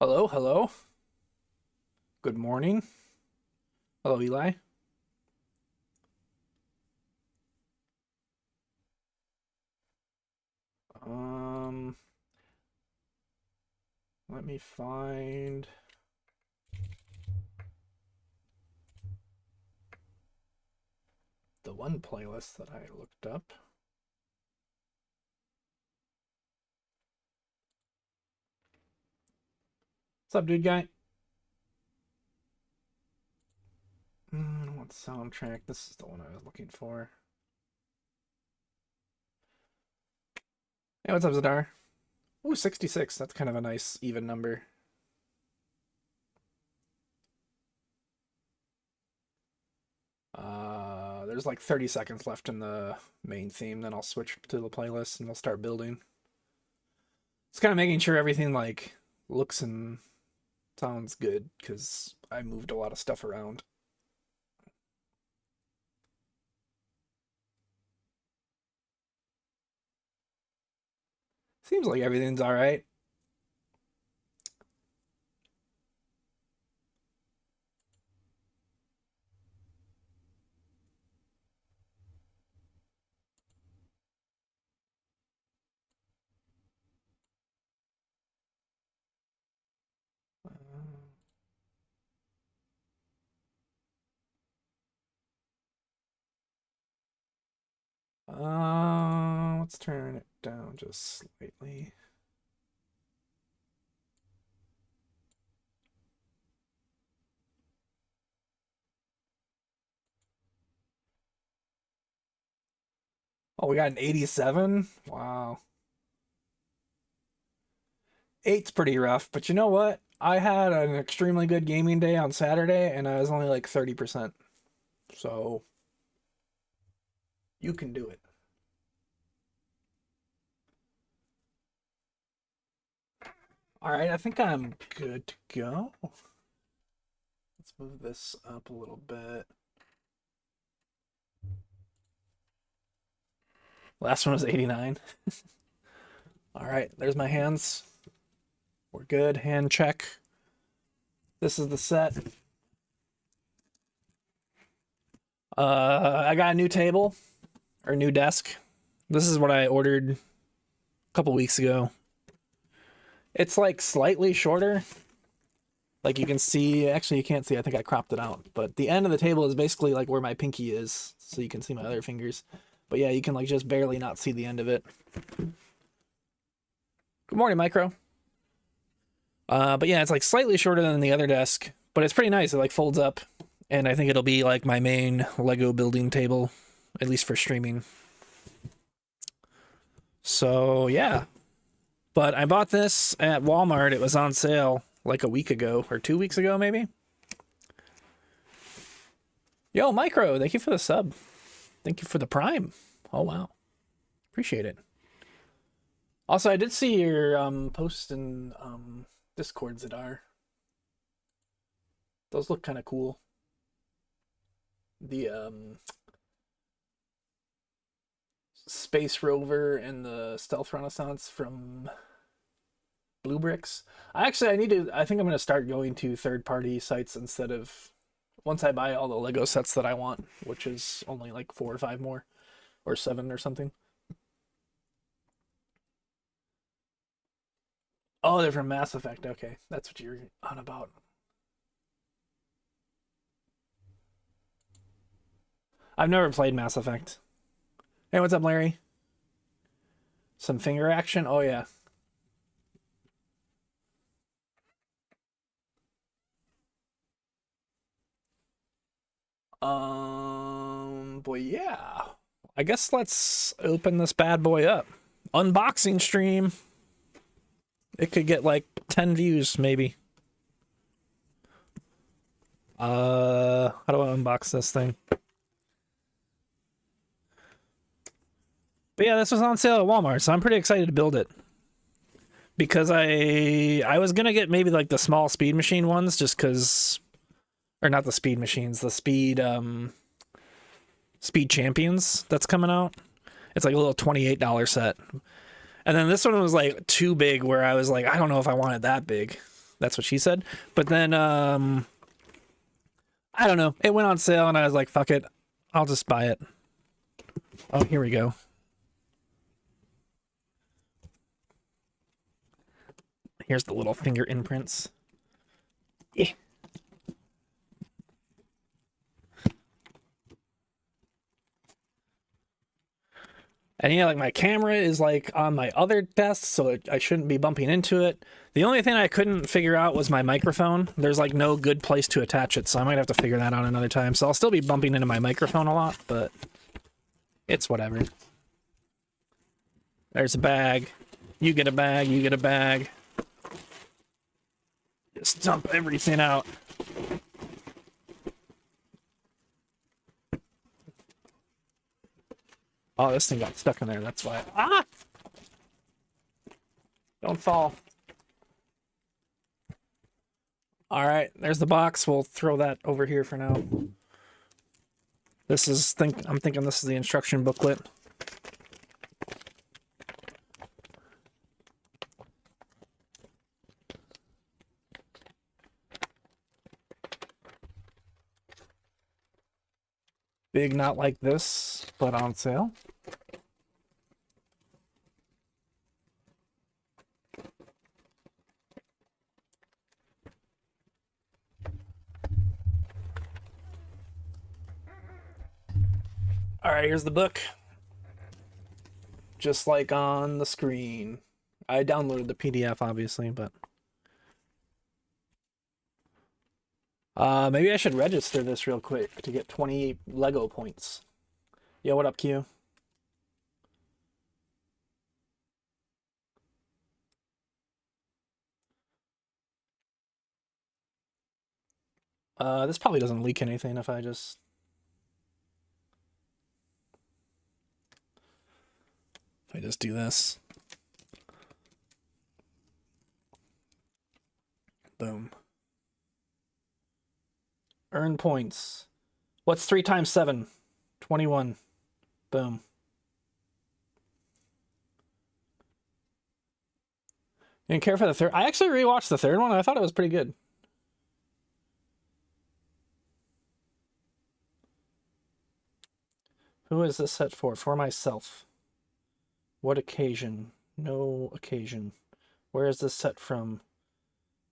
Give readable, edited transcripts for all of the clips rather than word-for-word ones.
Hello, hello. Good morning. Hello, Eli. Um, Let me find the one playlist that I looked up. What's up, dude guy? What soundtrack? This is the one I was looking for. Hey, what's up, Zadar? Ooh, 66. That's kind of a nice even number. There's like 30 seconds left in the main theme, then I'll switch to the playlist and we'll start building. It's kind of making sure everything like looks and sounds good because I moved a lot of stuff around. Seems like everything's all right. Let's turn it down just slightly. Oh, we got an 87? Wow. Eight's pretty rough, but you know what? I had an extremely good gaming day on Saturday and I was only like 30%. So you can do it. All right, I think I'm good to go. Let's move this up a little bit. Last one was 89. All right, there's my hands. We're good. Hand check. This is the set. I got a new table or new desk. This is what I ordered a couple weeks ago. It's like slightly shorter. Like you can see, actually you can't see, I think I cropped it out. But the end of the table is basically like where my pinky is, so you can see my other fingers. But yeah, you can like just barely not see the end of it. Good morning, Micro. But yeah, it's like slightly shorter than the other desk, but it's pretty nice. It like folds up, and I think it'll be like my main Lego building table, at least for streaming. So yeah, but I bought this at Walmart. It was on sale like a week ago or 2 weeks ago, maybe. Yo, Micro, thank you for the sub. Thank you for the Prime. Oh wow, appreciate it. Also, I did see your post in Discords that are. Those look kind of cool. The Space Rover and the Stealth Renaissance from Blue Bricks. I need to. I think I'm gonna start going to third-party sites instead of once I buy all the Lego sets that I want, which is only like 4 or 5 more, or 7 or something. Oh, they're from Mass Effect. Okay, that's what you're on about. I've never played Mass Effect. Hey, what's up, Larry? Some finger action? Oh yeah. Boy, yeah. I guess let's open this bad boy up. Unboxing stream. It could get like 10 views, maybe. How do I unbox this thing? But yeah, this was on sale at Walmart, so I'm pretty excited to build it. Because I was gonna get maybe like the small speed machine ones, just because, or not the speed machines, the speed champions that's coming out. It's like a little $28 set. And then this one was like too big where I was like, I don't know if I wanted that big. That's what she said. But then, I don't know. It went on sale and I was like, fuck it. I'll just buy it. Oh, here we go. Here's the little finger imprints. Yeah. And yeah, like my camera is like on my other desk, so I shouldn't be bumping into it. The only thing I couldn't figure out was my microphone. There's like no good place to attach it, so I might have to figure that out another time. So I'll still be bumping into my microphone a lot, but it's whatever. There's a bag. You get a bag, you get a bag. Just dump everything out. Oh, this thing got stuck in there, that's why. Ah! Don't fall. All right, there's the box. We'll throw that over here for now. This is, I'm thinking this is the instruction booklet. Big, not like this, but on sale. All right, here's the book. Just like on the screen. I downloaded the PDF, obviously, but... maybe I should register this real quick to get 20 Lego points. Yo, what up, Q? This probably doesn't leak anything if I just... If I just do this. Boom. Earn points. What's 3 times 7? 21. Boom. You didn't care for the third? I actually rewatched the third one. I thought it was pretty good. Who is this set for? For myself. What occasion? No occasion. Where is this set from?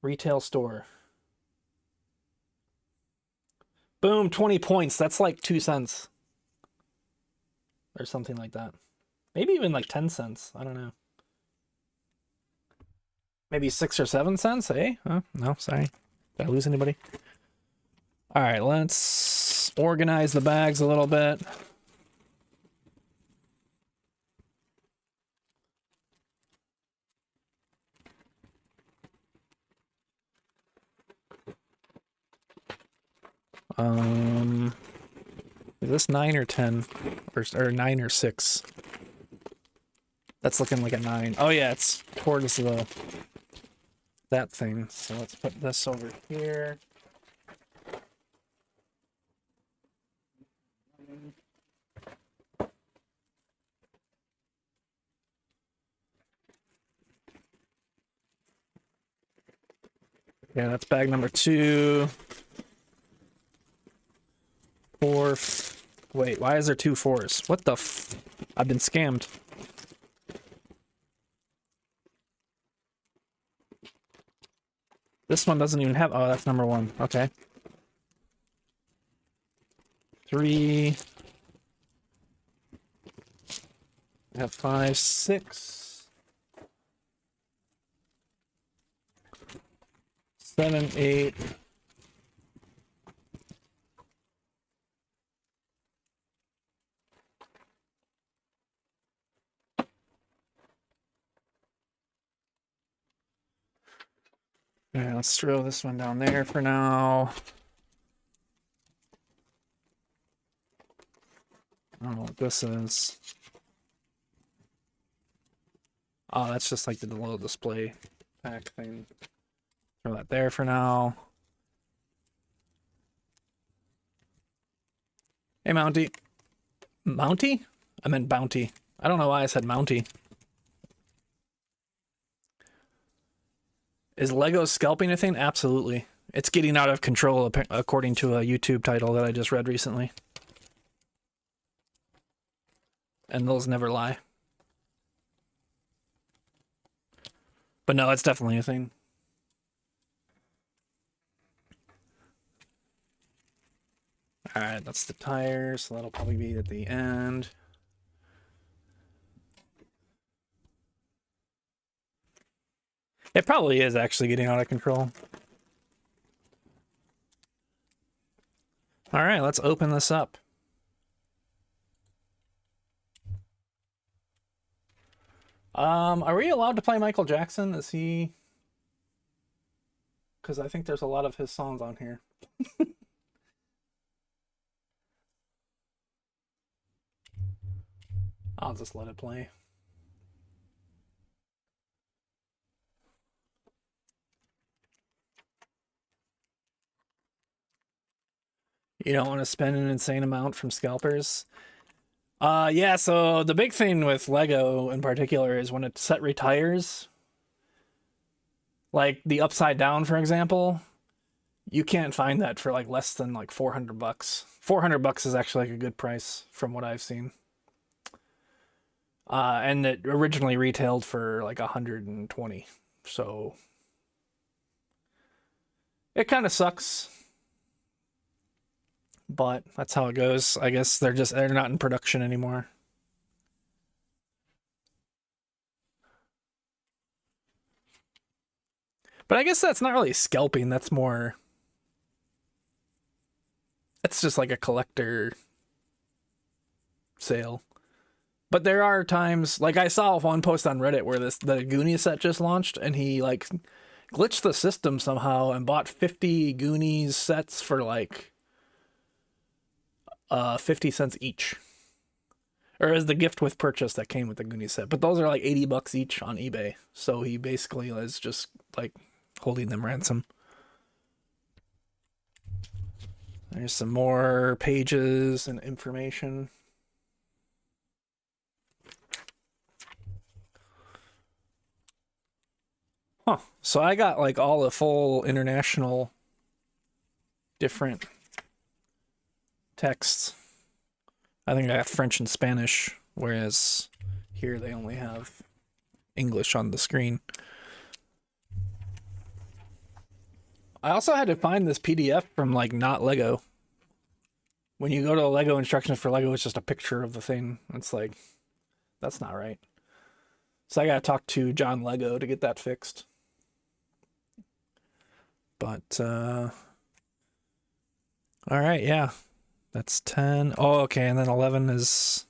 Retail store. Boom, 20 points. That's like 2 cents. Or something like that. Maybe even like 10 cents. I don't know. Maybe 6 or 7 cents, eh? Oh, no, sorry. Did I lose anybody? All right, let's organize the bags a little bit. Is this 9 or 10? Or 9 or 6? That's looking like a 9. Oh yeah, it's towards the that thing. So let's put this over here. Yeah, that's bag number 2. 4. Wait, why is there 2 4s? What the f? I've been scammed. This one doesn't even have... Oh, that's number 1. Okay. 3. I have 5, 6. 7, 8. Yeah, let's throw this one down there for now. I don't know what this is. Oh, that's just like the little display pack thing. Throw that there for now. Hey, Mountie. Mountie? I meant Bounty. I don't know why I said Mountie. Is Lego scalping a thing? Absolutely. It's getting out of control, according to a YouTube title that I just read recently. And those never lie. But no, it's definitely a thing. Alright, that's the tire, so that'll probably be at the end. It probably is actually getting out of control. Alright, let's open this up. Are we allowed to play Michael Jackson? Is he... Because I think there's a lot of his songs on here. I'll just let it play. You don't want to spend an insane amount from scalpers? Yeah, so the big thing with Lego in particular is when a set retires, like the Upside Down, for example, you can't find that for like less than like 400 bucks. 400 bucks is actually like a good price from what I've seen. And it originally retailed for like 120. So it kind of sucks. But that's how it goes. I guess they're not in production anymore. But I guess that's not really scalping, that's more... It's just like a collector sale. But there are times, like I saw one post on Reddit where the Goonies set just launched, and he like glitched the system somehow and bought 50 Goonies sets for like 50 cents each. Or as the gift with purchase that came with the Goonies set. But those are like 80 bucks each on eBay. So he basically is just like holding them ransom. There's some more pages and information. Huh. So I got like all the full international different texts. I think I got French and Spanish, whereas here they only have English on the screen. I also had to find this PDF from like Not Lego. When you go to the Lego instructions for Lego, it's just a picture of the thing. It's like, that's not right. So I gotta talk to John Lego to get that fixed. But, all right, yeah. That's 10. Oh, okay, and then 11 is...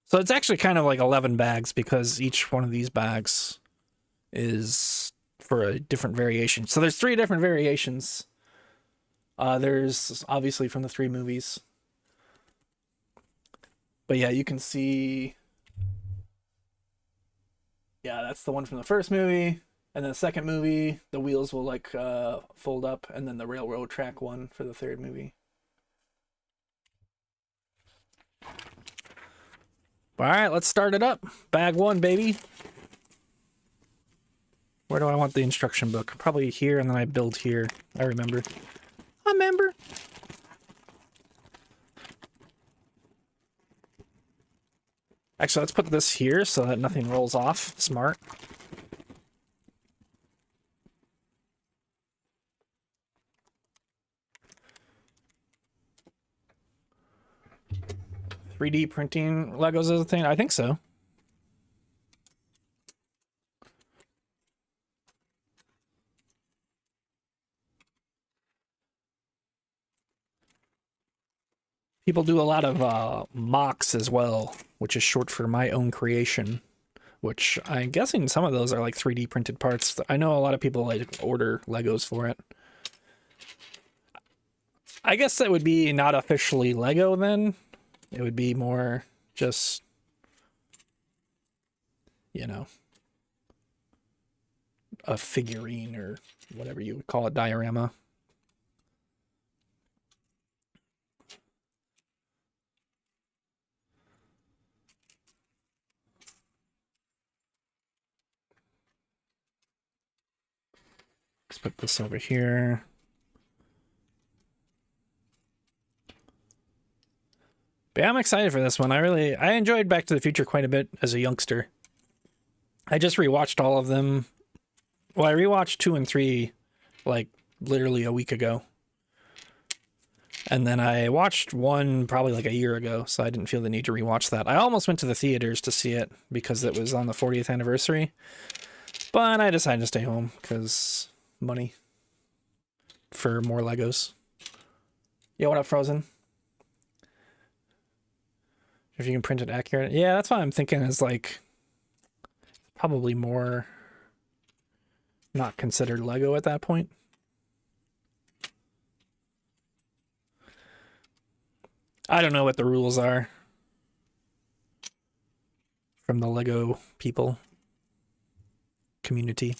So it's actually kind of like 11 bags because each one of these bags is for a different variation. So there's 3 different variations. There's obviously from the 3 movies. But yeah, you can see... Yeah, that's the one from the first movie. And then the second movie, the wheels will like fold up. And then the railroad track one for the third movie. All right, let's start it up. Bag 1, baby. Where do I want the instruction book? Probably here, and then I build here. I remember. Actually, let's put this here so that nothing rolls off. Smart. "3D printing Legos is a thing?" I think so. People do a lot of mocks as well, which is short for my own creation, which I'm guessing some of those are like 3D printed parts. I know a lot of people like order Legos for it. I guess that would be not officially Lego then. It would be more just, you know, a figurine or whatever you would call it, diorama. put this over here. But yeah, I'm excited for this one. I enjoyed Back to the Future quite a bit as a youngster. I just rewatched all of them. Well, I rewatched 2 and 3 like literally a week ago. And then I watched 1 probably like a year ago, so I didn't feel the need to rewatch that. I almost went to the theaters to see it because it was on the 40th anniversary. But I decided to stay home because money for more Legos. Yeah, what up, Frozen? If you can print it accurate. Yeah, that's what I'm thinking is like probably more not considered Lego at that point. I don't know what the rules are from the Lego people community.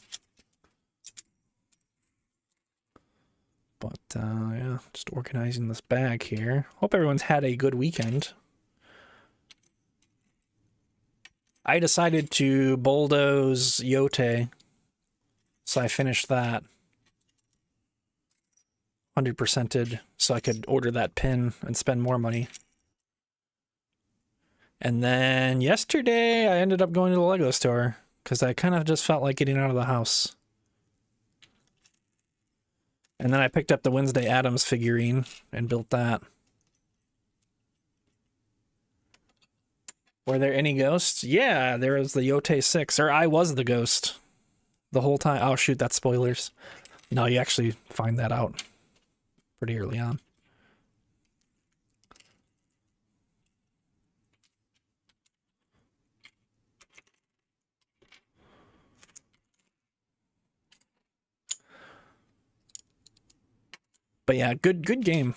But yeah, just organizing this bag here. Hope everyone's had a good weekend. I decided to bulldoze Yote, so I finished that 100%ed so I could order that pin and spend more money. And then yesterday I ended up going to the Lego store because I kind of just felt like getting out of the house. And then I picked up the Wednesday Addams figurine and built that. Were there any ghosts? Yeah, there was the Yote 6, or I was the ghost the whole time. Oh shoot, that's spoilers. No, you actually find that out pretty early on. But yeah, good game.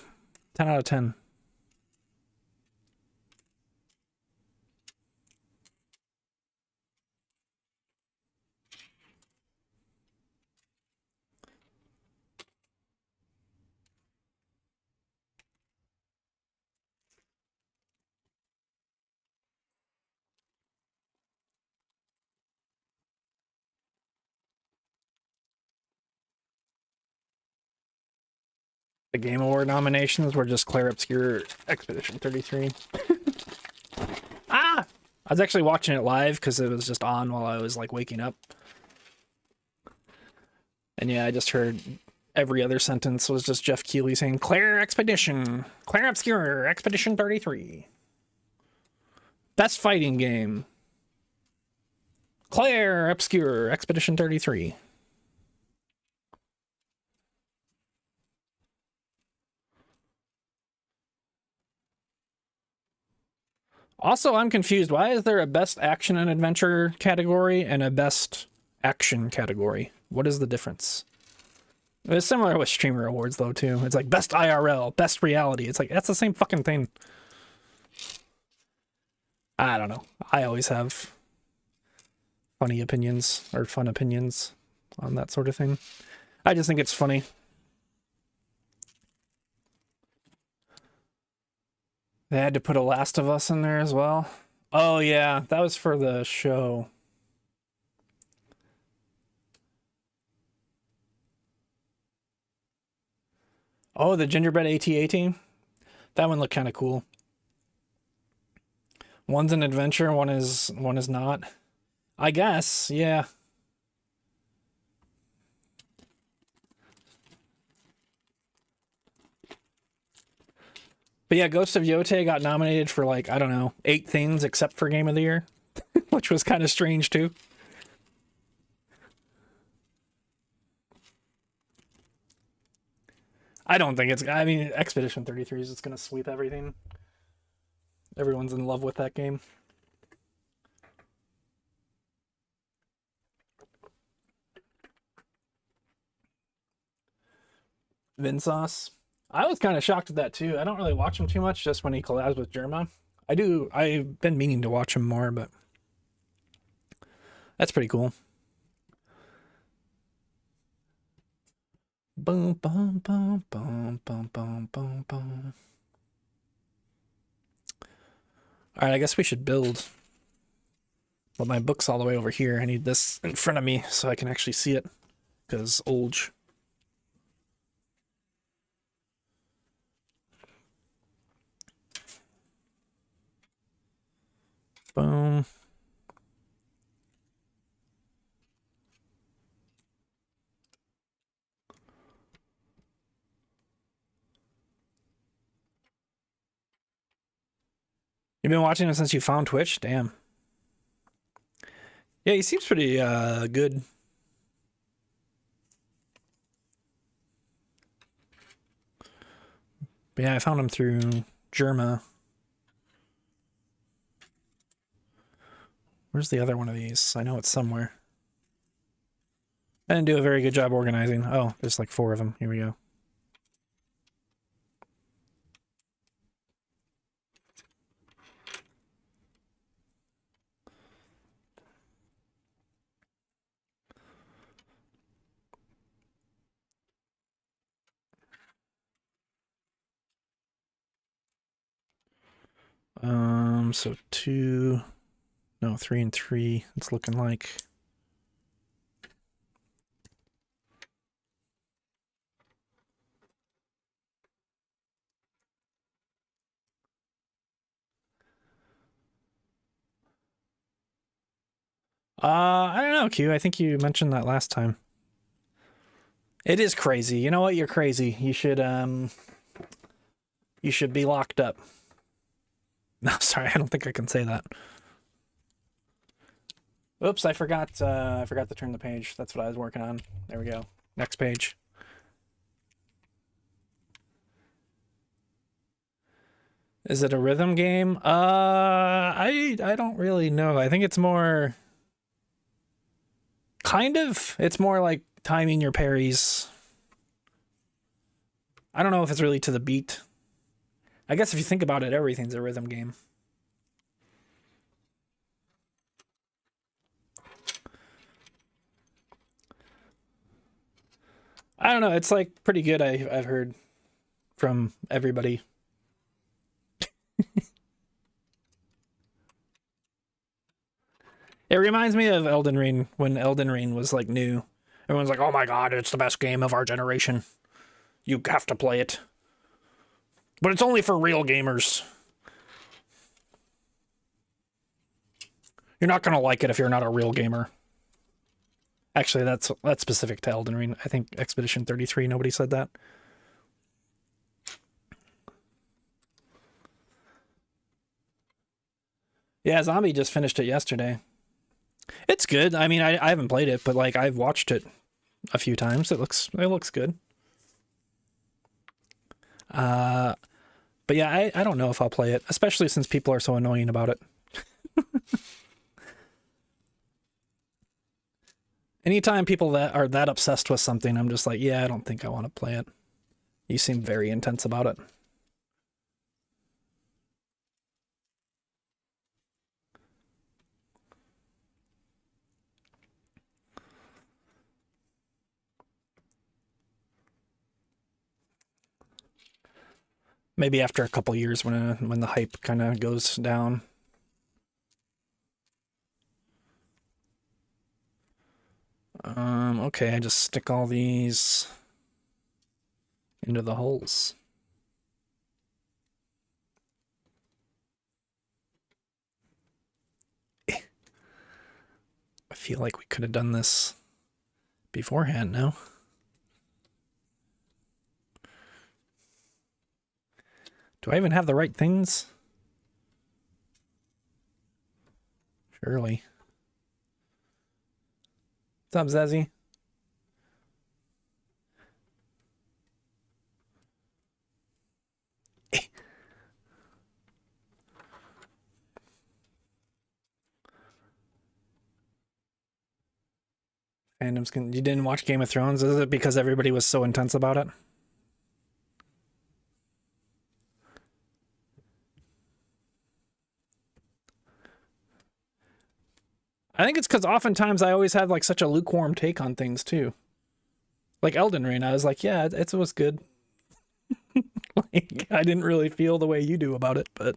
10 out of 10. The Game Award nominations were just Claire Obscure Expedition 33. Ah! I was actually watching it live because it was just on while I was like waking up. And yeah, I just heard every other sentence was just Jeff Keighley saying, Claire Expedition, Claire Obscure Expedition 33. Best fighting game. Claire Obscure Expedition 33. Also, I'm confused. Why is there a best action and adventure category and a best action category? What is the difference? It's similar with streamer awards though too. It's like best IRL, best reality. It's like that's the same fucking thing. I don't know. I always have funny opinions or fun opinions on that sort of thing. I just think it's funny. They had to put a Last of Us in there as well. Oh yeah, that was for the show. Oh, the gingerbread ATA team? That one looked kind of cool. One's an adventure, one is not. I guess, yeah. But yeah, Ghost of Yote got nominated for like, I don't know, 8 things except for Game of the Year, which was kind of strange too. I don't think it's, I mean, Expedition 33 is just going to sweep everything. Everyone's in love with that game. Vinsauce. I was kind of shocked at that too. I don't really watch him too much, just when he collabs with Germa. I've been meaning to watch him more, but that's pretty cool. Boom, boom, boom, boom, boom, boom, boom, boom. All right, I guess we should build. But my book's all the way over here. I need this in front of me so I can actually see it, because old. Boom. You've been watching him since you found Twitch? Damn. Yeah, he seems pretty good. But yeah, I found him through Germa. Where's the other one of these? I know it's somewhere. I didn't do a very good job organizing. Oh, there's like 4 of them. Here we go. So 2, no, 3 and 3. It's looking like. I don't know, Q. I think you mentioned that last time. It is crazy. You know what? You're crazy. You should be locked up. No, sorry, I don't think I can say that. Oops, I forgot to turn the page. That's what I was working on. There we go. Next page. Is it a rhythm game? I don't really know. I think it's more kind of. It's more like timing your parries. I don't know if it's really to the beat. I guess if you think about it, everything's a rhythm game. I don't know. It's like pretty good. I've heard from everybody. It reminds me of Elden Ring when Elden Ring was like new. Everyone's like, "Oh my god, it's the best game of our generation. You have to play it." But it's only for real gamers. You're not going to like it if you're not a real gamer. Actually, that's specific to Elden Ring. I think Expedition 33, nobody said that. Yeah, Zombie just finished it yesterday. It's good. I mean, I haven't played it, but like I've watched it a few times. It looks good. But yeah, I don't know if I'll play it, especially since people are so annoying about it. Anytime people that are that obsessed with something, I'm just like, yeah, I don't think I want to play it. You seem very intense about it. Maybe after a couple years when the hype kind of goes down. Okay, I just stick all these into the holes. I feel like we could have done this beforehand now. Do I even have the right things? Surely. What's up, Zazzy? Fandoms you didn't watch Game of Thrones? Is it because everybody was so intense about it? I think it's because oftentimes I always have like such a lukewarm take on things too. Like Elden Ring, I was like, yeah, it was good. Like I didn't really feel the way you do about it, but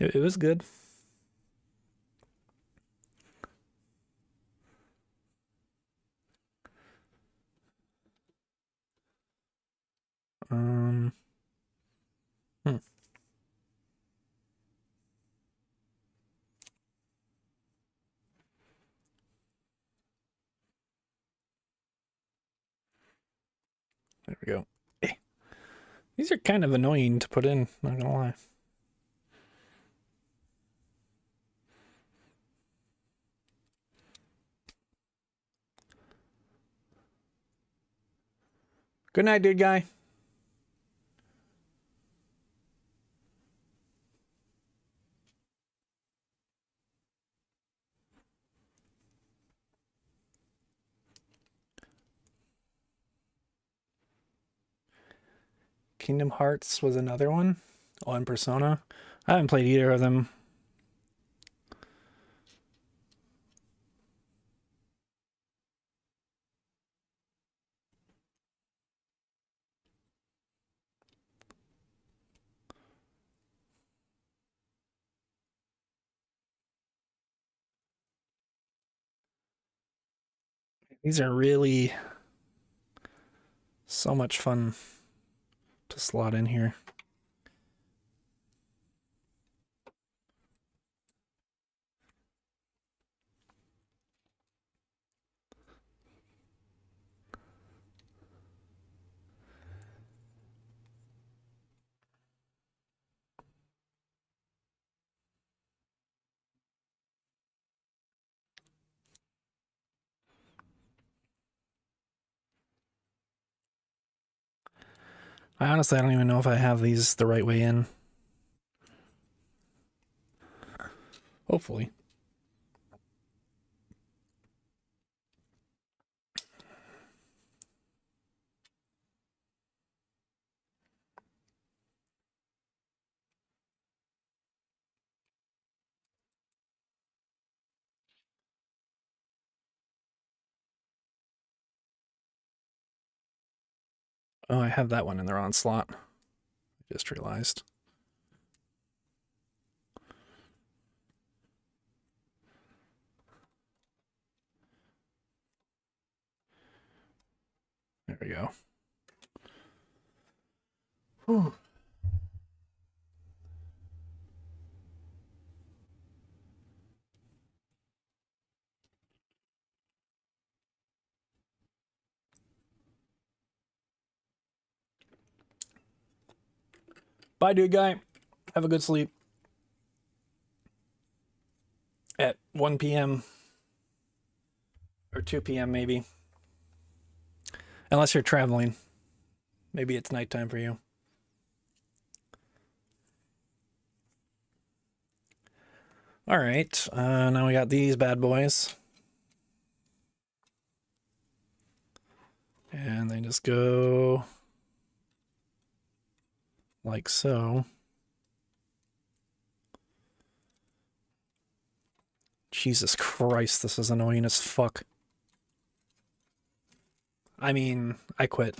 it was good. Um, hmm. There we go. These are kind of annoying to put in, not gonna lie. Good night, dude guy. Kingdom Hearts was another one. Oh, and Persona. I haven't played either of them. These are really so much fun to slot in here. I honestly don't even know if I have these the right way in. Hopefully. Oh, I have that one in the wrong slot. I just realized. There we go. Whew. Bye, dude guy. Have a good sleep. At 1 p.m. or 2 p.m. maybe. Unless you're traveling. Maybe it's nighttime for you. All right. Now we got these bad boys. And they just go like so. Jesus Christ, this is annoying as fuck. I mean, I quit.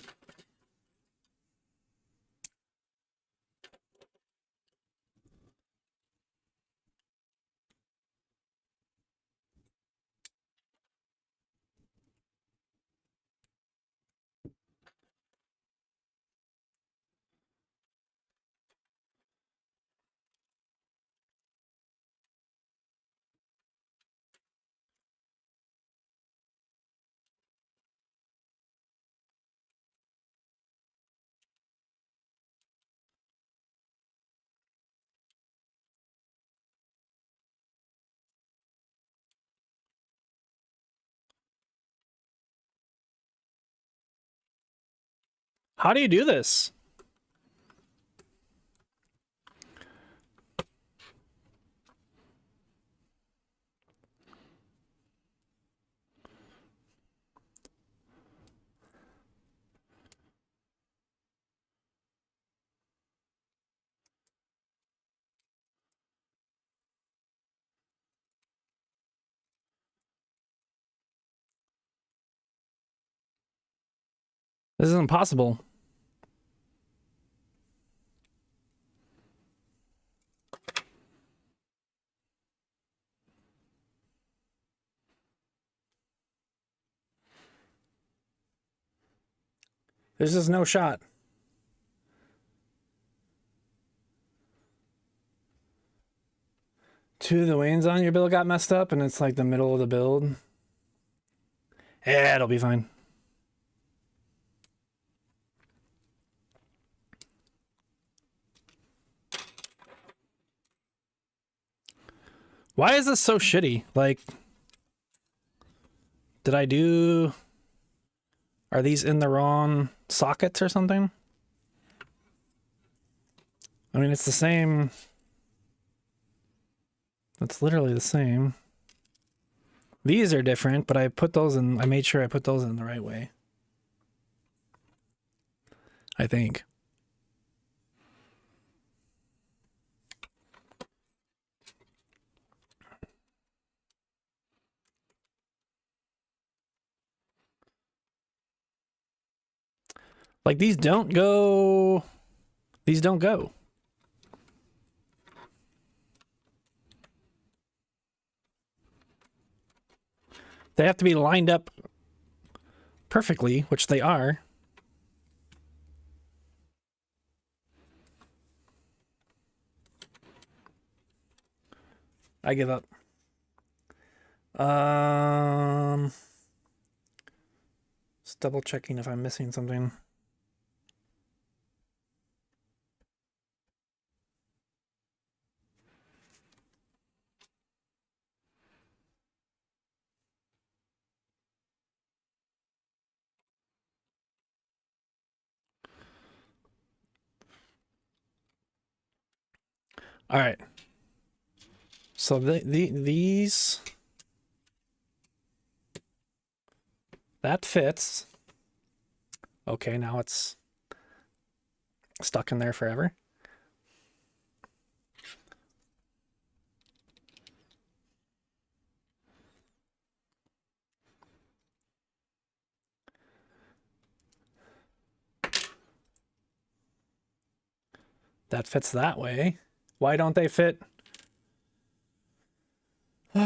How do you do this? This is impossible. There's just no shot. Two of the wanes on your build got messed up and it's like the middle of the build. Yeah, it'll be fine. Why is this so shitty? Like, did I do... Are these in the wrong sockets or something? I mean, it's the same. It's literally the same. These are different, but I put those in... I made sure I put those in the right way. I think. Like, these don't go... These don't go. They have to be lined up perfectly, which they are. I give up. Just double checking if I'm missing something. All right. So these... That fits. Okay, now it's stuck in there forever. That fits that way. Why don't they fit? Okay,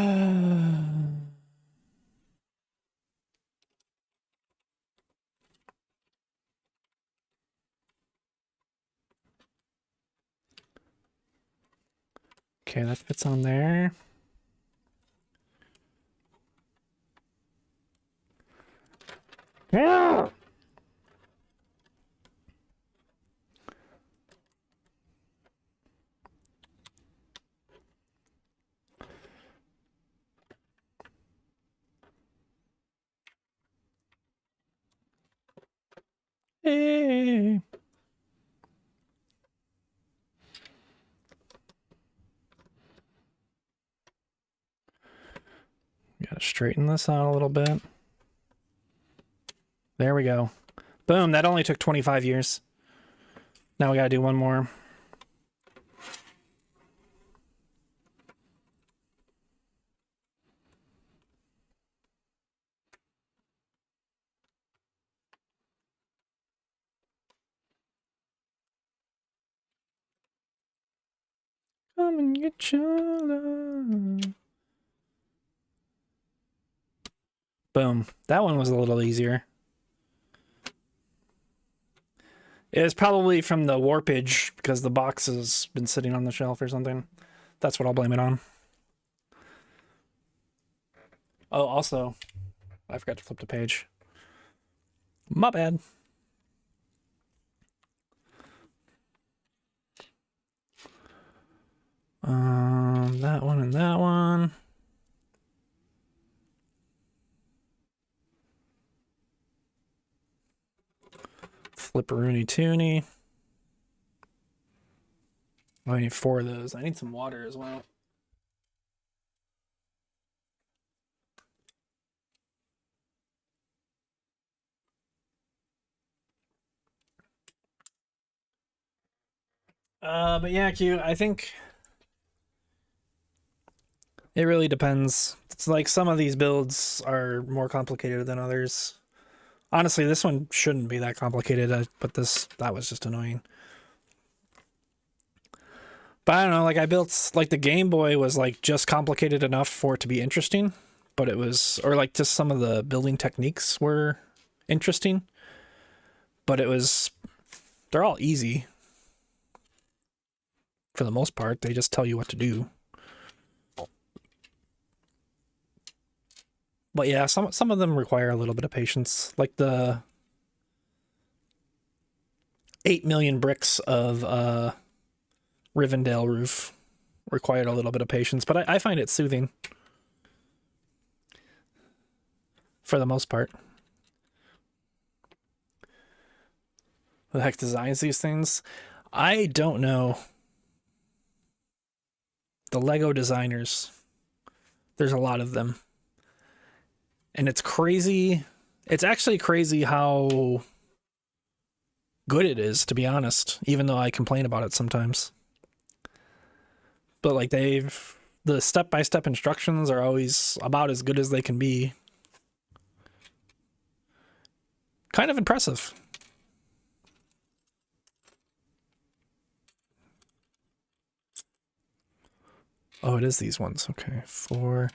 that fits on there. Yeah. Hey. Gotta straighten this out a little bit. There we go. Boom, that only took 25 years. Now we gotta do one more. Come and get your love. Boom. That one was a little easier. It was probably from the warpage because the box has been sitting on the shelf or something. That's what I'll blame it on. Oh, also, I forgot to flip the page. My bad. That one and that one. Flipperoonie Toonie. I need 4 of those. I need some water as well. But yeah, Q, I think it really depends. It's like some of these builds are more complicated than others. Honestly, this one shouldn't be that complicated, but that was just annoying. But I don't know, like I built, like the Game Boy was like just complicated enough for it to be interesting, but it was, or like just some of the building techniques were interesting, but it was, they're all easy. For the most part, they just tell you what to do. But yeah, some of them require a little bit of patience, like the 8 million bricks of Rivendell roof required a little bit of patience, but I find it soothing for the most part. Who the heck designs these things? I don't know. The Lego designers. There's a lot of them. And it's crazy. It's actually crazy how good it is, to be honest, even though I complain about it sometimes. But like the step-by-step instructions are always about as good as they can be. Kind of impressive. Oh, it is these ones. Okay, 4.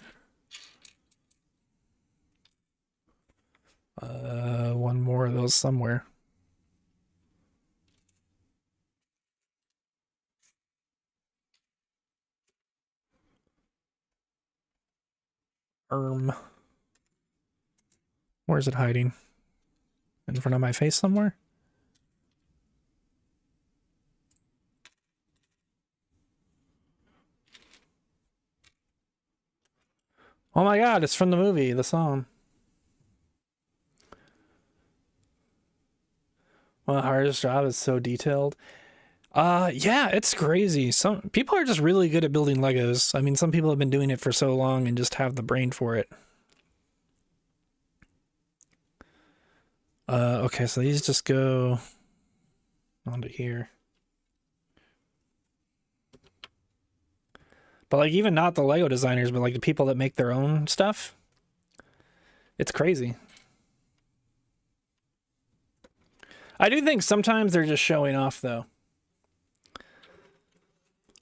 One more of those somewhere. Where's it hiding? In front of my face somewhere? Oh my god, it's from the movie, the song. Well, the hardest job is so detailed. Yeah, it's crazy. Some people are just really good at building Legos. I mean, some people have been doing it for so long and just have the brain for it. Okay, so these just go onto here. But like even not the Lego designers, but like the people that make their own stuff. It's crazy. I do think sometimes they're just showing off though.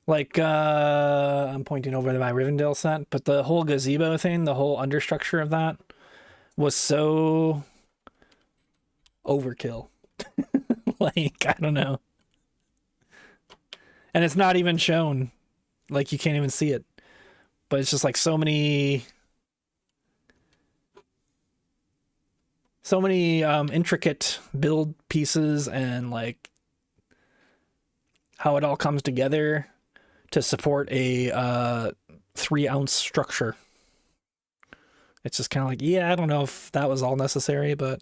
Like I'm pointing over to my Rivendell set, but the whole gazebo thing, the whole understructure of that was so overkill. Like, I don't know. And it's not even shown. Like you can't even see it. But it's just like so many intricate build pieces and like how it all comes together to support a 3-ounce structure. It's just kind of like, yeah, I don't know if that was all necessary, but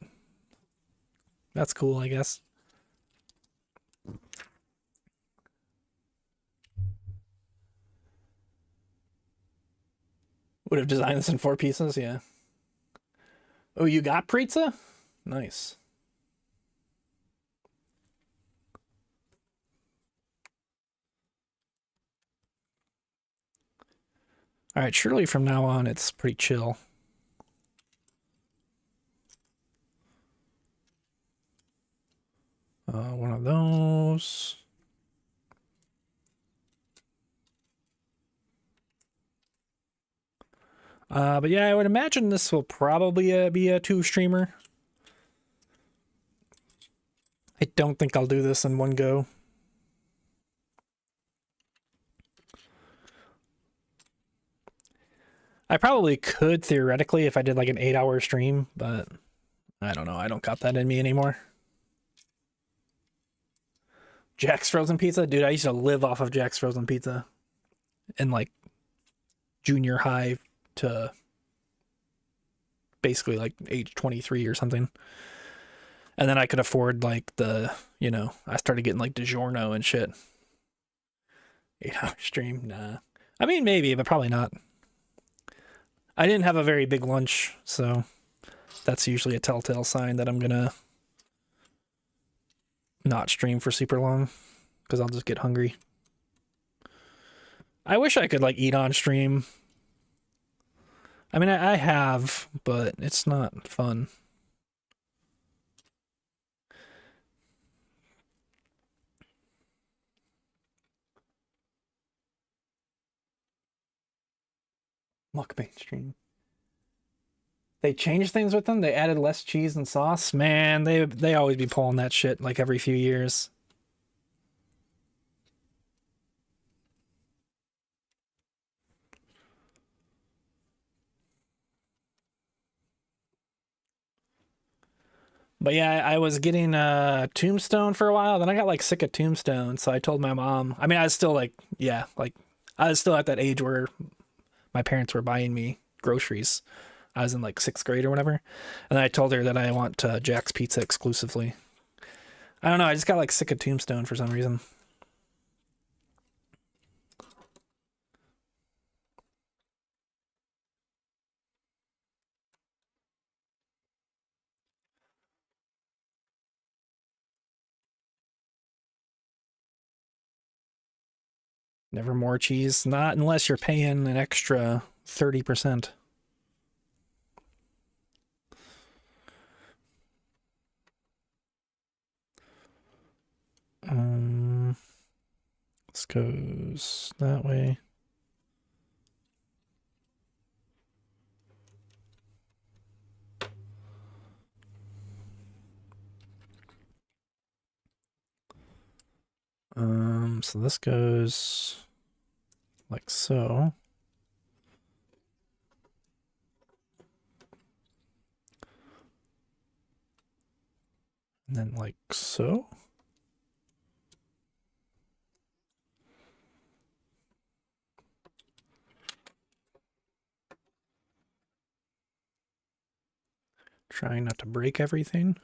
that's cool, I guess. Would have designed this in 4 pieces, yeah. Oh, you got pizza? Nice. All right, surely from now on it's pretty chill. One of those. But yeah, I would imagine this will probably be a 2-streamer. I don't think I'll do this in one go. I probably could theoretically if I did like an 8-hour stream, but I don't know. I don't got that in me anymore. Jack's Frozen Pizza? Dude, I used to live off of Jack's Frozen Pizza in like junior high to basically like age 23 or something. And then I could afford like I started getting like DiGiorno and shit. 8-hour stream? Nah. I mean, maybe, but probably not. I didn't have a very big lunch, so that's usually a telltale sign that I'm gonna not stream for super long because I'll just get hungry. I wish I could like eat on stream. I mean, I have, but it's not fun. Mukbang stream. They changed things with them. They added less cheese and sauce. Man, they always be pulling that shit like every few years. But yeah, I was getting Tombstone for a while. Then I got like sick of Tombstone, so I told my mom. I mean, I was still like, yeah, like I was still at that age where my parents were buying me groceries. I was in like 6th grade or whatever. And I told her that I want Jack's Pizza exclusively. I don't know. I just got like sick of Tombstone for some reason. Never more cheese. Not unless you're paying an extra 30%. This goes that way. So this goes like so. And then like so. Trying not to break everything.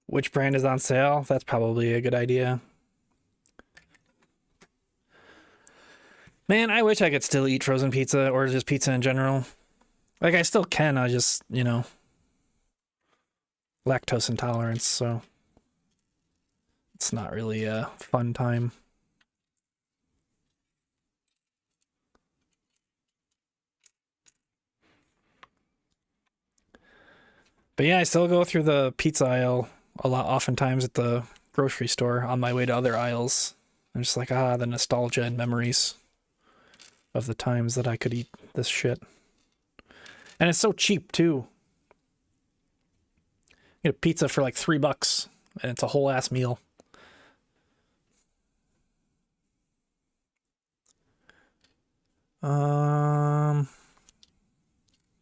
Which brand is on sale? That's probably a good idea. Man, I wish I could still eat frozen pizza or just pizza in general. Like, I still can, I just, lactose intolerance, so it's not really a fun time. But yeah, I still go through the pizza aisle a lot, oftentimes at the grocery store on my way to other aisles. I'm just like, the nostalgia and memories of the times that I could eat this shit. And it's so cheap, too. You get a pizza for like $3, and it's a whole ass meal.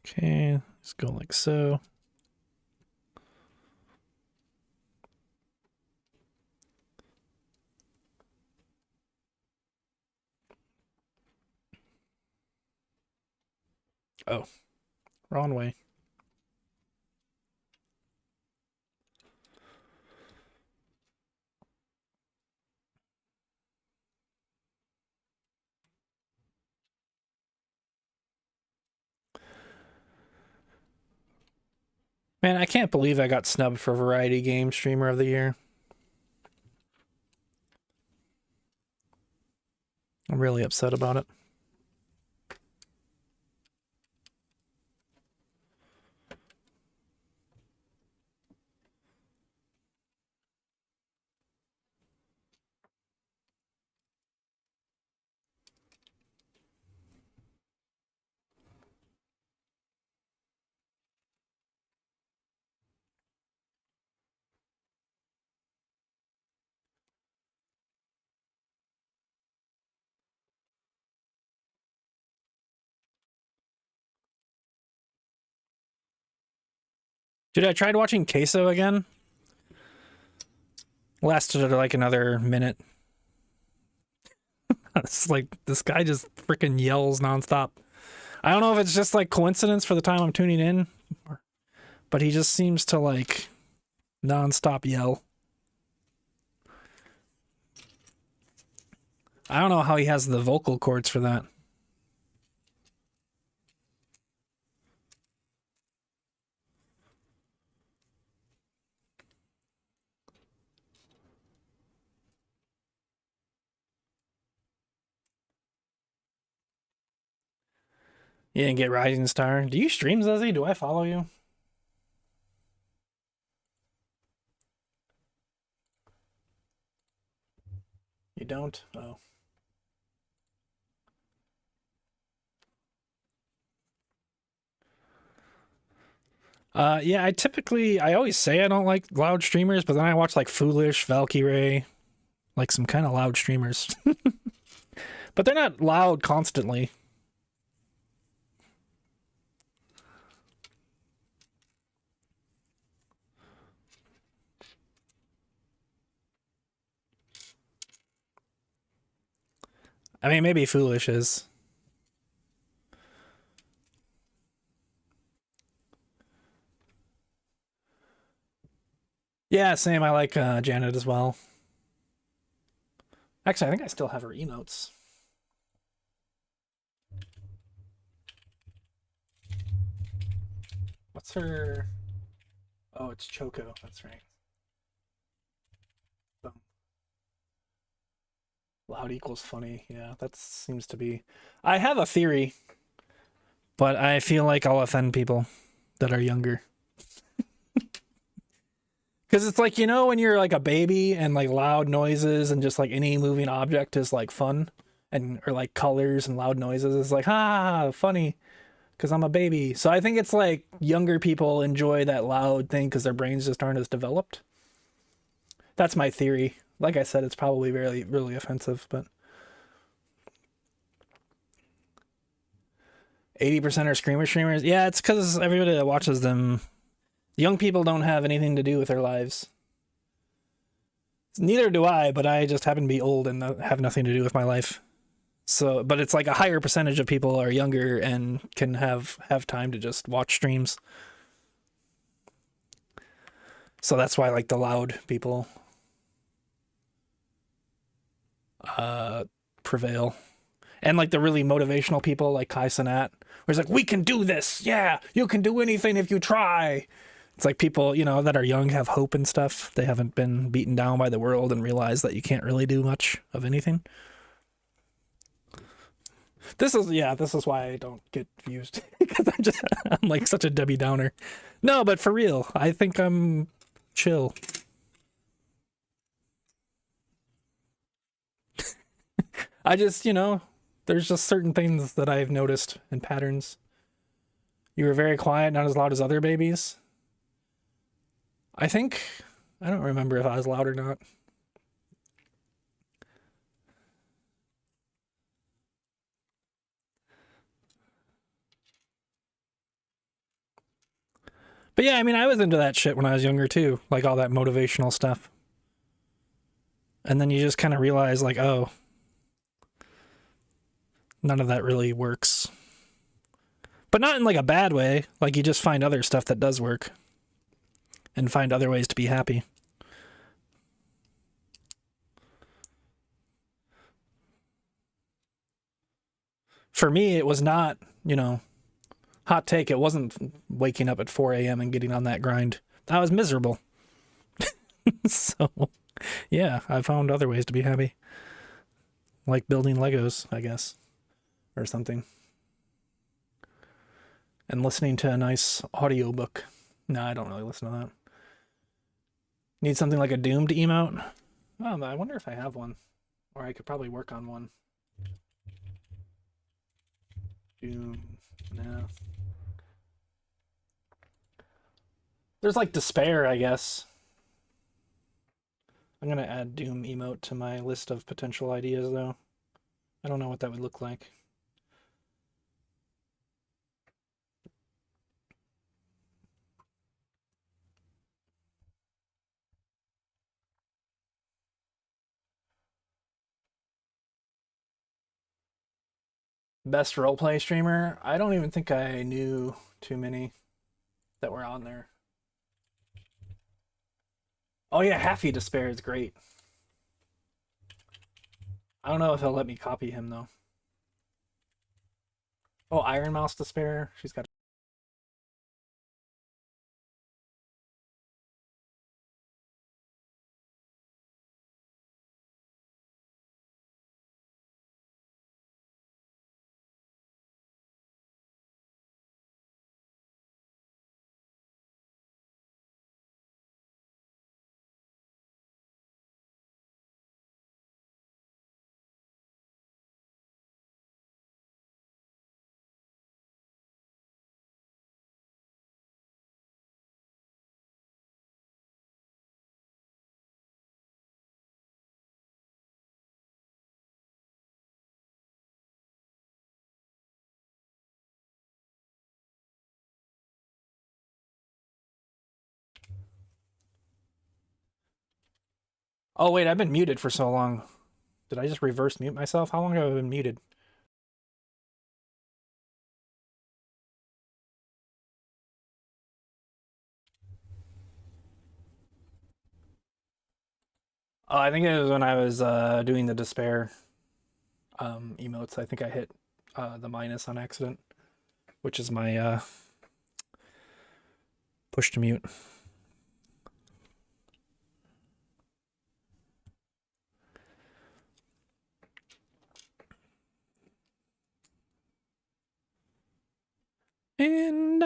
Okay, let's go like so. Oh, wrong way. Man, I can't believe I got snubbed for Variety Game Streamer of the Year. I'm really upset about it. Dude, I tried watching Queso again. Lasted like another minute. It's like this guy just freaking yells nonstop. I don't know if it's just like coincidence for the time I'm tuning in, but he just seems to like nonstop yell. I don't know how he has the vocal cords for that. You didn't get Rising Star. Do you stream, Zezzy? Do I follow you? You don't? Oh. Yeah, I always say I don't like loud streamers, but then I watch like Foolish, Valkyrie, like some kind of loud streamers. But they're not loud constantly. I mean, maybe Foolish is. Yeah, same. I like Janet as well. Actually, I think I still have her emotes. What's her? Oh, it's Choco. That's right. Boom. Loud equals funny. Yeah, that seems to be. I have a theory, but I feel like I'll offend people that are younger. Because it's like, when you're like a baby and like loud noises and just like any moving object is like fun and or like colors and loud noises. It's like, funny because I'm a baby. So I think it's like younger people enjoy that loud thing because their brains just aren't as developed. That's my theory. Like I said, it's probably really, really offensive, but 80% are screamer streamers. Yeah, it's because everybody that watches them, young people don't have anything to do with their lives. Neither do I, but I just happen to be old and have nothing to do with my life. So, but it's like a higher percentage of people are younger and can have time to just watch streams. So that's why like the loud people uh prevail. And like the really motivational people like Kai Cenat, where it's like, we can do this. Yeah, you can do anything if you try. It's like people, that are young have hope and stuff. They haven't been beaten down by the world and realize that you can't really do much of anything. This is why I don't get views because I'm like such a Debbie Downer. No, but for real, I think I'm chill. I just, there's just certain things that I've noticed and patterns. You were very quiet, not as loud as other babies. I think I don't remember if I was loud or not. But yeah, I mean, I was into that shit when I was younger too, like all that motivational stuff. And then you just kind of realize, like, oh, none of that really works. But not in like a bad way. Like you just find other stuff that does work and find other ways to be happy. For me, it was not, hot take. It wasn't waking up at 4 a.m. and getting on that grind. I was miserable. So, yeah, I found other ways to be happy. Like building Legos, I guess, or something. And listening to a nice audiobook. No, I don't really listen to that. Need something like a doomed emote? Oh, I wonder if I have one. Or I could probably work on one. Doom. No. There's like despair, I guess. I'm gonna add Doom emote to my list of potential ideas, though. I don't know what that would look like. Best roleplay streamer? I don't even think I knew too many that were on there. Oh yeah, Happy Despair is great. I don't know if he'll let me copy him though. Oh, Iron Mouse Despair. She's got. Oh wait, I've been muted for so long. Did I just reverse mute myself? How long have I been muted? Oh, I think it was when I was doing the despair emotes. I think I hit the minus on accident, which is my push to mute. And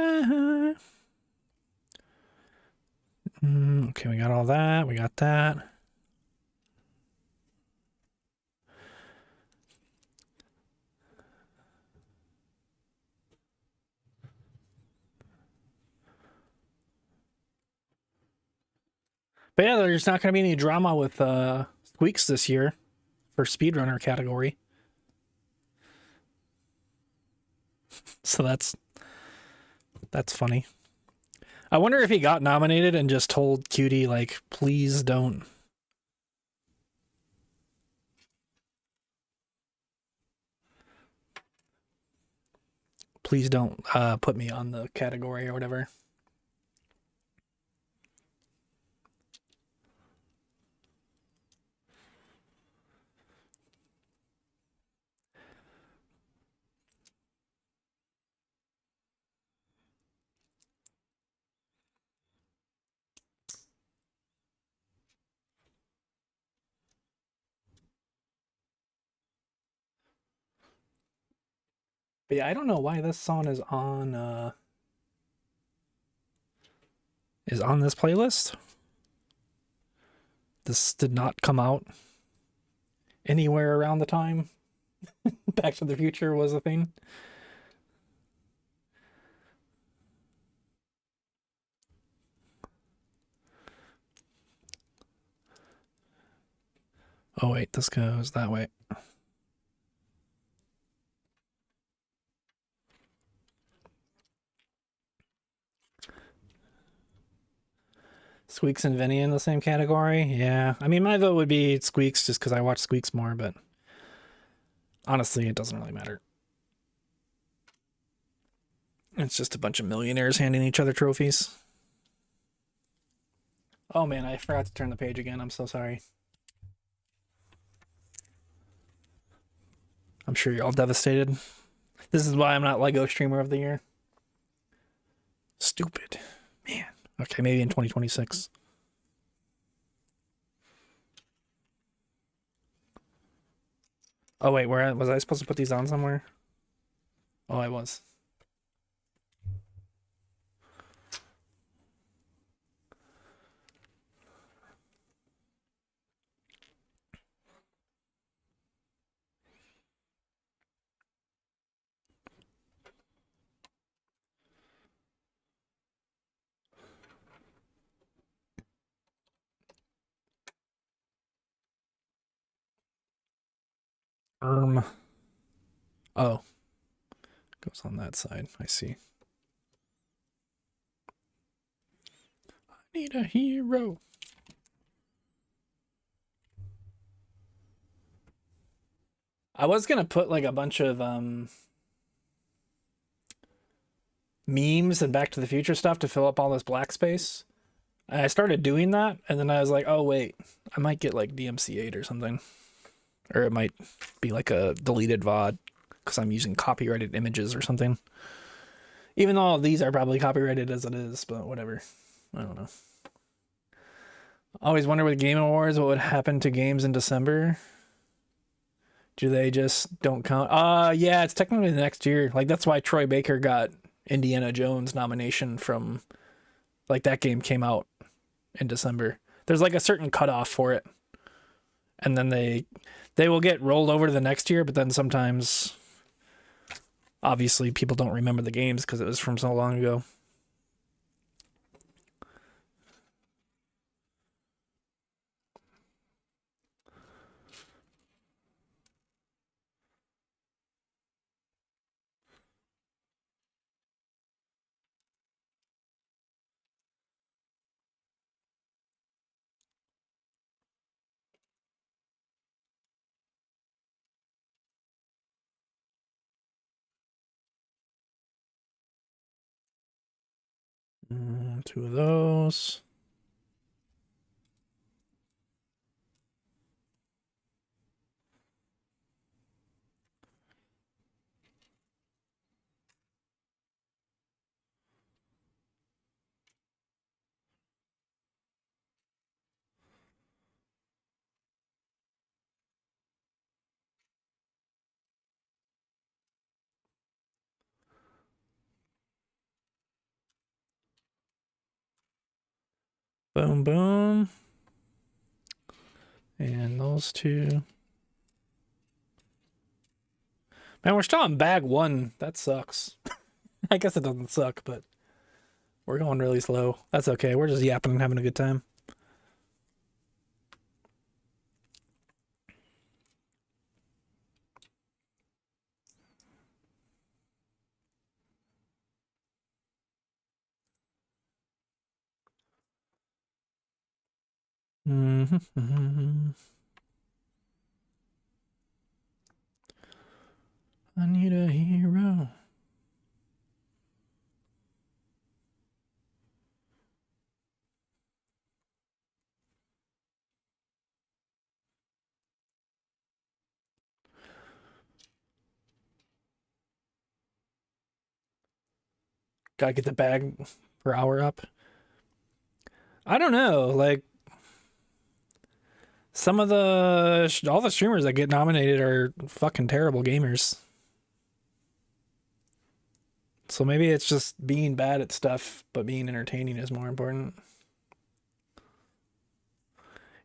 okay, we got all that. We got that. But yeah, there's not going to be any drama with Squeaks this year for speedrunner category. So that's funny. I wonder if he got nominated and just told Cutie, like, please don't. Please don't put me on the category or whatever. But yeah, I don't know why this song is on this playlist. This did not come out anywhere around the time Back to the Future was a thing. Oh wait, this goes that way. Squeaks and Vinny in the same category? Yeah. I mean, my vote would be Squeaks just because I watch Squeaks more, but honestly, it doesn't really matter. It's just a bunch of millionaires handing each other trophies. Oh man, I forgot to turn the page again. I'm so sorry. I'm sure you're all devastated. This is why I'm not Lego Streamer of the Year. Stupid. Man. Okay, maybe in 2026. Oh wait, where was I supposed to put these on somewhere? Oh, I was. Oh, goes on that side. I see. I need a hero. I was gonna put like a bunch of memes and Back to the Future stuff to fill up all this black space. And I started doing that, and then I was like, oh wait, I might get like DMCA'd or something, or it might be like a deleted VOD because I'm using copyrighted images or something. Even though all these are probably copyrighted as it is, but whatever. I don't know. Always wonder with Game Awards what would happen to games in December. Do they just don't count? Yeah, it's technically the next year. Like that's why Troy Baker got Indiana Jones nomination from like that game came out in December. There's like a certain cutoff for it. And then they will get rolled over to the next year, but then sometimes obviously people don't remember the games because it was from so long ago. Two of those. Boom, boom. And those two. Man, we're still on bag one. That sucks. I guess it doesn't suck, but we're going really slow. That's okay. We're just yapping and having a good time. Mm-hmm. I need a hero. Gotta get the bag per hour up. I don't know. Like, some of all the streamers that get nominated are fucking terrible gamers. So maybe it's just being bad at stuff, but being entertaining is more important.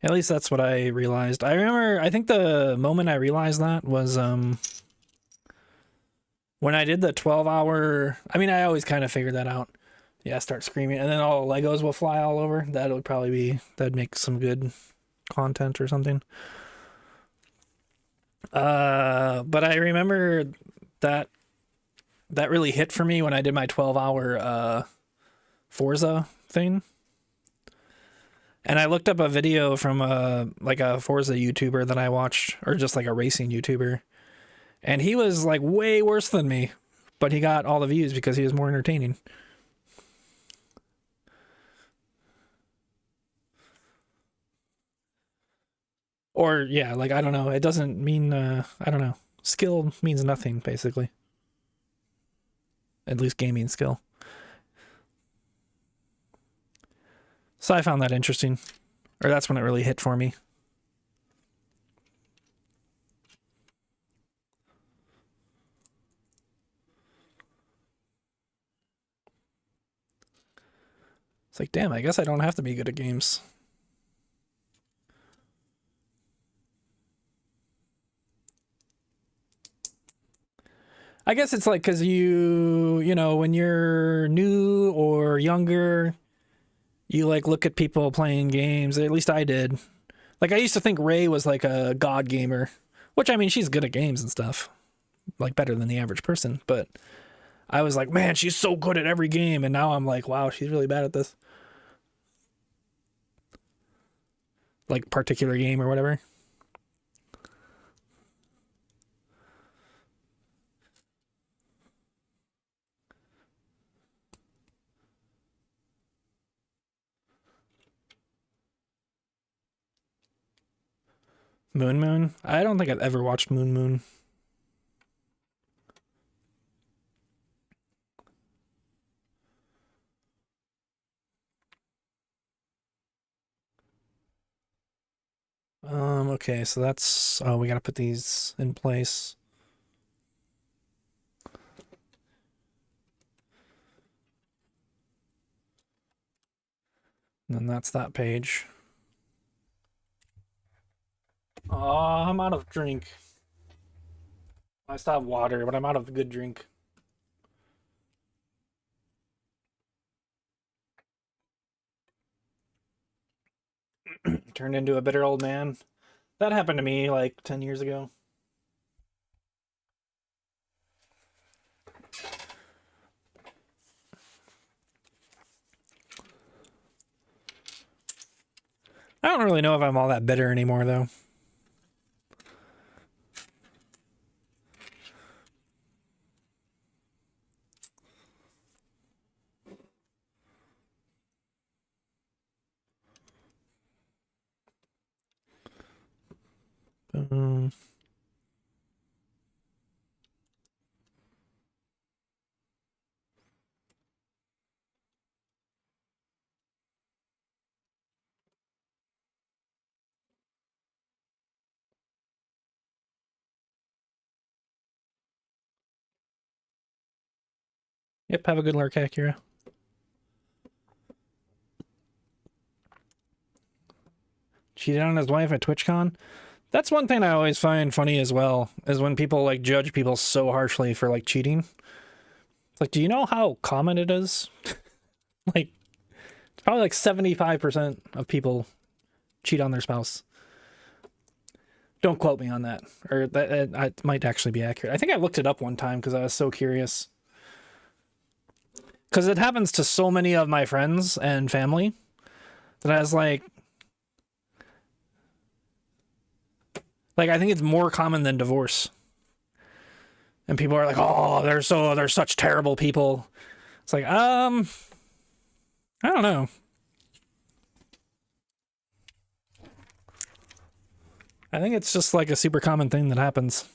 At least that's what I realized. I think the moment I realized that was when I did the 12-hour. I mean, I always kind of figured that out. Yeah, start screaming, and then all the Legos will fly all over. That'd make some good content or something. But I remember that really hit for me when I did my 12-hour Forza thing. And I looked up a video from like a Forza YouTuber that I watched, or just like a racing YouTuber. And he was like way worse than me, but he got all the views because he was more entertaining. Or yeah, like I don't know. It doesn't mean I don't know. Skill means nothing basically. At least gaming skill. So I found that interesting. Or that's when it really hit for me. It's like, damn, I guess I don't have to be good at games. I guess it's like because you know, when you're new or younger, you like look at people playing games. At least I did. Like I used to think Ray was like a god gamer, which I mean, she's good at games and stuff, like better than the average person. But I was like, man, she's so good at every game, and now I'm like, wow, she's really bad at this, like particular game or whatever. Moon Moon. I don't think I've ever watched Moon Moon. Okay, so that's we gotta put these in place. And then that's that page. Oh, I'm out of drink. I still have water, but I'm out of good drink. Turned into a bitter old man. That happened to me like 10 years ago. I don't really know if I'm all that bitter anymore, though. Um, yep, have a good lurk, Acura. Cheated on his wife at TwitchCon. That's one thing I always find funny as well, is when people like judge people so harshly for like cheating. It's like, do you know how common it is? Like, probably like 75% of people cheat on their spouse. Don't quote me on that, or that might actually be accurate. I think I looked it up one time because I was so curious. Because it happens to so many of my friends and family that I was like I think it's more common than divorce. And people are like, "Oh, they're such terrible people." It's like, I don't know. I think it's just like a super common thing that happens.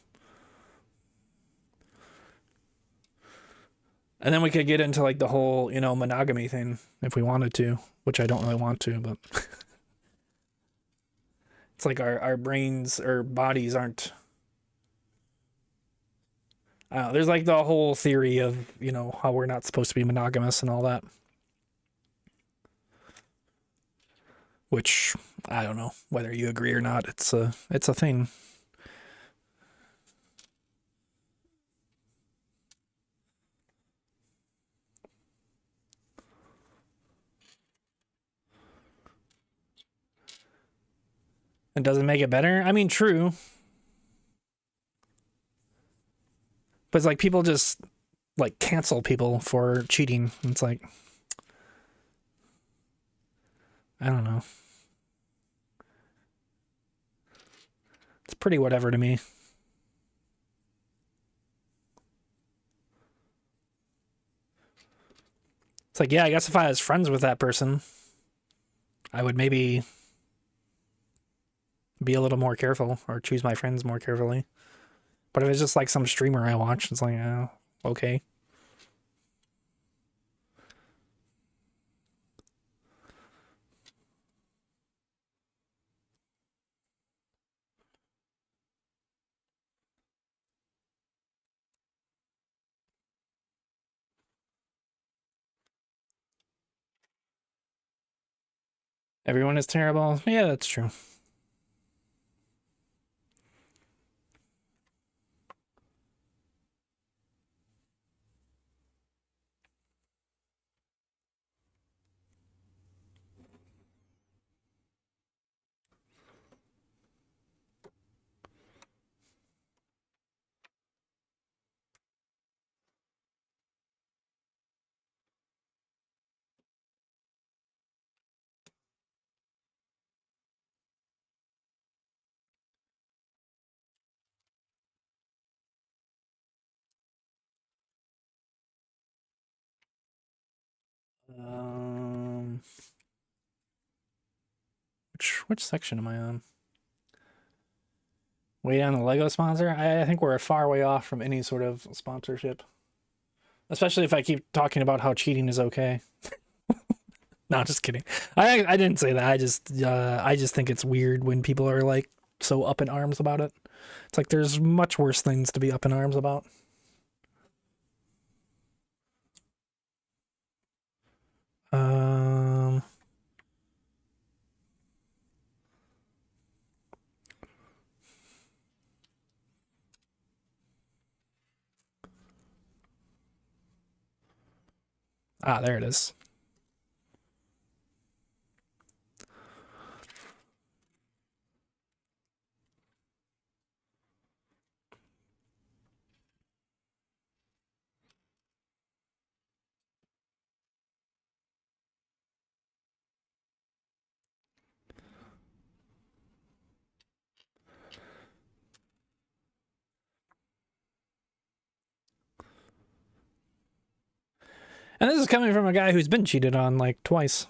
And then we could get into like the whole, monogamy thing if we wanted to, which I don't really want to, but it's like our brains or bodies aren't. I don't know, there's like the whole theory of, how we're not supposed to be monogamous and all that. Which I don't know whether you agree or not. It's a thing. It doesn't make it better. I mean, true. But it's like people just like cancel people for cheating. It's like I don't know. It's pretty whatever to me. It's like, yeah, I guess if I was friends with that person, I would maybe be a little more careful or choose my friends more carefully. But if it's just like some streamer I watch, it's like, oh, okay. Everyone is terrible. Yeah, that's true. Um, which section am I on? Way down the Lego sponsor? I think we're a far way off from any sort of sponsorship. Especially if I keep talking about how cheating is okay. No, just kidding. I didn't say that. I just think it's weird when people are like so up in arms about it. It's like there's much worse things to be up in arms about. Um there it is. And this is coming from a guy who's been cheated on like twice.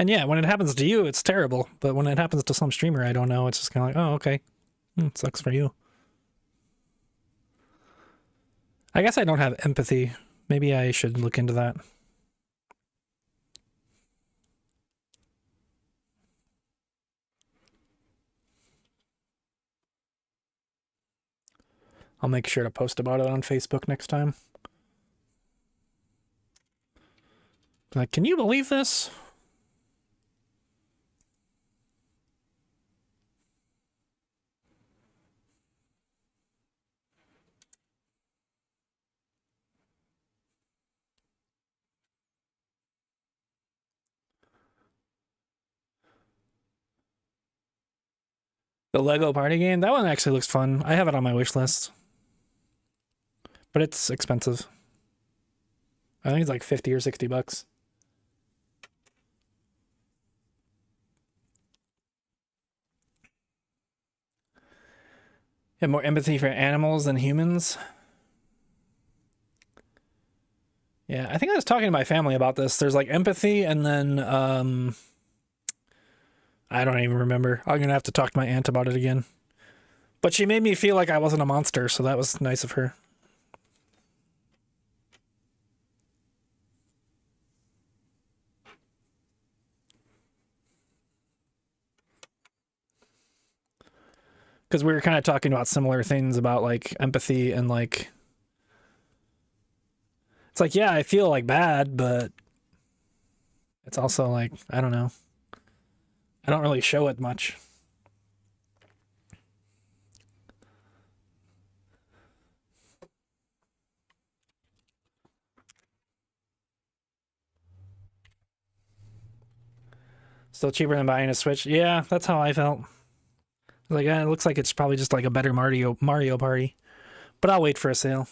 And yeah, when it happens to you, it's terrible. But when it happens to some streamer I don't know, it's just kind of like, oh, okay. Sucks for you. I guess I don't have empathy. Maybe I should look into that. I'll make sure to post about it on Facebook next time. Like, can you believe this? The Lego party game? That one actually looks fun. I have it on my wish list. But it's expensive. I think it's like 50 or 60 bucks. You have more empathy for animals than humans. Yeah, I think I was talking to my family about this. There's like empathy and then I don't even remember. I'm gonna have to talk to my aunt about it again. But she made me feel like I wasn't a monster, so that was nice of her. Because we were kind of talking about similar things about like empathy and like it's like, yeah, I feel like bad, but it's also like, I don't know. I don't really show it much. Still cheaper than buying a Switch. Yeah, that's how I felt. Like, it looks like it's probably just like a better Mario Party. But I'll wait for a sale.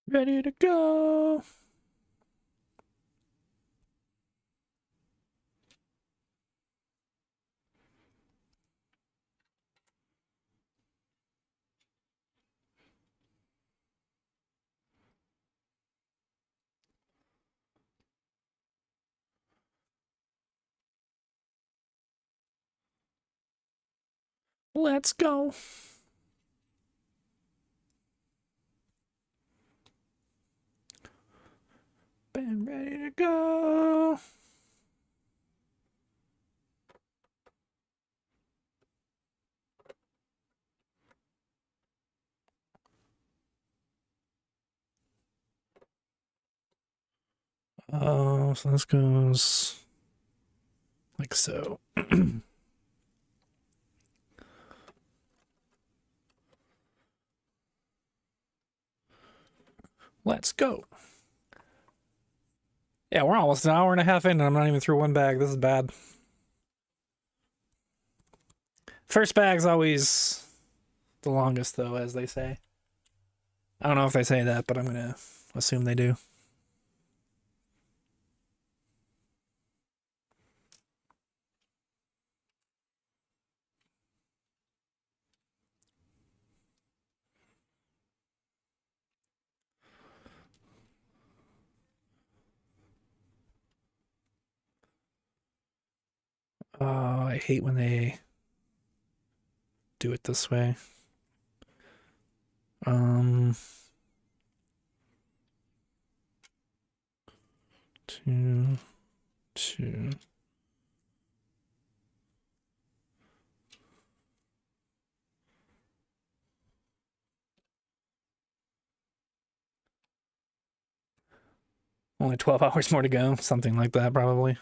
Ready to go. Let's go. Been ready to go. Oh, so this goes like so. Let's go. Yeah, we're almost an hour and a half in and I'm not even through one bag. This is bad. First bag's always the longest, though, as they say. I don't know if they say that, but I'm gonna assume they do. Oh, I hate when they do it this way. Two, two. Only 12 hours more to go. Something like that, probably.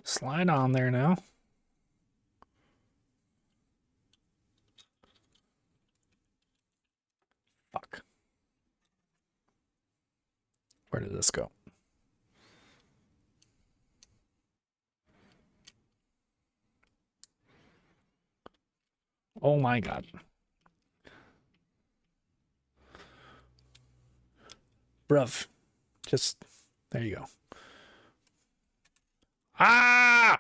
Slide on there now. Fuck. Where did this go? Oh my god. Bruv. Just, there you go. Ah!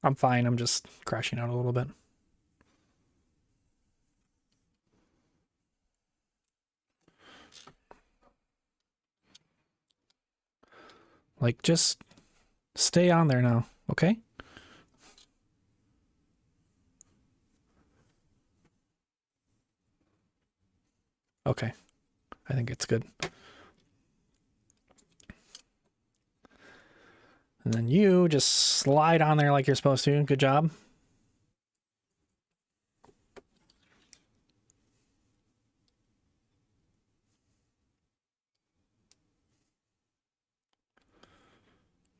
I'm fine. I'm just crashing out a little bit. Like, just stay on there now, okay? Okay. I think it's good. And then you just slide on there like you're supposed to. Good job.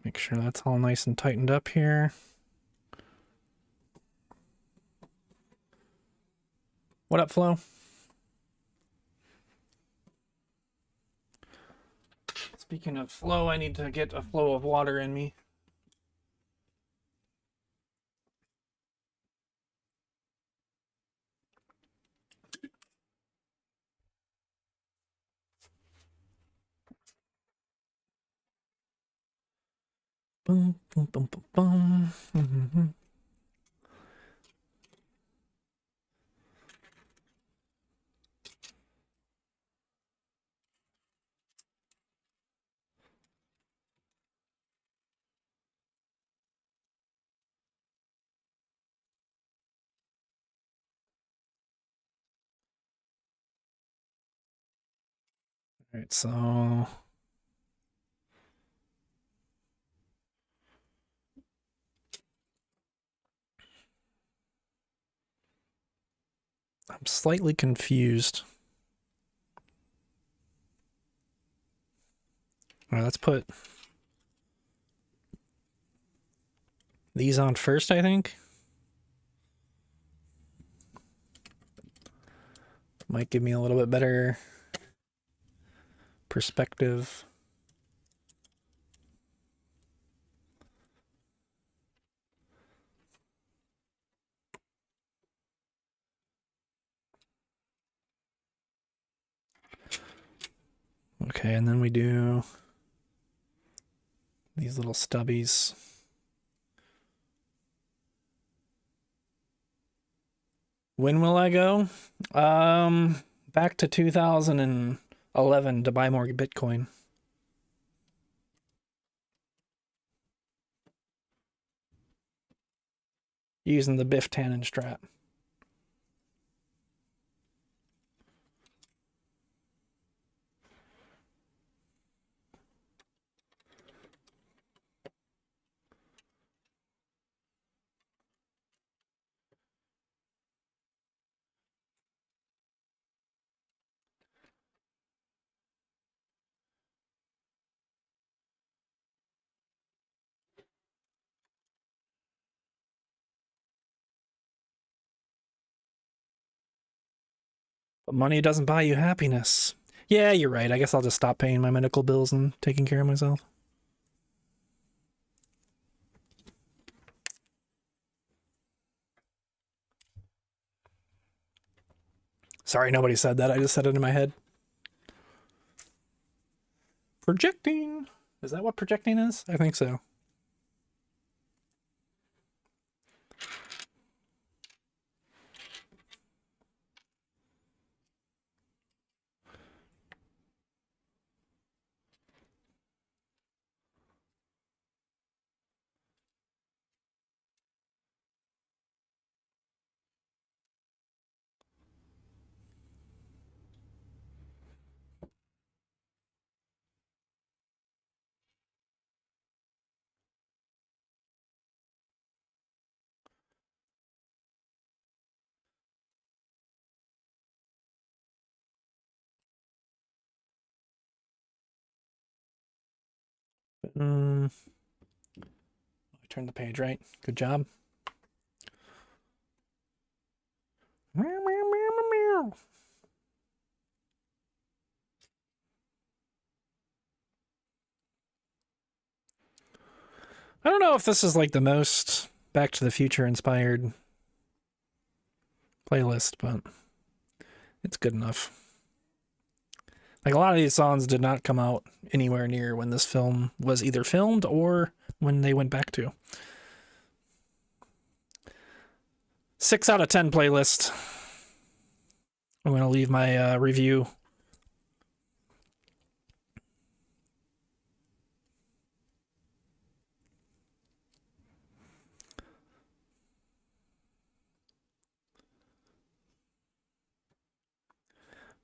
Make sure that's all nice and tightened up here. What up, Flo? Speaking of flow, I need to get a flow of water in me. Boom, boom, boom, boom, boom. Mm-hmm. All right, so I'm slightly confused. All right, let's put these on first, I think. Might give me a little bit better perspective. Okay, and then we do these little stubbies. When will I go? Back to 2011 to buy more Bitcoin. Using the Biff Tannen strat. But money doesn't buy you happiness. Yeah, you're right. I guess I'll just stop paying my medical bills and taking care of myself. Sorry, nobody said that. I just said it in my head. Projecting. Is that what projecting is? I think so. Um, Turn the page, right? Good job. I don't know if this is like the most Back to the Future inspired playlist, but it's good enough. Like, a lot of these songs did not come out anywhere near when this film was either filmed or when they went back to. 6 out of 10 playlist. I'm going to leave my review.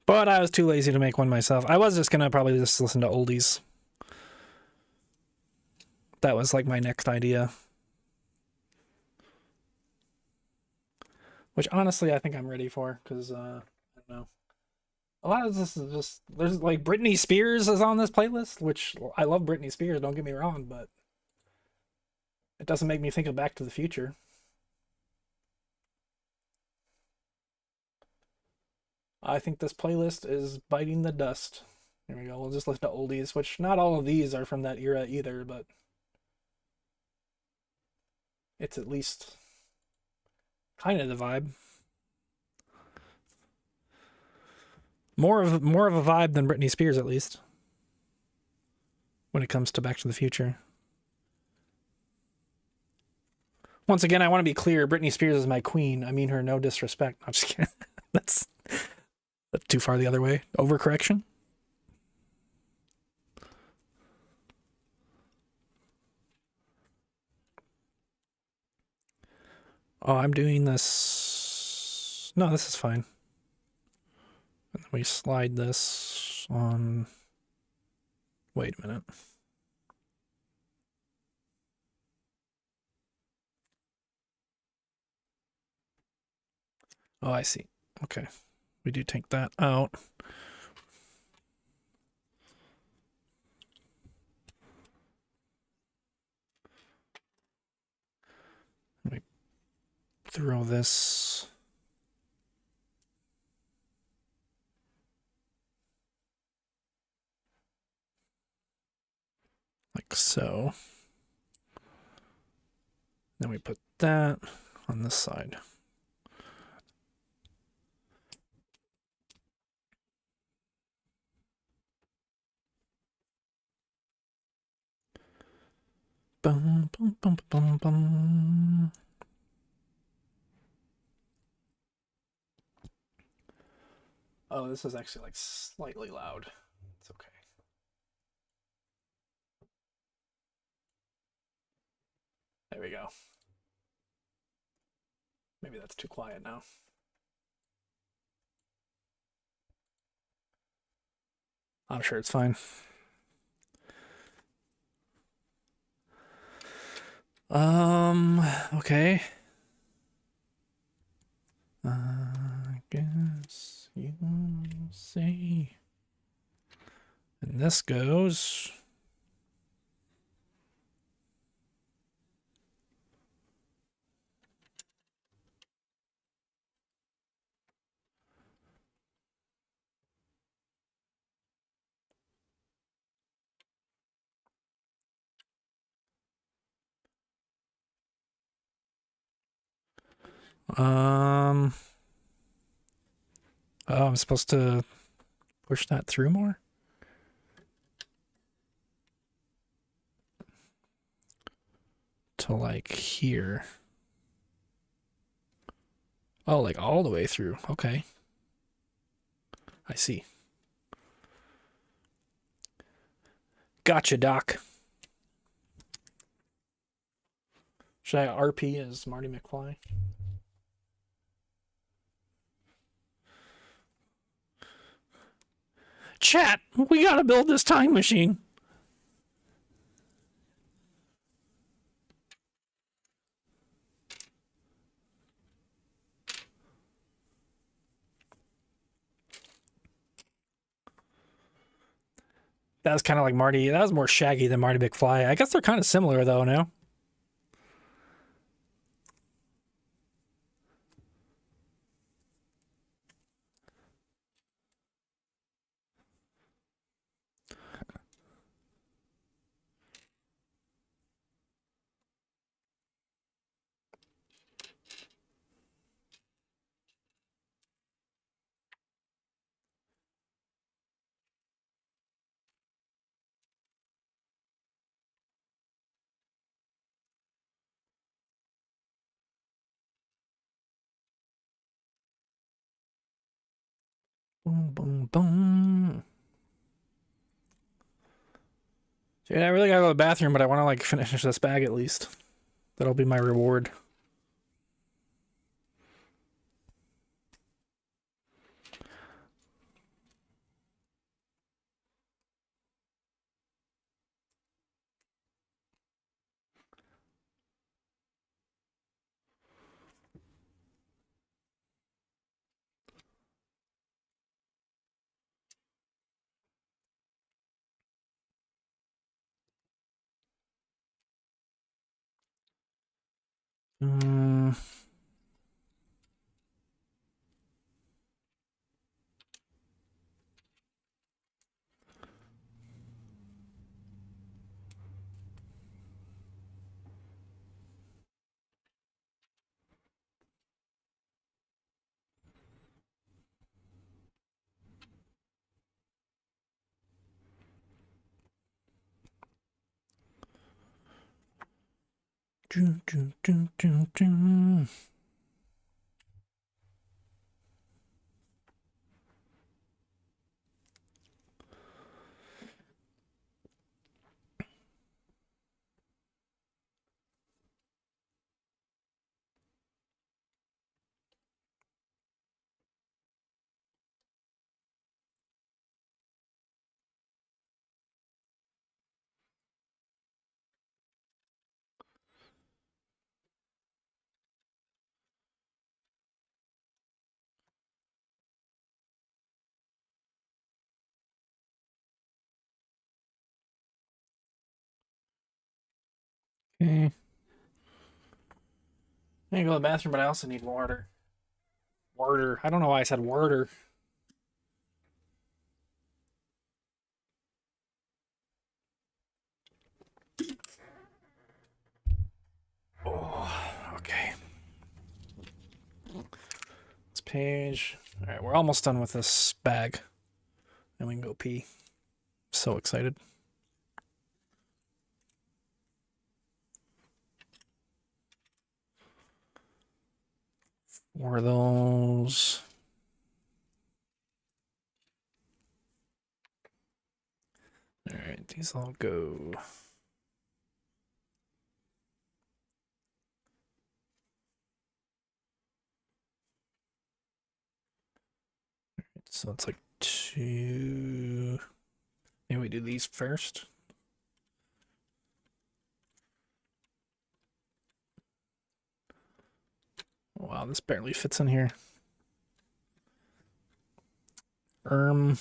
But I was too lazy to make one myself. I was just going to probably just listen to oldies. That was like my next idea. Which honestly I think I'm ready for, because I don't know. A lot of this is just, there's like Britney Spears is on this playlist, which I love Britney Spears, don't get me wrong, but it doesn't make me think of Back to the Future. I think this playlist is biting the dust. Here we go. We'll just listen to oldies, which not all of these are from that era either, but it's at least kind of the vibe. More of a vibe than Britney Spears, at least, when it comes to Back to the Future. Once again, I want to be clear. Britney Spears is my queen. I mean her no disrespect. I'm just kidding. That's too far the other way. Overcorrection. Oh, I'm doing this. No, this is fine. And then we slide this on. Wait a minute. Oh, I see. Okay. We do take that out. We throw this. Like so. Then we put that on this side. Bum, bum, bum, bum, bum. Oh, this is actually like slightly loud. It's okay. There we go. Maybe that's too quiet now. I'm sure it's fine. Okay. I guess you say. And this goes. Oh, I'm supposed to push that through more? To like here. Oh, like all the way through. Okay. I see. Gotcha, Doc. Should I RP as Marty McFly? Chat, we gotta build this time machine. That was kind of like Marty. That was more Shaggy than Marty McFly. I guess they're kind of similar, though, no? Boom, boom, boom. Yeah, I really gotta go to the bathroom, but I want to like finish this bag at least. That'll be my reward. Mm. Doo, doo, doo, doo, doo. Okay. I need to go to the bathroom, but I also need water. Water. I don't know why I said water. Oh, okay. This page. All right, we're almost done with this bag. And we can go pee. So excited. Four of those. All right, these all go. So it's like two. Maybe we do these first. Wow, this barely fits in here. Kind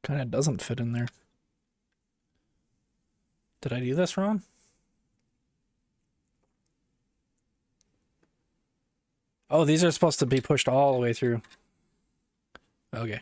of doesn't fit in there. Did I do this wrong? Oh, these are supposed to be pushed all the way through. Okay.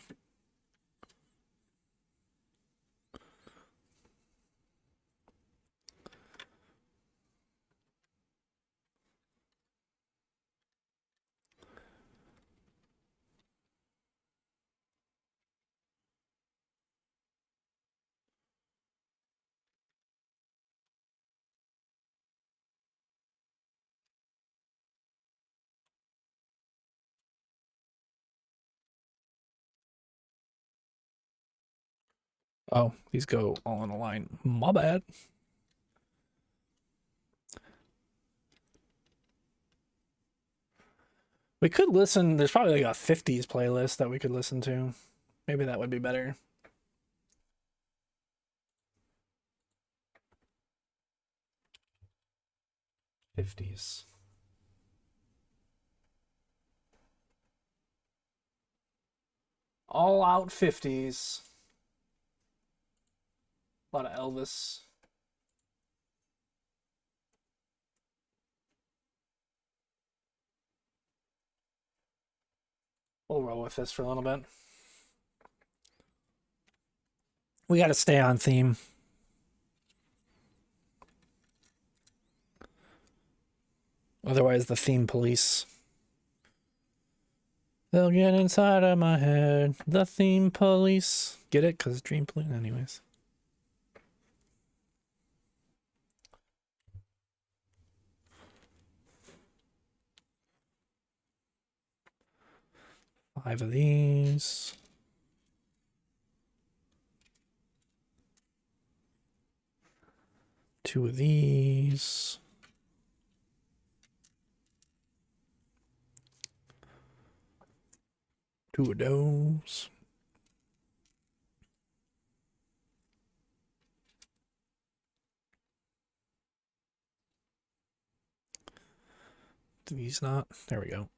Oh, these go all in a line. My bad. We could listen. There's probably like a 50s playlist that we could listen to. Maybe that would be better. 50s. All out 50s. A lot of Elvis. We'll roll with this for a little bit. We got to stay on theme. Otherwise, the theme police. They'll get inside of my head. The theme police. Get it? Because Dream Police. Anyways. 5 of these. Two of these. Two of those. These not. There we go.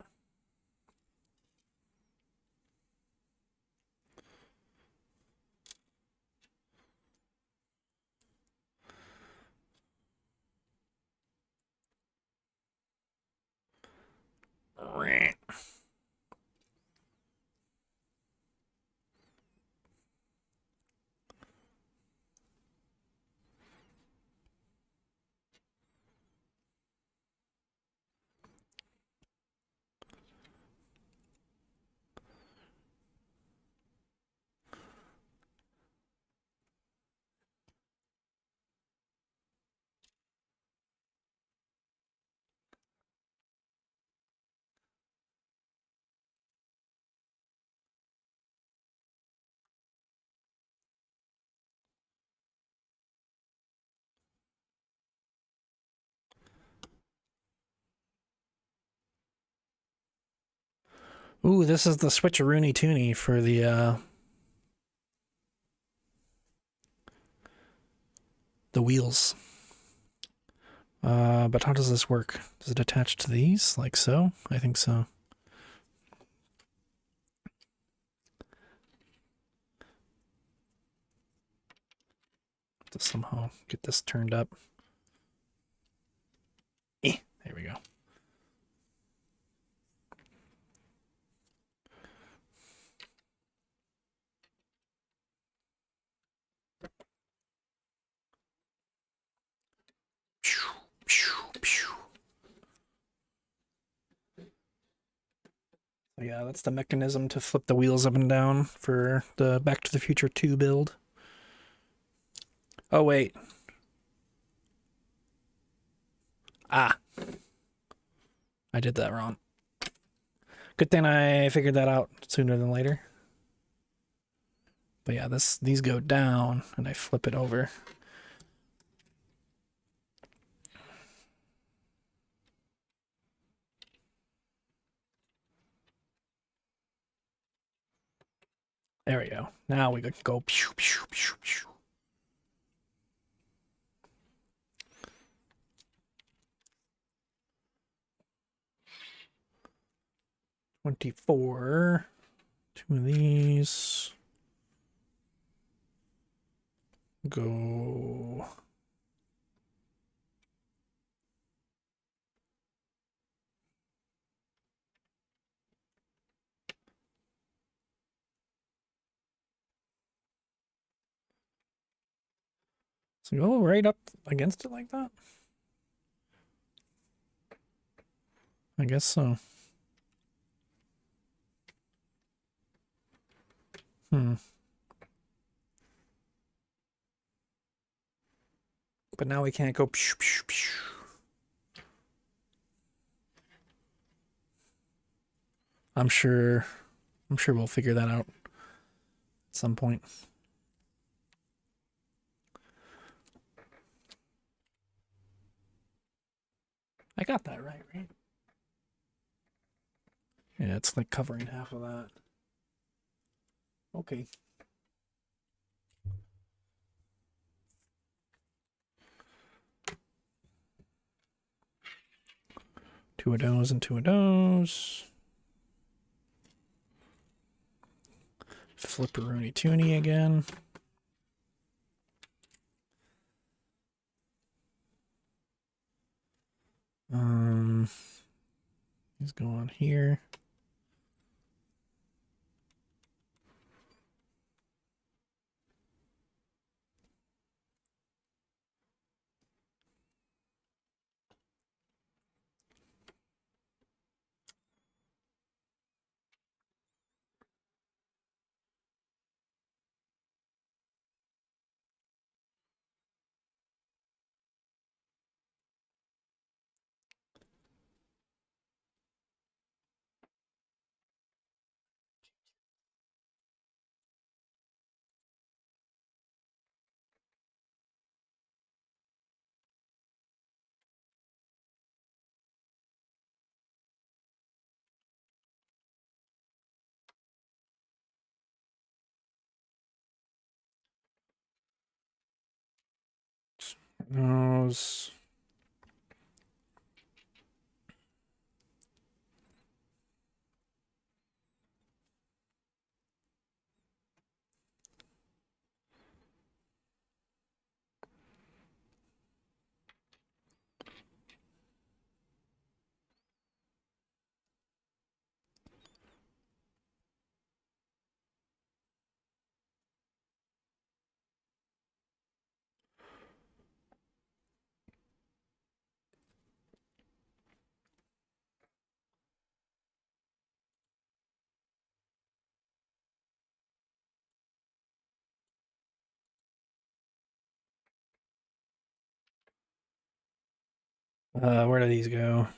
Ooh, this is the switcheroony toony for the wheels. But how does this work? Does it attach to these like so? I think so. To somehow get this turned up. There we go. Yeah, that's the mechanism to flip the wheels up and down for the Back to the Future 2 build. Oh, wait. Ah. I did that wrong. Good thing I figured that out sooner than later. But yeah, these go down and I flip it over. There we go. Now we can go pew, pew, pew, pew. $24. Two of these. Go. So go right up against it like that? I guess so. But now we can't go pew, pew, pew. I'm sure we'll figure that out at some point. I got that right? Yeah, it's like covering half of that. Okay. Two of those and two of those. Flipperoonie toony again. These go on here. Those. Where do these go?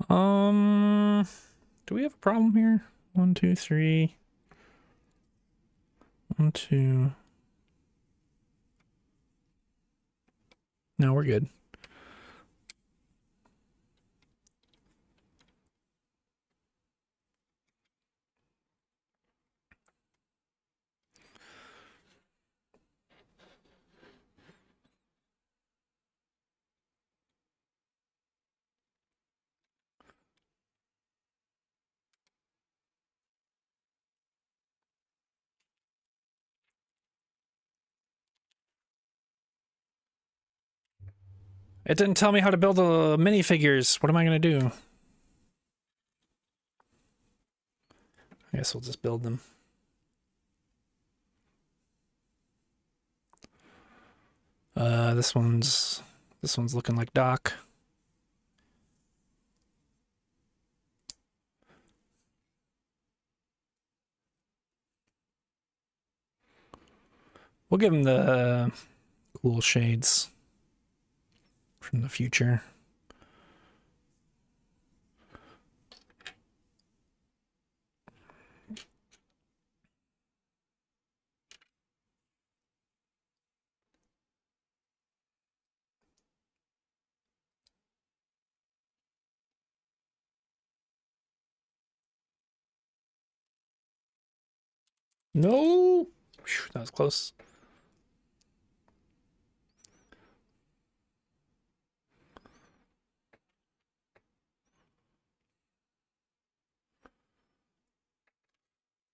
Do we have a problem here? 1, 2, 3. 1, 2. No, we're good. It didn't tell me how to build the minifigures. What am I gonna do? I guess we'll just build them. This one's looking like Doc. We'll give him the cool shades from the future. No! Whew, that was close.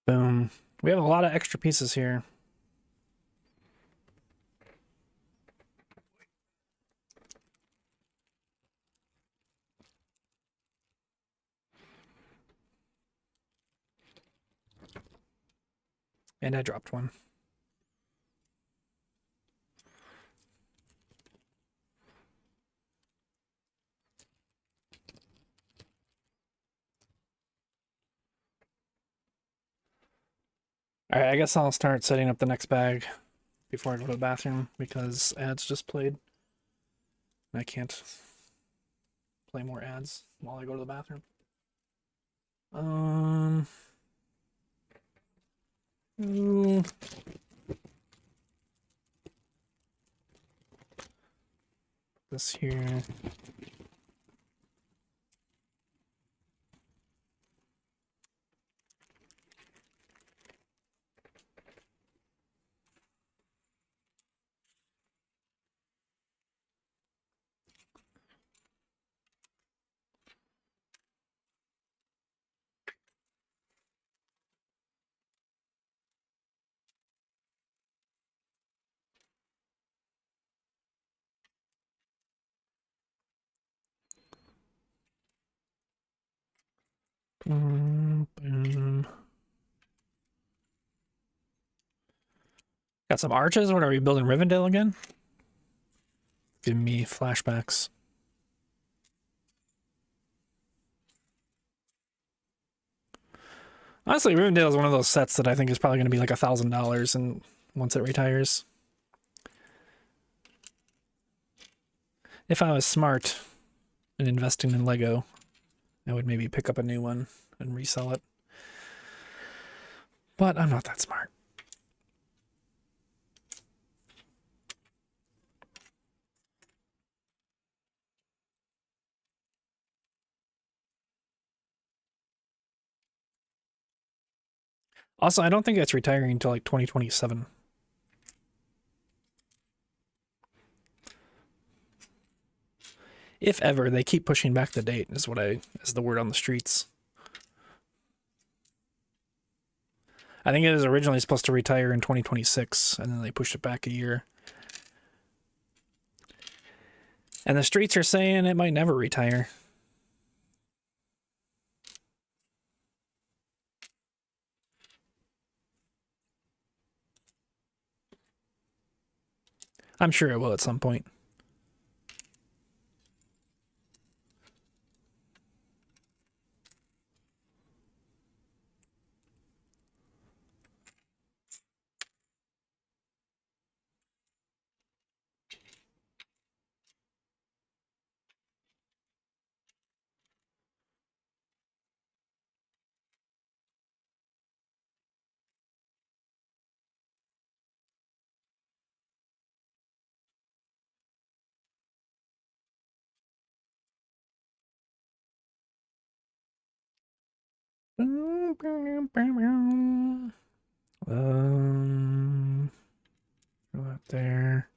Boom. We have a lot of extra pieces here. And I dropped one. Alright, I guess I'll start setting up the next bag before I go to the bathroom because ads just played. I can't play more ads while I go to the bathroom. Ooh. This here. Boom, boom. Got some arches. What are we building? Rivendell again? Give me flashbacks. Honestly, Rivendell is one of those sets that I think is probably going to be like $1,000 and once it retires. If I was smart and investing in Lego, I would maybe pick up a new one and resell it. But I'm not that smart. Also, I don't think it's retiring until like 2027. If ever, they keep pushing back the date, is the word on the streets. I think it was originally supposed to retire in 2026, and then they pushed it back a year. And the streets are saying it might never retire. I'm sure it will at some point. Go up there.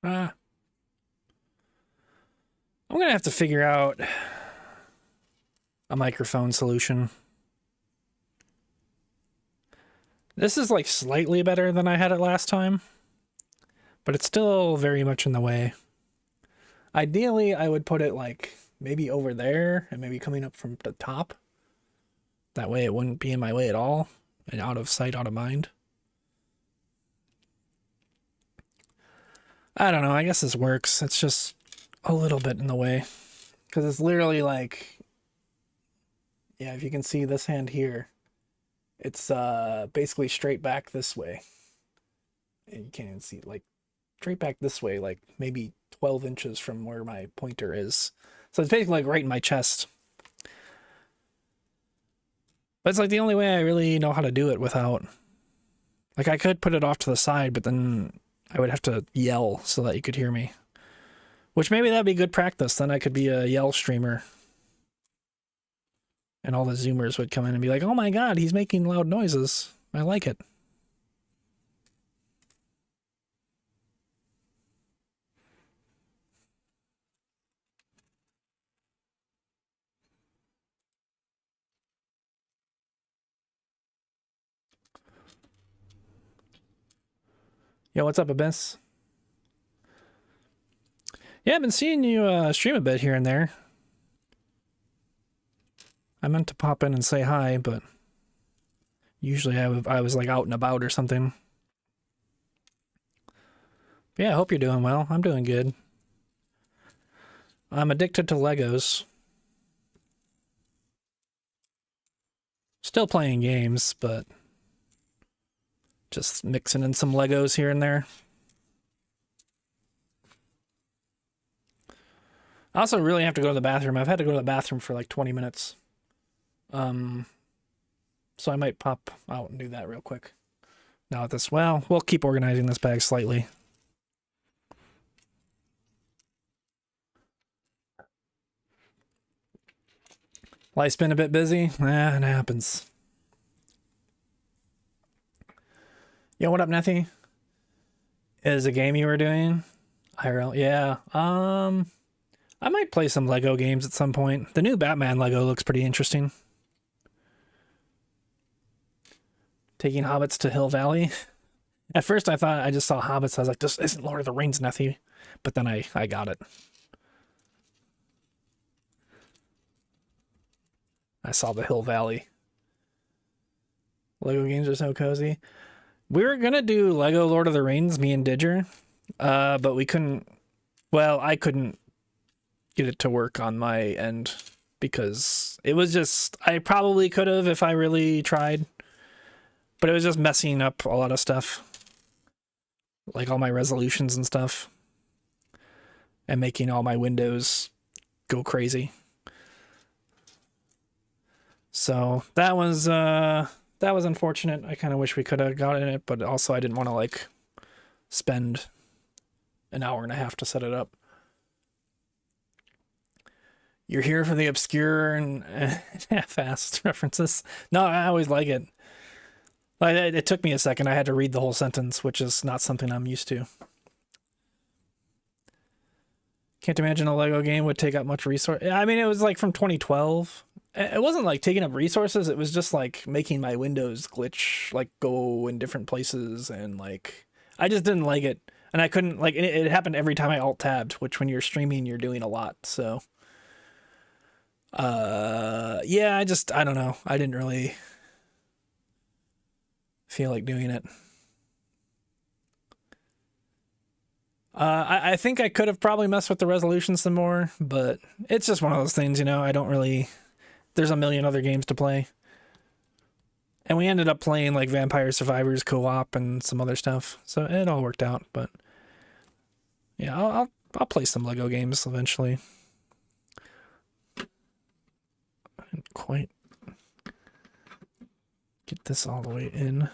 Ah. I'm gonna have to figure out a microphone solution. This is like slightly better than I had it last time, but it's still very much in the way. Ideally, I would put it like maybe over there and maybe coming up from the top. That way it wouldn't be in my way at all and out of sight, out of mind. I don't know. I guess this works. It's just a little bit in the way because it's literally like, yeah, if you can see this hand here, it's basically straight back this way. And you can't even see it, like straight back this way, like maybe 12 inches from where my pointer is. So it's basically like right in my chest. But it's like the only way I really know how to do it without, like I could put it off to the side, but then I would have to yell so that you could hear me. Which maybe that'd be good practice. Then I could be a yell streamer. And all the Zoomers would come in and be like, oh my god, he's making loud noises. I like it. Yo, what's up, Abyss? Yeah, I've been seeing you stream a bit here and there. I meant to pop in and say hi, but usually I was like out and about or something. But yeah, I hope you're doing well. I'm doing good. I'm addicted to Legos. Still playing games, but just mixing in some Legos here and there. I also really have to go to the bathroom. I've had to go to the bathroom for like 20 minutes. So I might pop out and do that real quick. Now at this, well, we'll keep organizing this bag slightly. Life's been a bit busy. It happens. Yo, what up, Nethy? Is a game you were doing? IRL, yeah. I might play some Lego games at some point. The new Batman Lego looks pretty interesting. Taking hobbits to Hill Valley. At first, I thought I just saw hobbits. I was like, "This isn't Lord of the Rings, Nethy," but then I got it. I saw the Hill Valley. Lego games are so cozy. We were gonna do Lego Lord of the Rings, me and Didger, but we couldn't. Well, I couldn't get it to work on my end because it was just. I probably could have if I really tried, but it was just messing up a lot of stuff, like all my resolutions and stuff, and making all my windows go crazy. So that was unfortunate. I kind of wish we could have gotten it, but also I didn't want to like spend an hour and a half to set it up. You're here for the obscure and half-assed references. No, I always like it. Like it took me a second. I had to read the whole sentence, which is not something I'm used to. Can't imagine a Lego game would take up much resource. I mean, it was like from 2012. It wasn't like taking up resources. It was just like making my windows glitch, like go in different places, and like I just didn't like it, and I couldn't like it happened every time I alt tabbed, which when you're streaming, you're doing a lot. So, yeah, I don't know. I didn't really feel like doing it. I think I could have probably messed with the resolution some more, but it's just one of those things, you know. I don't really. There's a million other games to play. And we ended up playing like Vampire Survivors co-op and some other stuff, so it all worked out. But yeah, I'll play some Lego games eventually. I didn't quite get this all the way in.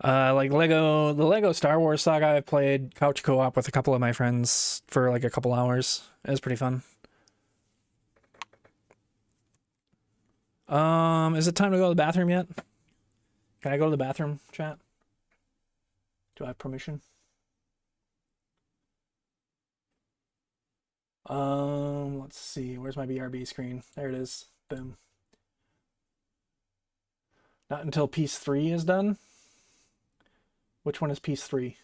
Like the Lego Star Wars saga, I played couch co-op with a couple of my friends for like a couple hours. It was pretty fun. Is it time to go to the bathroom yet? Can I go to the bathroom, chat? Do I have permission? Let's see. Where's my BRB screen? There it is. Boom. Not until piece 3 is done. Which one is piece 3?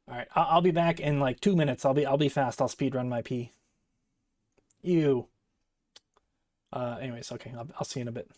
All right, I'll be back in like 2 minutes. I'll be fast. I'll speed run my pee. Ew. Anyways, okay. I'll see you in a bit.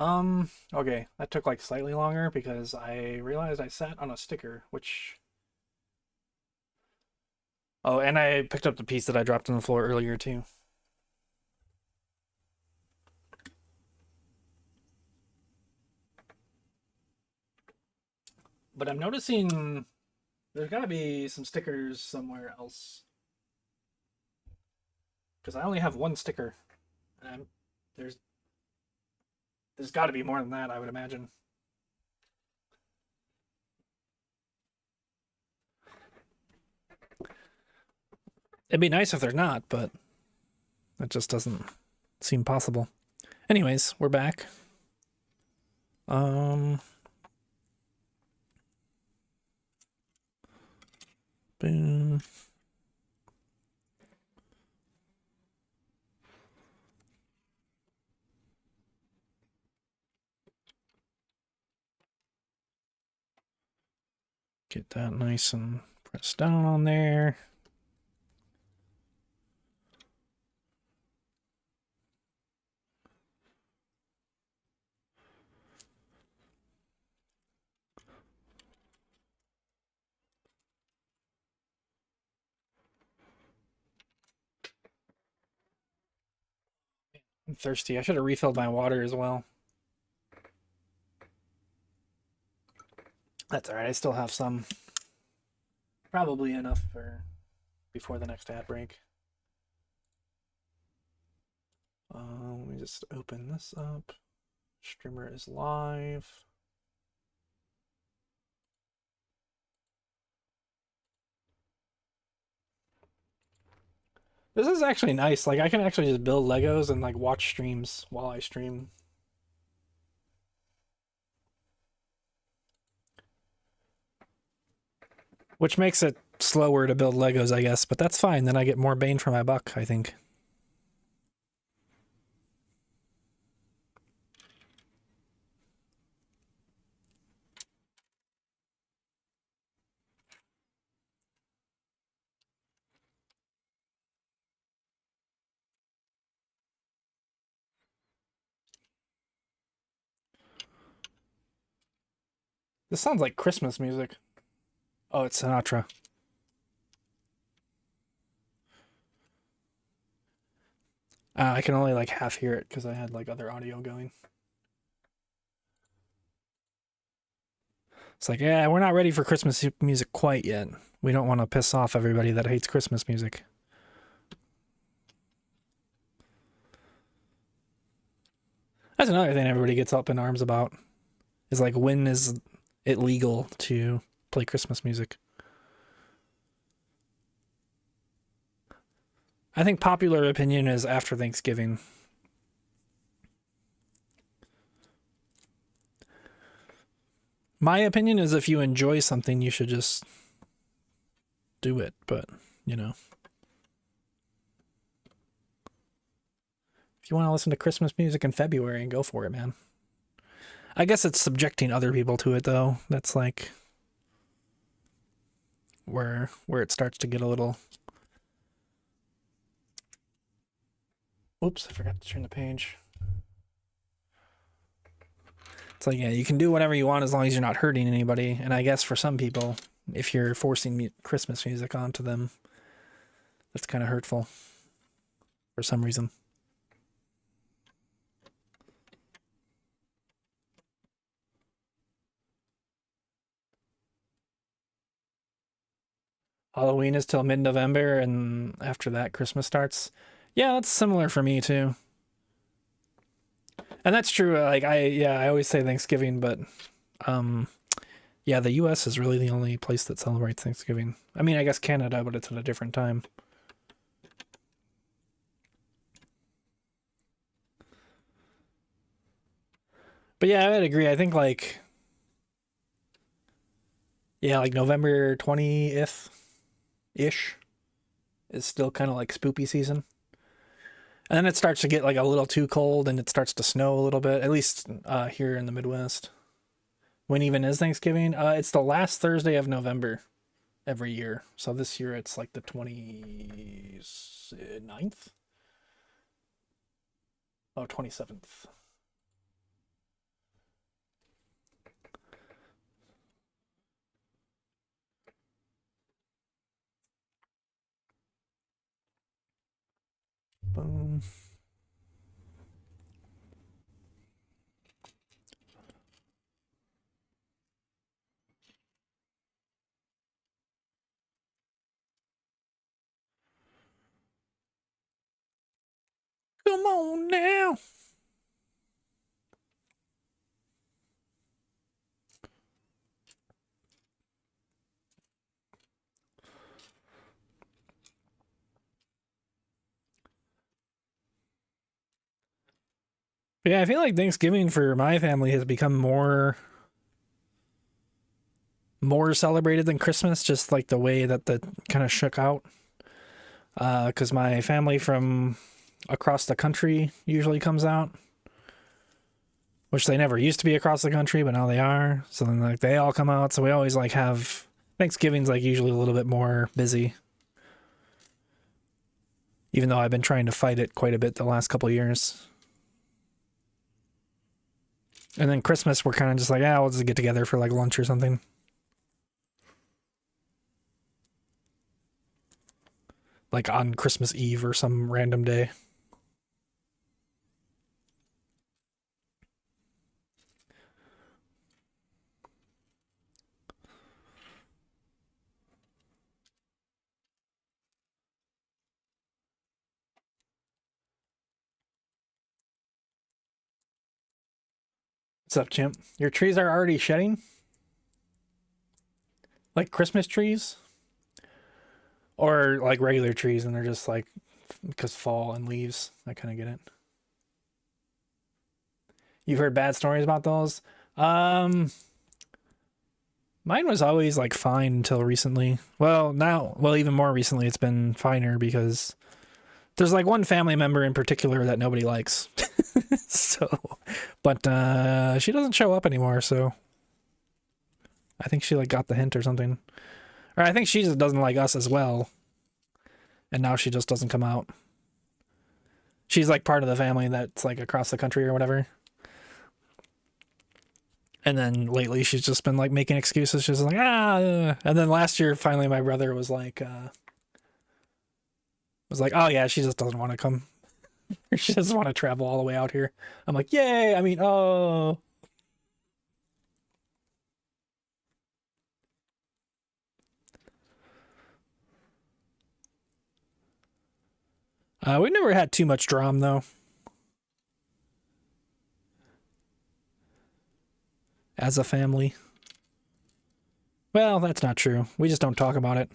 Okay, that took like slightly longer because I realized I sat on a sticker, which... Oh, and I picked up the piece that I dropped on the floor earlier too. But I'm noticing there's got to be some stickers somewhere else. Because I only have one sticker. And there's there's got to be more than that, I would imagine. It'd be nice if they're not, but it just doesn't seem possible. Anyways, we're back. Boom. Get that nice and pressed down on there. I'm thirsty. I should have refilled my water as well. That's all right. I still have some. Probably enough for before the next ad break. Let me just open this up. Streamer is live. This is actually nice. Like I can actually just build Legos and like watch streams while I stream. Which makes it slower to build Legos, I guess, but that's fine. Then I get more bang for my buck, I think. This sounds like Christmas music. Oh, it's Sinatra. I can only like half hear it because I had like other audio going. It's like, yeah, we're not ready for Christmas music quite yet. We don't want to piss off everybody that hates Christmas music. That's another thing everybody gets up in arms about. Is like, when is it legal to play Christmas music? I think popular opinion is after Thanksgiving. My opinion is if you enjoy something, you should just do it, but, you know. If you want to listen to Christmas music in February, go for it, man. I guess it's subjecting other people to it, though. That's like where it starts to get a little... Oops, I forgot to turn the page. It's like, yeah, you can do whatever you want as long as you're not hurting anybody. And I guess for some people, if you're forcing Christmas music onto them, that's kind of hurtful for some reason. Halloween is till mid-November, and after that, Christmas starts. Yeah, that's similar for me too. And that's true. Like I always say Thanksgiving, but yeah, the U.S. is really the only place that celebrates Thanksgiving. I mean, I guess Canada, but it's at a different time. But yeah, I would agree. I think like, yeah, like November 20th ish is still kind of like spoopy season. And then it starts to get like a little too cold and it starts to snow a little bit, at least here in the Midwest. When even is Thanksgiving? It's the last Thursday of November every year. So this year it's like the 29th? Oh, 27th. Come on now. Yeah, I feel like Thanksgiving for my family has become more celebrated than Christmas, just like the way that the kind of shook out. Because my family from across the country usually comes out, which they never used to be across the country, but now they are. So then like they all come out. So we always like have Thanksgiving's like usually a little bit more busy. Even though I've been trying to fight it quite a bit the last couple of years. And then Christmas, we're kind of just like, we'll just get together for like lunch or something. Like on Christmas Eve or some random day. What's up, Chimp? Your trees are already shedding? Like Christmas trees? Or like regular trees and they're just like, because fall and leaves. I kind of get it. You've heard bad stories about those? Mine was always like fine until recently. Well, even more recently, it's been finer because there's like one family member in particular that nobody likes. But she doesn't show up anymore, so I think she like got the hint or something. Or I think she just doesn't like us as well. And now she just doesn't come out. She's like part of the family that's like across the country or whatever. And then lately she's just been like making excuses. She's like, And then last year, finally, my brother was like, oh yeah, she just doesn't want to come. She doesn't want to travel all the way out here. I'm like, yay. I mean, oh. We never had too much drama though. As a family. Well, that's not true. We just don't talk about it.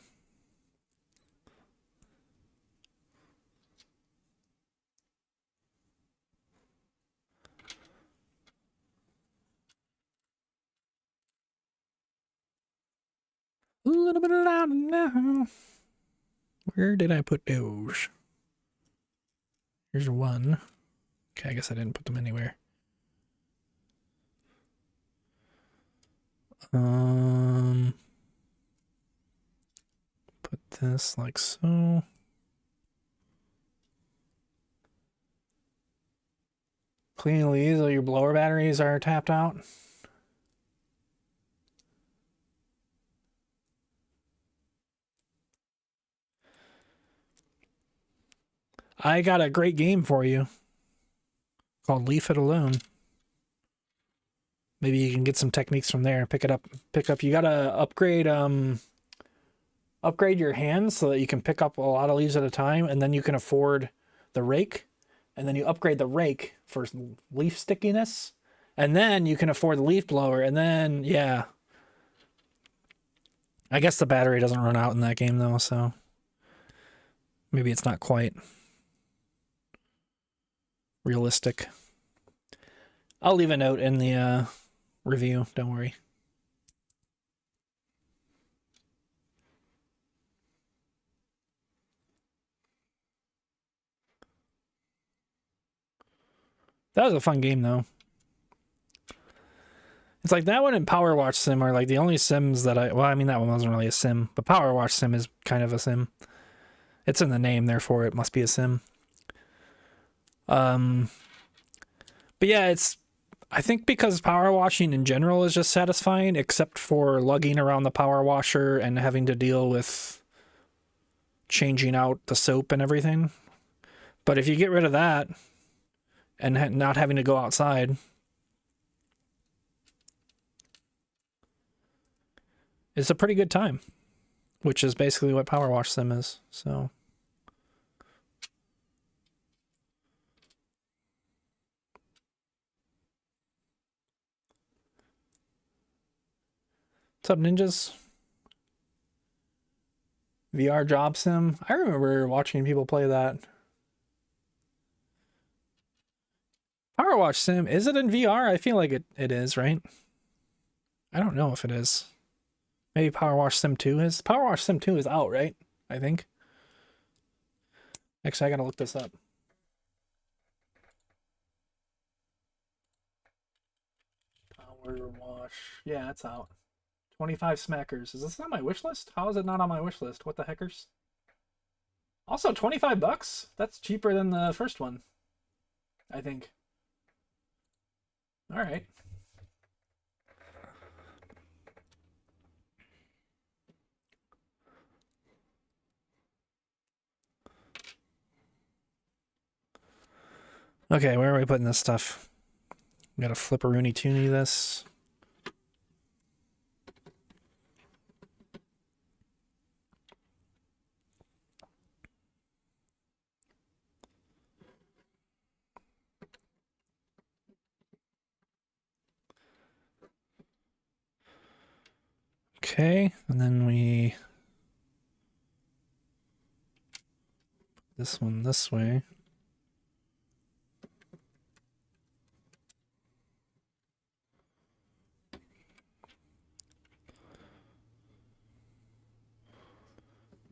A little bit louder now. Where did I put those? Here's one. Okay, I guess I didn't put them anywhere. Put this like so. Clean these so your blower batteries are tapped out. I got a great game for you called Leave It Alone. Maybe you can get some techniques from there. Pick up. You gotta upgrade your hands so that you can pick up a lot of leaves at a time, and then you can afford the rake, and then you upgrade the rake for leaf stickiness, and then you can afford the leaf blower, and then yeah. I guess the battery doesn't run out in that game though, so maybe it's not quite realistic. I'll leave a note in the review, don't worry. That was a fun game though. It's like that one and Power Wash Sim are like the only sims that that one wasn't really a sim, but Power Wash Sim is kind of a sim. It's in the name, therefore it must be a sim. But yeah, I think because power washing in general is just satisfying, except for lugging around the power washer and having to deal with changing out the soap and everything. But if you get rid of that and not having to go outside, it's a pretty good time, which is basically what Power Wash Sim is. So, what's up, ninjas? VR Job Sim. I remember watching people play that. Power Wash Sim, is it in VR? I feel like it is, right? I don't know if it is. Maybe Power Wash Sim 2 is. Power Wash Sim 2 is out, right? I think. Actually, I gotta look this up. Power Wash. Yeah, it's out. 25 smackers. Is this on my wish list? How is it not on my wish list? What the heckers? Also, 25 bucks? That's cheaper than the first one, I think. All right. Okay, where are we putting this stuff? We gotta flipperoony toony this. Okay, and then we this one this way.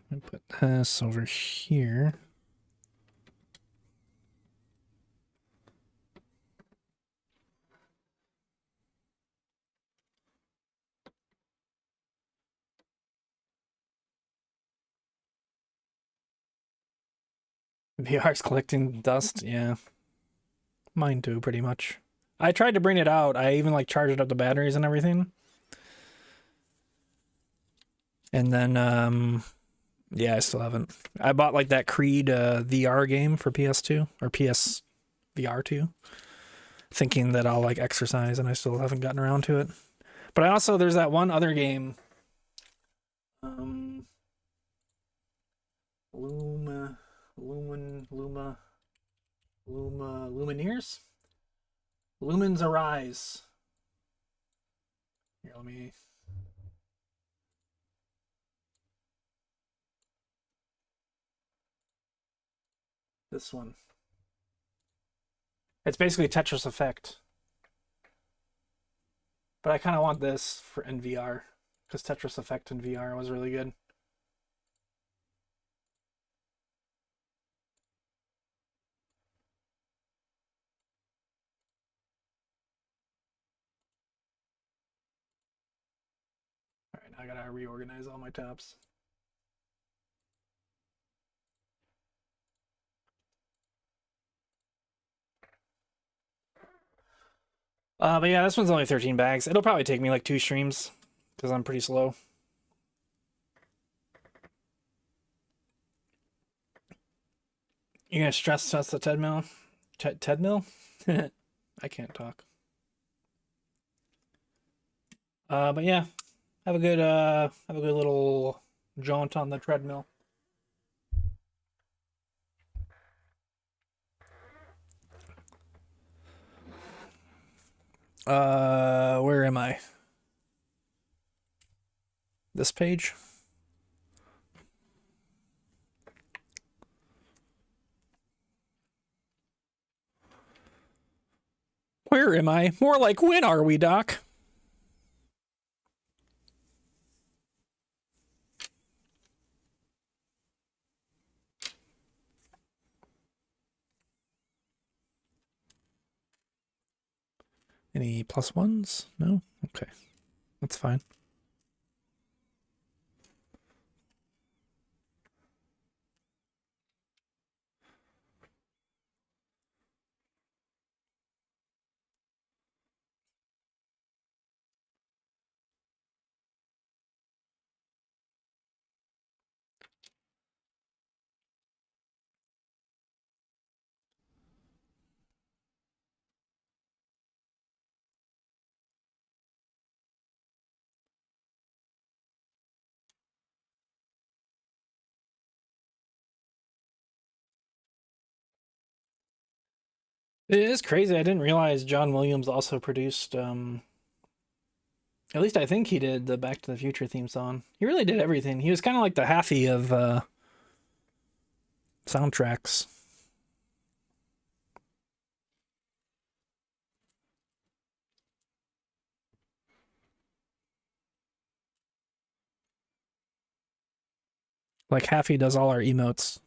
And put this over here. VR's collecting dust, yeah. Mine too, pretty much. I tried to bring it out. I even like charged up the batteries and everything. And then yeah, I still haven't. I bought like that Creed VR game for PS2 or PS VR2, thinking that I'll like exercise, and I still haven't gotten around to it. But I also there's that one other game, Luma, Lumineers, Lumens Arise. Here, let me. This one. It's basically Tetris Effect. But I kind of want this for in VR because Tetris Effect in VR was really good. All right, I gotta reorganize all my tabs. But yeah, this one's only 13 bags. It'll probably take me like 2 streams because I'm pretty slow. You're gonna stress test the Ted Mill? Ted Mill? I can't talk. But yeah, have a good little jaunt on the treadmill. Where am I? This page? Where am I? More like when are we, Doc? Any plus ones? No? Okay. That's fine. It is crazy. I didn't realize John Williams also produced at least I think he did the Back to the Future theme song. He really did everything. He was kind of like the Haffy of soundtracks. Like Haffy does all our emotes.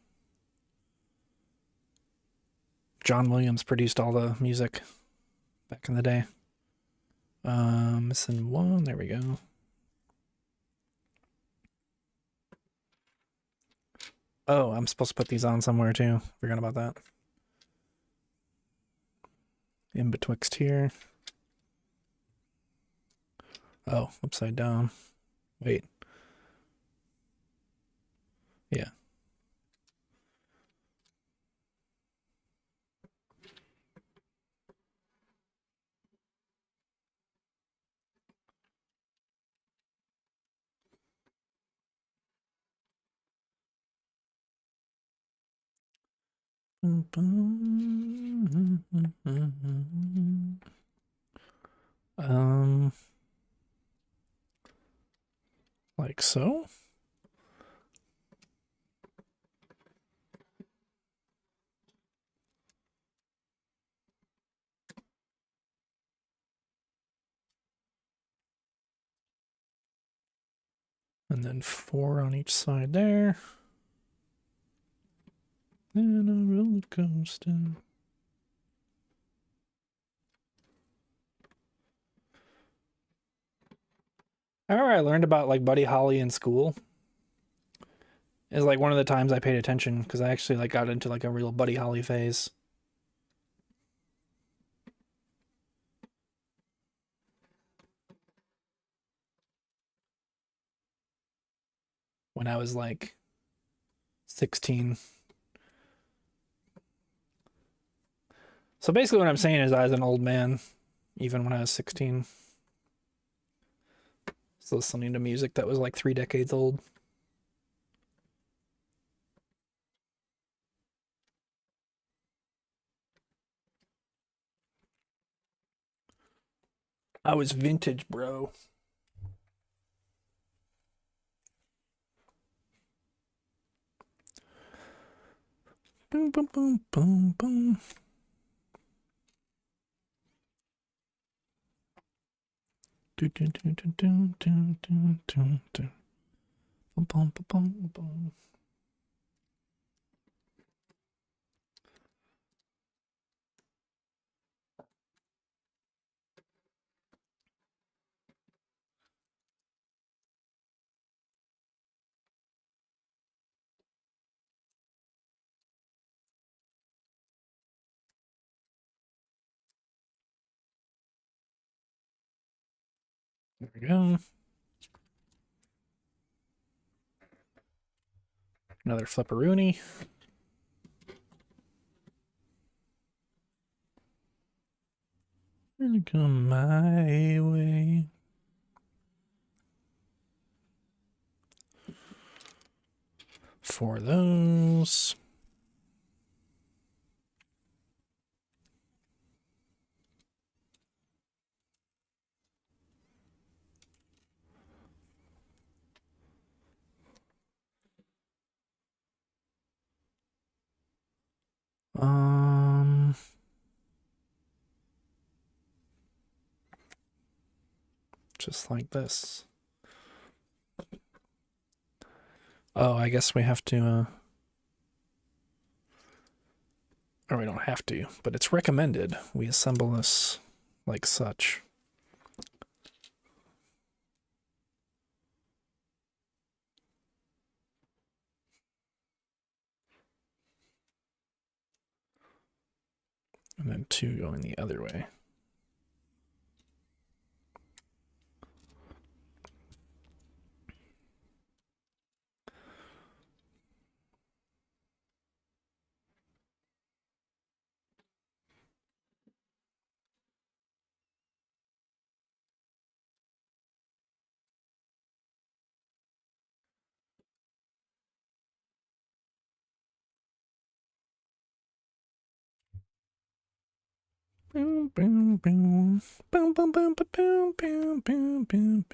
John Williams produced all the music back in the day. Missing one. There we go. Oh, I'm supposed to put these on somewhere too. Forgot about that. In betwixt here. Oh, upside down. Wait. Yeah. Um, like so. And then 4 on each side there. And a roller coaster. I remember I learned about like Buddy Holly in school. Is like one of the times I paid attention because I actually like got into like a real Buddy Holly phase. When I was like 16. So basically what I'm saying is I was an old man even when I was 16. Still listening to music that was like 3 decades old. I was vintage, bro. Boom, boom, boom, boom, boom. Do, do, do, do, do, do, do, do, do. Boom, boom, boom, boom, boom. There we go. Another flipperoonie. Really come my way. For those. Um, just like this. Oh, I guess we have to, or we don't have to, but it's recommended we assemble this like such. And then 2 going the other way. Boom, boom, boom. Boom, boom, boom, boom, boom, boom, boom, boom.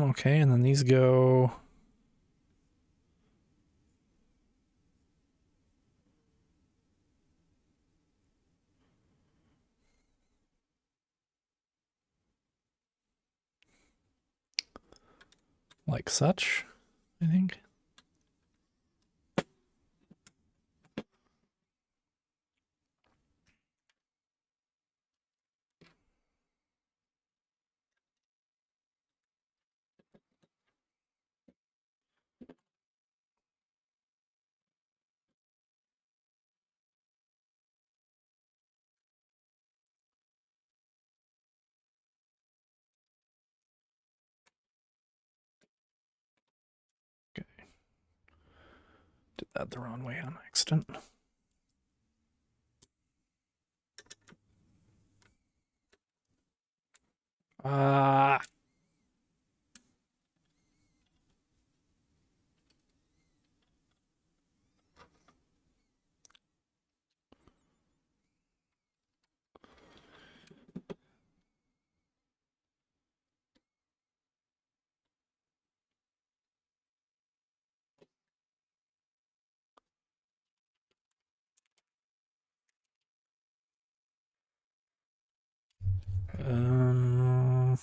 Okay, and then these go. Like such, I think. Okay. Did that the wrong way on accident. Ah. Um.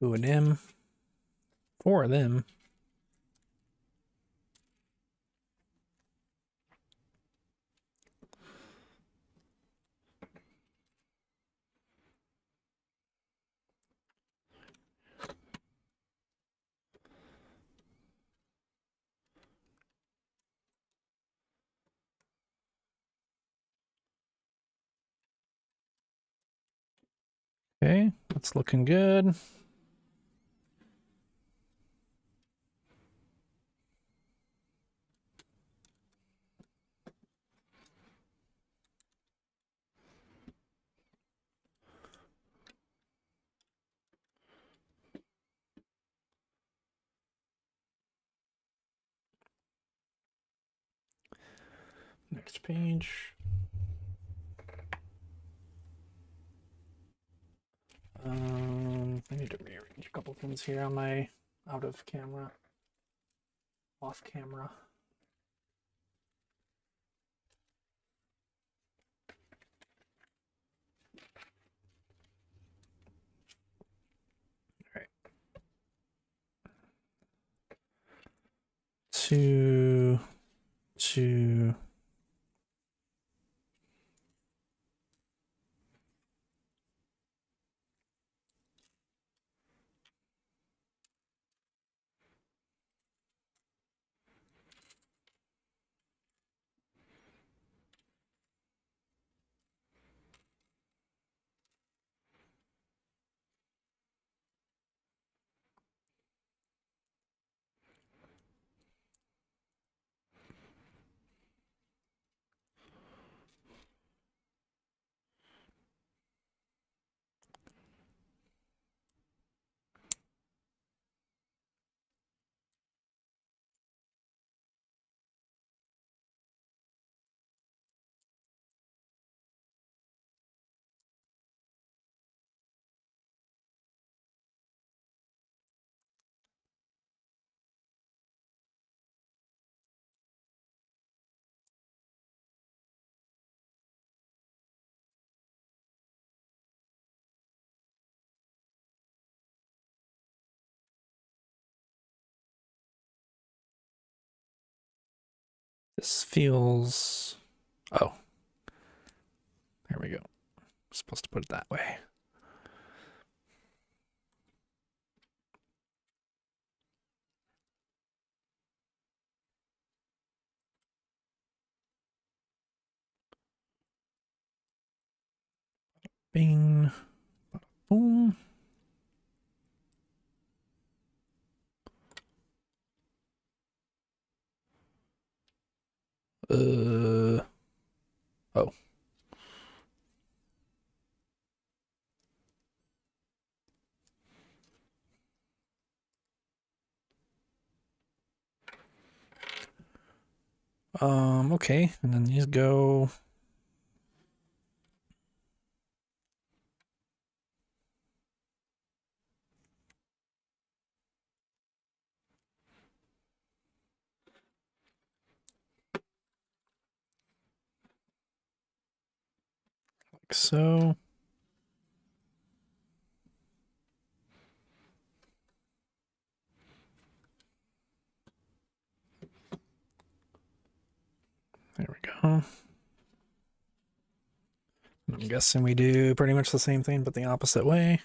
Two of them. Four of them. Okay, that's looking good. Next page. I need to rearrange a couple things here on my out of camera, off camera. All right. Two. This feels... Oh, there we go. I'm supposed to put it that way. Bing. Boom. Oh. Okay, and then these go... like so. There we go. I'm guessing we do pretty much the same thing, but the opposite way.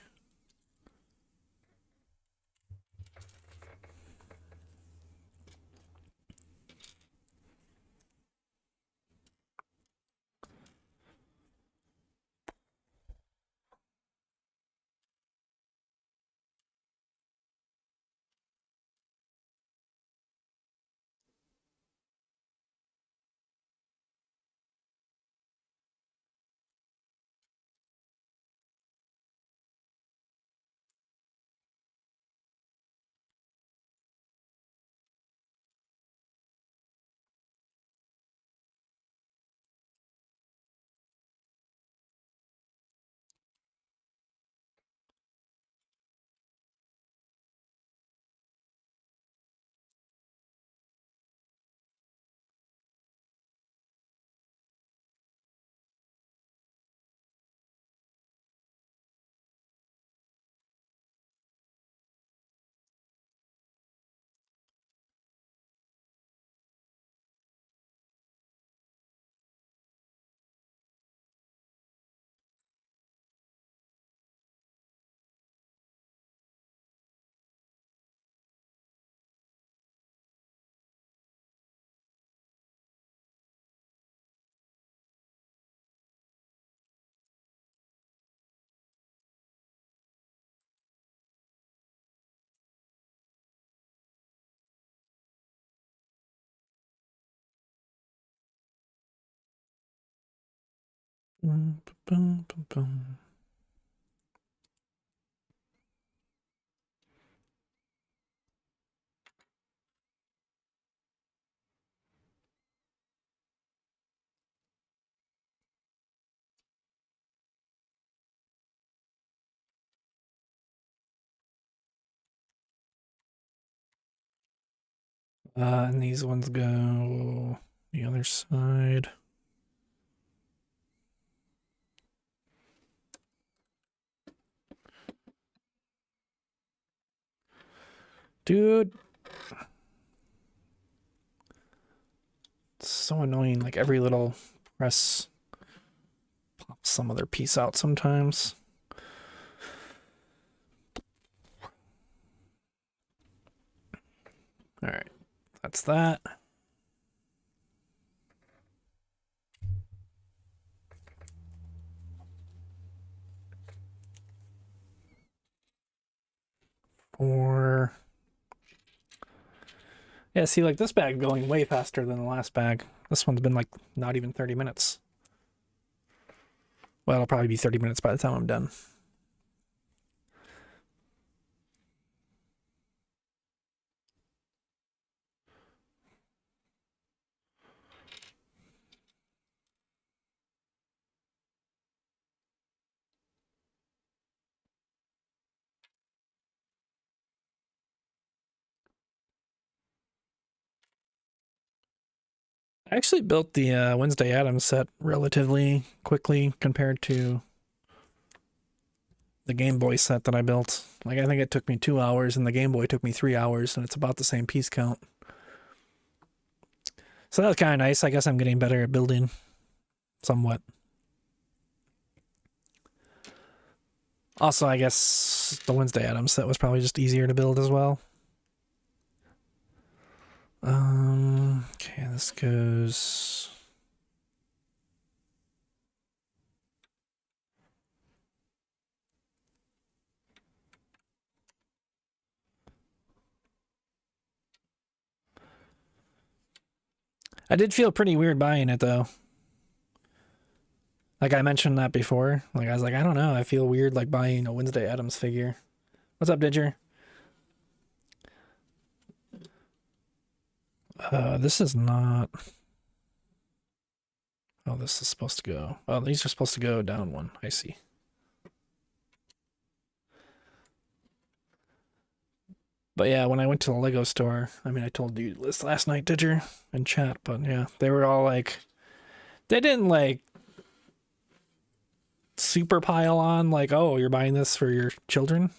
Boom, boom, boom, boom. And these ones go the other side. Dude. It's so annoying. Like every little press pops some other piece out sometimes. All right. That's that. Or yeah, see, like this bag going way faster than the last bag. This one's been like not even 30 minutes. Well, it'll probably be 30 minutes by the time I'm done. I actually built the Wednesday Addams set relatively quickly compared to the Game Boy set that I built. Like I think it took me 2 hours and the Game Boy took me 3 hours, and it's about the same piece count. So that was kind of nice. I guess I'm getting better at building somewhat. Also, I guess the Wednesday Addams, that was probably just easier to build as well. Okay, this goes. I did feel pretty weird buying it though. Like I mentioned that before. Like I was like, I don't know. I feel weird like buying a Wednesday Addams figure. What's up, Didger? This is not. Oh, this is supposed to go. Oh, these are supposed to go down one. I see. But yeah, when I went to the Lego store, I mean, I told you this last night, did you? In chat, but yeah, they were all like, they didn't like super pile on, like, oh, you're buying this for your children.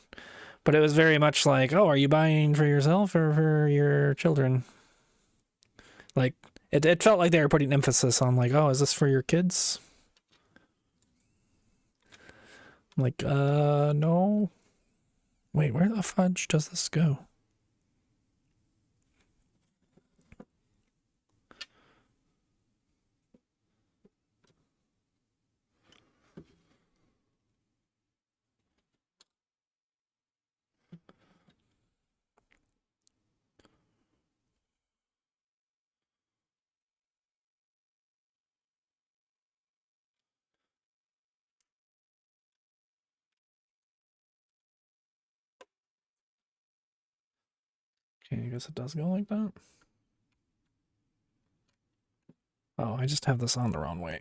But it was very much like, oh, are you buying for yourself or for your children? Like, it felt like they were putting emphasis on, like, oh, is this for your kids? I'm like, no. Wait, where the fudge does this go? Okay, I guess it does go like that. Oh, I just have this on the wrong way.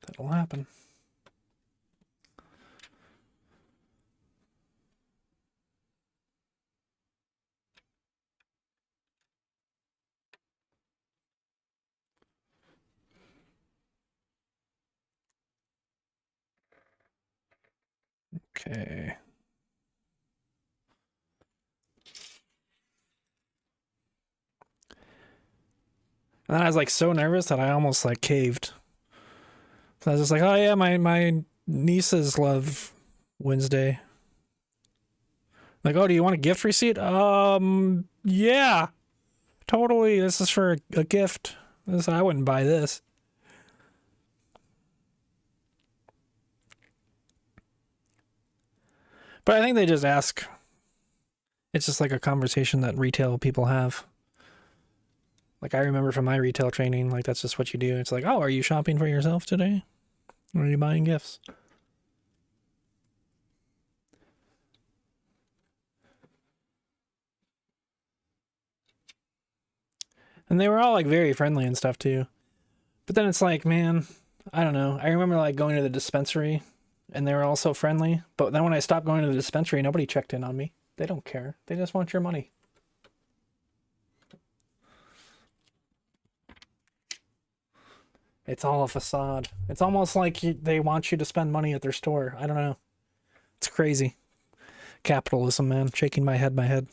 That'll happen. Okay. And then I was like so nervous that I almost like caved. So I was just like, oh yeah, my nieces love Wednesday. Like, oh, do you want a gift receipt? Yeah, totally. This is for a gift. This I wouldn't buy this. But I think they just ask. It's just like a conversation that retail people have. Like I remember from my retail training, like that's just what you do. It's like, oh, are you shopping for yourself today? Or are you buying gifts? And they were all like very friendly and stuff too. But then it's like, man, I don't know. I remember like going to the dispensary and they were all so friendly. But then when I stopped going to the dispensary, nobody checked in on me. They don't care. They just want your money. It's all a facade. It's almost like they want you to spend money at their store. I don't know. It's crazy. Capitalism, man. Shaking my head.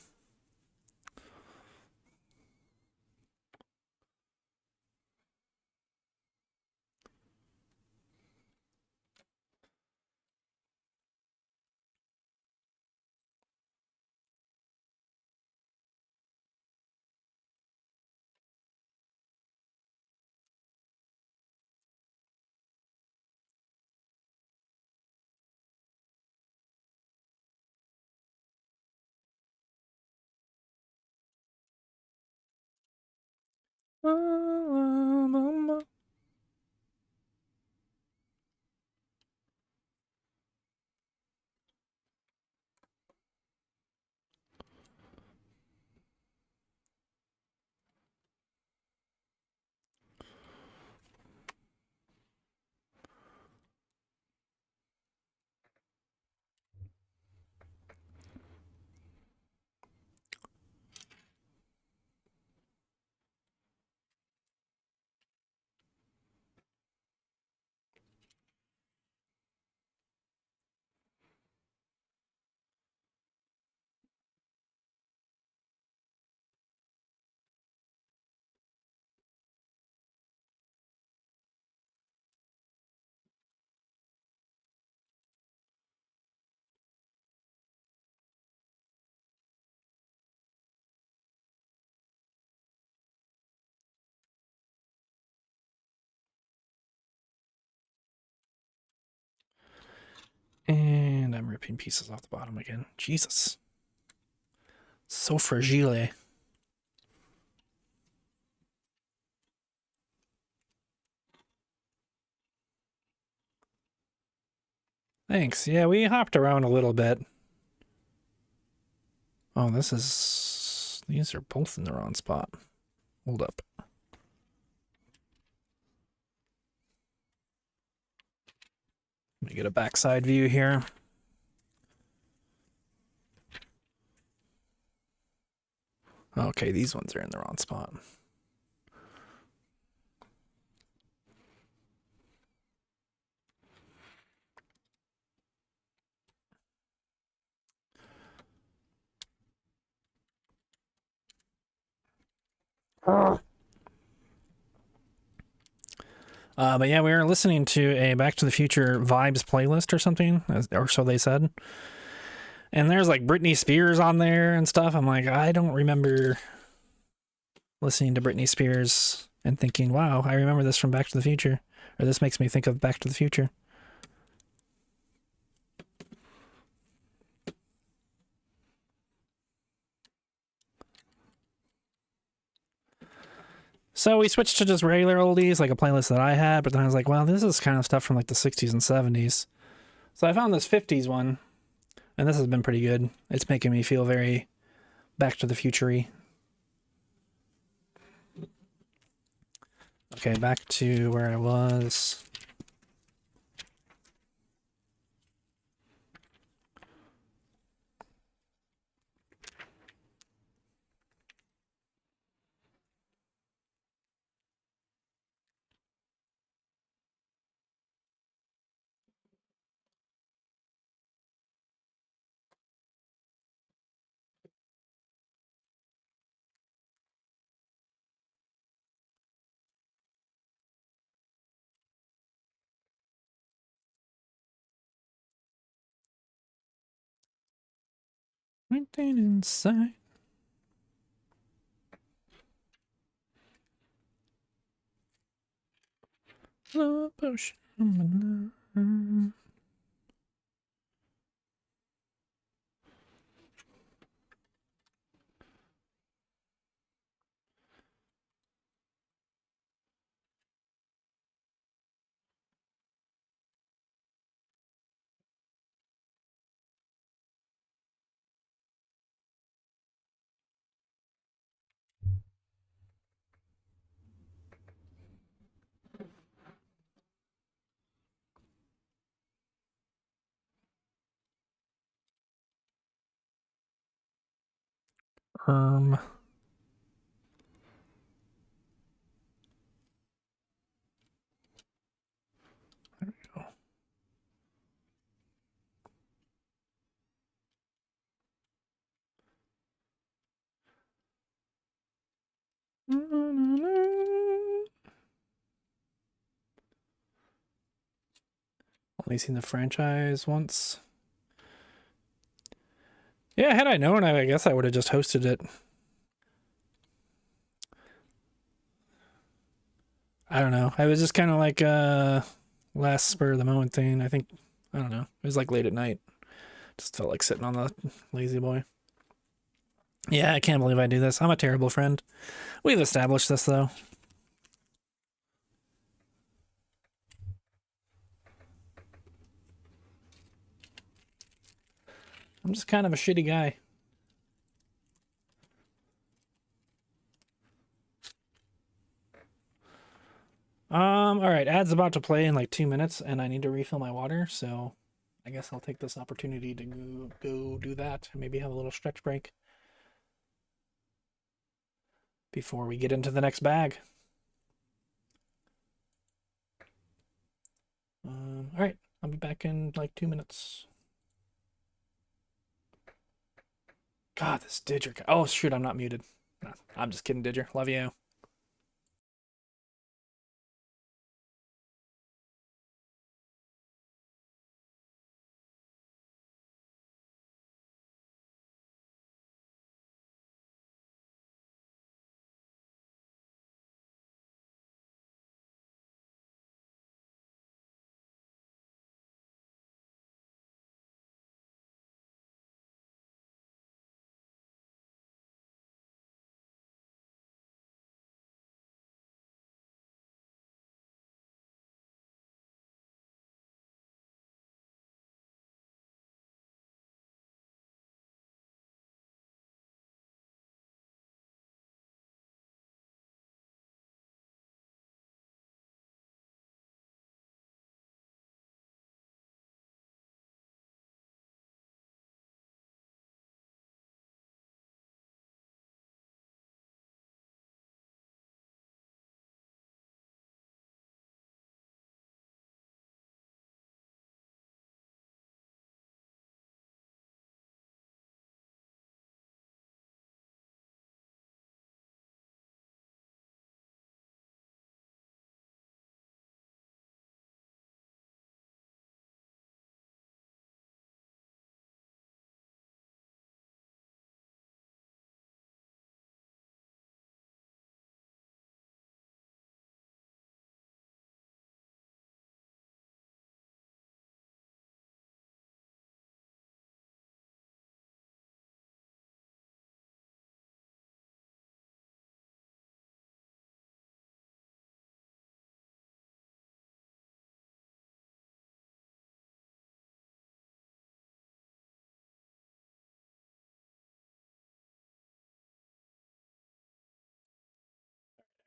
And I'm ripping pieces off the bottom again. Jesus. So fragile. Thanks. Yeah, we hopped around a little bit. Oh, this is... These are both in the wrong spot. Hold up. Let me get a backside view here. Okay, these ones are in the wrong spot. But yeah, we were listening to a Back to the Future vibes playlist or something, or so they said. And there's like Britney Spears on there and stuff. I'm like, I don't remember listening to Britney Spears and thinking, wow, I remember this from Back to the Future. Or this makes me think of Back to the Future. So we switched to just regular oldies, like a playlist that I had, but then I was like, well, this is kind of stuff from like the 60s and 70s. So I found this 50s one, and this has been pretty good. It's making me feel very Back to the Future-y. Okay, back to where I was. Right down inside. Love potion. There we go. Only seen the franchise once. Yeah, had I known, I guess I would have just hosted it. I don't know. I was just kind of like last spur of the moment thing. I think, I don't know. It was like late at night. Just felt like sitting on the lazy boy. Yeah, I can't believe I do this. I'm a terrible friend. We've established this though. I'm just kind of a shitty guy. All right, ad's about to play in like 2 minutes, and I need to refill my water, so I guess I'll take this opportunity to go do that, and maybe have a little stretch break before we get into the next bag. All right, I'll be back in like 2 minutes. God, this Didger. Oh shoot, I'm not muted. I'm just kidding, Didger. Love you.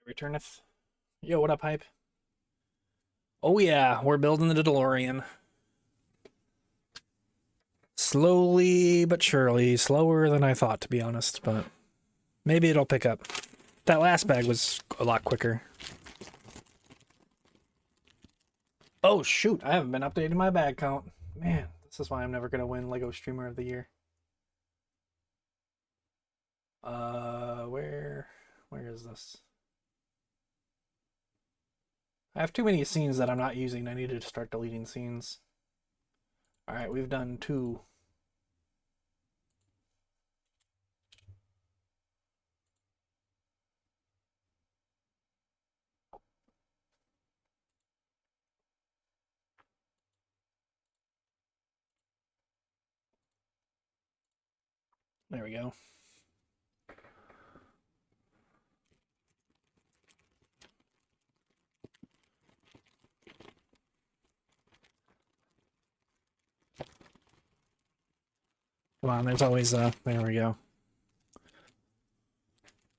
Returneth. Yo, what up, hype? Oh yeah, we're building the DeLorean. Slowly but surely. Slower than I thought, to be honest, but maybe it'll pick up. That last bag was a lot quicker. Oh shoot, I haven't been updating my bag count. Man, this is why I'm never gonna win LEGO Streamer of the Year. Where is this? I have too many scenes that I'm not using. I need to start deleting scenes. Alright, we've done 2. There we go. Come on, there's always a... There we go.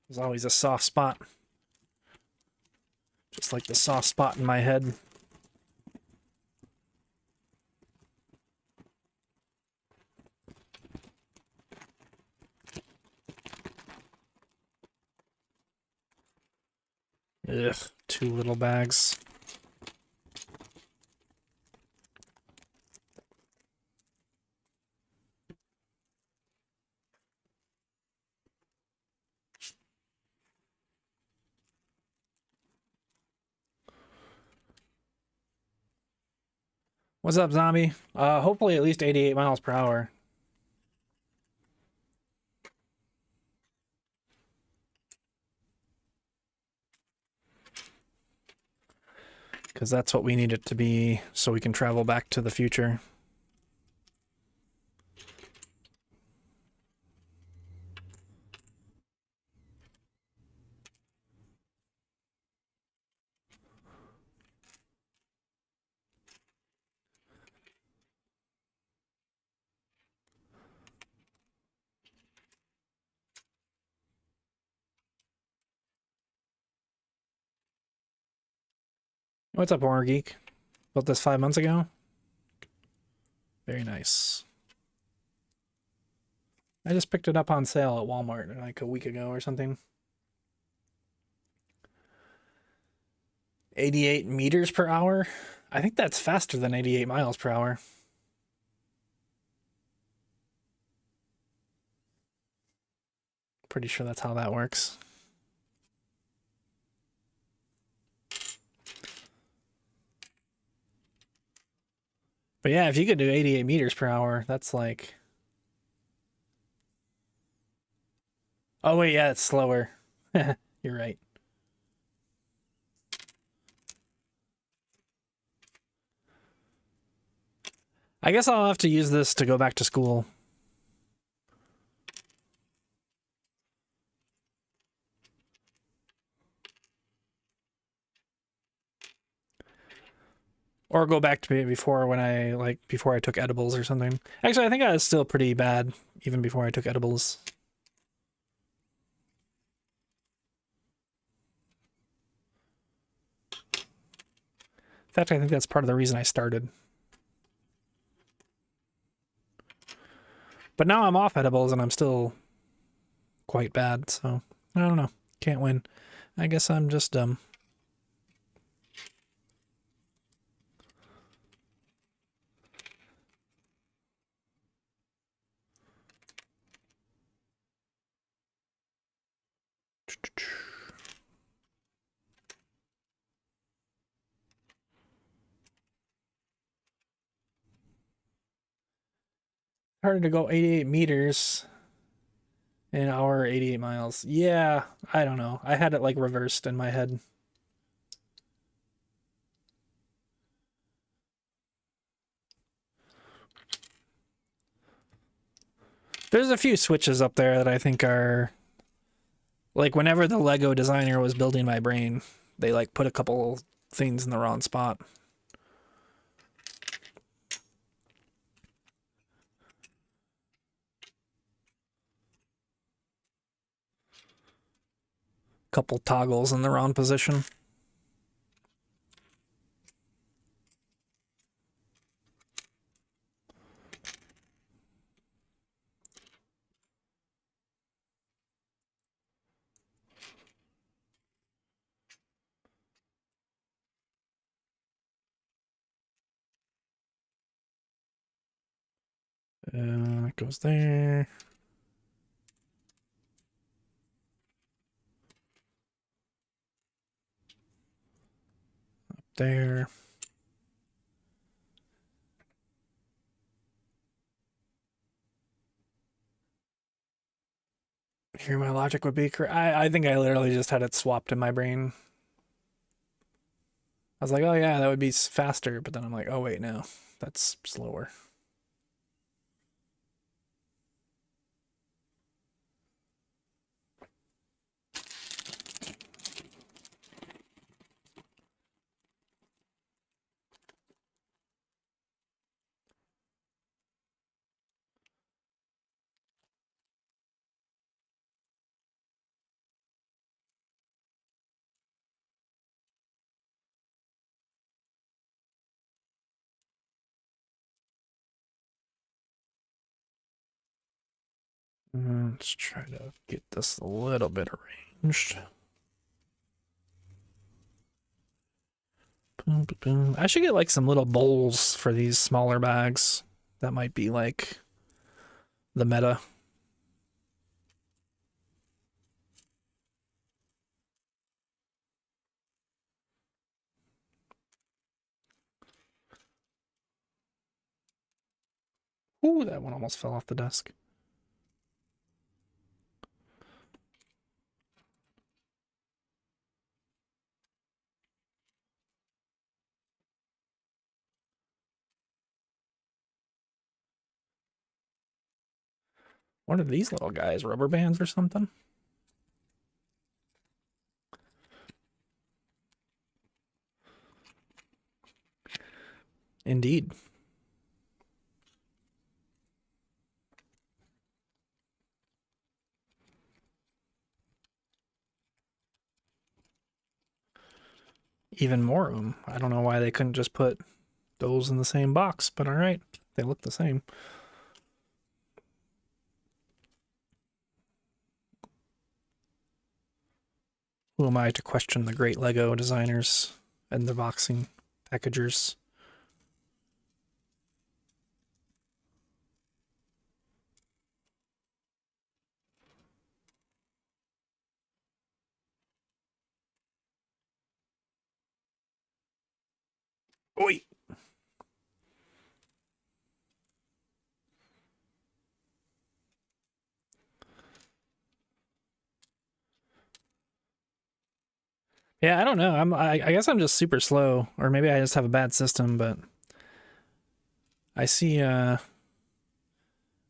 There's always a soft spot. Just like the soft spot in my head. Ugh, 2 little bags. What's up, zombie? Hopefully at least 88 miles per hour. Because that's what we need it to be so we can travel back to the future. What's up, Horror Geek? Built this 5 months ago. Very nice. I just picked it up on sale at Walmart like a week ago or something. 88 meters per hour? I think that's faster than 88 miles per hour. Pretty sure that's how that works. But yeah, if you could do 88 meters per hour, that's like... Oh wait, yeah, it's slower. You're right. I guess I'll have to use this to go back to school. Or go back to before when before I took edibles or something. Actually, I think I was still pretty bad even before I took edibles. In fact, I think that's part of the reason I started. But now I'm off edibles and I'm still quite bad, so I don't know. Can't win. I guess I'm just dumb. Harder to go 88 meters in an hour, 88 miles. Yeah, I don't know. I had it like reversed in my head. There's a few switches up there that I think are... Like, whenever the Lego designer was building my brain, they, like, put a couple things in the wrong spot. Couple toggles in the wrong position. It goes there. Up there. Here my logic would be correct. I think I literally just had it swapped in my brain. I was like, oh yeah, that would be faster, but then I'm like, oh wait, no, that's slower. Let's try to get this a little bit arranged. Boom, boom, boom. I should get like some little bowls for these smaller bags. That might be like the meta. Ooh, that one almost fell off the desk. What are these little guys? Rubber bands or something? Indeed. Even more of them. I don't know why they couldn't just put those in the same box, but all right. They look the same. Who am I to question the great Lego designers and the boxing packagers? Oi! Yeah, I don't know. I guess I'm just super slow, or maybe I just have a bad system, but I see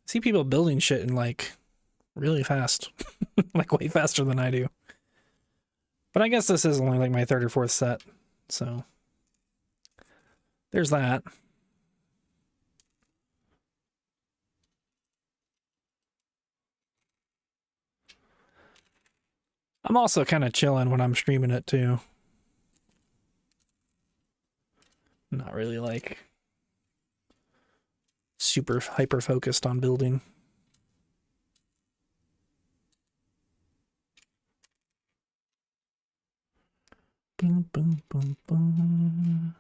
people building shit in like really fast. Like way faster than I do. But I guess this is only like my third or fourth set, so there's that. I'm also kind of chilling when I'm streaming it too. Not really like super hyper focused on building. Boom, boom, boom, boom.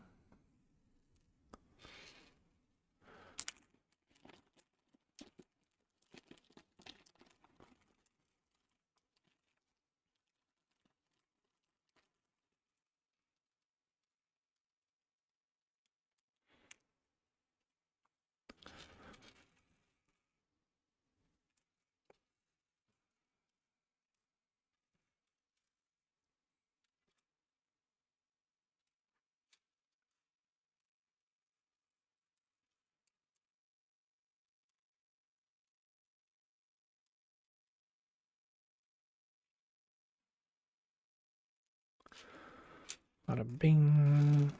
Bada bing.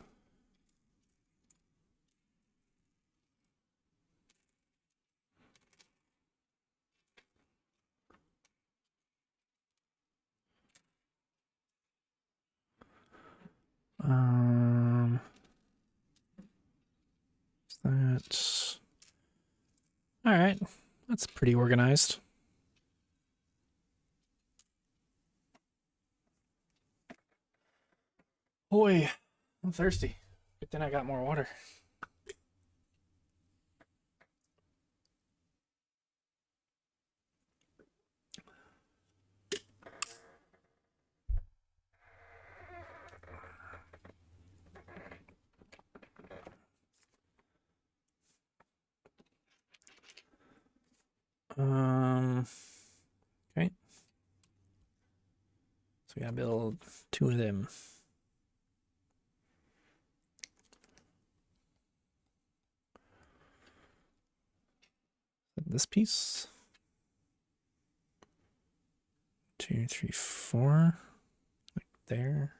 That's pretty organized. Boy, I'm thirsty. But then I got more water. Okay. So we gotta build 2 of them. This piece. 2, 3, 4. Like there.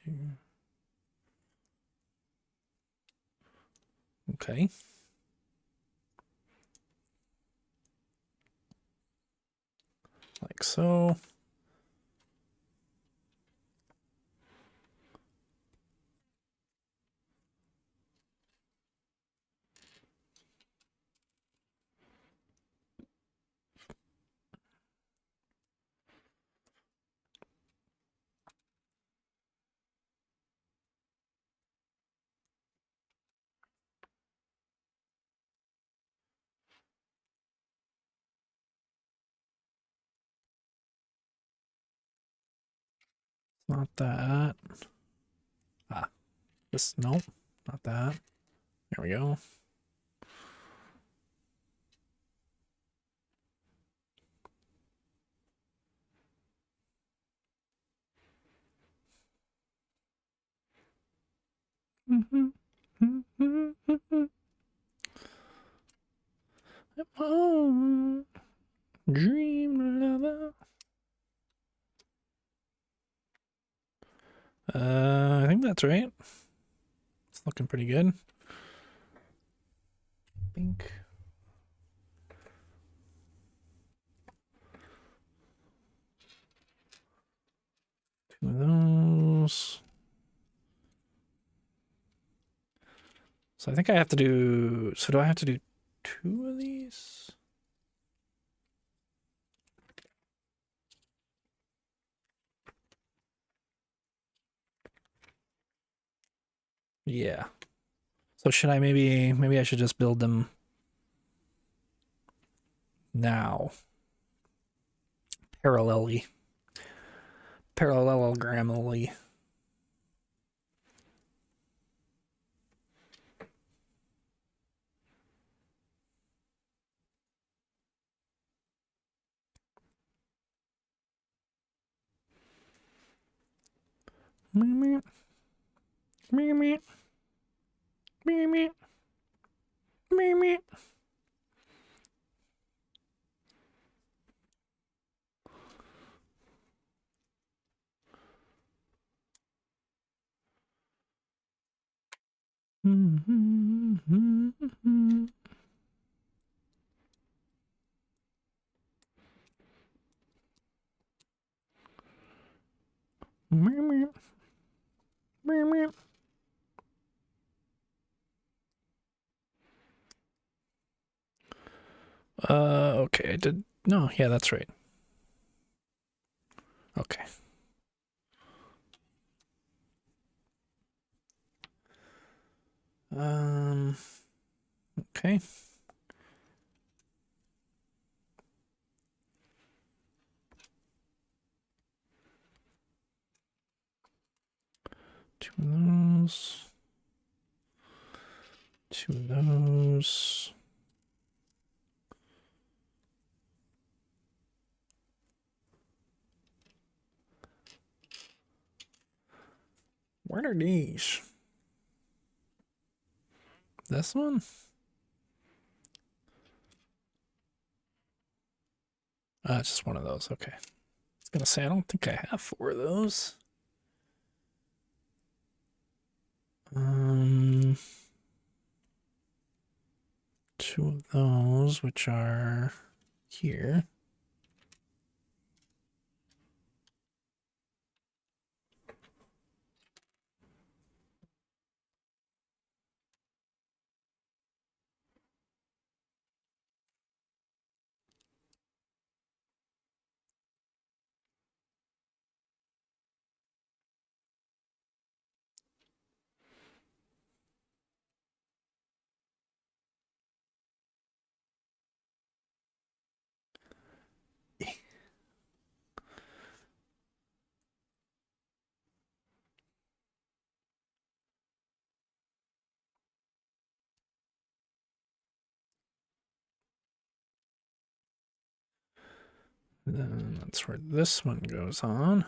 2. Okay. Like so. Not that. Ah, this, nope, not that. There we go. Oh, dream lover. I think that's right. It's looking pretty good. Pink. Two of those. So I think I have to do. So do I have to do 2 of these? Yeah. So should I maybe I should just build them now. Parallelogramly. Meep, meep, meep, meep. Okay, I did. No, yeah, that's right. Okay. Okay. Two of those. 2 of those. What are these? This one? It's just one of those. Okay. I was gonna say I don't think I have 4 of those. Um, 2 of those, which are here. Then that's where this one goes on.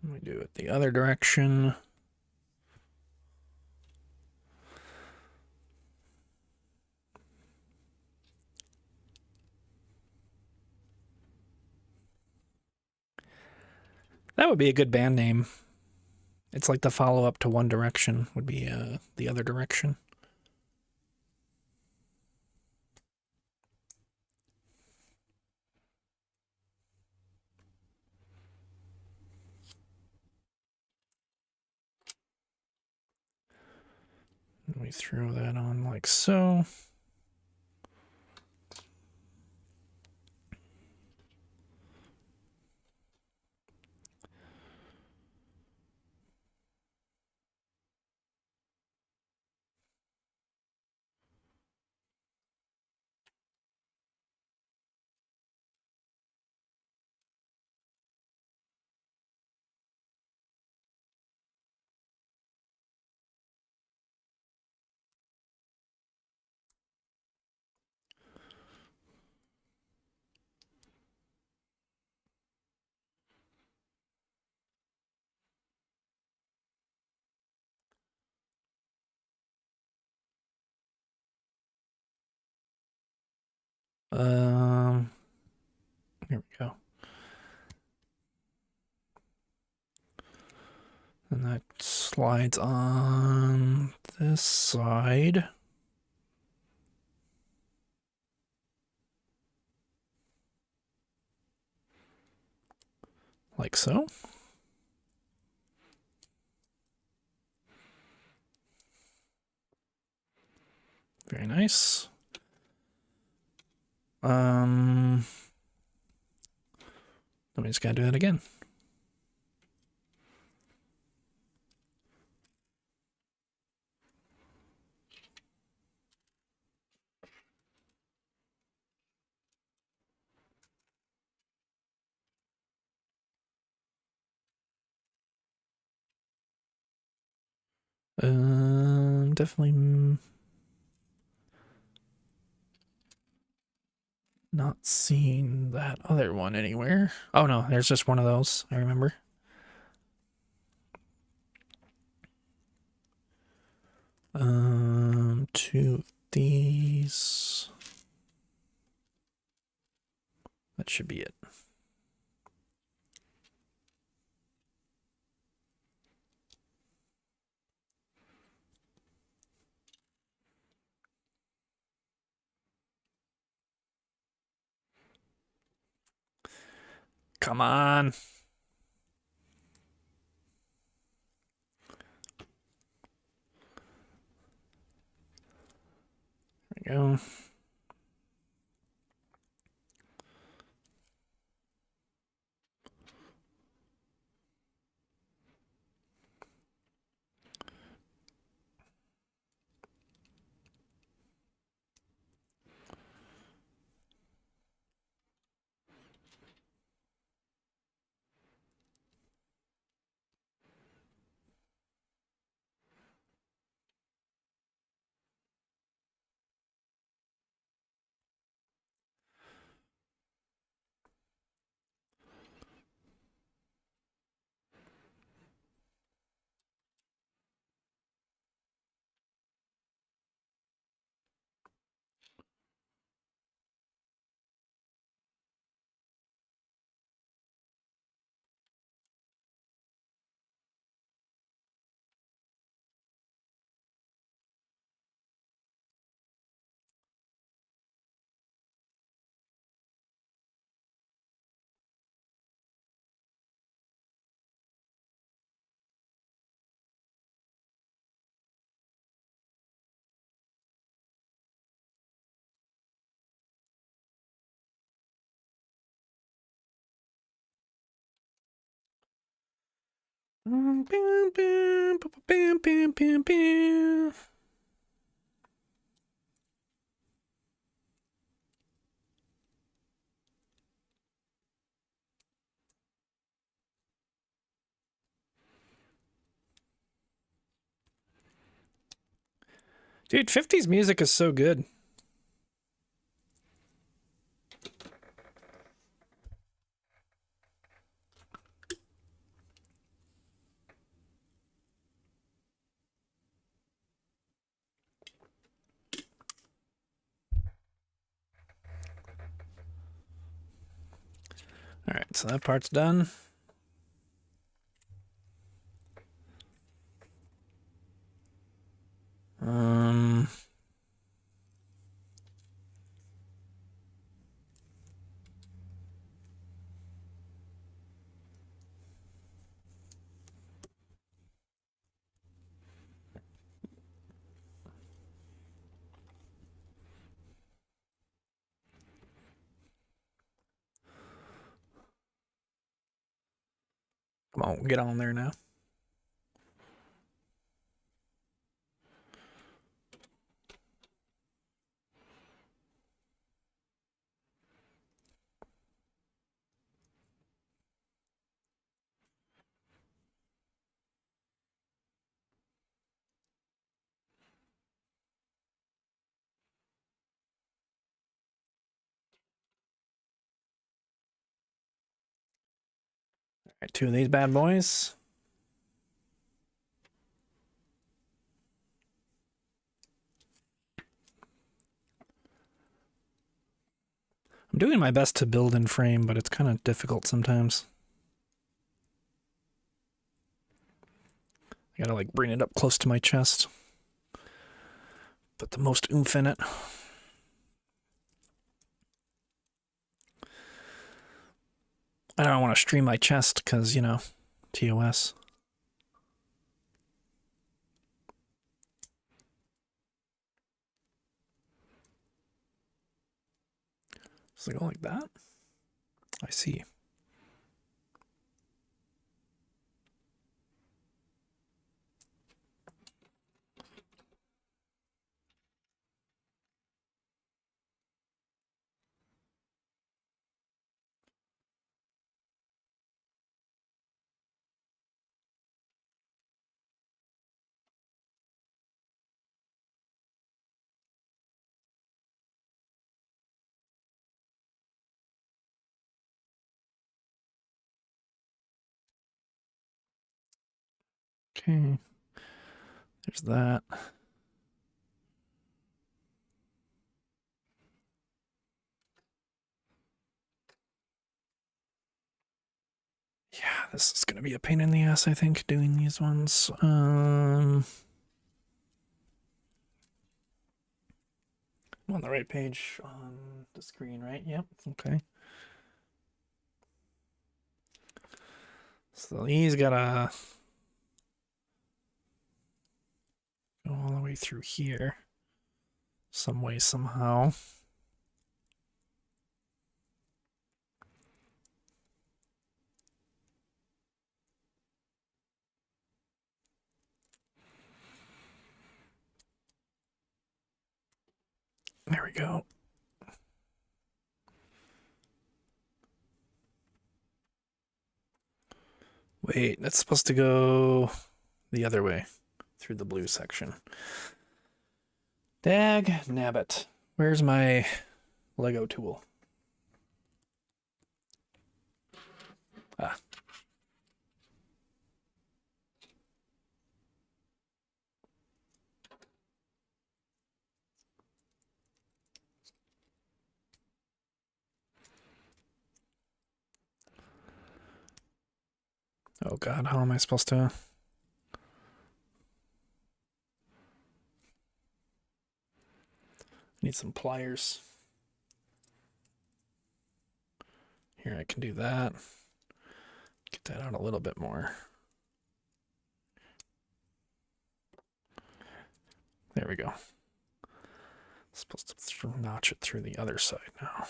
Let me do it the other direction. That would be a good band name. It's like the follow-up to One Direction would be the other direction. Let me throw that on like so. Here we go. And that slides on this side. Like so. Very nice. Then we just gotta do that again. Definitely not seeing that other one anywhere. Oh no, there's just one of those, I remember. Two of these. That should be it. Come on. There we go. Bam, bam, bam, bam, bam, bam, bam. Dude, 50s music is so good. All right, so that part's done. Um, Come on, get on there now. All right, 2 of these bad boys. I'm doing my best to build in frame, but it's kind of difficult sometimes. I gotta like bring it up close to my chest. Put the most oomph in it. I don't want to stream my chest because, you know, TOS. Does it go like that? I see. Okay. There's that. Yeah, this is gonna be a pain in the ass, I think, doing these ones. I'm on the right page on the screen, right? Yep. Okay. So he's gotta go all the way through here, some way, somehow. There we go. Wait, that's supposed to go the other way through the blue section. Dag nabbit. Where's my Lego tool? Ah. Oh god, how am I supposed to? Need some pliers. Here, I can do that. Get that out a little bit more. There we go. Supposed to notch it through the other side now.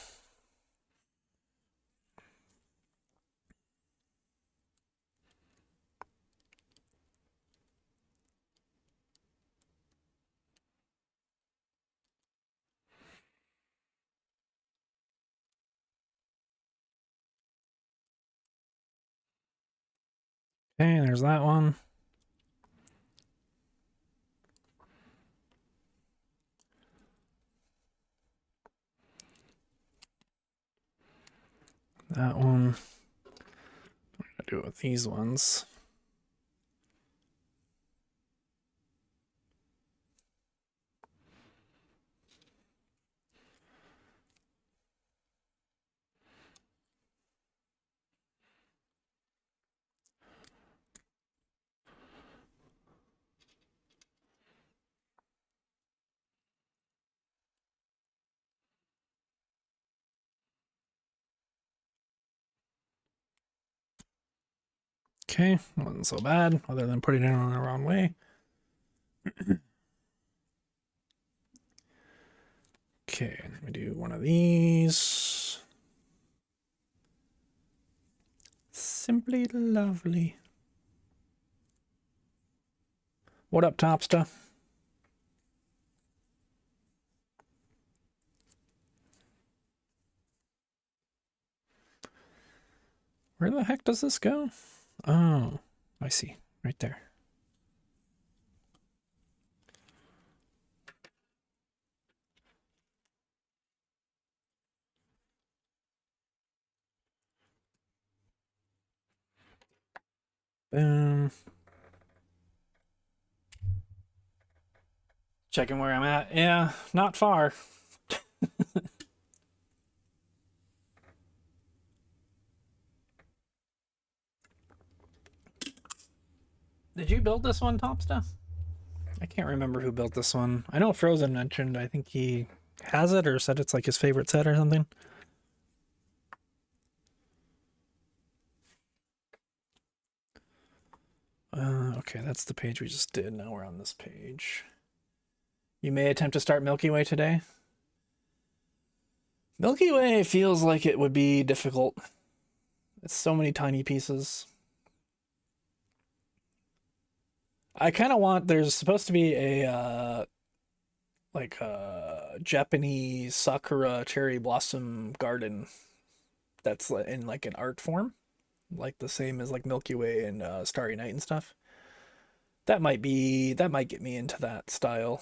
Okay, there's that one. that one. What am I gonna do with these ones? Okay, wasn't so bad, other than putting it on the wrong way. Okay, let me do one of these. Simply lovely. What up, Topsta? Where the heck does this go? Oh, I see. Right there. Boom. Checking where I'm at. Yeah, not far. Did you build this one, Topsta? I can't remember who built this one. I know Frozen mentioned, I think he has it or said it's like his favorite set or something. Okay, that's the page we just did. Now we're on this page. You may attempt to start Milky Way today. Milky Way feels like it would be difficult. It's so many tiny pieces. I kind of want, there's supposed to be a like a Japanese sakura cherry blossom garden that's in like an art form, like the same as like Milky Way and Starry Night and stuff. That might get me into that style.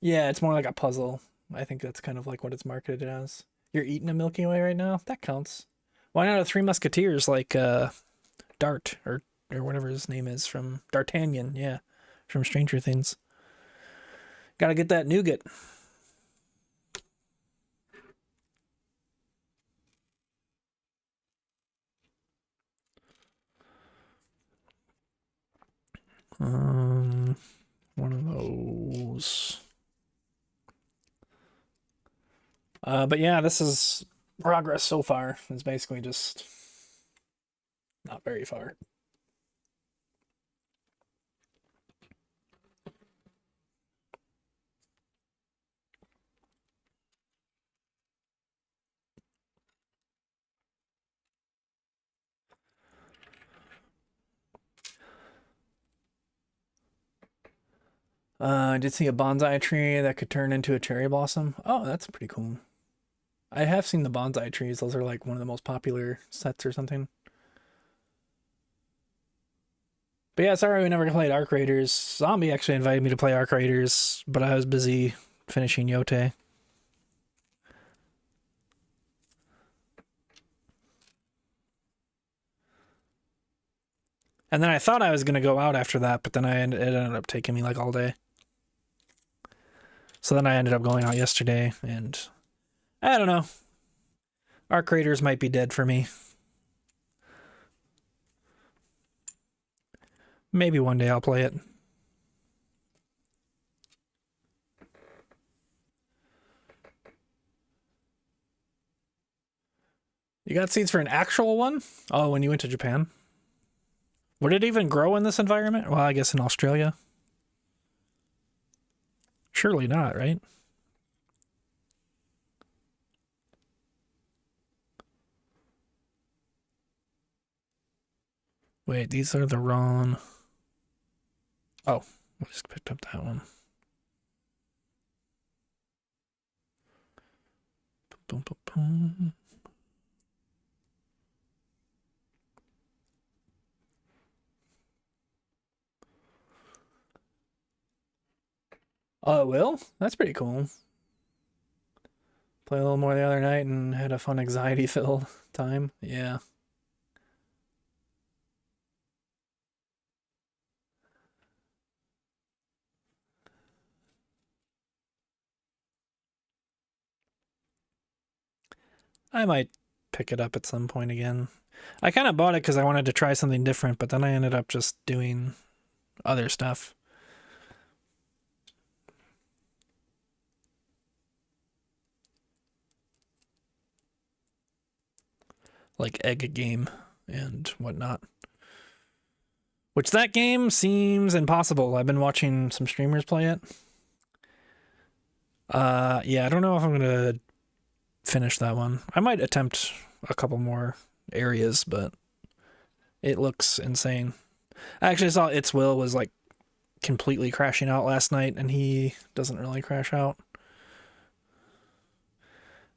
Yeah, it's more like a puzzle. I think that's kind of like what it's marketed as. You're eating a Milky Way right now? That counts. Why not a Three Musketeers like Dart or whatever his name is from D'Artagnan, yeah. From Stranger Things. Gotta get that nougat. One of those. But yeah, this is progress so far. It's basically just not very far. I did see a bonsai tree that could turn into a cherry blossom. Oh, that's pretty cool. I have seen the bonsai trees. Those are like one of the most popular sets or something. But yeah, sorry we never played Arc Raiders. Zombie actually invited me to play Arc Raiders, but I was busy finishing Yote. And then I thought I was going to go out after that, but then it ended up taking me like all day. So then I ended up going out yesterday, and I don't know. Arc Raiders might be dead for me. Maybe one day I'll play it. You got seeds for an actual one? Oh, when you went to Japan? Would it even grow in this environment? Well, I guess in Australia. Surely not, right? Wait, these are the wrong... Oh, I just picked up that one. Boom, boom, boom. Oh, it will? That's pretty cool. Played a little more the other night and had a fun anxiety-filled time. Yeah. I might pick it up at some point again. I kind of bought it because I wanted to try something different, but then I ended up just doing other stuff. Like Egg Game and whatnot. Which that game seems impossible. I've been watching some streamers play it. Yeah, I don't know if I'm gonna finish that one. I might attempt a couple more areas, but it looks insane. I actually saw It's Will was like completely crashing out last night, and he doesn't really crash out.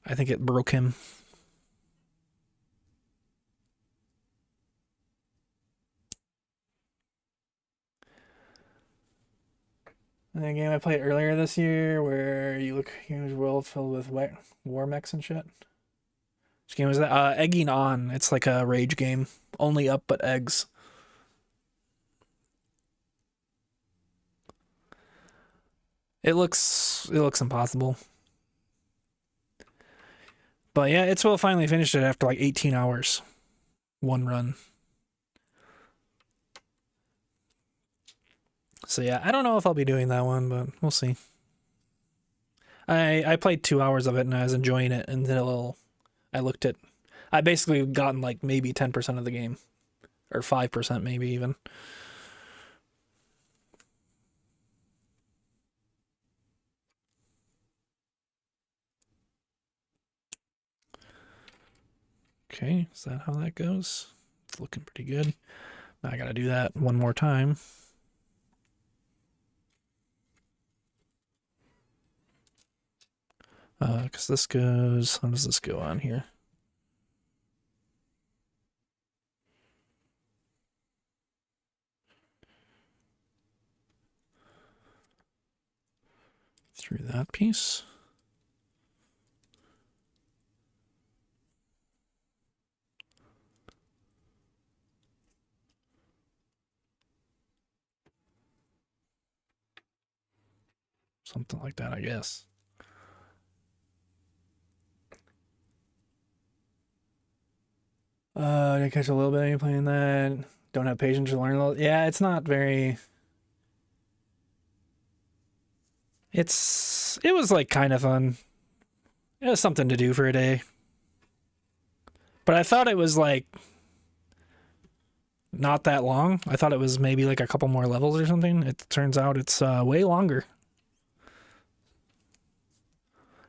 I think it broke him. And the game I played earlier this year where you look huge world filled with war mechs and shit. Which game was that? Egging On. It's like a rage game. Only up but eggs. It looks impossible. But yeah, It's Will finally finished it after like 18 hours. One run. So yeah, I don't know if I'll be doing that one, but we'll see. I played 2 hours of it and I was enjoying it until I looked at. I basically gotten like maybe 10% of the game, or 5% maybe even. Okay, is that how that goes? It's looking pretty good. Now I gotta do that one more time. Because this goes. How does this go on here? Through that piece. Something like that, I guess. Did I catch a little bit of you playing that? Don't have patience to learn a little. Yeah, it's not very. It was like kind of fun. It was something to do for a day. But I thought it was like not that long. I thought it was maybe like a couple more levels or something. It turns out it's way longer.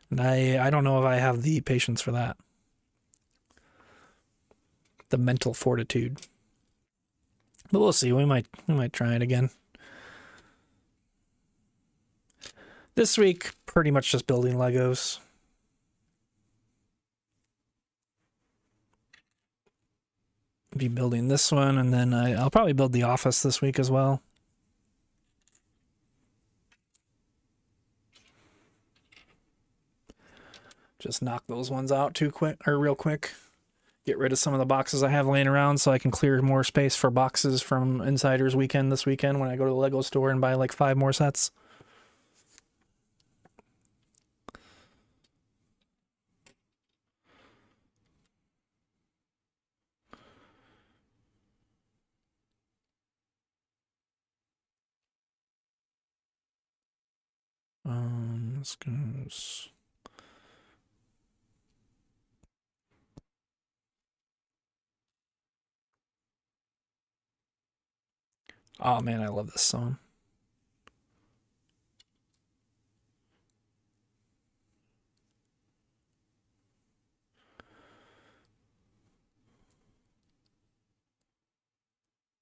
And I don't know if I have the patience for that. The mental fortitude. But we'll see. We might try it again. This week, pretty much just building Legos. Be building this one, and then I'll probably build the office this week as well. Just knock those ones out too quick, or real quick. Get rid of some of the boxes I have laying around so I can clear more space for boxes from Insiders Weekend this weekend when I go to the Lego store and buy like 5 more sets. This goes. Oh man, I love this song.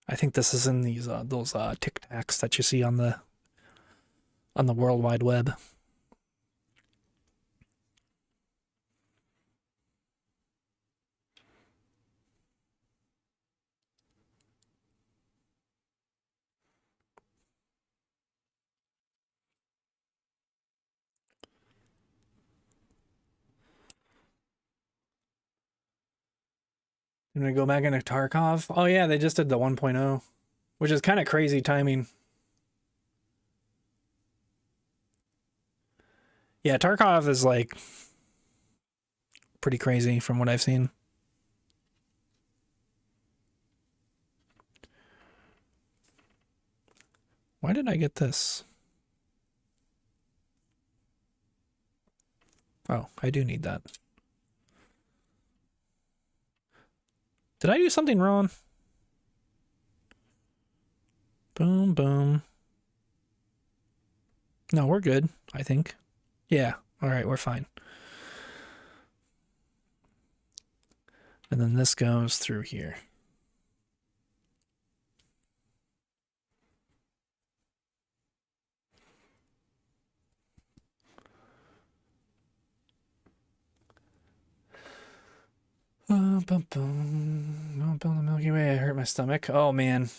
I think this is in these those Tic Tacs that you see on the World Wide Web. I'm gonna go back into Tarkov. Oh yeah, they just did the 1.0, which is kind of crazy timing. Yeah, Tarkov is like pretty crazy from what I've seen. Why did I get this? Oh, I do need that. Did I do something wrong? Boom, boom. No, we're good, I think. Yeah, all right, we're fine. And then this goes through here. Boom, boom. Don't build the Milky Way. I hurt my stomach. Oh, man.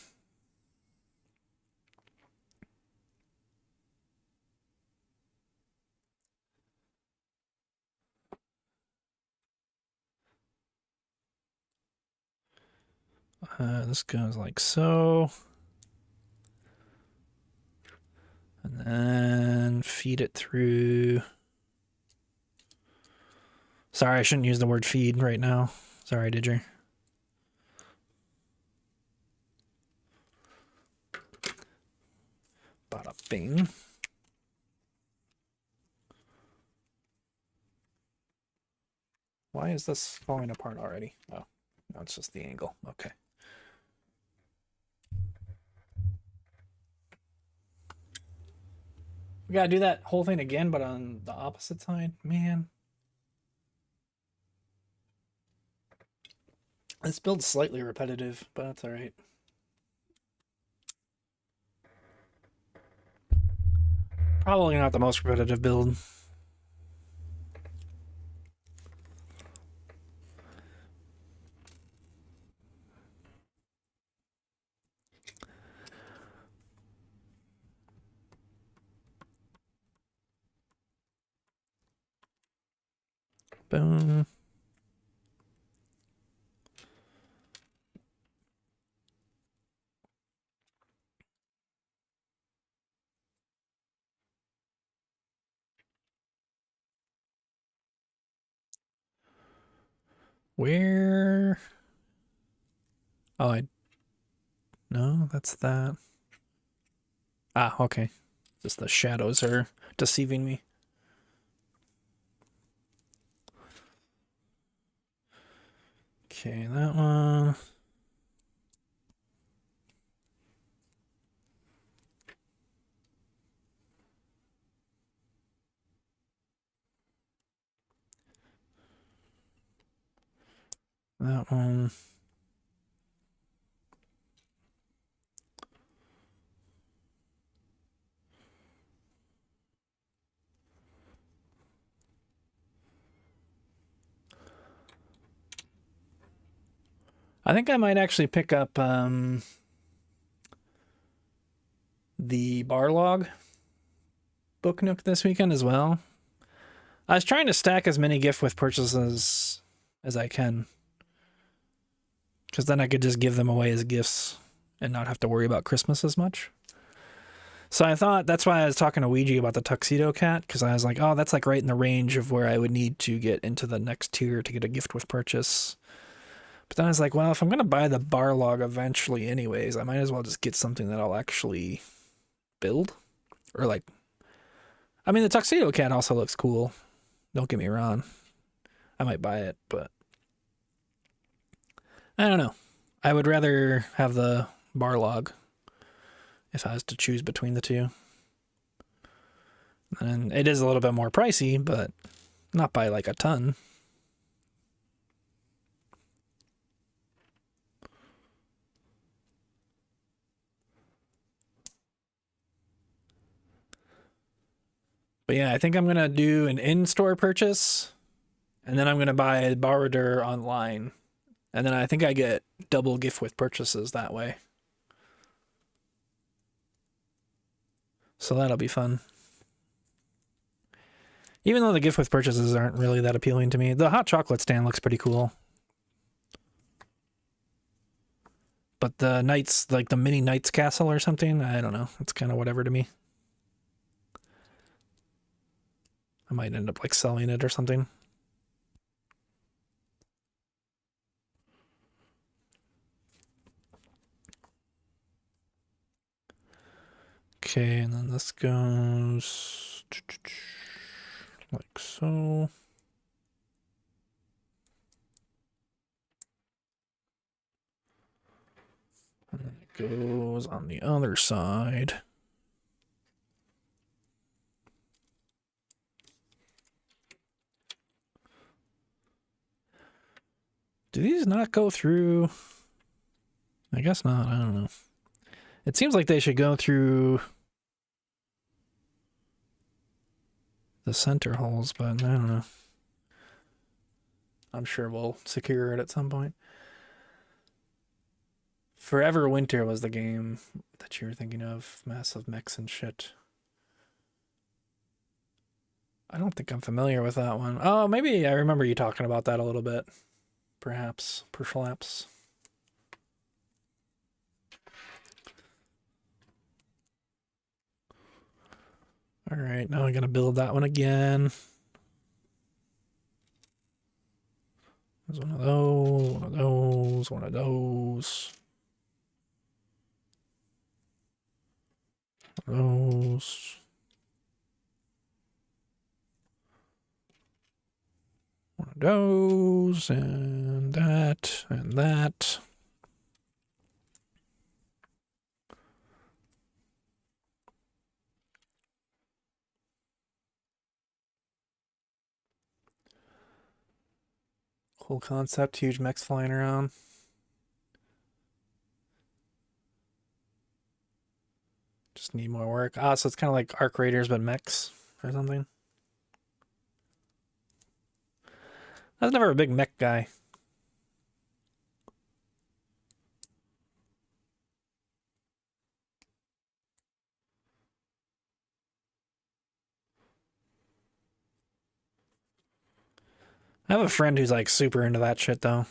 This goes like so. And then feed it through. Sorry, I shouldn't use the word feed right now. Sorry, did you? Bada bing. Why is this falling apart already? Oh, no, it's just the angle. Okay. We gotta do that whole thing again, but on the opposite side? Man. This build's slightly repetitive, but that's alright. Probably not the most repetitive build. Boom. Where? Oh, no, that's that. Ah, okay. Just the shadows are deceiving me. Okay, that one. That one. I think I might actually pick up the Barlog book nook this weekend as well. I was trying to stack as many gift with purchases as I can, because then I could just give them away as gifts and not have to worry about Christmas as much. So I thought that's why I was talking to Ouija about the Tuxedo Cat, because I was like, oh, that's like right in the range of where I would need to get into the next tier to get a gift with purchase. But then I was like, well, if I'm going to buy the Barlog eventually anyways, I might as well just get something that I'll actually build. Or like, I mean, the Tuxedo Cat also looks cool. Don't get me wrong. I might buy it, but I don't know. I would rather have the Barlog if I was to choose between the two. And it is a little bit more pricey, but not by like a ton. But yeah, I think I'm going to do an in-store purchase, and then I'm going to buy Borrowder online. And then I think I get double gift with purchases that way. So that'll be fun. Even though the gift with purchases aren't really that appealing to me, the hot chocolate stand looks pretty cool. but the Knights, like the mini Knights castle or something, I don't know. It's kind of whatever to me. I might end up like selling it or something. Okay, and then this goes like so. And then it goes on the other side. Do these not go through? I guess not. I don't know. It seems like they should go through the center holes, but I don't know. I'm sure we'll secure it at some point. Forever Winter was the game that you were thinking of. Massive mechs and shit. I don't think I'm familiar with that one. Oh, maybe I remember you talking about that a little bit. Perhaps. Perhaps. All right, now I'm going to build that one again. There's one of those, one of those, one of those. One of those. One of those, and that, and that. Cool concept, huge mechs flying around. Just need more work. Ah, so it's kind of like Arc Raiders, but mechs or something. I was never a big mech guy. I have a friend who's like super into that shit though.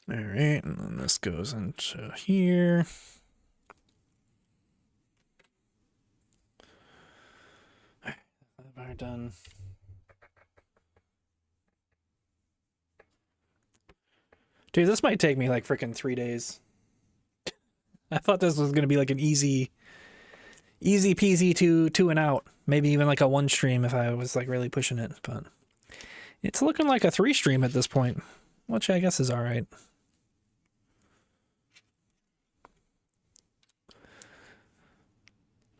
All right, and then this goes into here. Have I done? Dude, this might take me like freaking 3 days. I thought this was gonna be like an easy peasy two and out. Maybe even like a one stream if I was like really pushing it, but it's looking like a 3 stream at this point, which I guess is all right.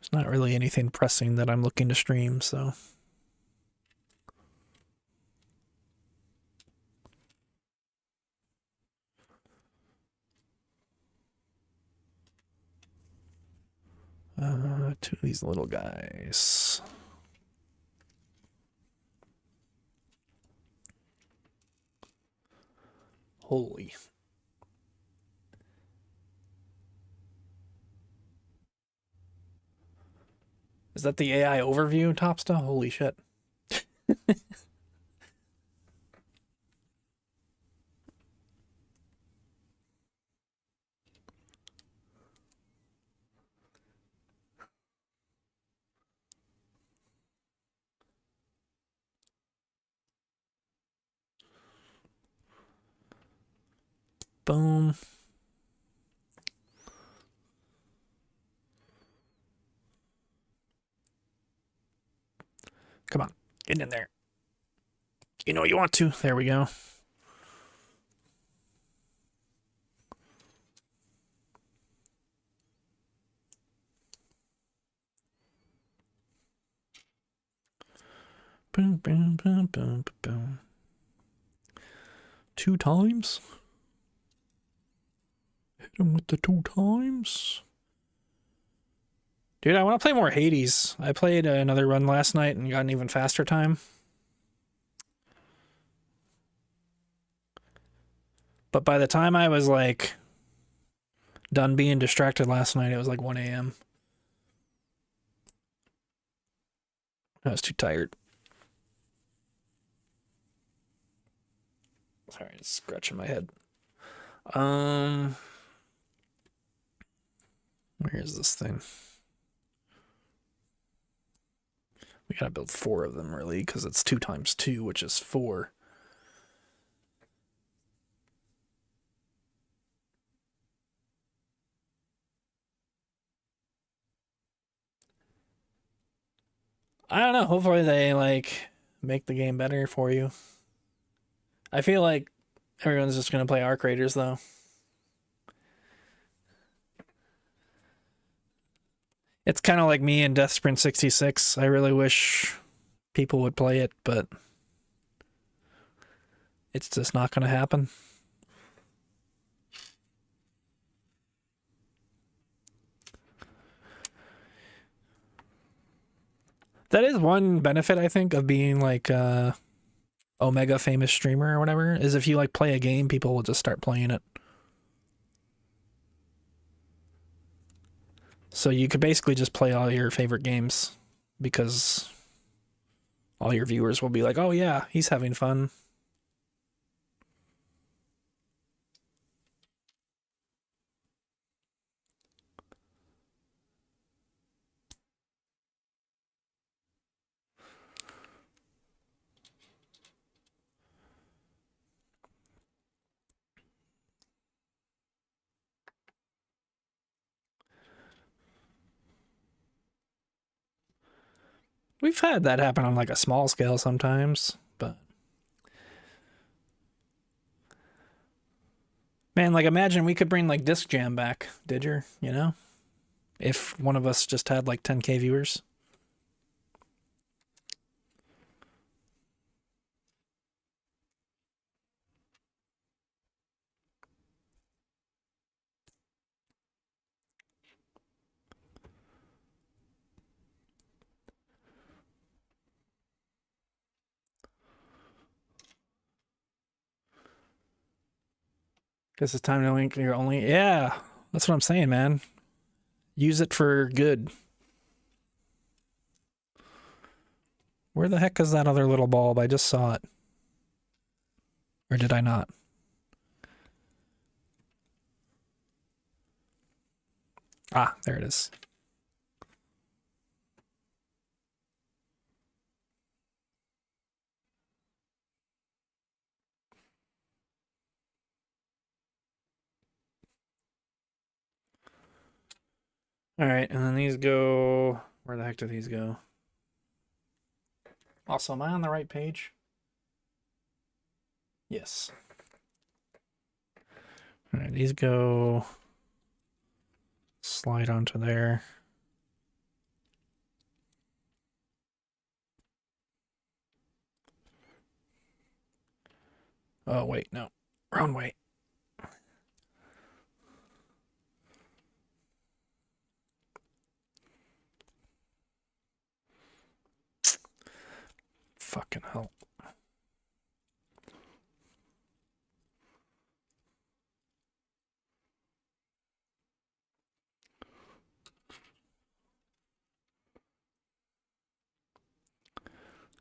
There's not really anything pressing that I'm looking to stream, so. Two of these little guys. Holy. Is that the AI overview, Topsta? Holy shit. Boom. Come on, get in there. You know you want to. There we go. Boom, boom, boom, boom, boom. 2 times. Hit him with the 2 times. Dude, I want to play more Hades. I played another run last night and got an even faster time. But by the time I was like done being distracted last night, it was like 1 a.m. I was too tired. Sorry, just scratching my head. Where is this thing? We gotta build 4 of them, really, because it's 2 times 2, which is 4. I don't know. Hopefully they, like, make the game better for you. I feel like everyone's just gonna play Arc Raiders, though. It's kind of like me in Death Sprint 66. I really wish people would play it, but it's just not going to happen. That is one benefit, I think, of being like Omega famous streamer or whatever, is if you like play a game, people will just start playing it. So you could basically just play all your favorite games because all your viewers will be like, oh yeah, he's having fun. We've had that happen on like a small scale sometimes, but man, like imagine we could bring like Disc Jam back, did you know? If one of us just had like 10K viewers. Guess it's time to link your only. Yeah, that's what I'm saying, man. Use it for good. Where the heck is that other little bulb? I just saw it. Or did I not? Ah, there it is. All right, and then these go. Where the heck do these go? Also, am I on the right page? Yes. All right, these go. Slide onto there. Oh, wait, no. Wrong way. Fucking hell.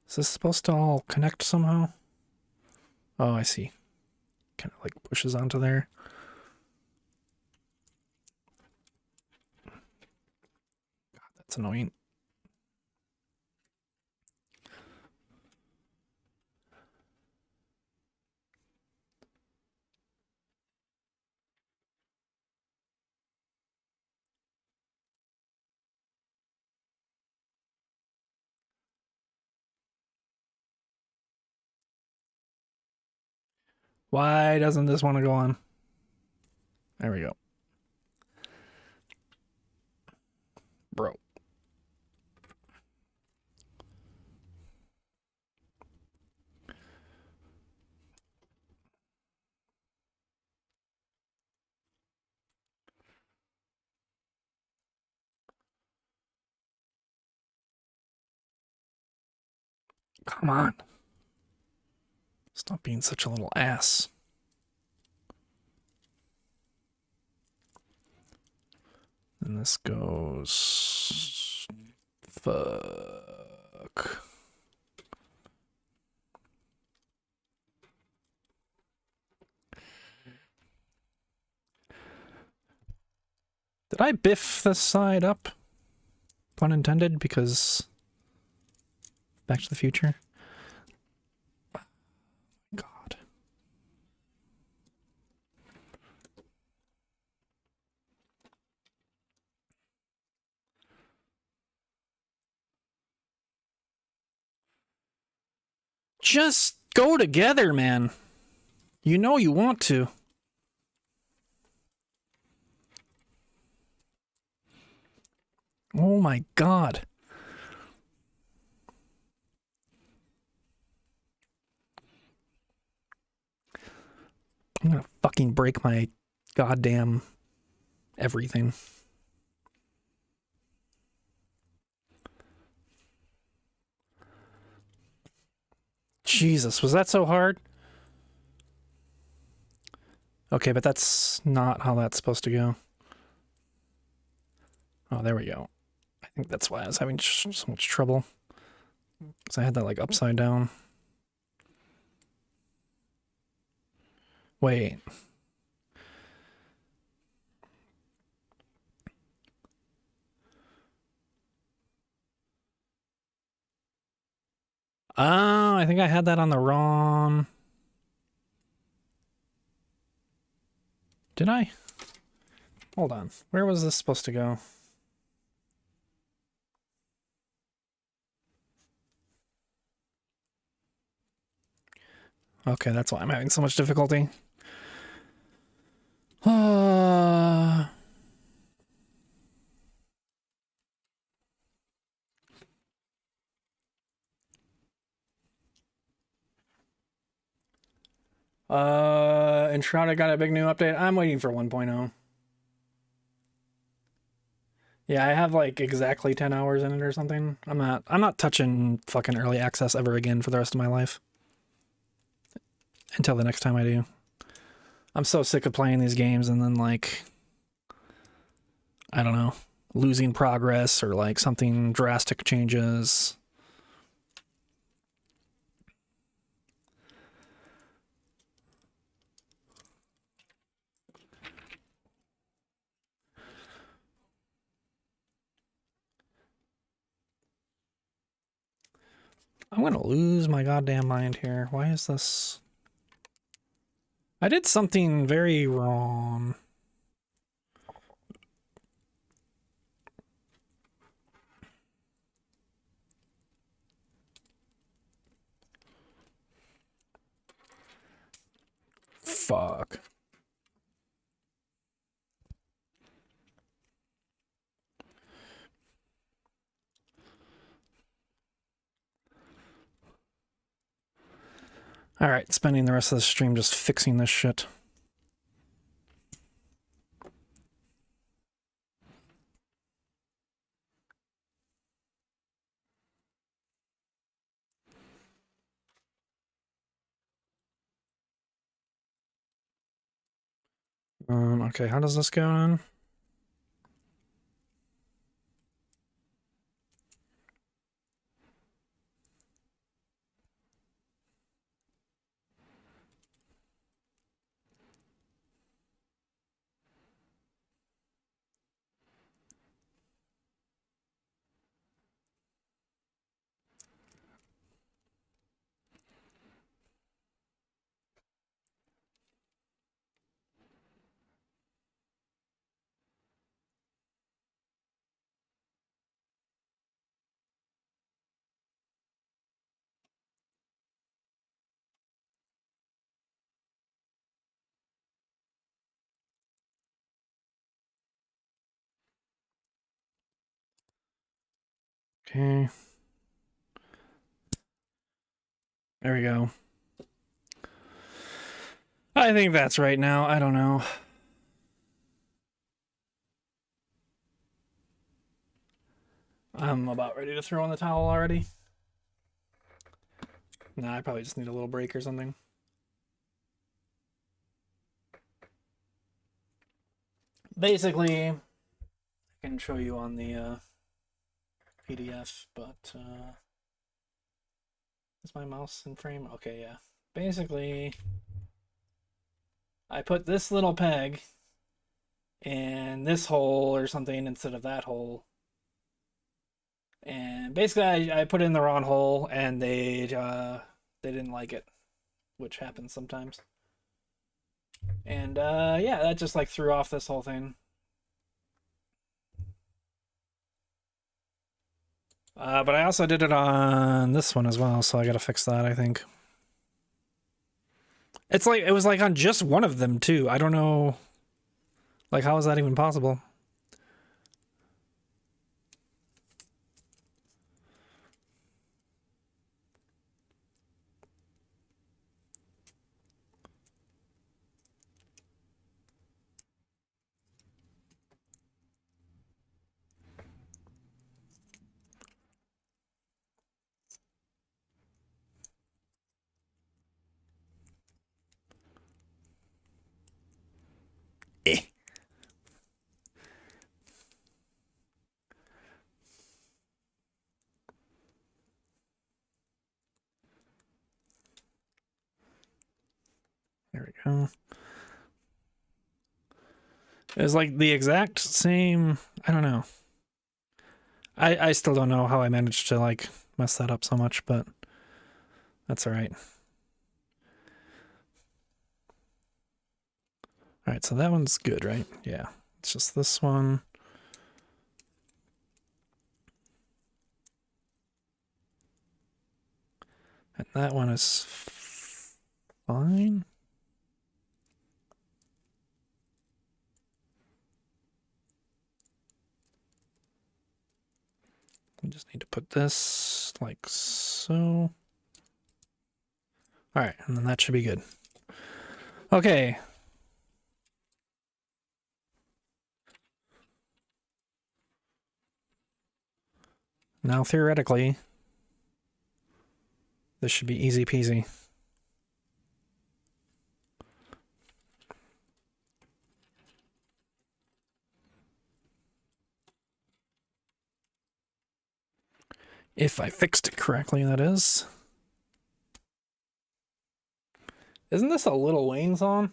Is this supposed to all connect somehow? Oh, I see. Kind of like pushes onto there. God, that's annoying. Why doesn't this want to go on? There we go. Bro. Come on. Stop being such a little ass. And this goes... Fuck. Did I biff this side up? Pun intended, because... Back to the Future? God. Just go together, man. You know you want to. Oh my god. I'm gonna fucking break my goddamn everything. Jesus, was that so hard? Okay, but that's not how that's supposed to go. Oh, there we go. I think that's why I was having so much trouble. Because I had that, like, upside down. Wait. Oh, I think I had that on the wrong... Did I? Hold on. Where was this supposed to go? Okay, that's why I'm having so much difficulty. Enshrouded got a big new update. I'm waiting for 1.0. Yeah, I have like exactly 10 hours in it or something. I'm not touching fucking early access ever again for the rest of my life. Until the next time I do. I'm so sick of playing these games and then, like, I don't know, losing progress or like something drastic changes. I'm gonna lose my goddamn mind here. Why is this? I did something very wrong. Fuck. Alright, spending the rest of the stream just fixing this shit. Okay, how does this go on? Okay. There we go. I think that's right now. I don't know. I'm about ready to throw in the towel already. Nah, I probably just need a little break or something. Basically, I can show you on the PDF, but is my mouse in frame? Okay, yeah. Basically, I put this little peg in this hole or something instead of that hole. And basically, I put it in the wrong hole, and they didn't like it, which happens sometimes. And yeah, that just like threw off this whole thing. But I also did it on this one as well, so I gotta fix that, I think. It's like, it was like on just one of them too. I don't know. Like, how is that even possible? Eh. There we go. It's like the exact same. I don't know. I still don't know how I managed to like mess that up so much, but that's all right. All right, so that one's good, right? Yeah. It's just this one. And that one is fine. We just need to put this like so. All right, and then that should be good. Okay. Now, theoretically, this should be easy peasy. If I fixed it correctly, that is. Isn't this a Lil Wayne song?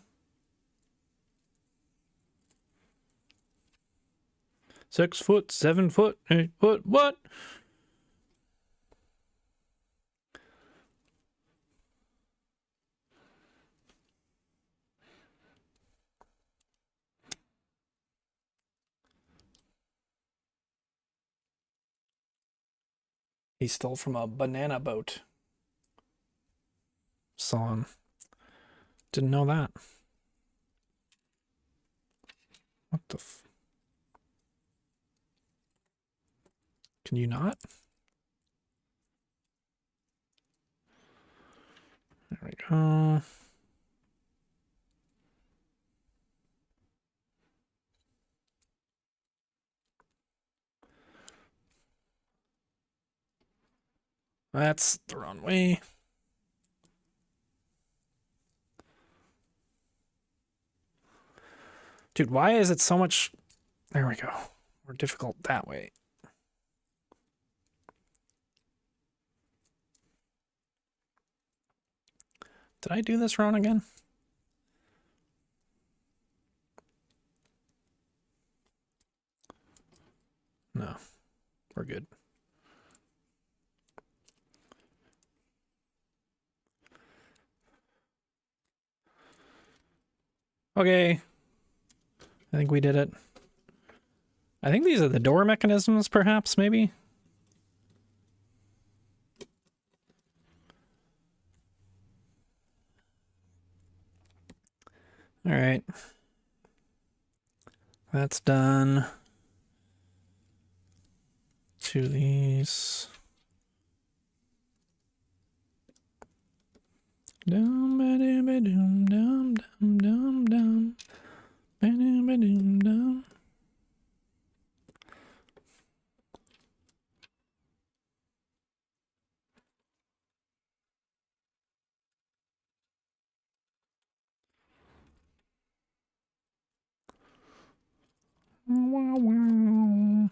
6 foot, 7 foot, 8 foot, what? He stole from a banana boat song. Didn't know that. What the f... Can you not? There we go. That's the wrong way. Dude, why is it so much... There we go. More difficult that way. Did I do this wrong again? No. We're good. Okay. I think we did it. I think these are the door mechanisms, perhaps, maybe? All right. That's done. to these. Dum ba dum ba dum dum dum dum dum ba dum ba dum dum. Wow, wow.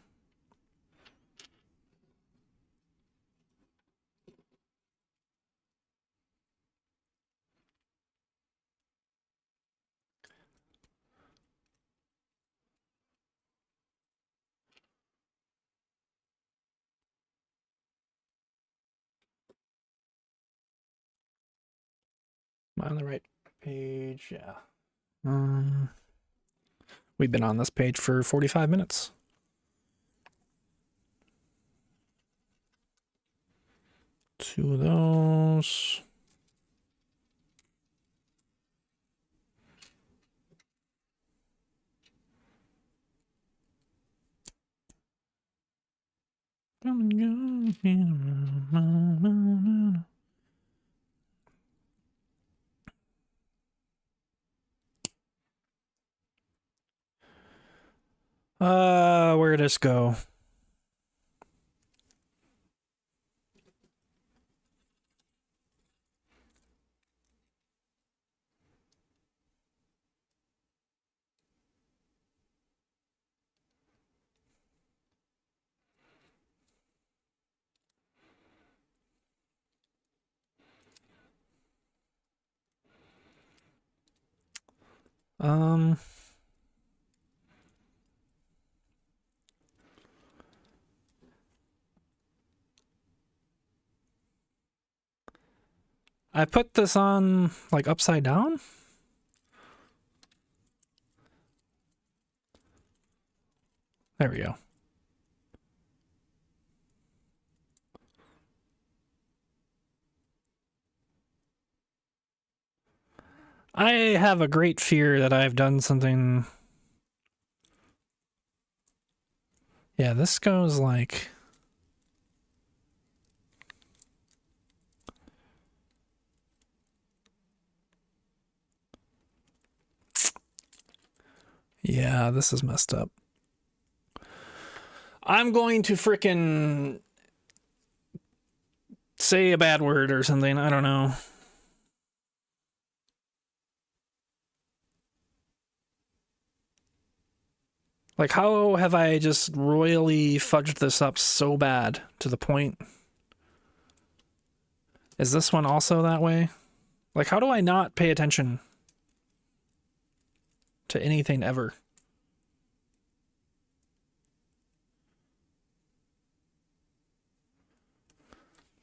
Am I on the right page? Yeah. We've been on this page for 45 minutes. Two of those. Come and go. Where'd this go? I put this on like upside down. There we go. I have a great fear that I've done something. Yeah, this goes like. Yeah, this is messed up. I'm going to frickin' say a bad word or something. I don't know. Like, how have I just royally fudged this up so bad to the point? Is this one also that way? Like, how do I not pay attention to anything ever?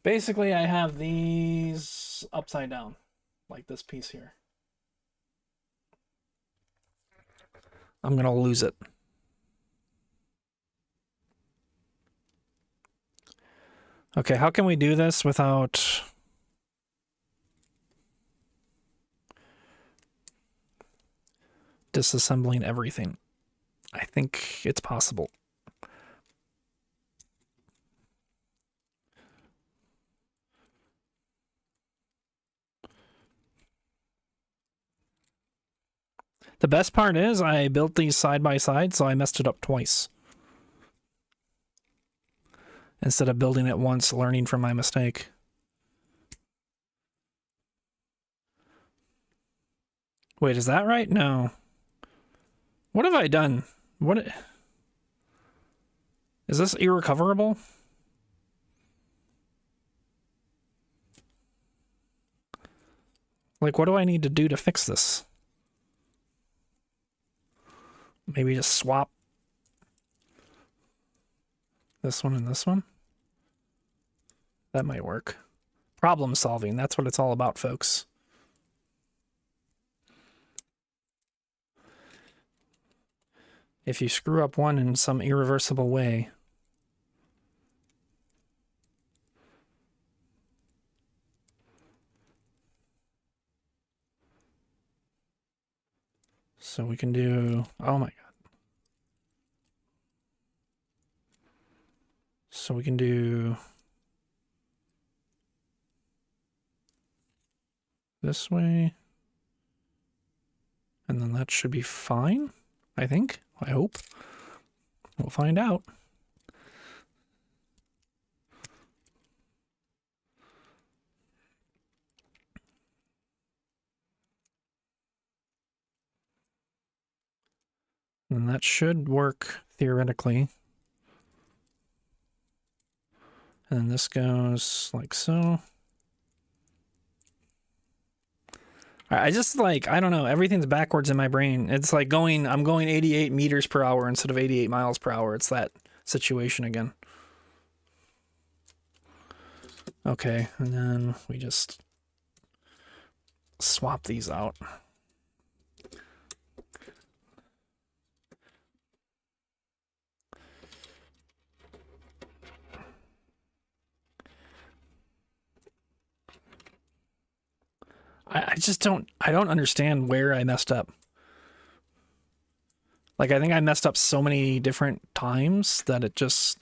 Basically, I have these upside down, like this piece here. I'm gonna lose it. Okay, how can we do this without disassembling everything? I think it's possible. The best part is I built these side by side, so I messed it up twice. Instead of building it once, learning from my mistake. Wait, is that right? No. What have I done? What is this irrecoverable? Like, what do I need to do to fix this? Maybe just swap this one and this one? That might work. Problem solving, that's what it's all about, folks. If you screw up one in some irreversible way, so we can do, oh my god. So we can do this way. And then that should be fine, I think. I hope. We'll find out. And that should work theoretically. And then this goes like so. I just like, I don't know, everything's backwards in my brain. It's like I'm going 88 meters per hour instead of 88 miles per hour. It's that situation again. Okay, and then we just swap these out. I just don't understand where I messed up. Like, I think I messed up so many different times that it just...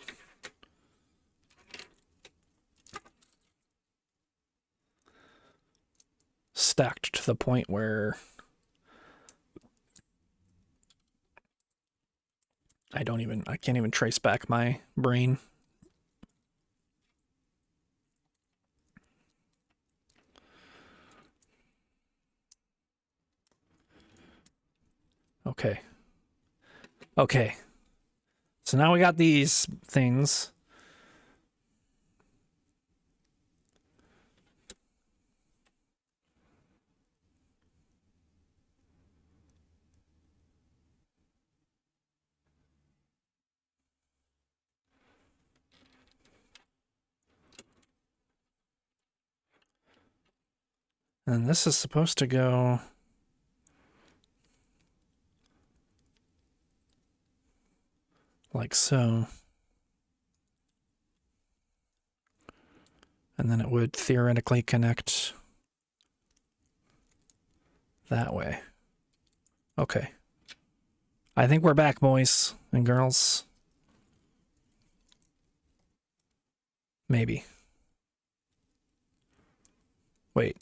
stacked to the point where I can't even trace back my brain. Okay. Okay. So now we got these things. And this is supposed to go like so. And then it would theoretically connect that way. Okay. I think we're back, boys and girls. Maybe. Wait.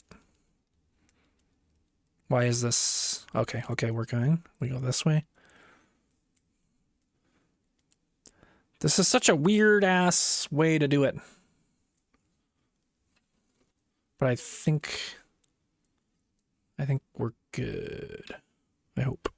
Why is this? Okay, we're going. We go this way. This is such a weird ass way to do it. But I think we're good. I hope.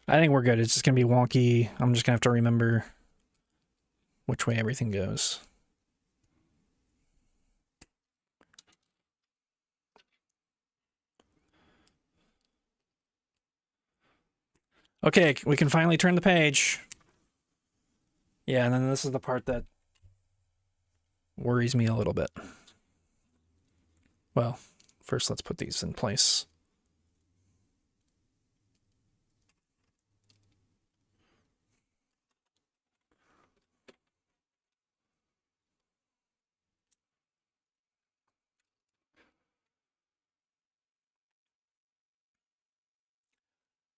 I think we're good. It's just gonna be wonky. I'm just gonna have to remember which way everything goes. Okay, we can finally turn the page. Yeah, and then this is the part that worries me a little bit. Well, first let's put these in place.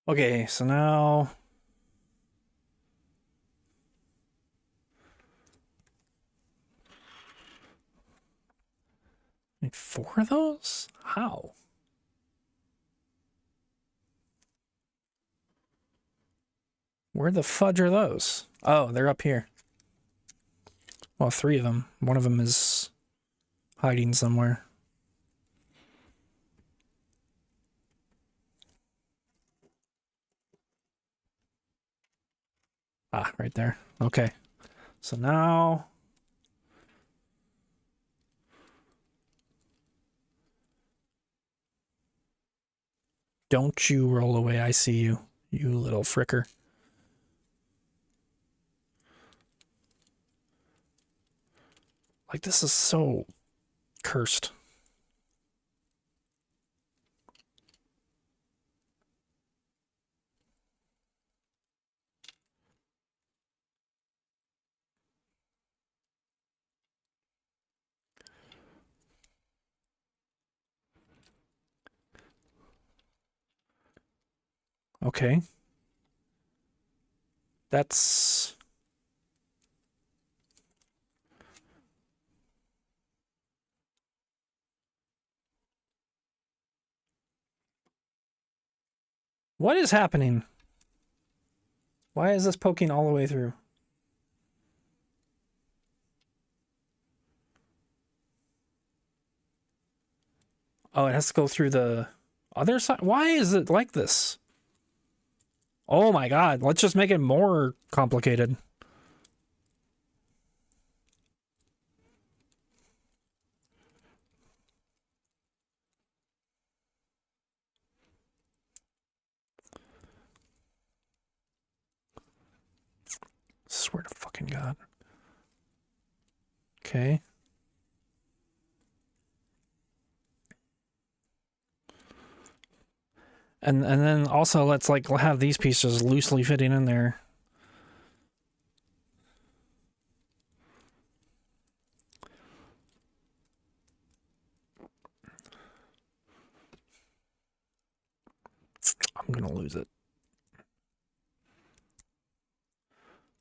Okay, so now... Need 4 of those? How? Where the fudge are those? Oh, they're up here. Well, 3 of them. One of them is hiding somewhere. Ah, right there. Okay. So now... Don't you roll away, I see you, you little fricker. Like, this is so cursed. Okay. That's... What is happening? Why is this poking all the way through? Oh, it has to go through the other side? Why is it like this? Oh my god, let's just make it more complicated. Swear to fucking god. Okay. And then also let's like have these pieces loosely fitting in there. I'm gonna lose it.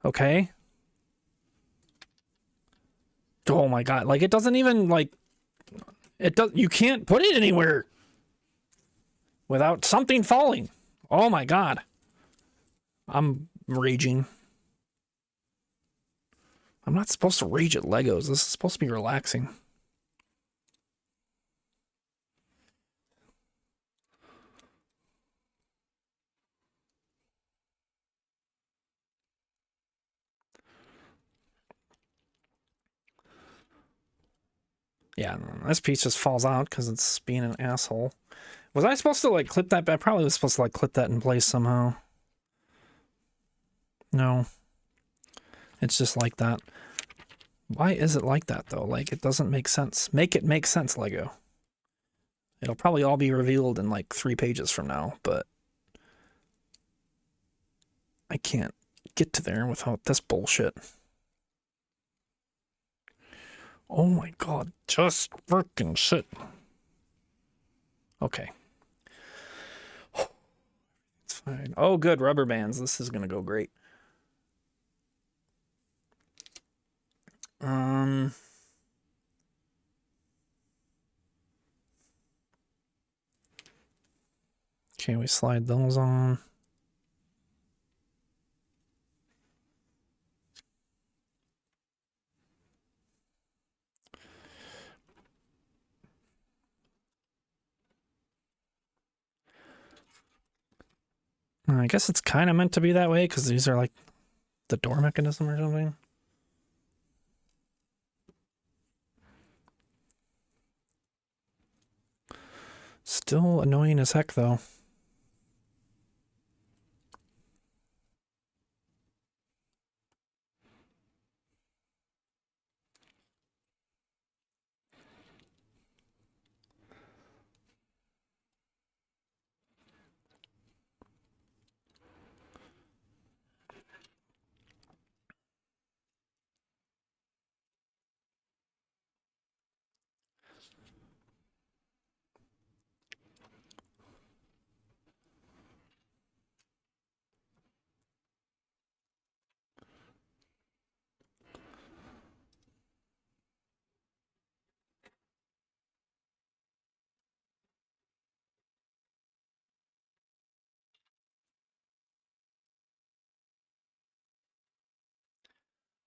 Okay. Oh my god, like it doesn't even like it does, you can't put it anywhere without something falling. Oh my god. I'm raging. I'm not supposed to rage at Legos. This is supposed to be relaxing. Yeah, this piece just falls out because it's being an asshole. Was I supposed to like clip that? I probably was supposed to like clip that in place somehow. No. It's just like that. Why is it like that though? Like it doesn't make sense. Make it make sense, Lego. It'll probably all be revealed in like 3 pages from now, but I can't get to there without this bullshit. Oh my god, just freaking shit. Okay. It's fine. Oh good, rubber bands. This is gonna go great. Okay, we slide those on. I guess it's kind of meant to be that way because these are like the door mechanism or something. Still annoying as heck though.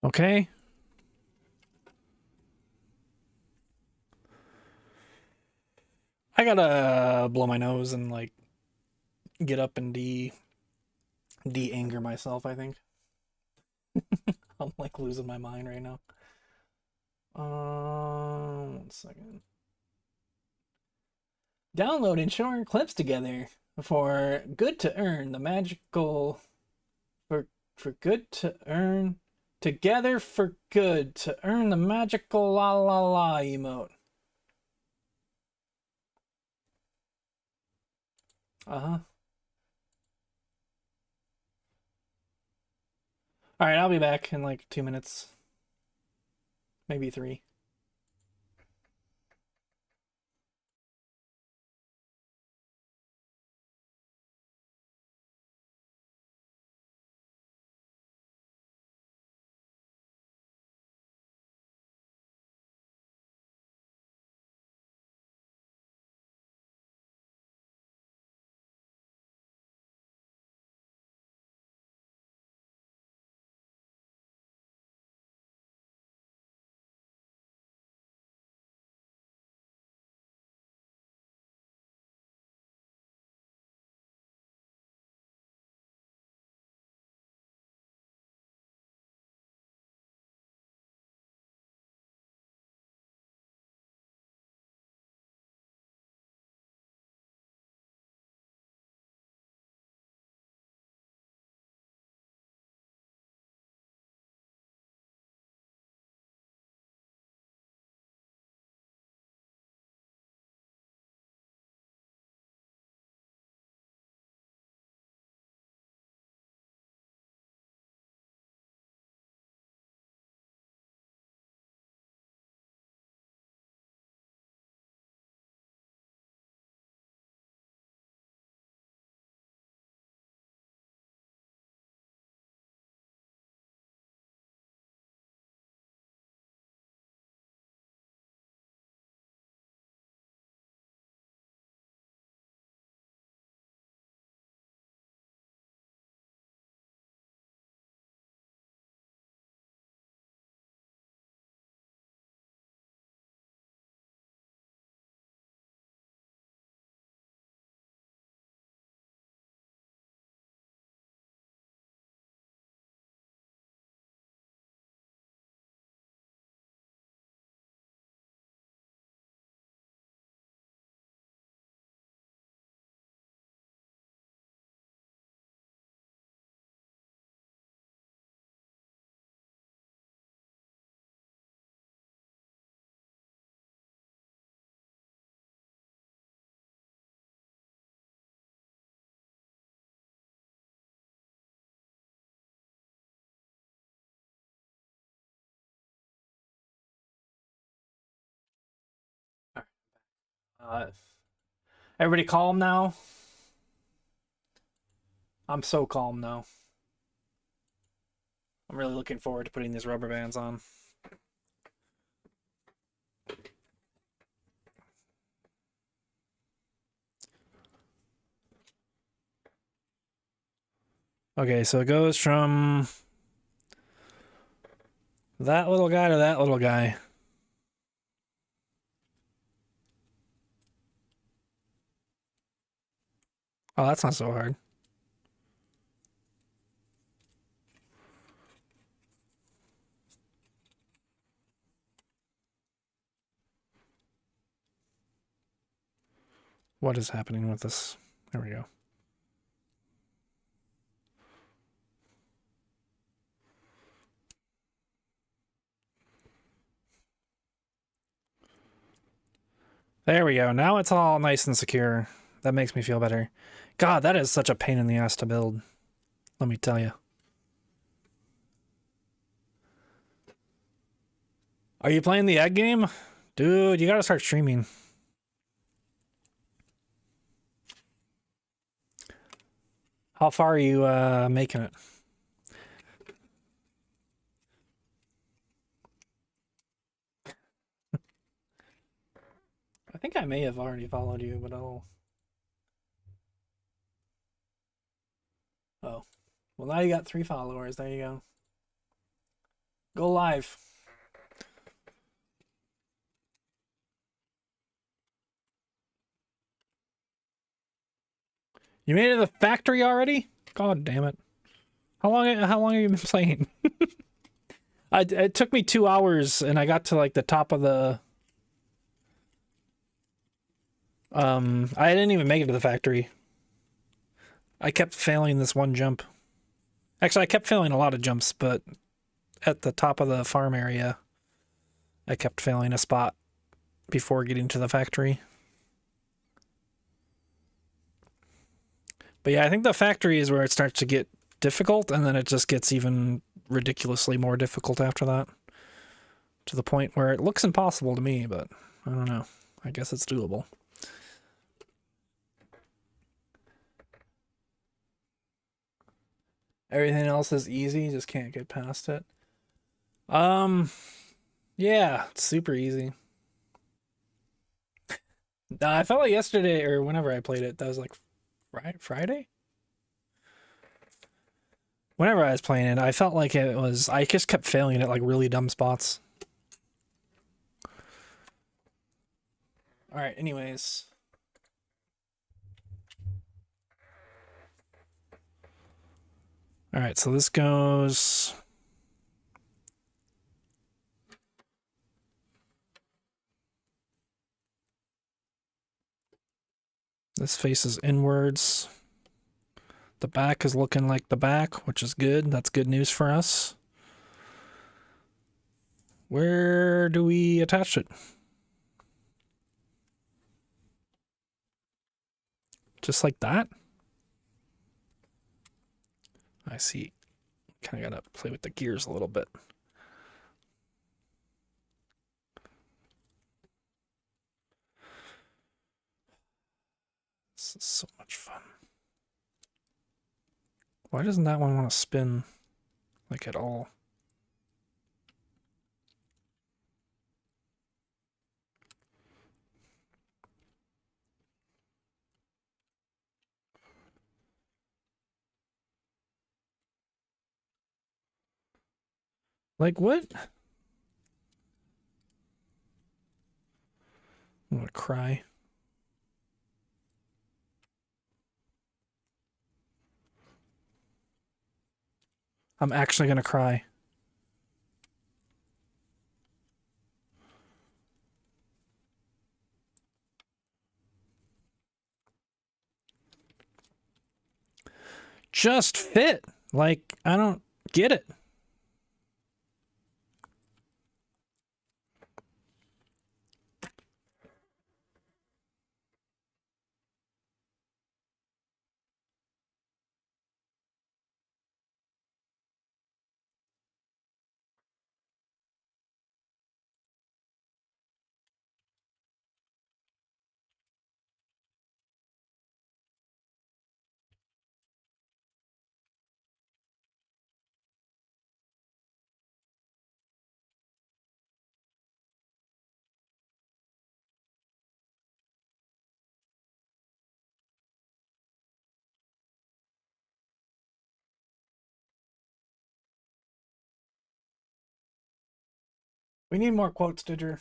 Okay. I gotta blow my nose and like get up and de-anger myself, I think. I'm like losing my mind right now. 1 second. Download and share clips together for good to earn the magical for good to earn together for good to earn the magical la la la emote. Uh-huh. All right, I'll be back in like 2 minutes. Maybe 3. Uh, Everybody calm now. I'm so calm now. I'm really looking forward to putting these rubber bands on. Okay, so it goes from that little guy to that little guy. Oh, that's not so hard. What is happening with this? There we go. There we go. Now it's all nice and secure. That makes me feel better. God, that is such a pain in the ass to build. Let me tell you. Are you playing the egg game? Dude, you gotta start streaming. How far are you making it? I think I may have already followed you, but I'll... Oh. Well, now you got 3 followers. There you go. Go live. You made it to the factory already? God damn it. How long have you been playing? It took me 2 hours and I got to like the top of the I didn't even make it to the factory. I kept failing this one jump. Actually, I kept failing a lot of jumps, but at the top of the farm area, I kept failing a spot before getting to the factory. But yeah, I think the factory is where it starts to get difficult, and then it just gets even ridiculously more difficult after that. To the point where it looks impossible to me, but I don't know. I guess it's doable. Everything else is easy, just can't get past it. Yeah, it's super easy. I felt like yesterday or whenever I played it, that was like Friday? Whenever I was playing it, I felt like it was, I just kept failing at like really dumb spots. All right, anyways. All right, so this goes... This faces inwards. The back is looking like the back, which is good. That's good news for us. Where do we attach it? Just like that? I see. Kind of gotta play with the gears a little bit. This is so much fun. Why doesn't that one want to spin like at all? Like what? I'm gonna cry. I'm actually gonna cry. Just fit. Like, I don't get it. We need more quotes, Didger.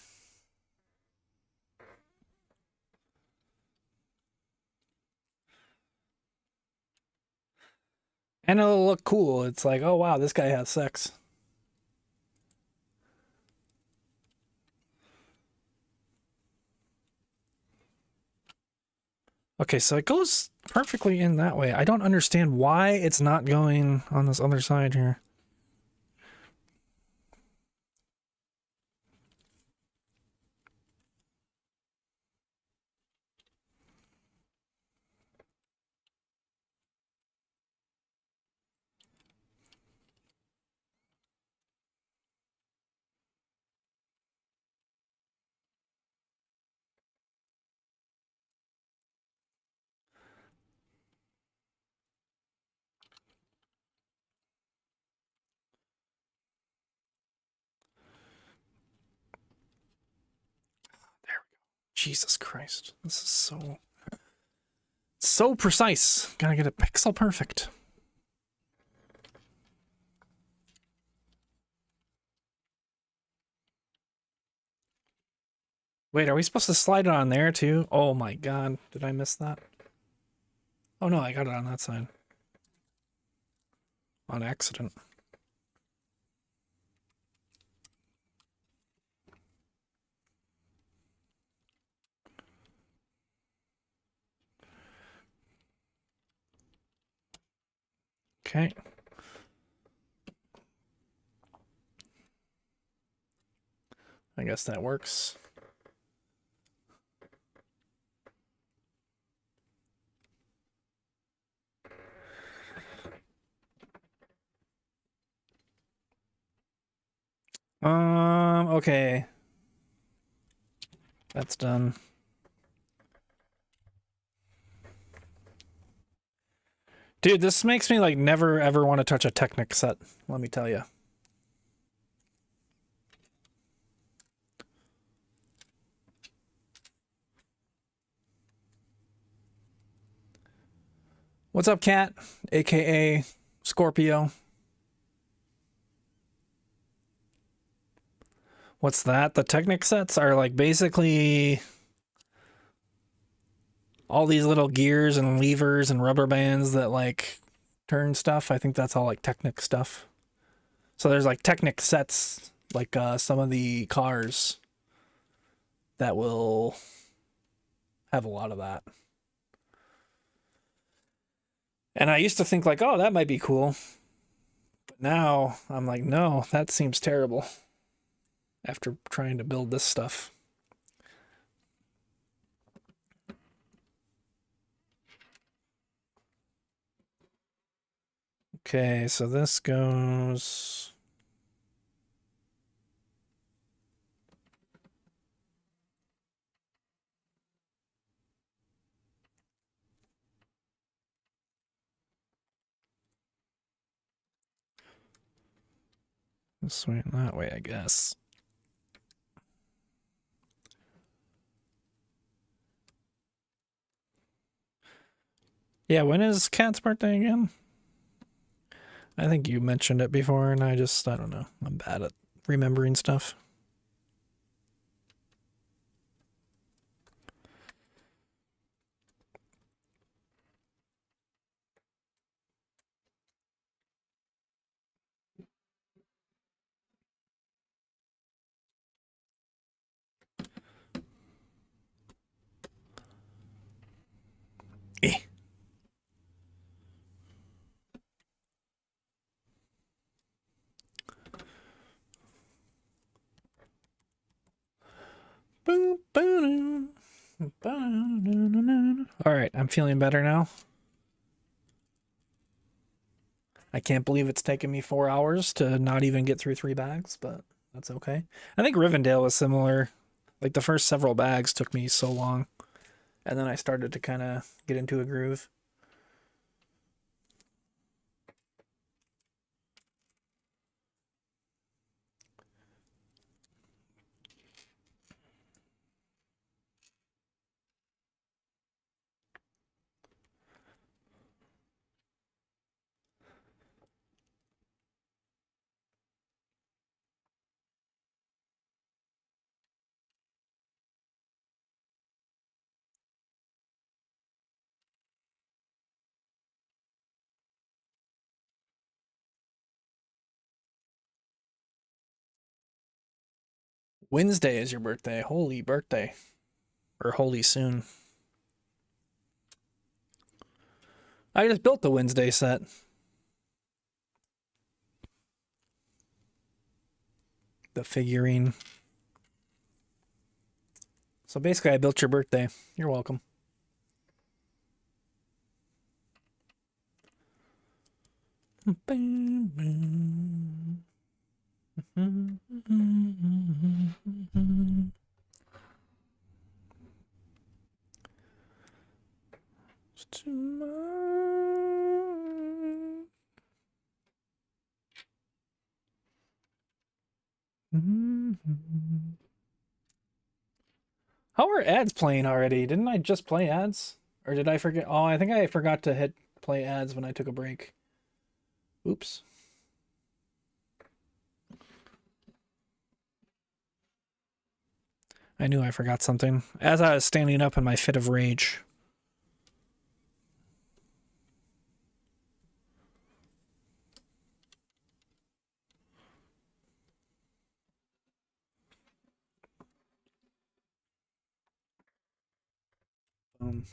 And it'll look cool. It's like, oh wow, this guy has sex. Okay, so it goes perfectly in that way. I don't understand why it's not going on this other side here. There we go. Jesus Christ. This is so precise. Gotta get it pixel perfect. Wait, are we supposed to slide it on there too? Oh my god, did I miss that? Oh no, I got it on that side. On accident. Okay. I guess that works. Okay. That's done. Dude, this makes me like never ever want to touch a Technic set, let me tell you. What's up, Cat? AKA Scorpio. What's that? The Technic sets are like basically all these little gears and levers and rubber bands that like turn stuff. I think that's all like Technic stuff. So there's like Technic sets, like some of the cars that will have a lot of that. And I used to think like, oh, that might be cool. But now I'm like, no, that seems terrible after trying to build this stuff. Okay, so this goes... this way and that way, I guess. Yeah, when is Cat's birthday again? I think you mentioned it before, and I don't know. I'm bad at remembering stuff. Eh. All right, I'm feeling better now. I can't believe it's taken me 4 hours to not even get through 3 bags, but that's okay. I think Rivendell was similar. Like the first several bags took me so long, and then I started to kind of get into a groove. Wednesday is your birthday. Holy birthday. Or holy soon. I just built the Wednesday set. The figurine. So basically, I built your birthday. You're welcome. How are ads playing already? Didn't I just play ads? Or did I forget? Oh, I think I forgot to hit play ads when I took a break. Oops. I knew I forgot something. As I was standing up in my fit of rage. Um,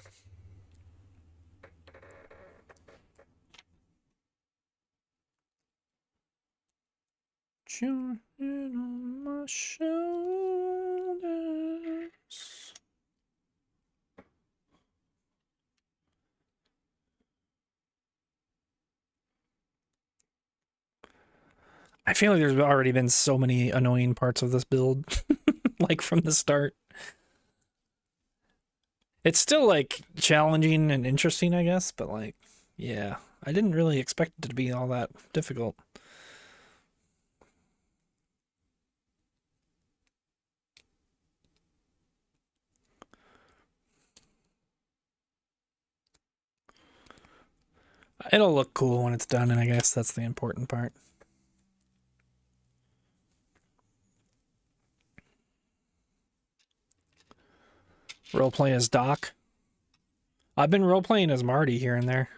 Children on my shoulders. I feel like there's already been so many annoying parts of this build, like from the start. It's still like challenging and interesting, I guess, but like, yeah, I didn't really expect it to be all that difficult. It'll look cool when it's done, and I guess that's the important part. Roleplay as Doc. I've been roleplaying as Marty here and there.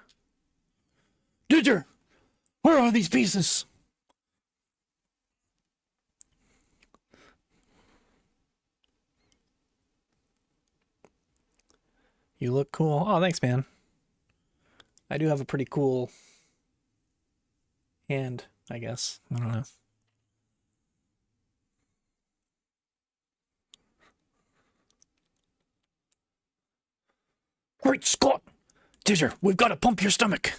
Didger! Where are these pieces? You look cool. Oh, thanks, man. I do have a pretty cool hand, I guess. I don't know. Great Scott! Didger, we've got to pump your stomach.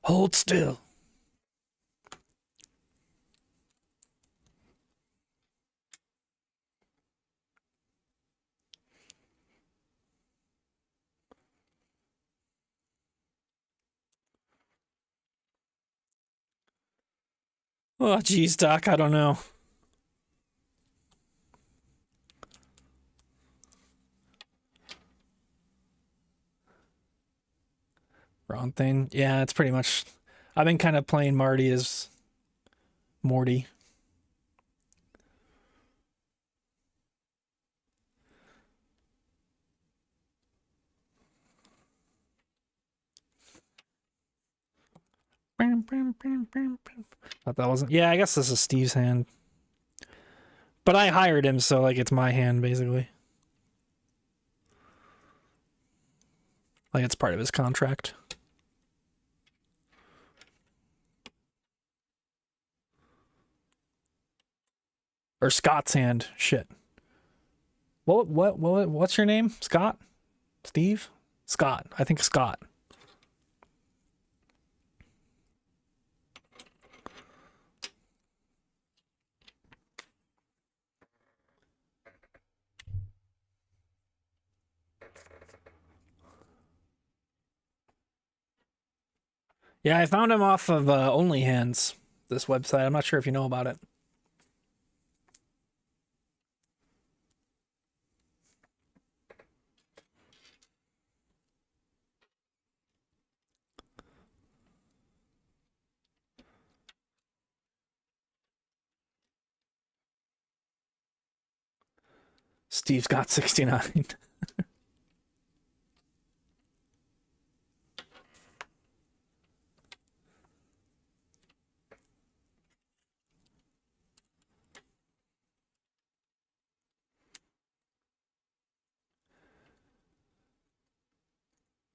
Hold still. Oh, geez, Doc, I don't know. Wrong thing. Yeah, it's pretty much... I've been kind of playing Marty as Morty. Thought that wasn't... Yeah, I guess this is Steve's hand. But I hired him, so like it's my hand, basically. Like it's part of his contract. Or Scott's hand. Shit. What's your name? Scott? Steve? Scott. I think Scott. Yeah, I found him off of OnlyHands, this website. I'm not sure if you know about it. Steve's got 69.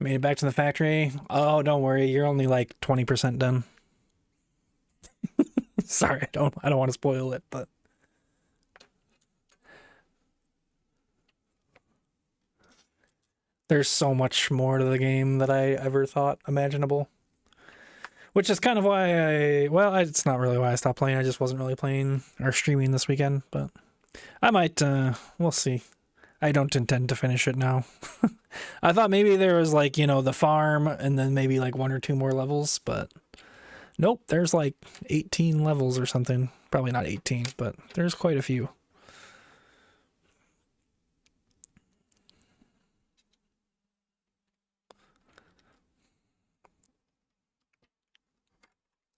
Made it back to the factory. Oh, don't worry, you're only like 20% done. Sorry, I don't want to spoil it, but there's so much more to the game that I ever thought imaginable. Which is kind of why it's not really why I stopped playing. I just wasn't really playing or streaming this weekend, but I might, we'll see. I don't intend to finish it now. I thought maybe there was like, the farm and then maybe like one or two more levels, but nope, there's like 18 levels or something. Probably not 18, but there's quite a few.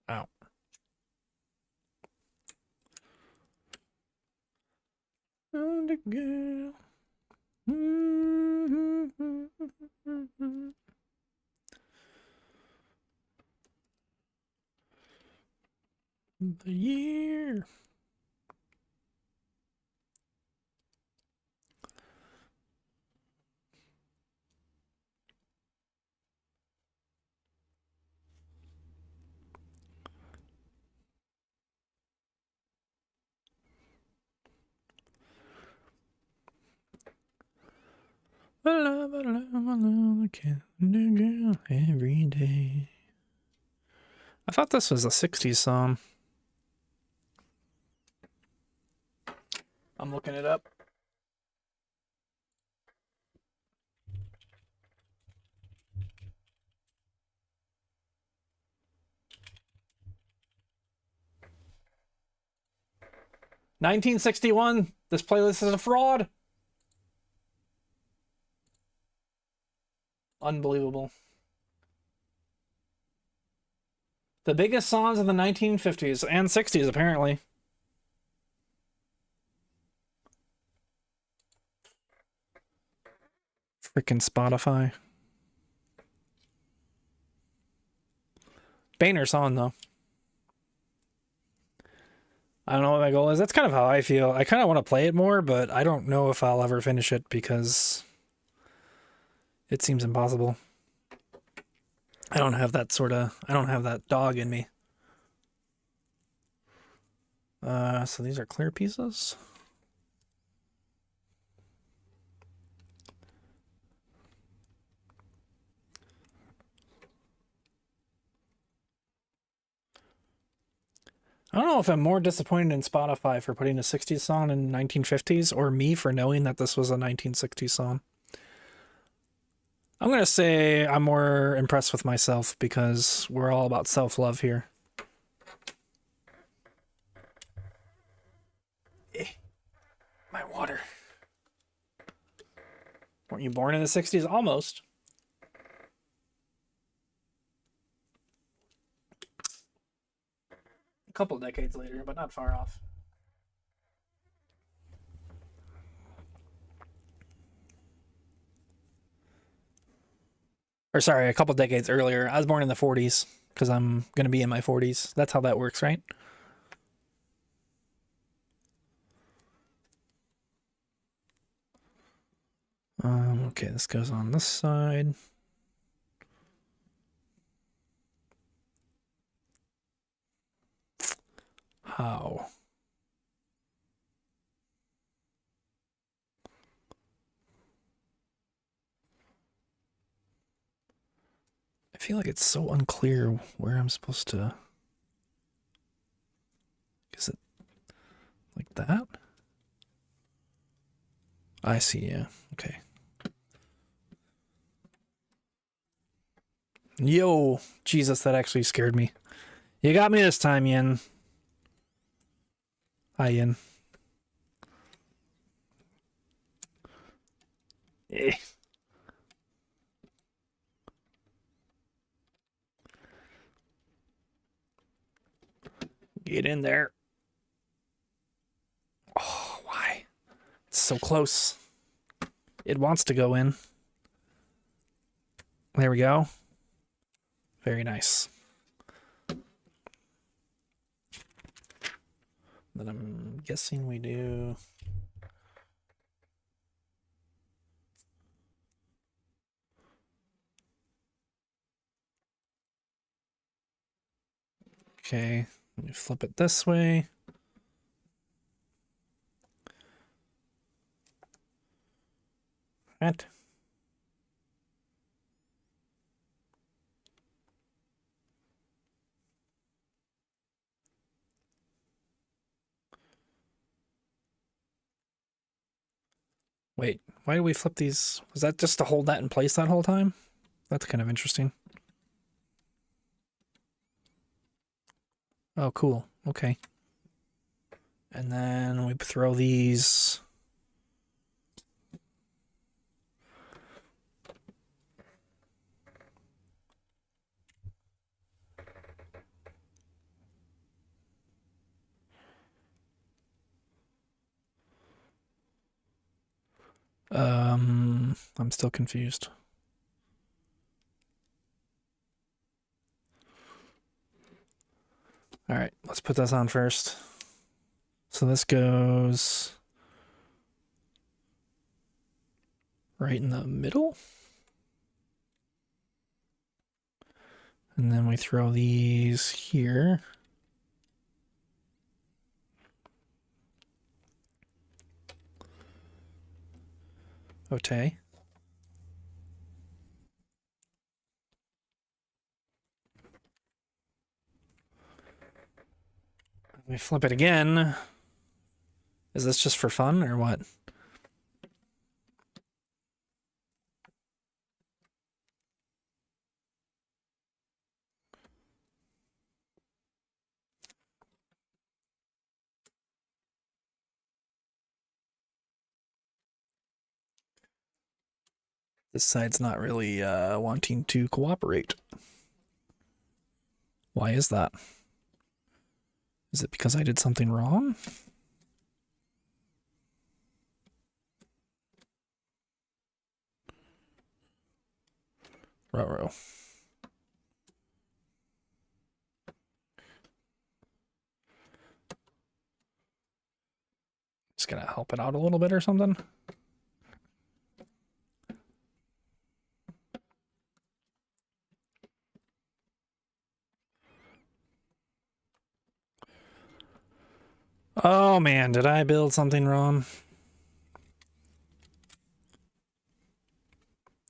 Ow. And again. The year. Every day. I thought this was a 60s song. I'm looking it up. $1961. This playlist is a fraud. Unbelievable. The biggest songs of the 1950s and 60s, apparently. Freaking Spotify. Banner song, though. I don't know what my goal is. That's kind of how I feel. I kind of want to play it more, but I don't know if I'll ever finish it because it seems impossible. I don't have that dog in me. So these are clear pieces. I don't know if I'm more disappointed in Spotify for putting a 60s song in 1950s or me for knowing that this was a 1960s song. I'm going to say I'm more impressed with myself because we're all about self-love here. My water. Weren't you born in the 60s? Almost. A couple decades later, but not far off. Or sorry, a couple decades earlier. I was born in the 40s because I'm going to be in my 40s. That's how that works, right? Okay, this goes on this side. How? I feel like it's so unclear where I'm supposed to... Is it like that? I see, yeah. Okay. Yo, Jesus, that actually scared me. You got me this time, Yin. Hi, Yin. Eh. Get in there. Oh, why? It's so close. It wants to go in. There we go. Very nice. Then I'm guessing we do... Okay, let me flip it this way. What? Wait, why do we flip these? Was that just to hold that in place that whole time? That's kind of interesting. Oh, cool. Okay. And then we throw these. I'm still confused. All right, let's put this on first. So this goes right in the middle. And then we throw these here. Okay. We flip it again. Is this just for fun or what? This side's not really wanting to cooperate. Why is that? Is it because I did something wrong? Ruh-roh. Just gonna help it out a little bit or something. Oh man, did I build something wrong?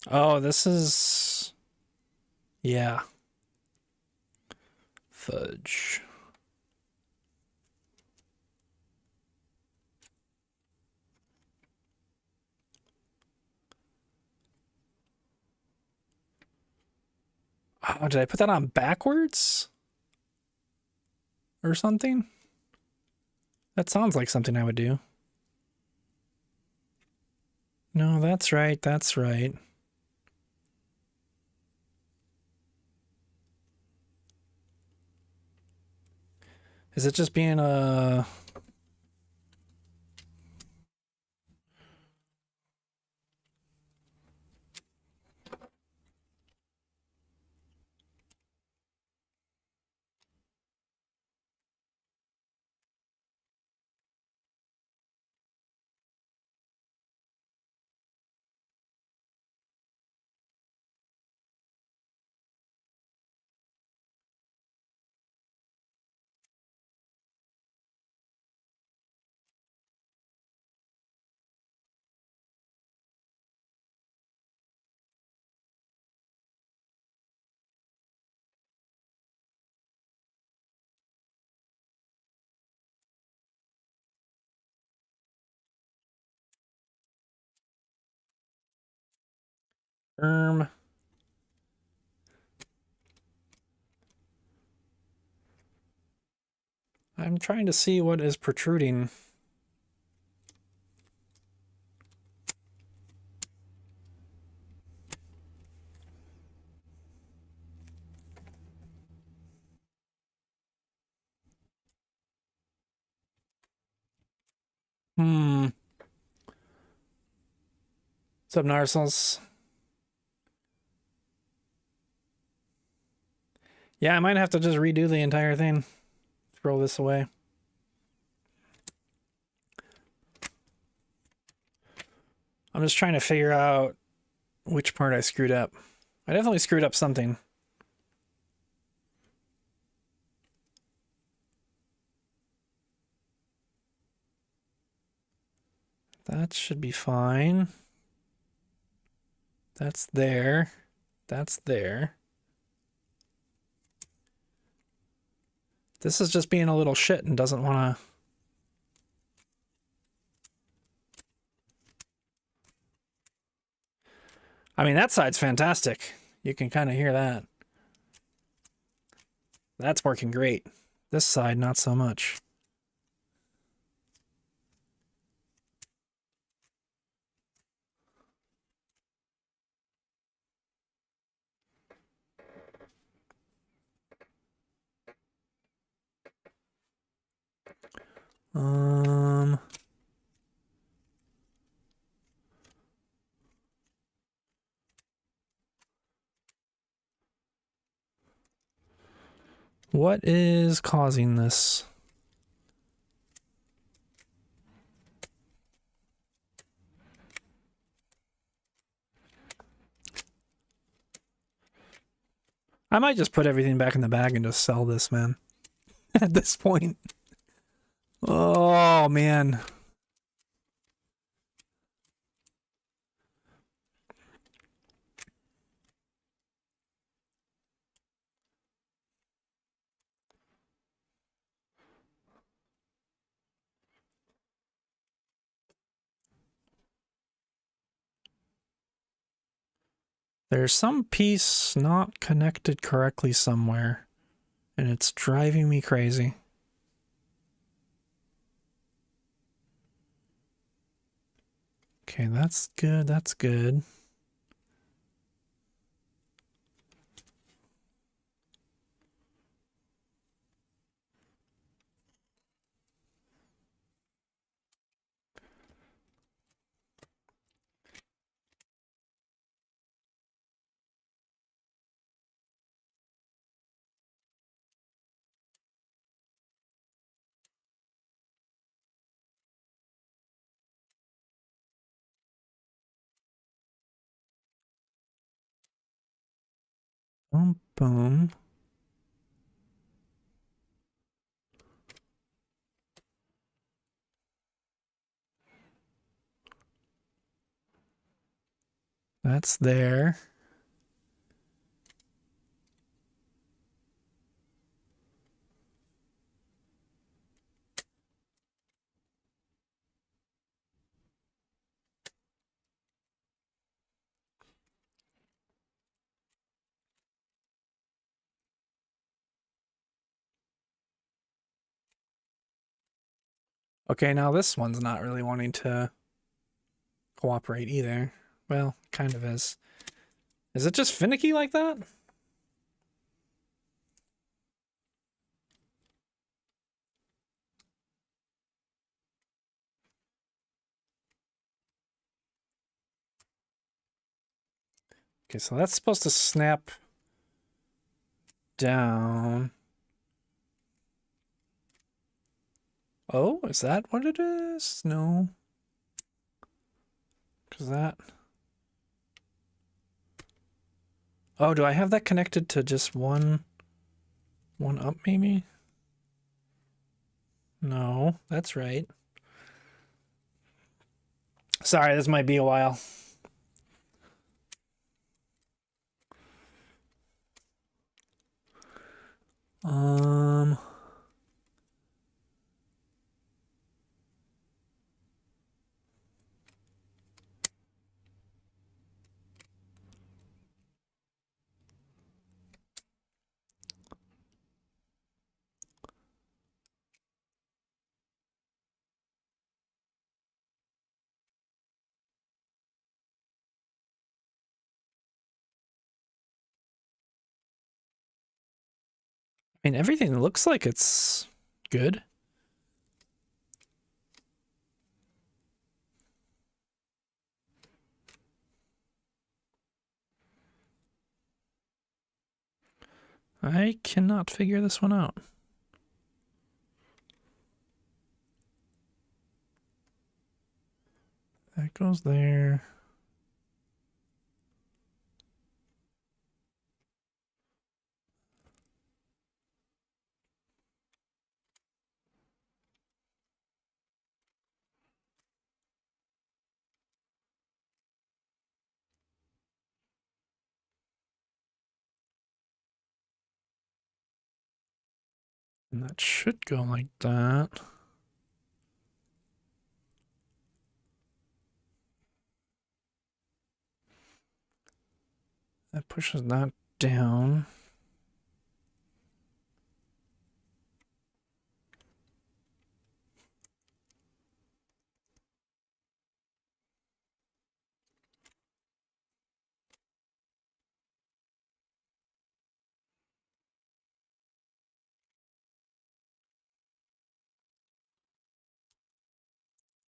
Oh, this is... Yeah. Fudge. Oh, did I put that on backwards? Or something? That sounds like something I would do. No, that's right, that's right. Is it just being a... I'm trying to see what is protruding. What's up, Narcils? Yeah, I might have to just redo the entire thing. Throw this away. I'm just trying to figure out which part I screwed up. I definitely screwed up something. That should be fine. That's there. That's there. This is just being a little shit and doesn't want to... I mean, that side's fantastic. You can kind of hear that. That's working great. This side, not so much. What is causing this? I might just put everything back in the bag and just sell this, man. At this point. Oh, man. There's some piece not connected correctly somewhere, and it's driving me crazy. Okay, that's good, that's good. Boom, boom. That's there. Okay, now this one's not really wanting to cooperate either. Well, kind of is. Is it just finicky like that? Okay, so that's supposed to snap down. Oh, is that what it is? No. Because that... Oh, do I have that connected to just one up maybe? No, that's right. Sorry, this might be a while. I mean, everything looks like it's good. I cannot figure this one out. That goes there. And that should go like that. That pushes that down.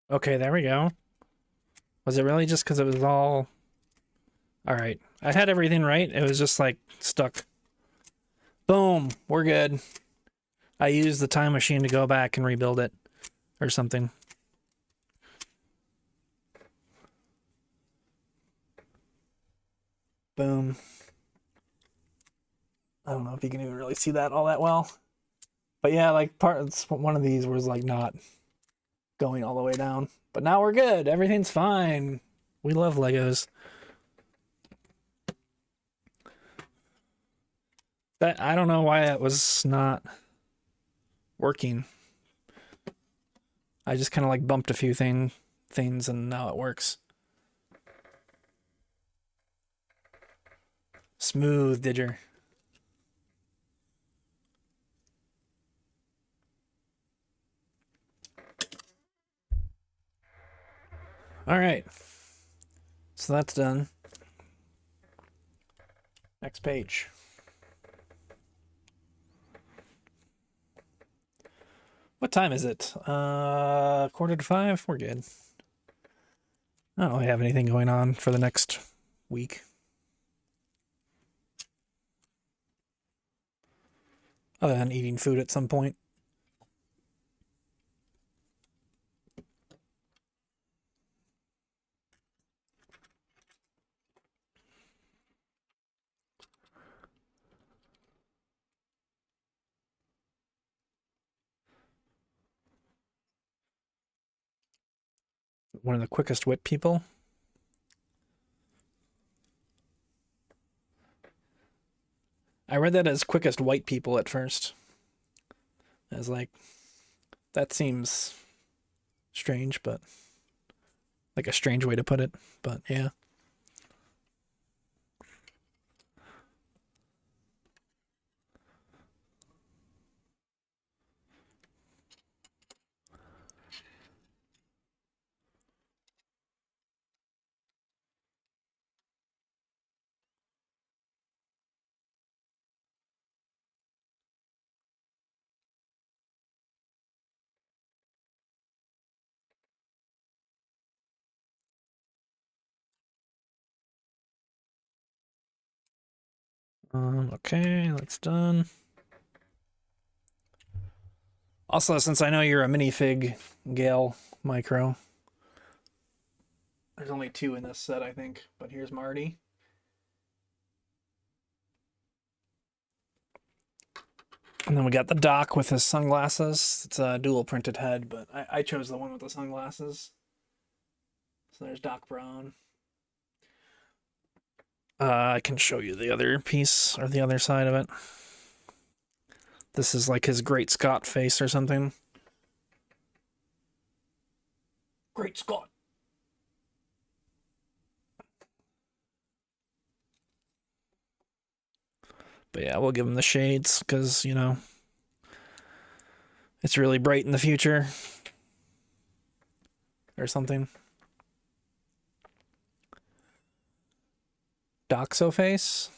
Okay, there we go. Was it really just because it was all... All right. I had everything right. It was just like stuck. Boom. We're good. I used the time machine to go back and rebuild it or something. Boom. I don't know if you can even really see that all that well. But yeah, like one of these was like not going all the way down. But now we're good. Everything's fine. We love Legos. That I don't know why that was not working. I just kind of like bumped a few things and now it works. Smooth Didger. All right. So that's done. Next page. What time is it? 4:45? We're good. I don't really have anything going on for the next week. Other than eating food at some point. One of the quickest wit people. I read that as quickest white people at first. I was like, that seems strange, but like a strange way to put it. But yeah. Okay, that's done. Also, since I know you're a minifig Gale micro, there's only two in this set, I think. But here's Marty. And then we got the Doc with his sunglasses. It's a dual printed head, but I chose the one with the sunglasses. So there's Doc Brown. I can show you the other piece or the other side of it. This is like his Great Scott face or something. Great Scott. But yeah, we'll give him the shades because, you know, it's really bright in the future or something. Doxo face?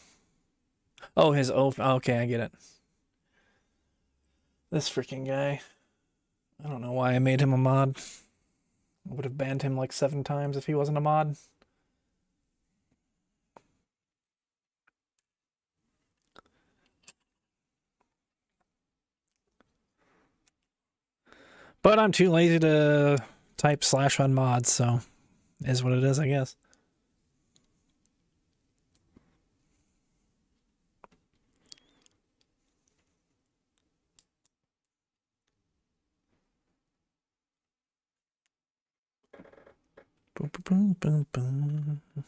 Oh, his oath. Okay, I get it. This freaking guy. I don't know why I made him a mod. I would have banned him like 7 times if he wasn't a mod. But I'm too lazy to type /unmods, so is what it is, I guess. Boom, boom, boom, boom, boom.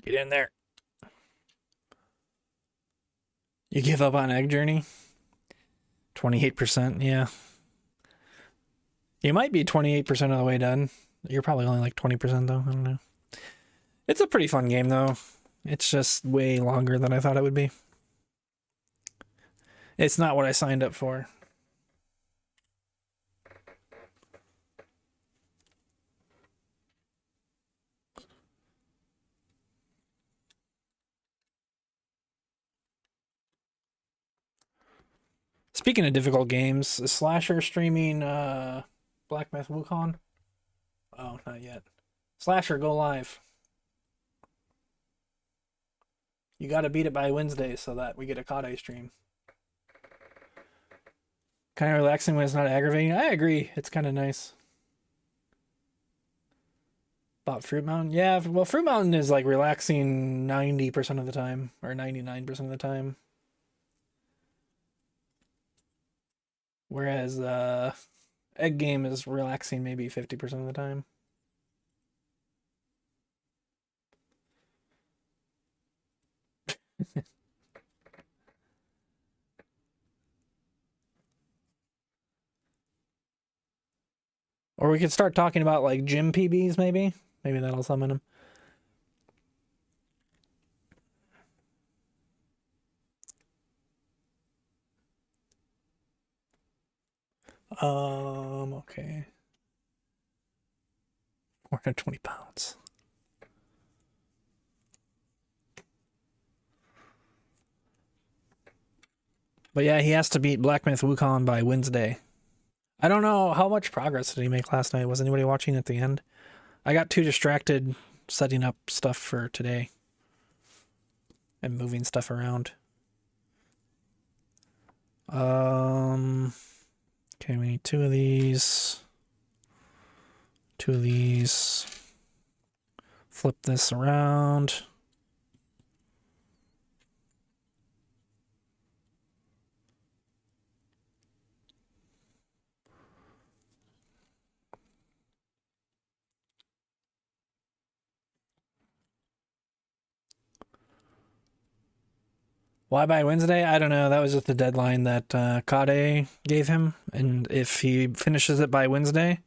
Get in there. You give up on Egg Journey? 28%, yeah. You might be 28% of the way done. You're probably only like 20% though. I don't know. It's a pretty fun game though. It's just way longer than I thought it would be. It's not what I signed up for. Speaking of difficult games, is Slasher streaming Black Myth Wukong? Oh, not yet. Slasher, go live. You gotta beat it by Wednesday so that we get a Kade stream. Kind of relaxing when it's not aggravating. I agree. It's kind of nice. About Fruit Mountain? Yeah, well, Fruit Mountain is like relaxing 90% of the time, or 99% of the time. Whereas Egg Game is relaxing maybe 50% of the time. Or we could start talking about like gym PBs maybe. Maybe that'll summon him. Okay. 420 pounds. But yeah, he has to beat Black Myth Wukong by Wednesday. I don't know how much progress did he make last night. Was anybody watching at the end? I got too distracted setting up stuff for today and moving stuff around. Okay, we need 2 of these. 2 of these. Flip this around. Why by Wednesday? I don't know. That was just the deadline that Kade gave him. And if he finishes it by Wednesday,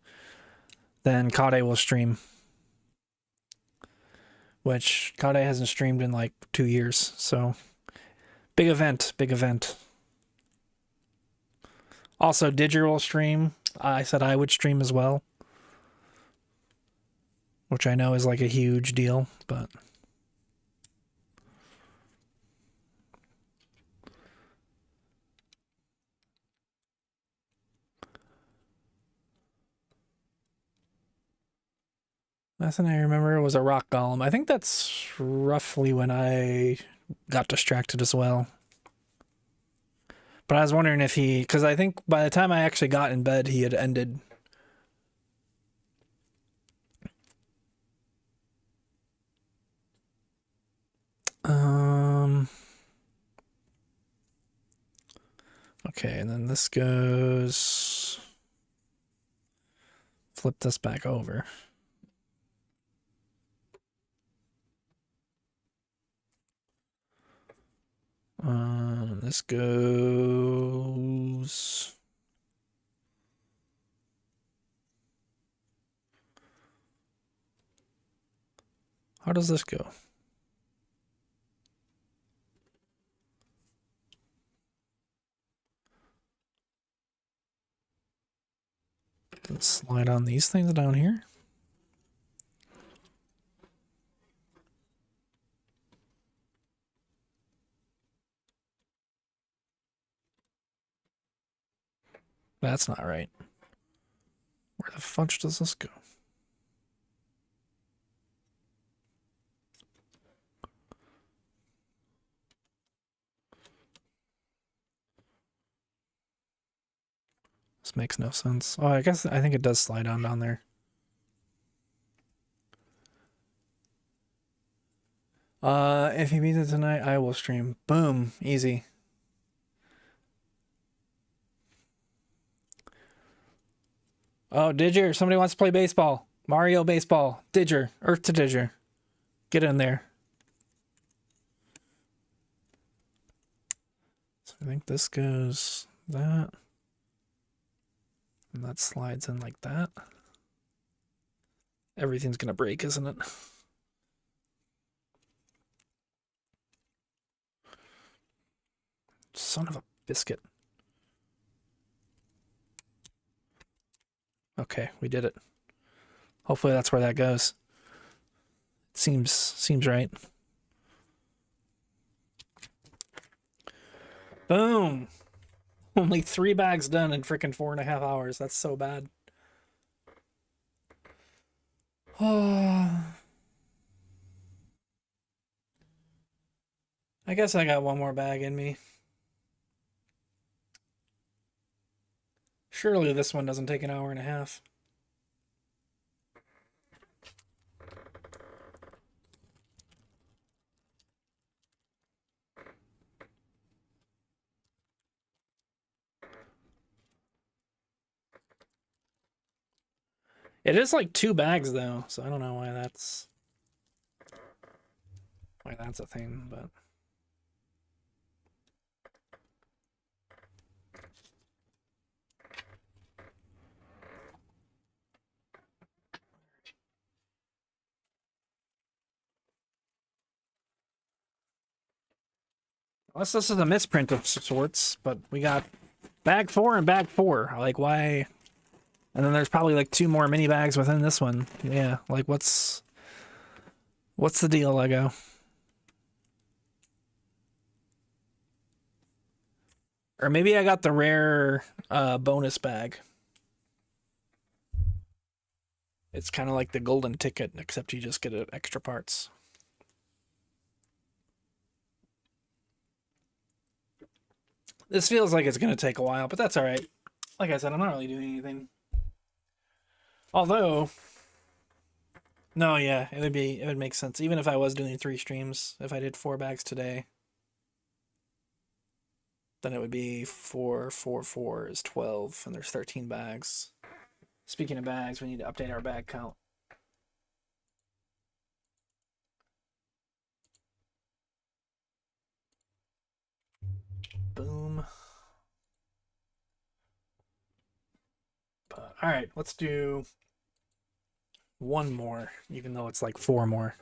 then Kade will stream. Which Kade hasn't streamed in like 2 years. So big event, big event. Also, Diger will stream. I said I would stream as well. Which I know is like a huge deal, but... Last thing I remember was a rock golem. I think that's roughly when I got distracted as well. But I was wondering if he... Because I think by the time I actually got in bed, he had ended. Okay, and then this goes... Flip this back over. This goes... How does this go? Let's slide on these things down here. That's not right. Where the fudge does this go? This makes no sense. Oh, I think it does slide on down there. If he beats it tonight, I will stream. Boom, easy. Oh, Diger, somebody wants to play baseball. Mario baseball. Diger, Earth to Diger. Get in there. I think this goes that. And that slides in like that. Everything's gonna break, isn't it? Son of a biscuit. Okay, we did it. Hopefully that's where that goes. Seems right. Boom. Only 3 bags done in freaking 4.5 hours. That's so bad. I guess I got one more bag in me. Surely this one doesn't take an hour and a half. It is like 2 bags though, so I don't know why that's a thing, but unless this is a misprint of sorts, but we got bag 4 and bag 4. Like why? And then there's probably like 2 more mini bags within this one. Yeah, like what's the deal, Lego? Or maybe I got the rare bonus bag. It's kind of like the golden ticket, except you just get extra parts. This feels like it's going to take a while, but that's all right. Like I said, I'm not really doing anything. Although, no, yeah, it would make sense. Even if I was doing 3 streams, if I did 4 bags today, then it would be 4, 4, 4 is 12, and there's 13 bags. Speaking of bags, we need to update our bag count. Boom. But, all right, let's do 1 more, even though it's like 4 more.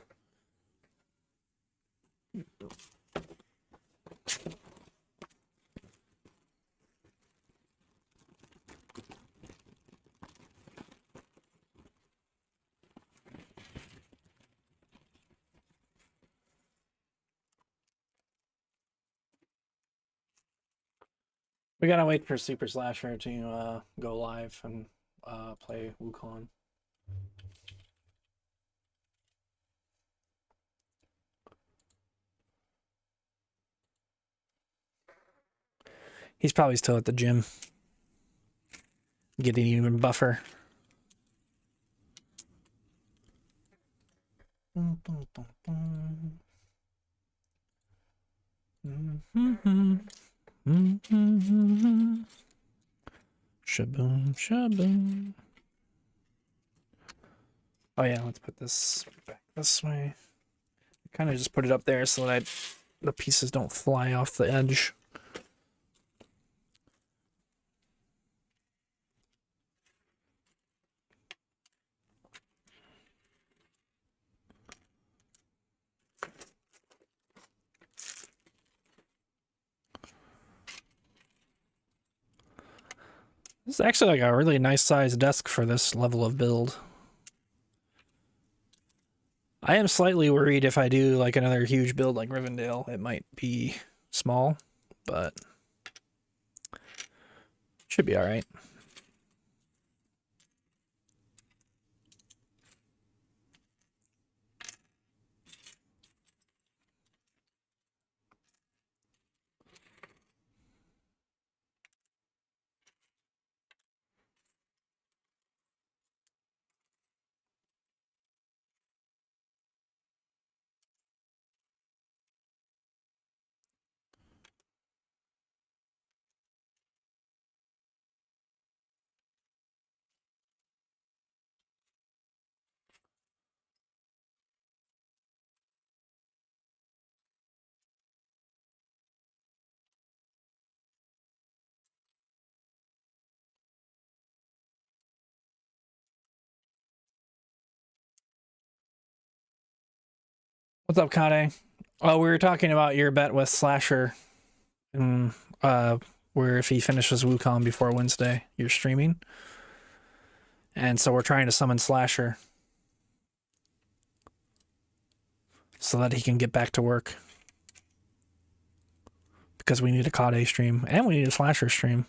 We gotta wait for Super Slasher to go live and play Wukong. He's probably still at the gym, getting even buffer. Shaboom, shaboom. Oh yeah, let's put this back this way. Kind of just put it up there so that the pieces don't fly off the edge. This is actually like a really nice sized desk for this level of build. I am slightly worried if I do like another huge build like Rivendell, it might be small, but should be all right. What's up, Kane? Oh, we were talking about your bet with Slasher, and where if he finishes Wukong before Wednesday, you're streaming, and so we're trying to summon Slasher so that he can get back to work because we need a Kade stream and we need a Slasher stream.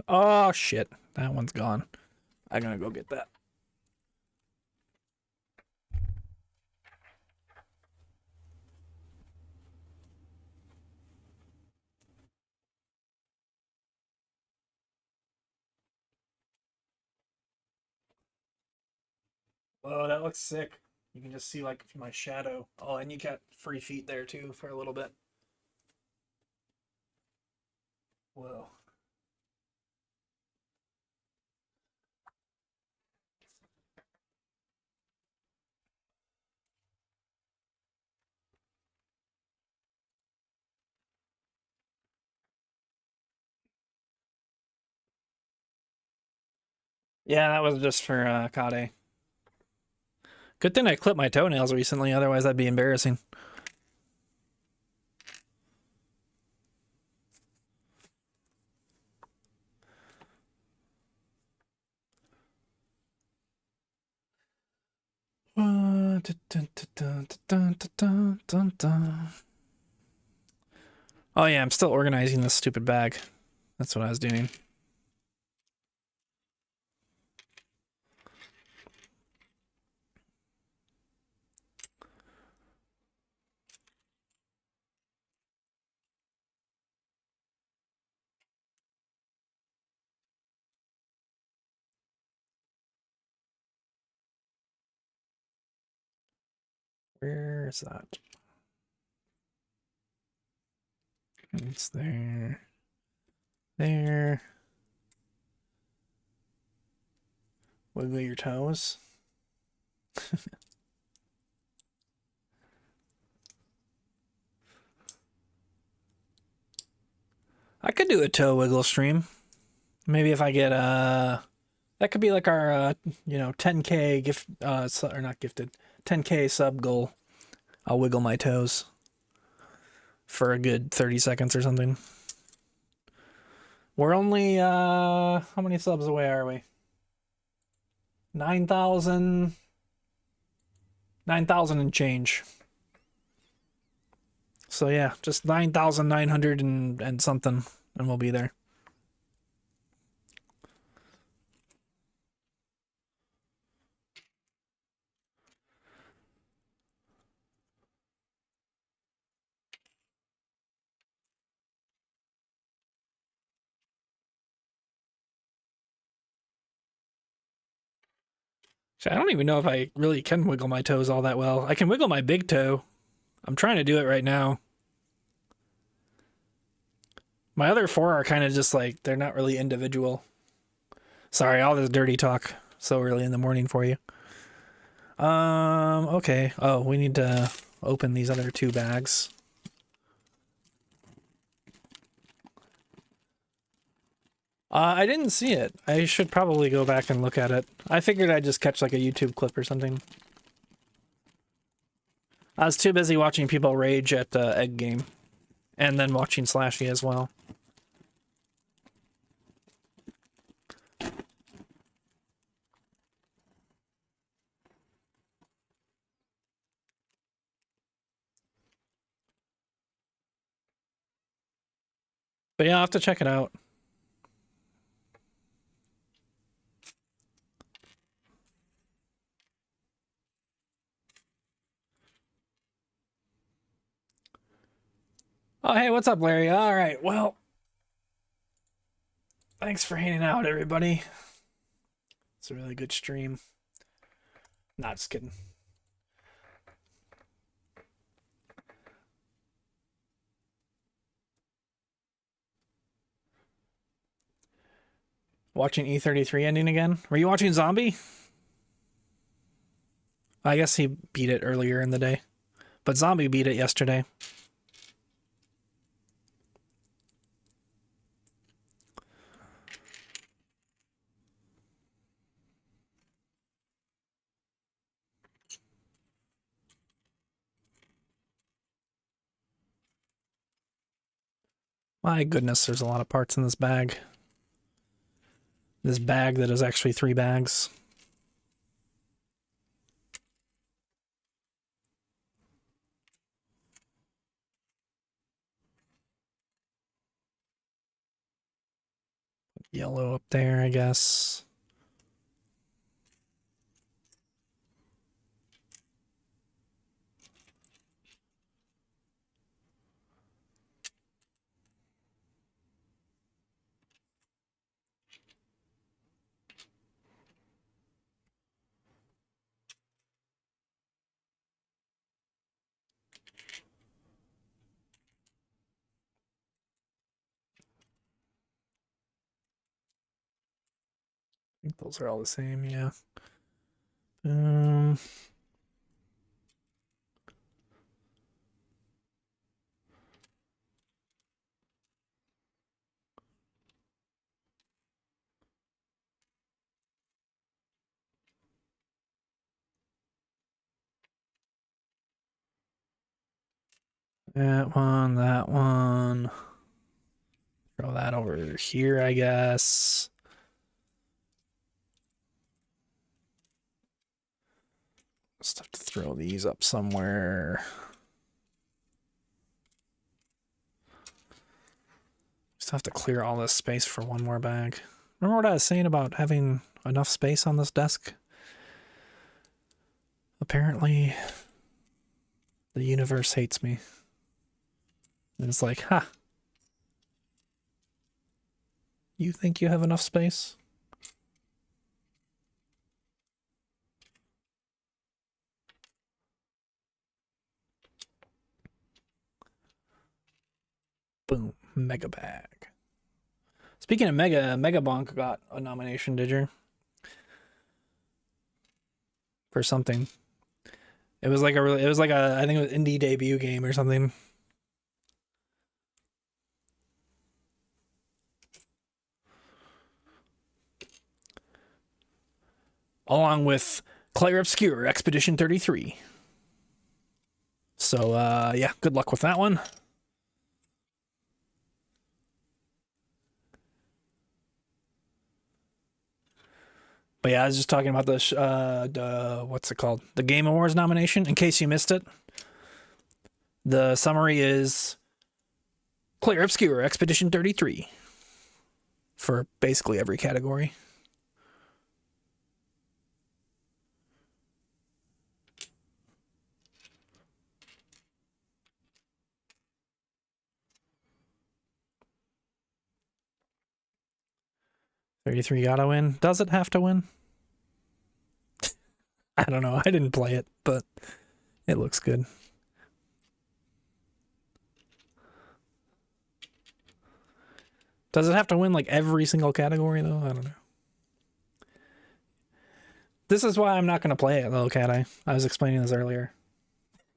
Oh shit, that one's gone. I gotta go get that. Oh, that looks sick. You can just see like my shadow. Oh, and you got free feet there too for a little bit. Whoa. Yeah, that was just for Kade. Good thing I clipped my toenails recently, otherwise that'd be embarrassing. Oh yeah, I'm still organizing this stupid bag. That's what I was doing. Where is that? It's there. There. Wiggle your toes. I could do a toe wiggle stream. Maybe if I get that could be like our 10K gift or not gifted 10K sub goal. I'll wiggle my toes for a good 30 seconds or something. We're only how many subs away are we? 9,000 and change. So yeah, just 9,900 and something and we'll be there. I don't even know if I really can wiggle my toes all that well. I can wiggle my big toe. I'm trying to do it right now. My other four are kind of just like, they're not really individual. Sorry, all this dirty talk so early in the morning for you. Okay. Oh, we need to open these other two bags. I didn't see it. I should probably go back and look at it. I figured I'd just catch like a YouTube clip or something. I was too busy watching people rage at the egg game. And then watching Slashy as well. But yeah, I'll have to check it out. Oh, hey, what's up, Larry? All right, well, thanks for hanging out, everybody. It's a really good stream. Not just kidding. Watching E33 ending again? Were you watching Zombie? I guess he beat it earlier in the day, but Zombie beat it yesterday. My goodness, there's a lot of parts in this bag. This bag that is actually 3 bags. Yellow up there, I guess. I think those are all the same, yeah. That one, that one. Throw that over here, I guess. Just have to throw these up somewhere. Just have to clear all this space for one more bag. Remember what I was saying about having enough space on this desk? Apparently, the universe hates me. And it's like, ha! You think you have enough space? Boom. Mega bag. Speaking of Mega Bonk got a nomination, did you? For something. It was like a I think it was indie debut game or something. Along with Claire Obscure Expedition 33. So yeah, good luck with that one. But yeah, I was just talking about the what's it called? The Game Awards nomination. In case you missed it, the summary is Clear Obscure Expedition 33 for basically every category. $33 gotta win. Does it have to win? I don't know. I didn't play it, but it looks good. Does it have to win like every single category though? I don't know. This is why I'm not going to play it, though, Cat. I was explaining this earlier.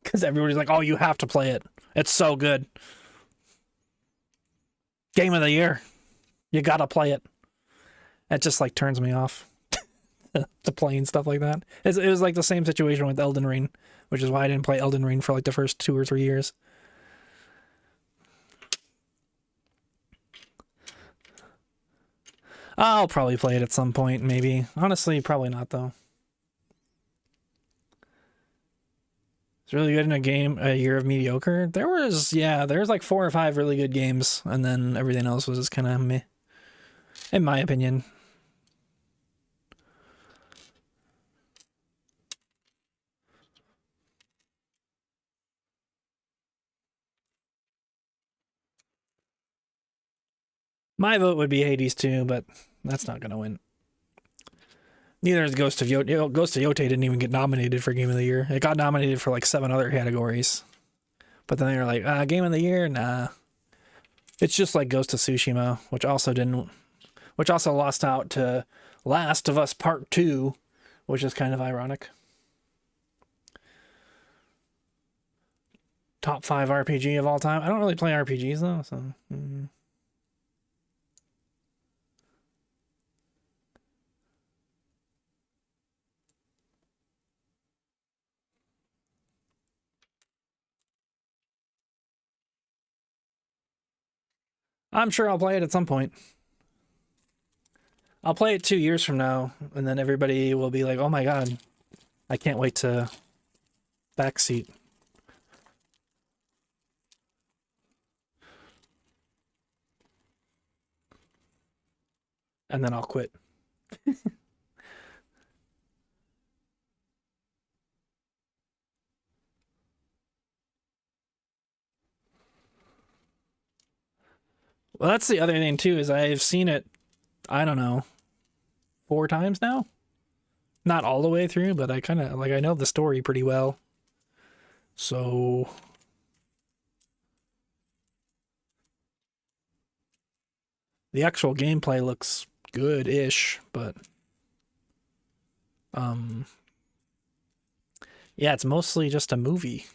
Because everybody's like, oh, you have to play it. It's so good. Game of the year. You gotta play it. It just like turns me off to playing stuff like that. It was like the same situation with Elden Ring, which is why I didn't play Elden Ring for like the first 2 or 3 years. I'll probably play it at some point, maybe. Honestly, probably not, though. It's really good in a year of mediocre. There's like 4 or 5 really good games, and then everything else was just kind of meh, in my opinion. My vote would be Hades 2, but that's not going to win. Neither is Ghost of Yote. Ghost of Yote didn't even get nominated for Game of the Year. It got nominated for like 7 other categories. But then they were like, Game of the Year? Nah. It's just like Ghost of Tsushima, which also lost out to Last of Us Part 2, which is kind of ironic. Top 5 RPG of all time. I don't really play RPGs though, so... I'm sure I'll play it at some point. I'll play it 2 years from now, and then everybody will be like, oh my god, I can't wait to backseat. And then I'll quit. Well, that's the other thing too, is I've seen it, I don't know, 4 times now? Not all the way through, but I kind of, like, I know the story pretty well. So... the actual gameplay looks good-ish, but... yeah, it's mostly just a movie.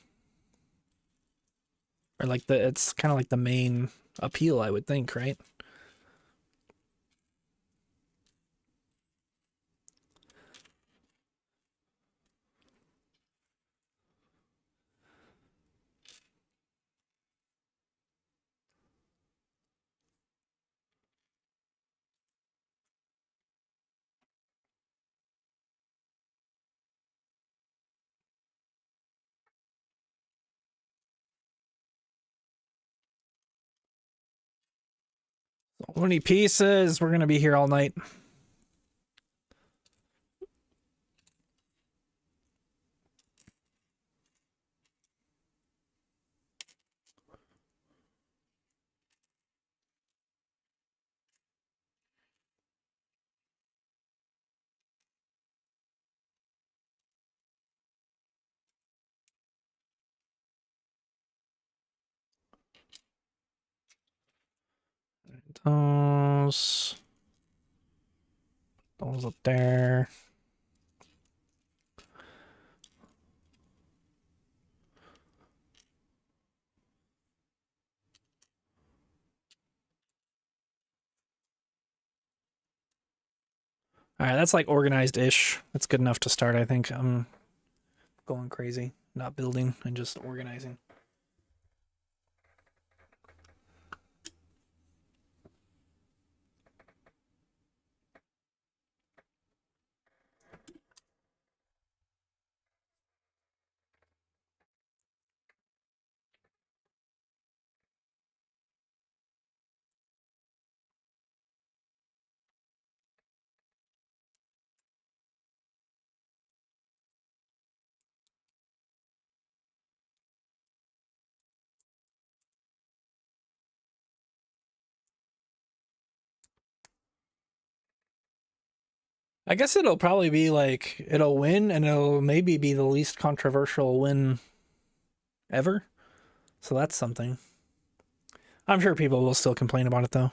Or like it's kind of like the main appeal, I would think, right? So many pieces. We're gonna be here all night. Those up there. All right, that's like organized-ish. That's good enough to start, I think. I'm going crazy, not building and just organizing. I guess it'll probably be like, it'll win and it'll maybe be the least controversial win ever. So that's something. I'm sure people will still complain about it though.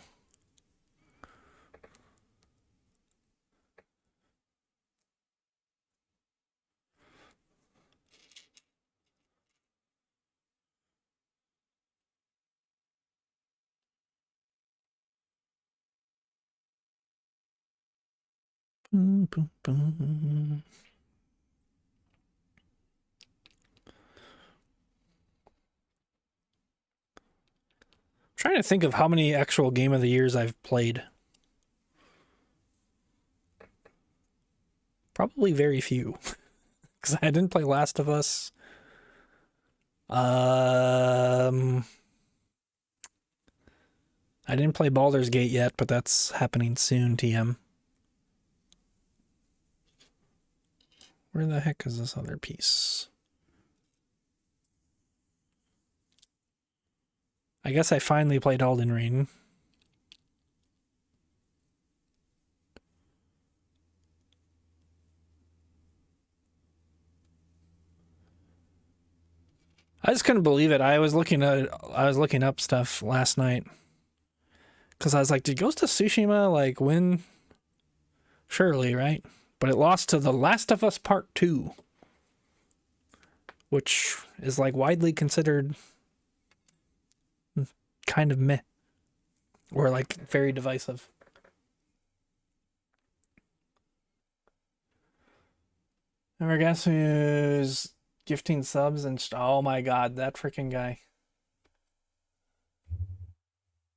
Boom, boom, boom. Trying to think of how many actual Game of the Years I've played. Probably very few. Because I didn't play Last of Us. I didn't play Baldur's Gate yet, but that's happening soon, TM. Where the heck is this other piece? I guess I finally played Elden Ring. I just couldn't believe it. I was looking up stuff last night because I was like, did Ghost of Tsushima like win? Surely, right? But it lost to The Last of Us Part 2, which is like widely considered kind of meh or like very divisive. Ever guess who's gifting subs and oh my god, that freaking guy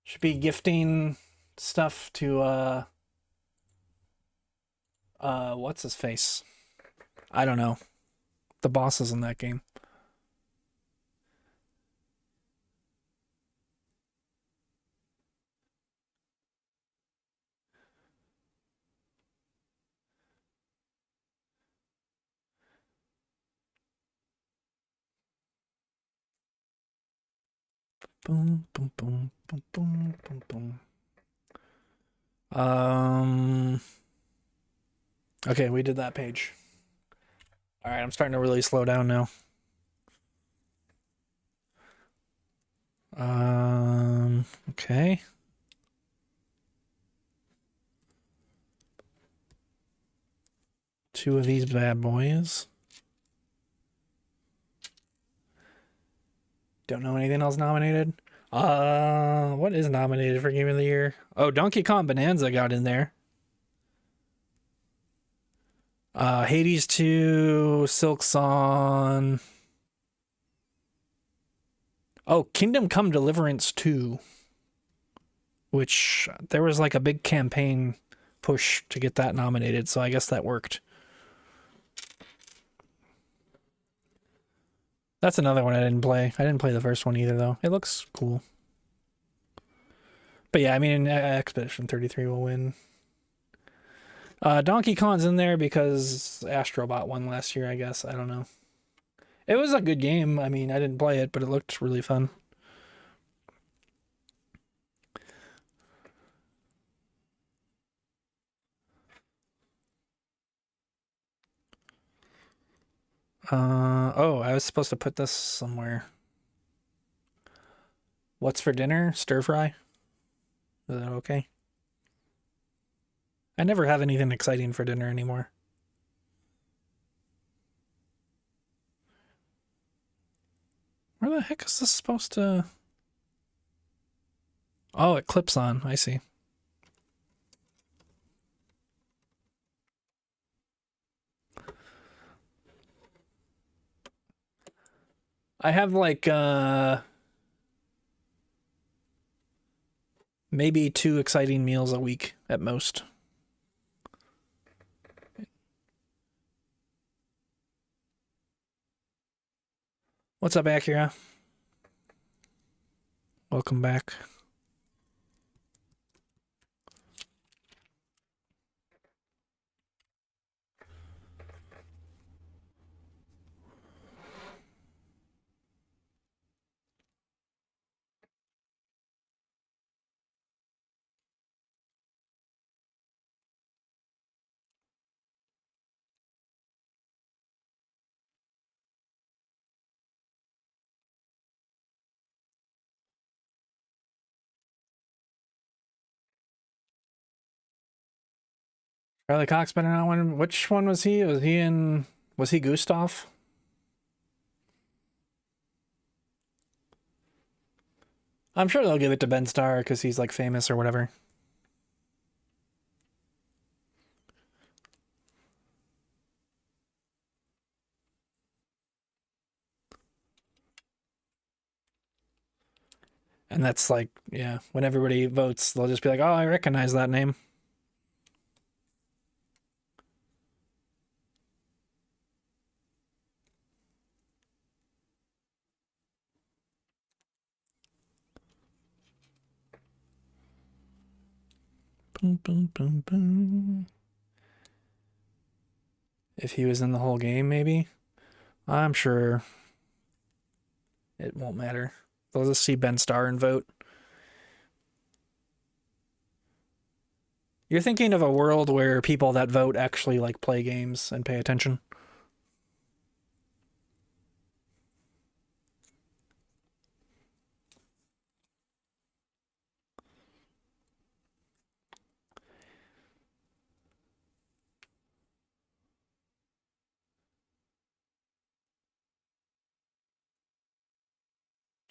should be gifting stuff to what's his face? I don't know. The bosses in that game. Boom, boom, boom, boom, boom, boom, boom. Okay, we did that page. All right, I'm starting to really slow down now. Okay. Two of these bad boys. Don't know anything else nominated. What is nominated for Game of the Year? Oh, Donkey Kong Bonanza got in there. Hades 2, Silk Song. Oh, Kingdom Come Deliverance 2, which there was like a big campaign push to get that nominated, so I guess that worked. That's another one I didn't play. I didn't play the first one either, though. It looks cool. But yeah, I mean, Expedition 33 will win. Donkey Kong's in there because Astrobot won last year, I guess. I don't know. It was a good game. I mean, I didn't play it, but it looked really fun. Oh, I was supposed to put this somewhere. What's for dinner? Stir fry? Is that okay? I never have anything exciting for dinner anymore. Where the heck is this supposed to... Oh, it clips on. I see. I have like maybe 2 exciting meals a week at most. What's up, Akira? Welcome back. Charlie Cox better not win. Which one was he? Was he in... Was he Gustav? I'm sure they'll give it to Ben Starr because he's like famous or whatever. And that's like, yeah, when everybody votes, they'll just be like, oh, I recognize that name. Boom, boom, boom, boom. If he was in the whole game, maybe? I'm sure it won't matter. They'll just see Ben Starr and vote. You're thinking of a world where people that vote actually like play games and pay attention.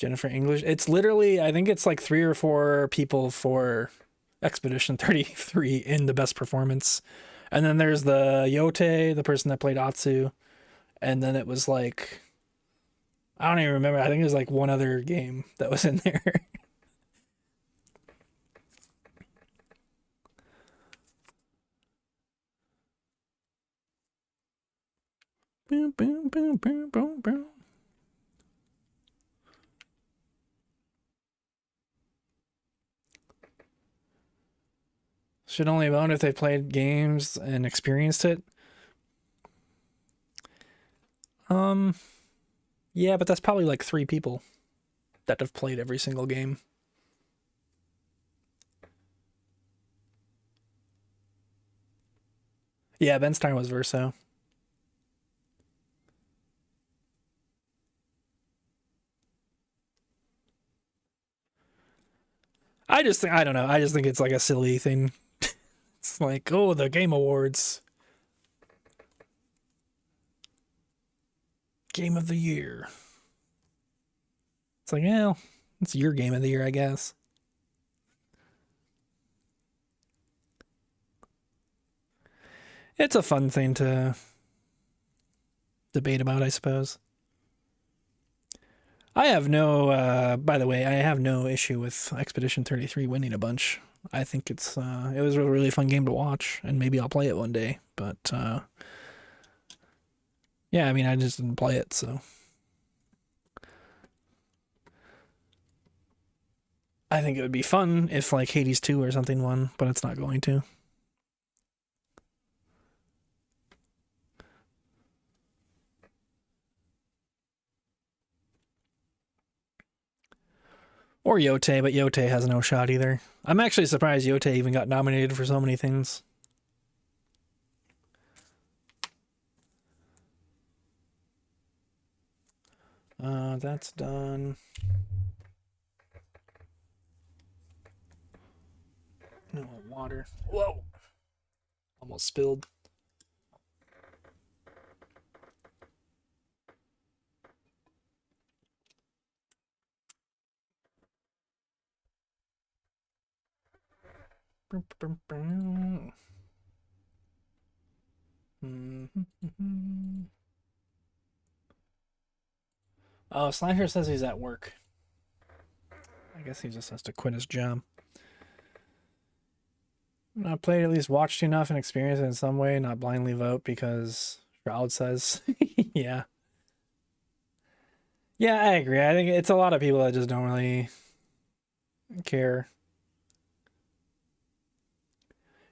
Jennifer English. It's literally, I think it's like 3 or 4 people for Expedition 33 in the best performance. And then there's the Yote, the person that played Atsu. And then it was like, I don't even remember. I think it was like one other game that was in there. Boom, boom, boom, boom, boom, boom. Should only have owned if they played games and experienced it. Yeah, but that's probably like 3 people that have played every single game. Yeah, Ben Stein was Verso. I just think, I don't know. I just think it's like a silly thing. It's like, oh, the Game Awards. Game of the Year. It's like, well, it's your Game of the Year, I guess. It's a fun thing to debate about, I suppose. I have no, by the way, I have no issue with Expedition 33 winning a bunch. I think it was a really fun game to watch, and maybe I'll play it one day. But yeah, I mean, I just didn't play it, so I think it would be fun if like Hades 2 or something won, but it's not going to. Or Yote, but Yote has no shot either. I'm actually surprised Yote even got nominated for so many things. That's done. No water. Whoa. Almost spilled. Oh, Slasher says he's at work. I guess he just has to quit his job. Not played, at least watched enough and experienced it in some way, not blindly vote because Shroud says. Yeah. Yeah, I agree. I think it's a lot of people that just don't really care.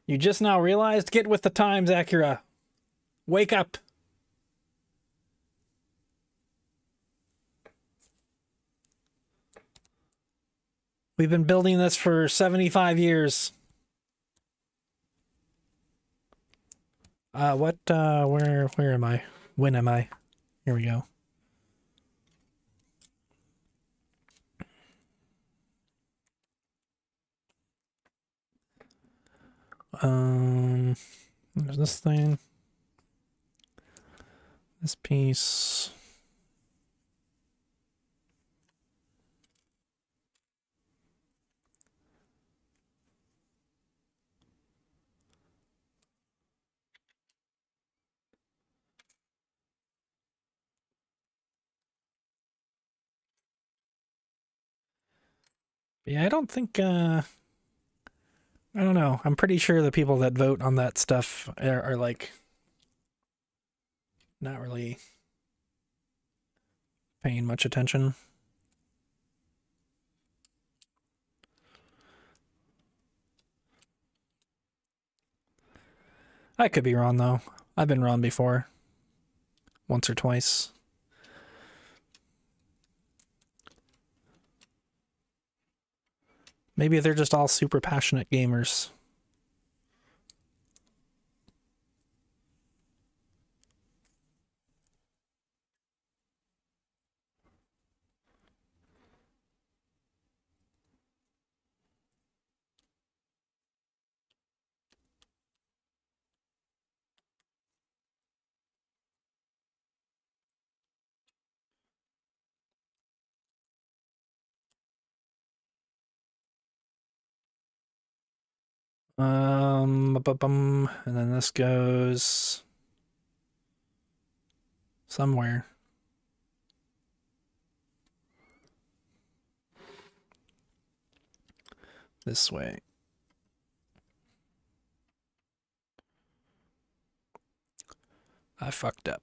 You just now realized? Get with the times, Acura. Wake up. We've been building this for 75 years. Where am I? When am I? Here we go. There's this thing. This piece. Yeah, I don't think I don't know. I'm pretty sure the people that vote on that stuff are like not really paying much attention. I could be wrong though. I've been wrong before. Once or twice. Maybe they're just all super passionate gamers. And then this goes somewhere. This way. I fucked up.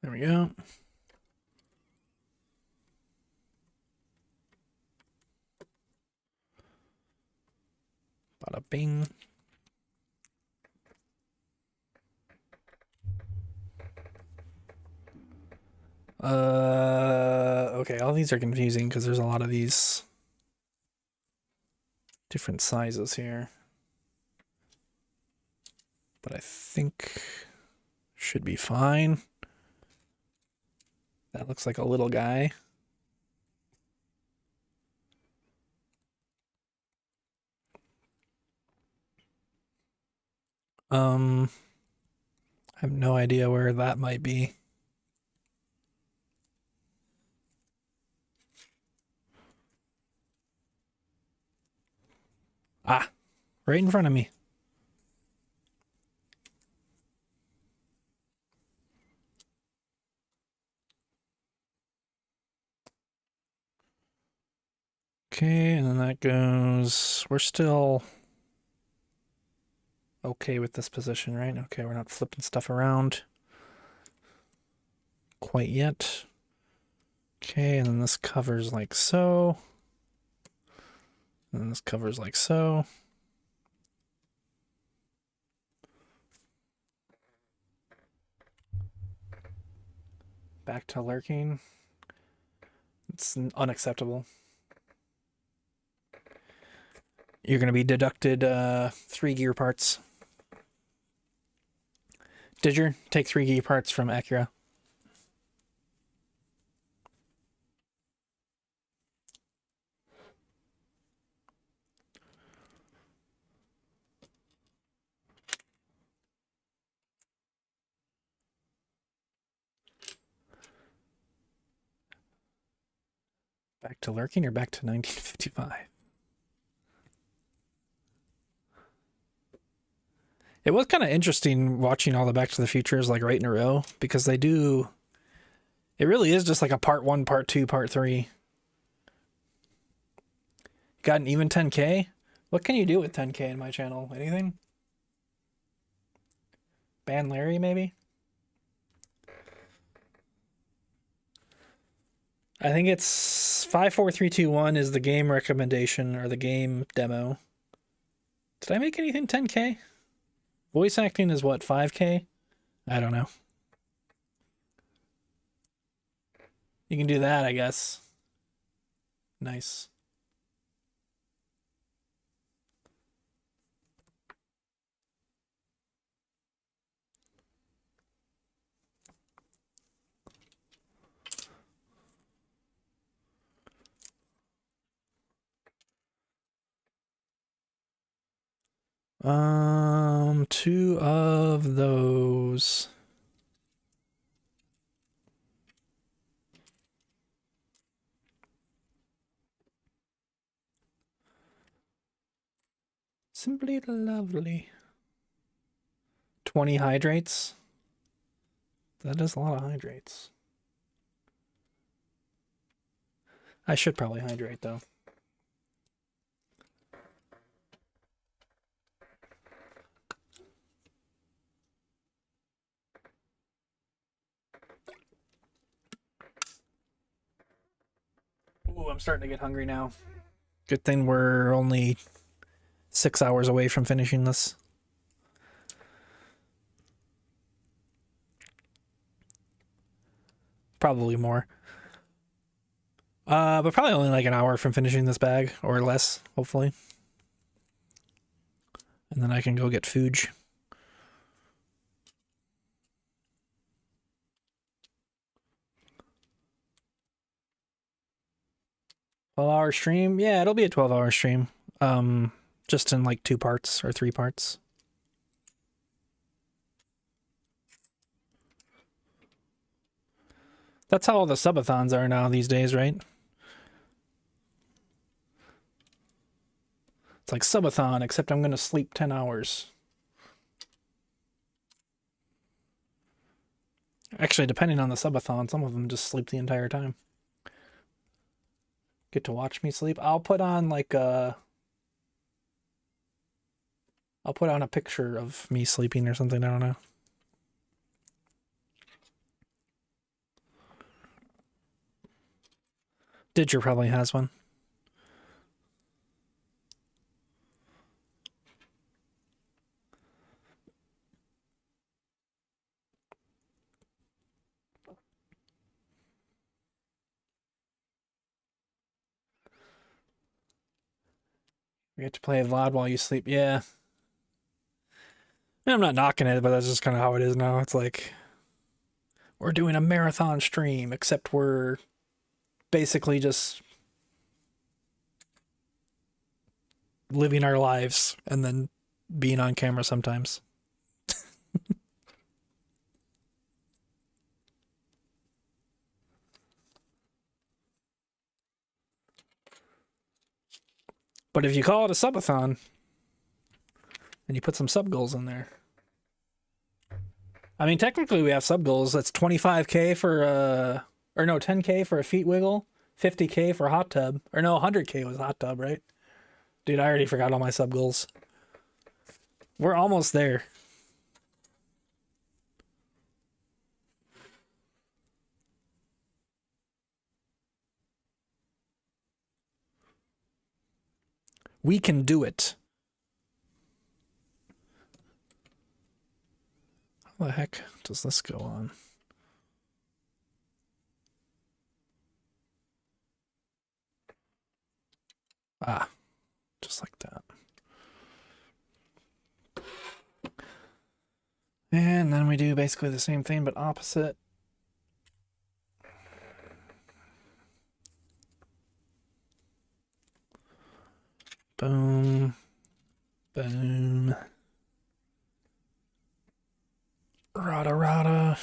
There we go. Bada bing. Okay, all these are confusing because there's a lot of these different sizes here. But I think should be fine. That looks like a little guy. I have no idea where that might be. Ah, right in front of me. Okay, and then that goes. We're still okay with this position, right? Okay, we're not flipping stuff around quite yet. Okay, and then this covers like so. And then this covers like so. Back to lurking. It's unacceptable. You're going to be deducted 3 gear parts. Didger, take 3 gear parts from Acura. Back to lurking or back to 1955? It was kind of interesting watching all the Back to the Futures like right in a row because they do. It really is just like a part 1, part 2, part 3. Got an even 10K? What can you do with 10K in my channel? Anything? Ban Larry, maybe? I think it's 54321 is the game recommendation or the game demo. Did I make anything 10K? Voice acting is what, 5K? I don't know. You can do that, I guess. Nice. Two of those. Simply lovely. 20 hydrates. That is a lot of hydrates. I should probably hydrate though. Ooh, I'm starting to get hungry now. Good thing we're only 6 hours away from finishing this. Probably more. But probably only like an hour from finishing this bag or less, hopefully. And then I can go get food. 12-hour stream? Yeah, it'll be a 12-hour stream. Just in like 2 parts or 3 parts. That's how all the subathons are now these days, right? It's like subathon, except I'm gonna sleep 10 hours. Actually, depending on the subathon, some of them just sleep the entire time. Get to watch me sleep. I'll put on like a... I'll put on a picture of me sleeping or something, I don't know. Didger probably has one. You get to play VOD while you sleep. Yeah. I'm not knocking it, but that's just kind of how it is now. It's like we're doing a marathon stream, except we're basically just living our lives and then being on camera sometimes. But if you call it a subathon and you put some sub goals in there, I mean, technically we have sub goals. That's 25K for or no, 10K for a feet wiggle, 50K for hot tub, or no, 100K was hot tub, right? Dude, I already forgot all my sub goals. We're almost there. We can do it. How the heck does this go on? Ah, just like that. And then we do basically the same thing, but opposite. Boom. Boom. Rada rada.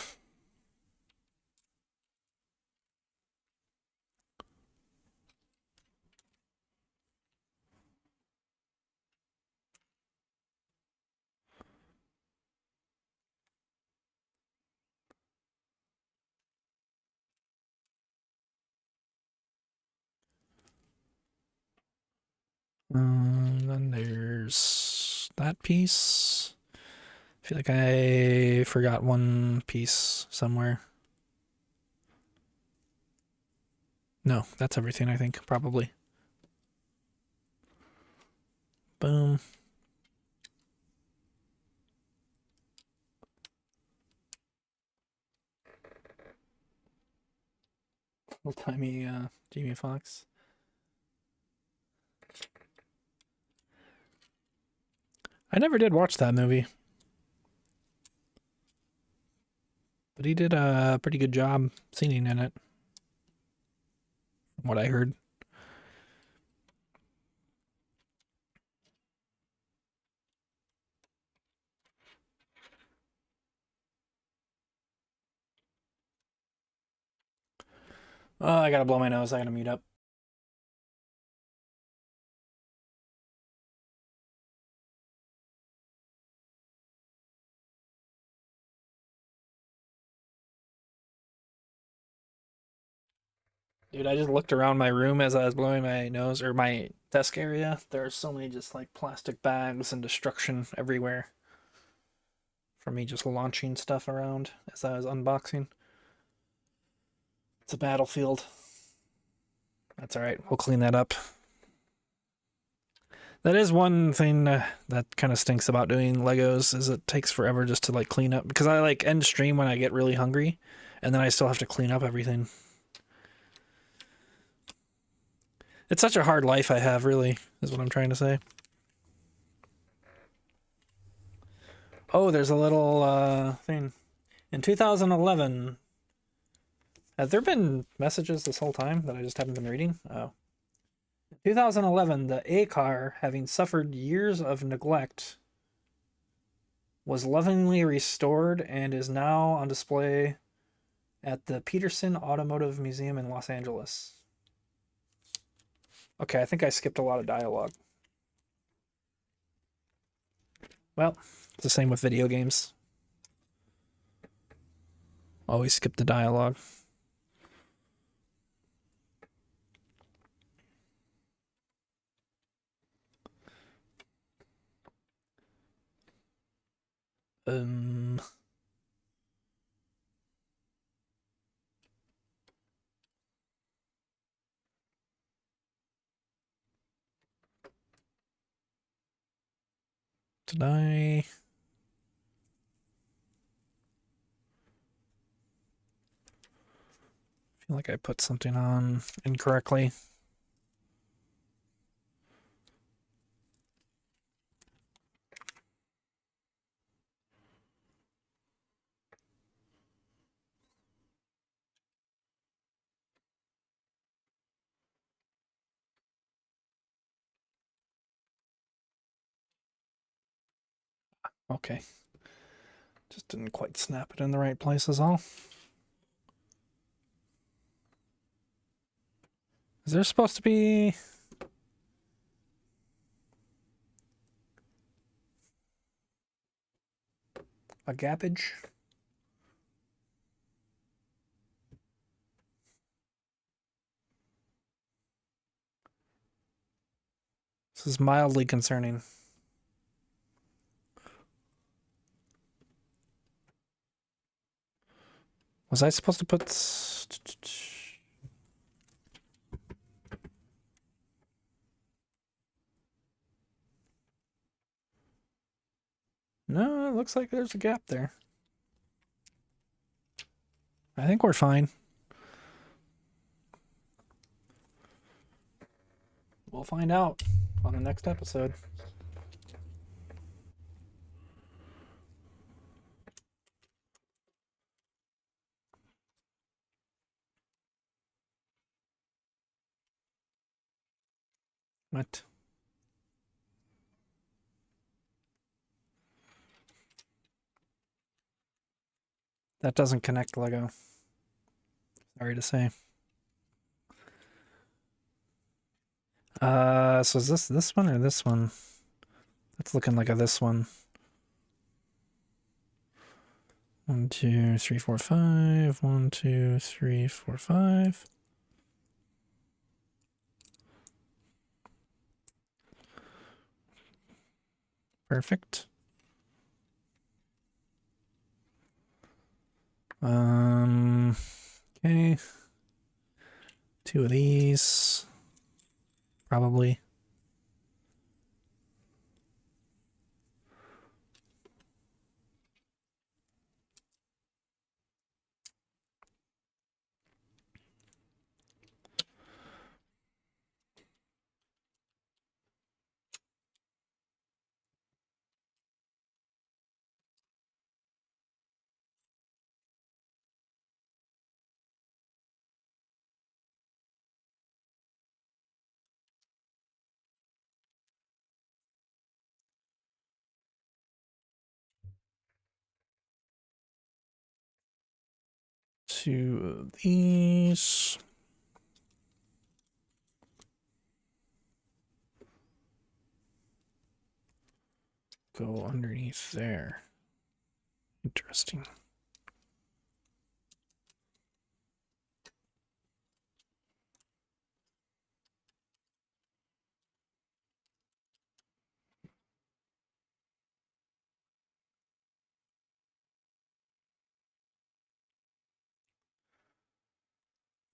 Then there's that piece. I feel like I forgot one piece somewhere. No, that's everything, I think, probably. Boom. Old timey Jamie Foxx. I never did watch that movie. But he did a pretty good job singing in it. From what I heard. Oh, I gotta blow my nose. I gotta mute up. Dude, I just looked around my room as I was blowing my nose, or my desk area. There are so many just like plastic bags and destruction everywhere. From me just launching stuff around as I was unboxing. It's a battlefield. That's alright, we'll clean that up. That is one thing that kind of stinks about doing Legos, is it takes forever just to like clean up. Because I like end stream when I get really hungry, and then I still have to clean up everything. It's such a hard life I have, really, is what I'm trying to say. Oh, there's a little thing. In 2011, have there been messages this whole time that I just haven't been reading? Oh. 2011, the A car, having suffered years of neglect, was lovingly restored and is now on display at the Peterson Automotive Museum in Los Angeles. Okay, I think I skipped a lot of dialogue. Well, it's the same with video games. Always skip the dialogue. Um, did I? Feel like I put something on incorrectly. Okay. Just didn't quite snap it in the right place is all. Is there supposed to be a gappage? This is mildly concerning. Was I supposed to put... No, it looks like there's a gap there. I think we're fine. We'll find out on the next episode. What? That doesn't connect Lego. Sorry to say. So is this one or this one? That's looking like a this one. 1, 2, 3, 4, 5. 1, 2, 3, 4, 5. Perfect. Okay. 2 of these. Probably. Two of these. Go underneath there. Interesting.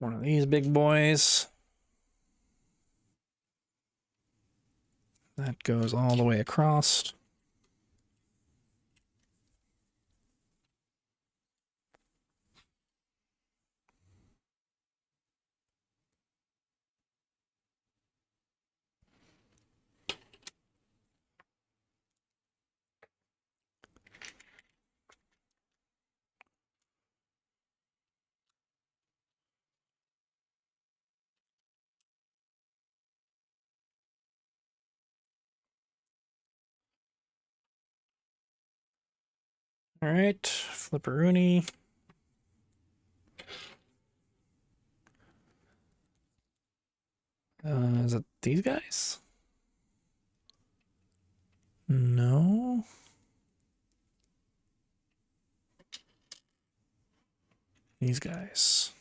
One of these big boys. That goes all the way across. All right, Flipperoonie. Is it these guys? No. These guys.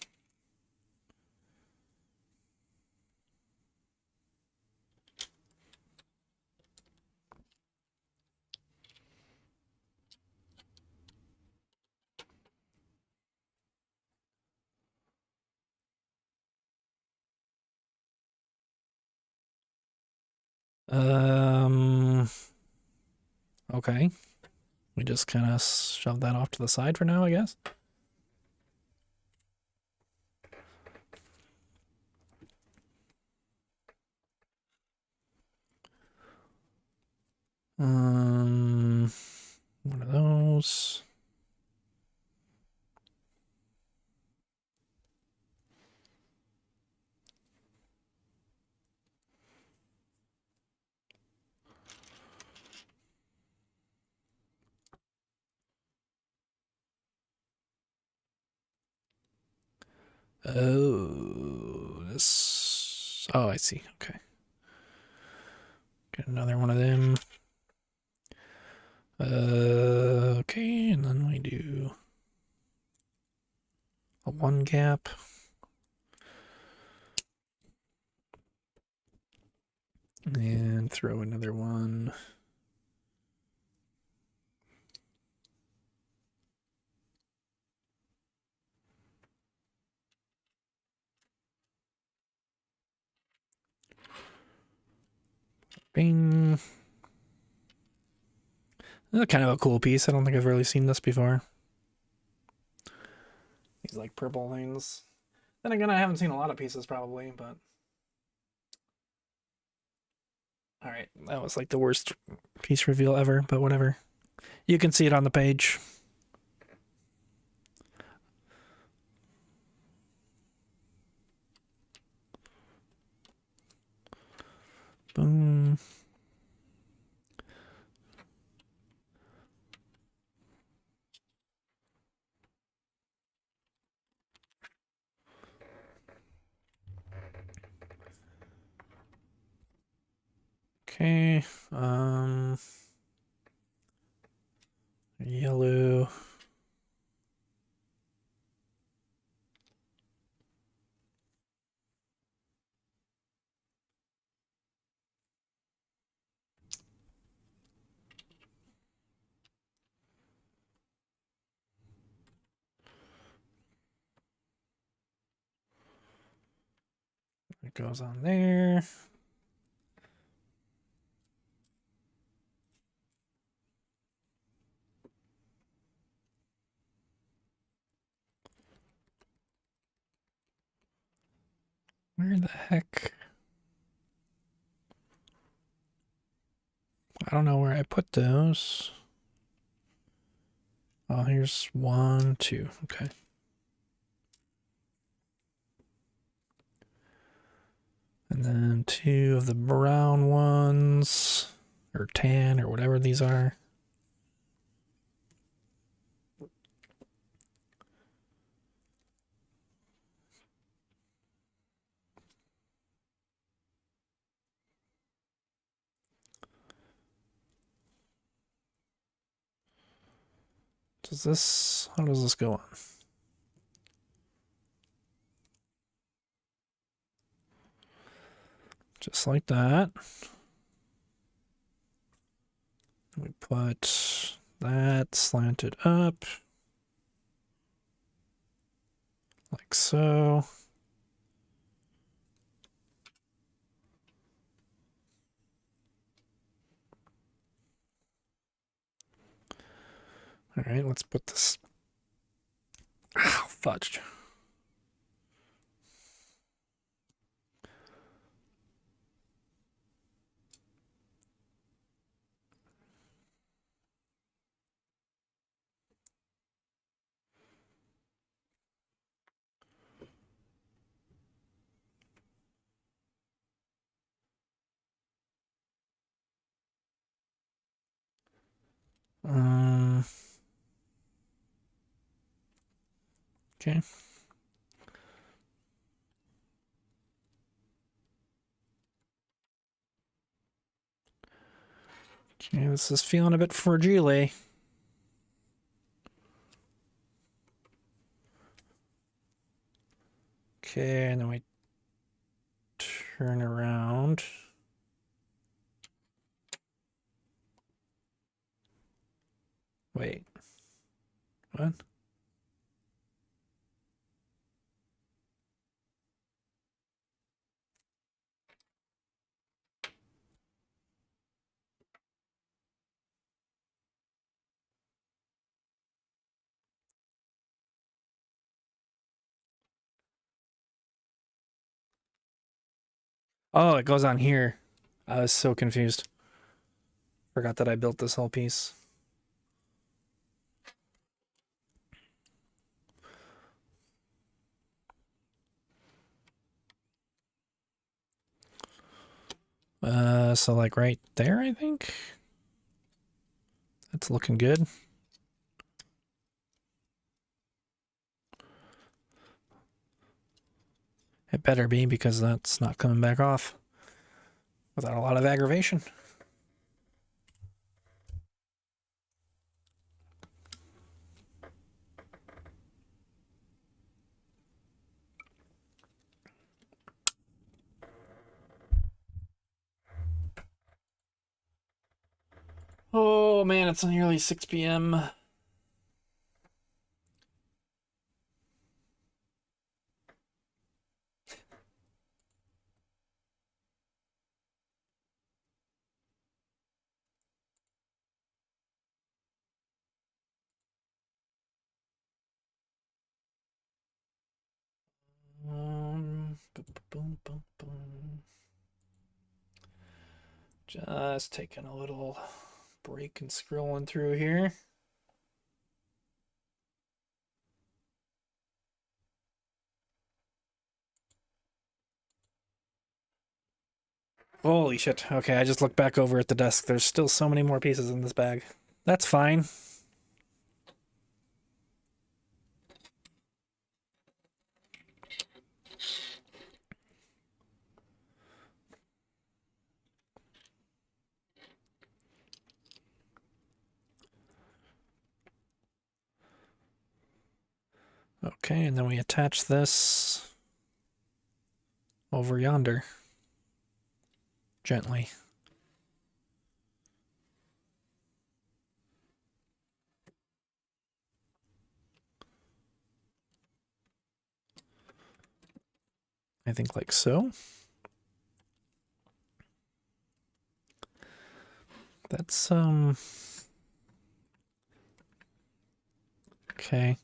Um, okay. We just kind of shove that off to the side for now, I guess. One of those. Oh, this. Oh, I see. Okay. Get another one of them. Okay, and then we do a one gap. And throw another one. Bing. This is kind of a cool piece. I don't think I've really seen this before. These like purple things. Then again, I haven't seen a lot of pieces probably, but. Alright, that was like the worst piece reveal ever, but whatever. You can see it on the page. Boom. Okay. Yellow. It goes on there. Where the heck? I don't know where I put those. Oh, here's 1, 2. Okay. And then 2 of the brown ones, or tan, or whatever these are. How does this go on? Just like that. We put that slanted up. Like so. All right, let's put this. Ow, fudged. Um, Okay. Okay, this is feeling a bit fragile. Okay, and then we turn around. Wait. What? Oh, it goes on here. I was so confused. Forgot that I built this whole piece. So like right there, I think. That's looking good. It better be, because that's not coming back off without a lot of aggravation. Oh man, it's nearly 6 p.m. Boom, boom, boom. Just taking a little break and scrolling through here. Holy shit. Okay, I just looked back over at the desk. There's still so many more pieces in this bag. That's fine. Okay, and then we attach this over yonder. Gently. I think like so. That's, okay.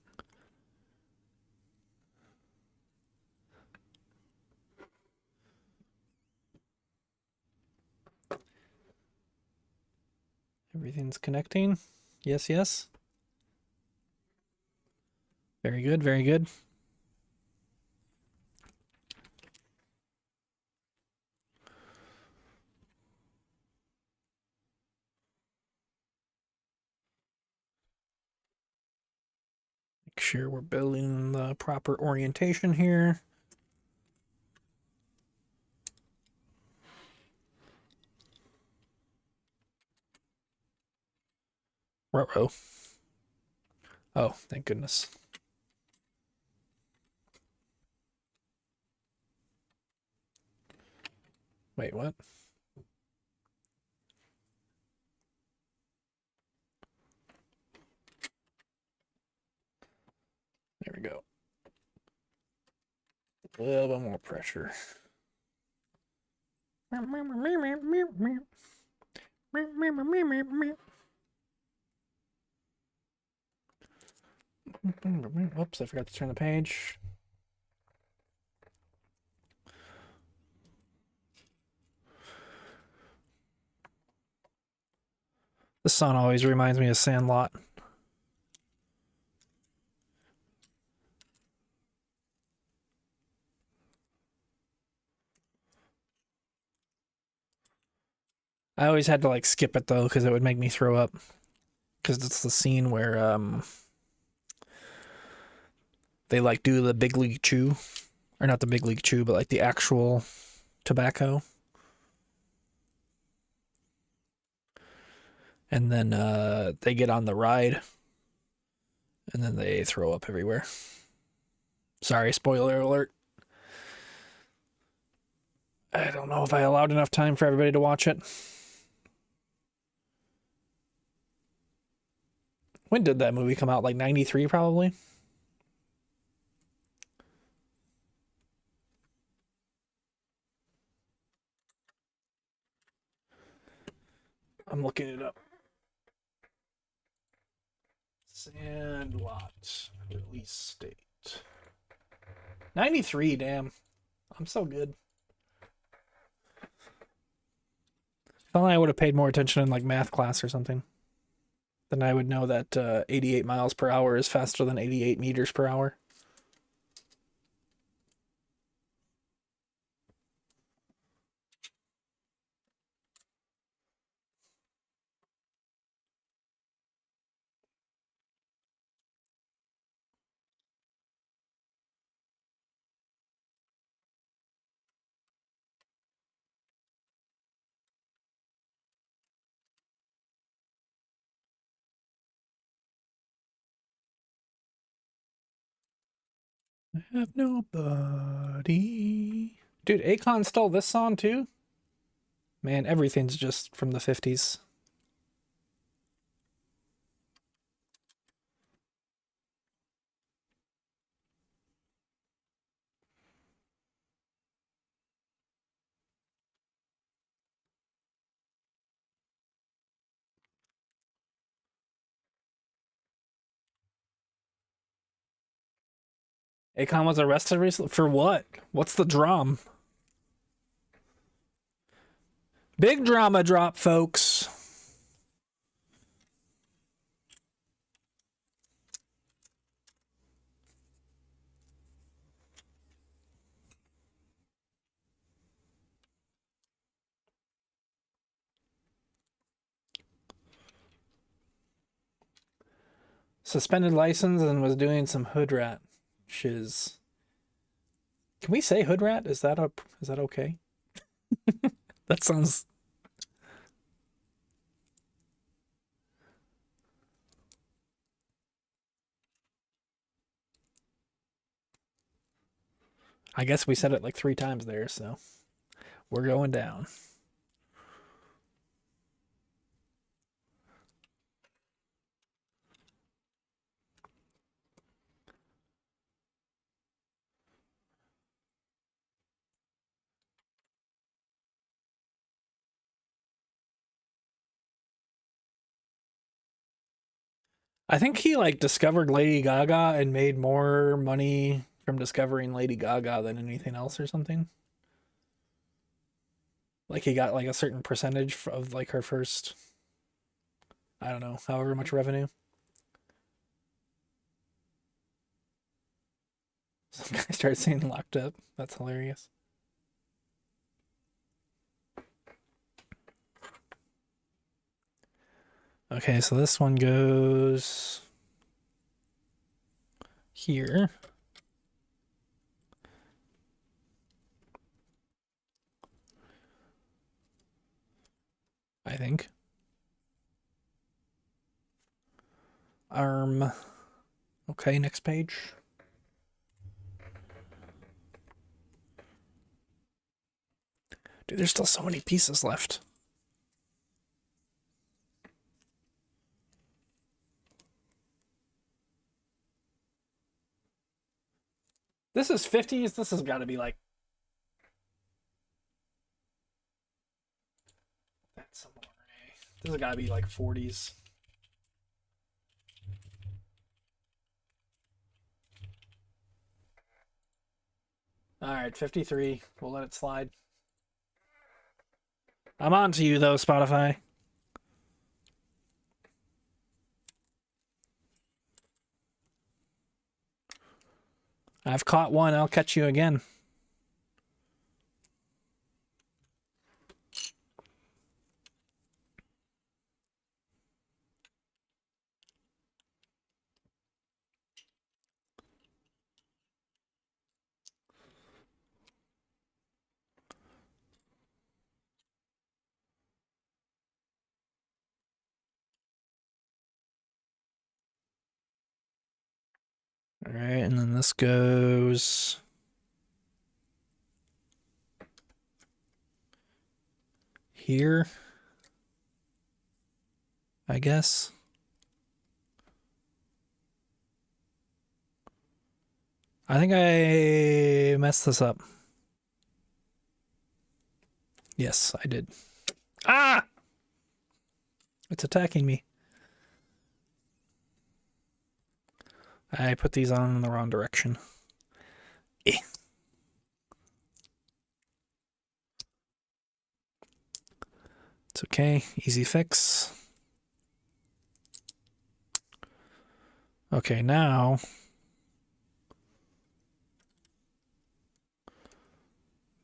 Everything's connecting. Yes, yes. Very good, very good. Make sure we're building the proper orientation here. Ruh-roh. Oh, thank goodness. Wait, what? There we go. A little bit more pressure. Oops, I forgot to turn the page. The sun always reminds me of Sandlot. I always had to like skip it though, because it would make me throw up. Because it's the scene where They like do the Big League Chew, or not the Big League Chew, but like the actual tobacco. And then they get on the ride, and then they throw up everywhere. Sorry, spoiler alert. I don't know if I allowed enough time for everybody to watch it. When did that movie come out? Like 93 probably? I'm looking it up. Sandlot release date. 93, damn. I'm so good. If only I would have paid more attention in like math class or something. Then I would know that 88 miles per hour is faster than 88 meters per hour. I have nobody. Dude, Akon stole this song too? Man, everything's just from the 50s. Akon was arrested recently? For what? What's the drum? Big drama drop, folks. Suspended license and was doing some hood rat shiz. Can we say hood rat? Is that okay? That sounds. I guess we said it like 3 times there, so we're going down. I think he like discovered Lady Gaga and made more money from discovering Lady Gaga than anything else or something. Like he got like a certain percentage of like her first, I don't know, however much revenue. Some guy started saying locked up. That's hilarious. Okay, so this one goes here. I think. Arm. Okay, next page. Dude, there's still so many pieces left. This is 50s. This has got to be like. That's some more. This has got to be like 40s. All right, 53. We'll let it slide. I'm on to you though, Spotify. I've caught one. I'll catch you again. right, and then this goes here, I guess. I think I messed this up. Yes, I did. Ah! It's attacking me. I put these on in the wrong direction. Eh. It's okay. Easy fix. Okay, now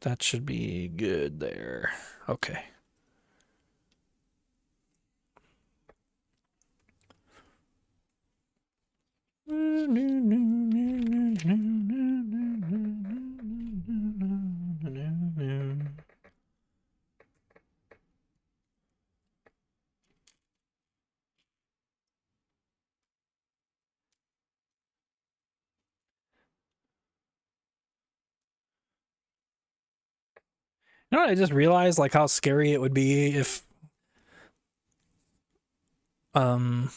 that should be good there. Okay. You know what I just realized? Like how scary it would be if um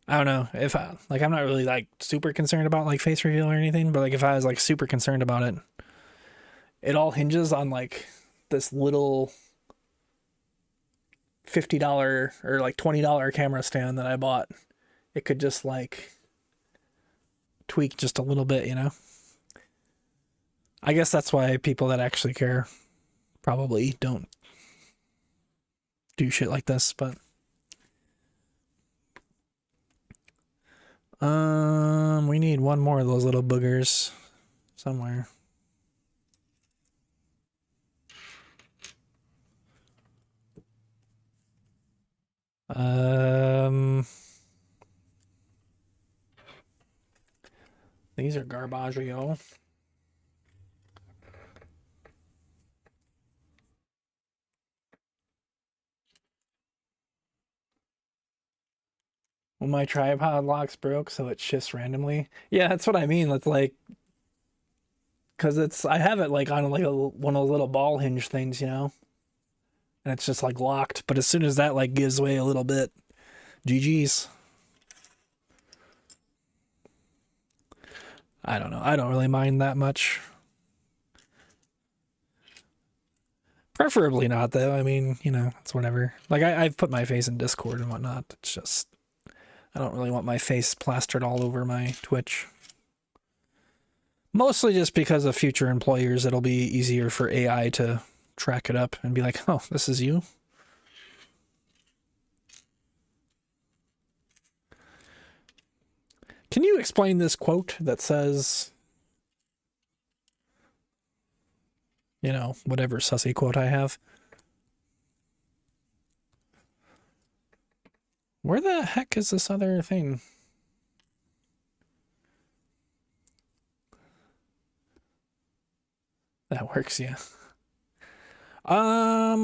I don't know if I, like I'm not really like super concerned about like face reveal or anything, but like if I was like super concerned about it, it all hinges on like this little $50 or like $20 camera stand that I bought. It could just like tweak just a little bit, you know? I guess that's why people that actually care probably don't do shit like this, but we need one more of those little boogers somewhere. These are garbaggio. Well, my tripod locks broke, so it shifts randomly. Yeah, that's what I mean. It's like, cause I have it like on like one of those little ball hinge things, you know, and it's just like locked. But as soon as that like gives way a little bit, GG's. I don't know. I don't really mind that much. Preferably not, though. I mean, you know, it's whatever. Like I've put my face in Discord and whatnot. It's just I don't really want my face plastered all over my Twitch. Mostly just because of future employers, it'll be easier for AI to track it up and be like, oh, this is you. Can you explain this quote that says, you know, whatever sussy quote I have? Where the heck is this other thing? That works, yeah. I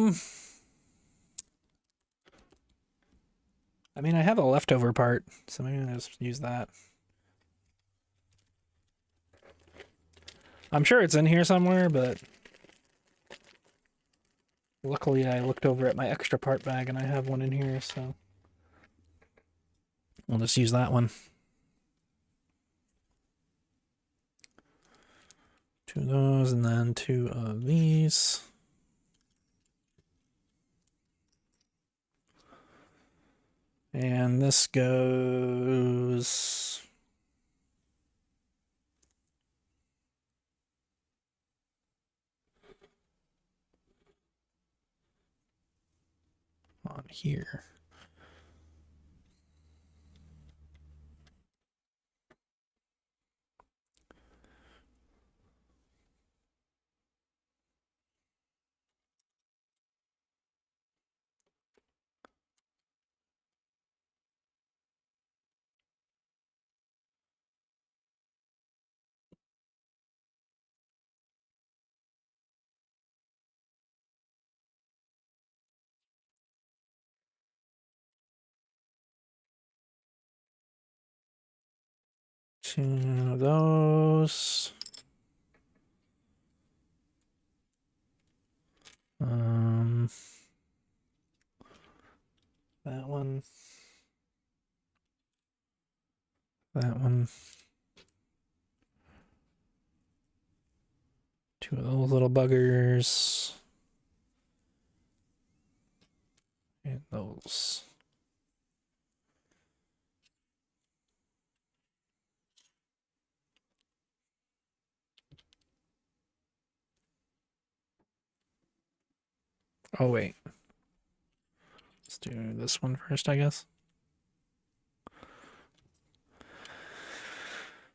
mean, I have a leftover part, so maybe I'll just use that. I'm sure it's in here somewhere, but luckily I looked over at my extra part bag and I have one in here, so we'll just use that one. Two of those and then two of these. And this goes on here. 2 of those. That one. That one. 2 of those little buggers. And those. Oh, wait. Let's do this one first, I guess.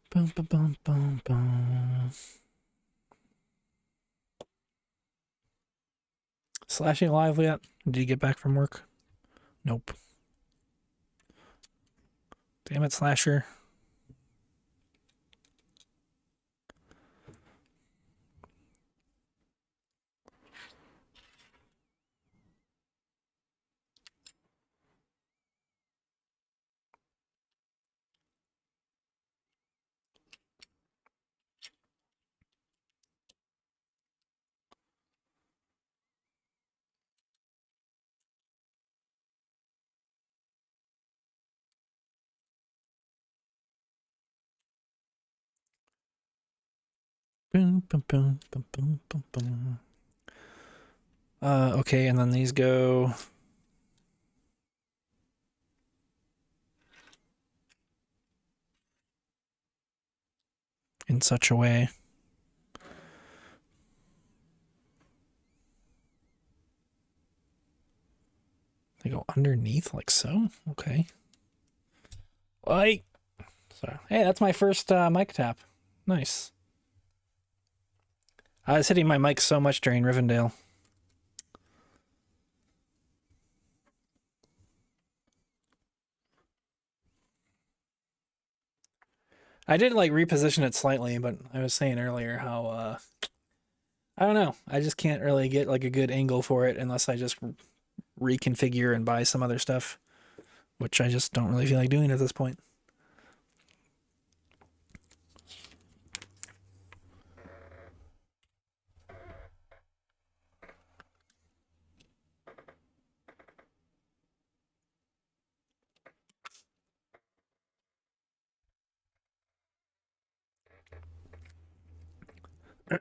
Boom, boom, boom, boom, boom. Slashing alive yet? Did you get back from work? Nope. Damn it, Slasher. Boom, boom, boom, boom, boom, boom, boom. Okay, and then these go in such a way. They go underneath like so? Okay. Like, sorry. Hey, that's my first mic tap. Nice. I was hitting my mic so much during Rivendell. I did like reposition it slightly, but I was saying earlier how I don't know. I just can't really get like a good angle for it unless I just reconfigure and buy some other stuff, which I just don't really feel like doing at this point.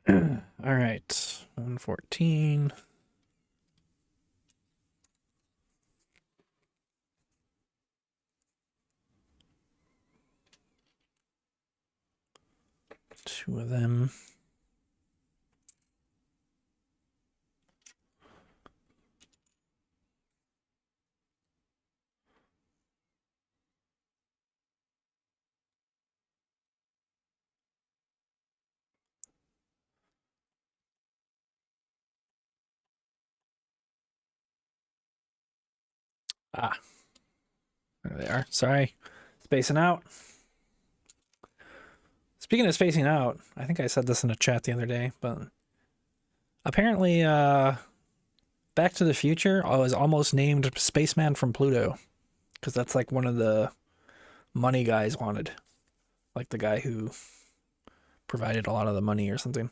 All right, 114. Two of them. Ah, there they are. Sorry, spacing out. Speaking of spacing out, I think I said this in a chat the other day, but apparently, Back to the Future was almost named Spaceman from Pluto, because that's like one of the money guys wanted, like the guy who provided a lot of the money or something.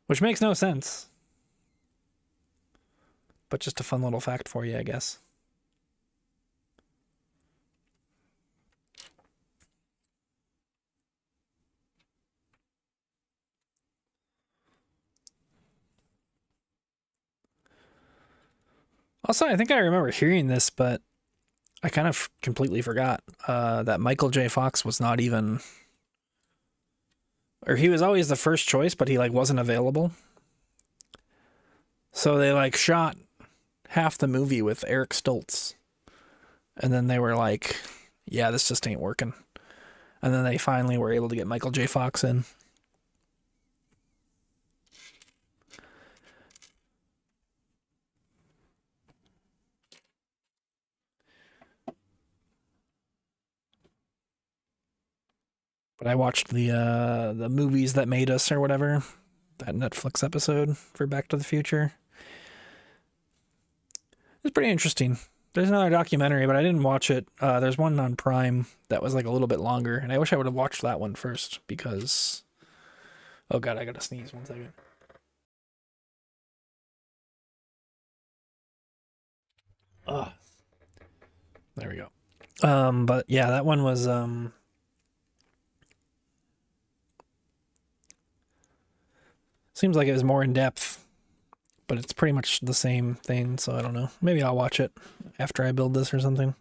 Which makes no sense. But just a fun little fact for you, I guess. Also, I think I remember hearing this, but I kind of completely forgot that Michael J. Fox was not even, or he was always the first choice, but he like wasn't available. So they like shot half the movie with Eric Stoltz, and then they were like, "Yeah, this just ain't working." And then they finally were able to get Michael J. Fox in. But I watched the movies that made us or whatever, that Netflix episode for Back to the Future. It's pretty interesting. There's another documentary, but I didn't watch it. There's one on Prime that was like a little bit longer, and I wish I would have watched that one first because. Oh god, I gotta sneeze 1 second. Ugh. There we go. But yeah, that one was seems like it was more in depth, but it's pretty much the same thing. So I don't know. Maybe I'll watch it after I build this or something.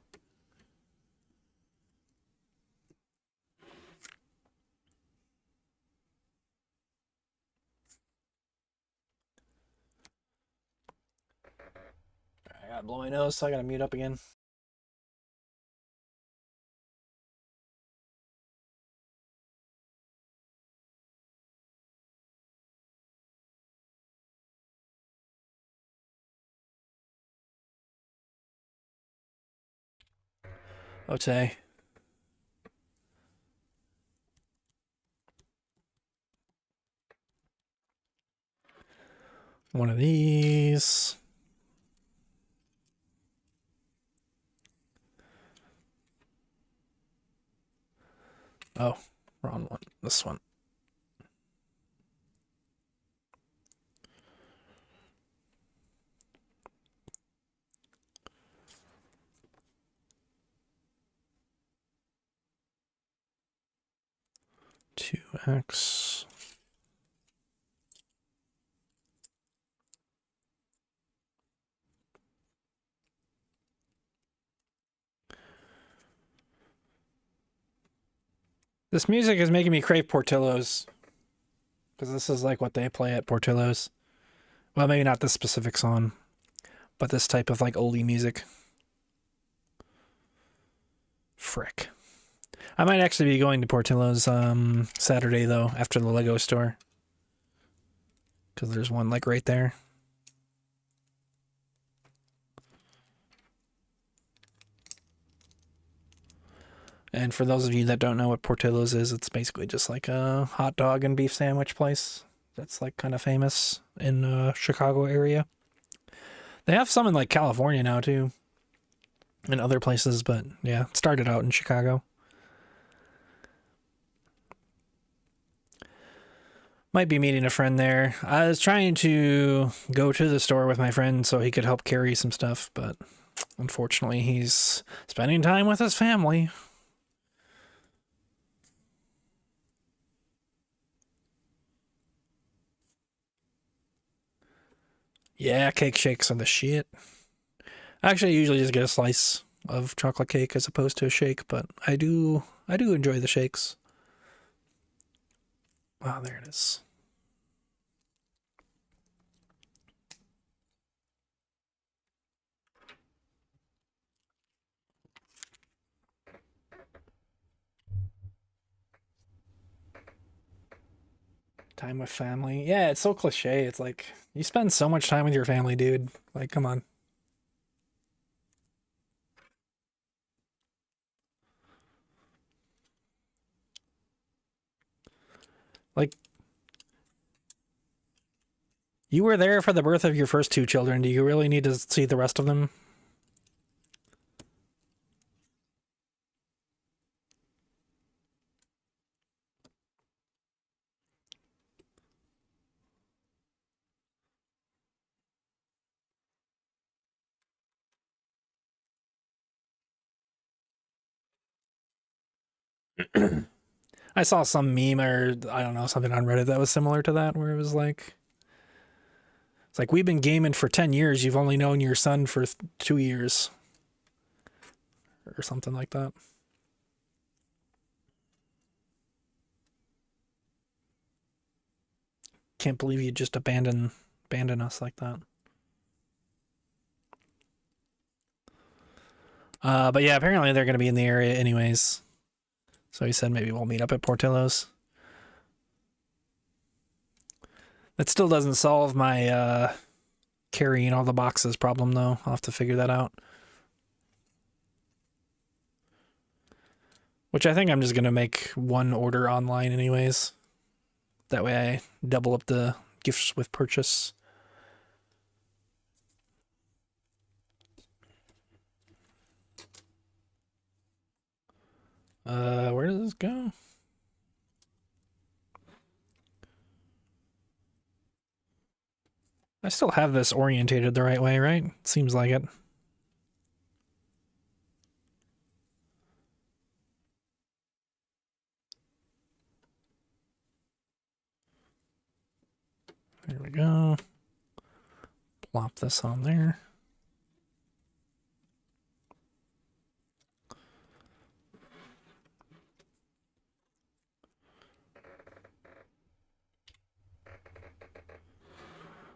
I gotta blow my nose, so I gotta mute up again. Okay. One of these. Oh, wrong one. This one. Two X. This music is making me crave Portillo's. Because this is like what they play at Portillo's. Well, maybe not this specific song, but this type of like oldie music. Frick. I might actually be going to Portillo's Saturday though, after the Lego store. Because there's one like right there. And for those of you that don't know what Portillo's is, it's basically just like a hot dog and beef sandwich place that's like kind of famous in Chicago area. They have some in like California now too, and other places, but yeah, it started out in Chicago. Might be meeting a friend there. I was trying to go to the store with my friend so he could help carry some stuff, but unfortunately he's spending time with his family. Yeah, cake shakes are the shit. Actually, I usually just get a slice of chocolate cake as opposed to a shake, but I do enjoy the shakes. Oh, there it is. Time with family. Yeah, it's so cliche. It's like you spend so much time with your family, dude. Like, come on. Like, you were there for the birth of your first two children. Do you really need to see the rest of them? I saw some meme or I don't know, something on Reddit that was similar to that where it was like it's like we've been gaming for 10 years, you've only known your son for 2 years or something like that. Can't believe you just abandon us like that. But yeah, apparently they're going to be in the area anyways. So he said maybe we'll meet up at Portillo's. That still doesn't solve my carrying all the boxes problem, though. I'll have to figure that out. Which I think I'm just going to make one order online, anyways. That way I double up the gifts with purchase. Where does this go? I still have this orientated the right way, right? Seems like it. There we go. Plop this on there.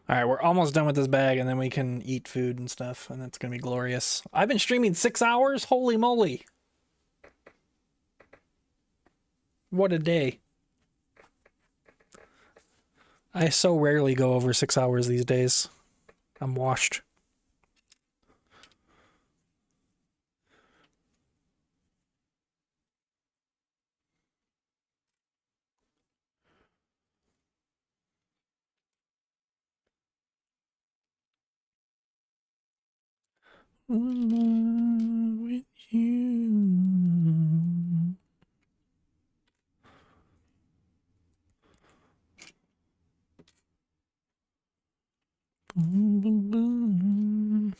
All right, we're almost done with this bag, and then we can eat food and stuff, and that's gonna be glorious. I've been streaming 6 hours. Holy moly! What a day! I so rarely go over 6 hours these days. I'm washed. With you. Boom, boom, boom.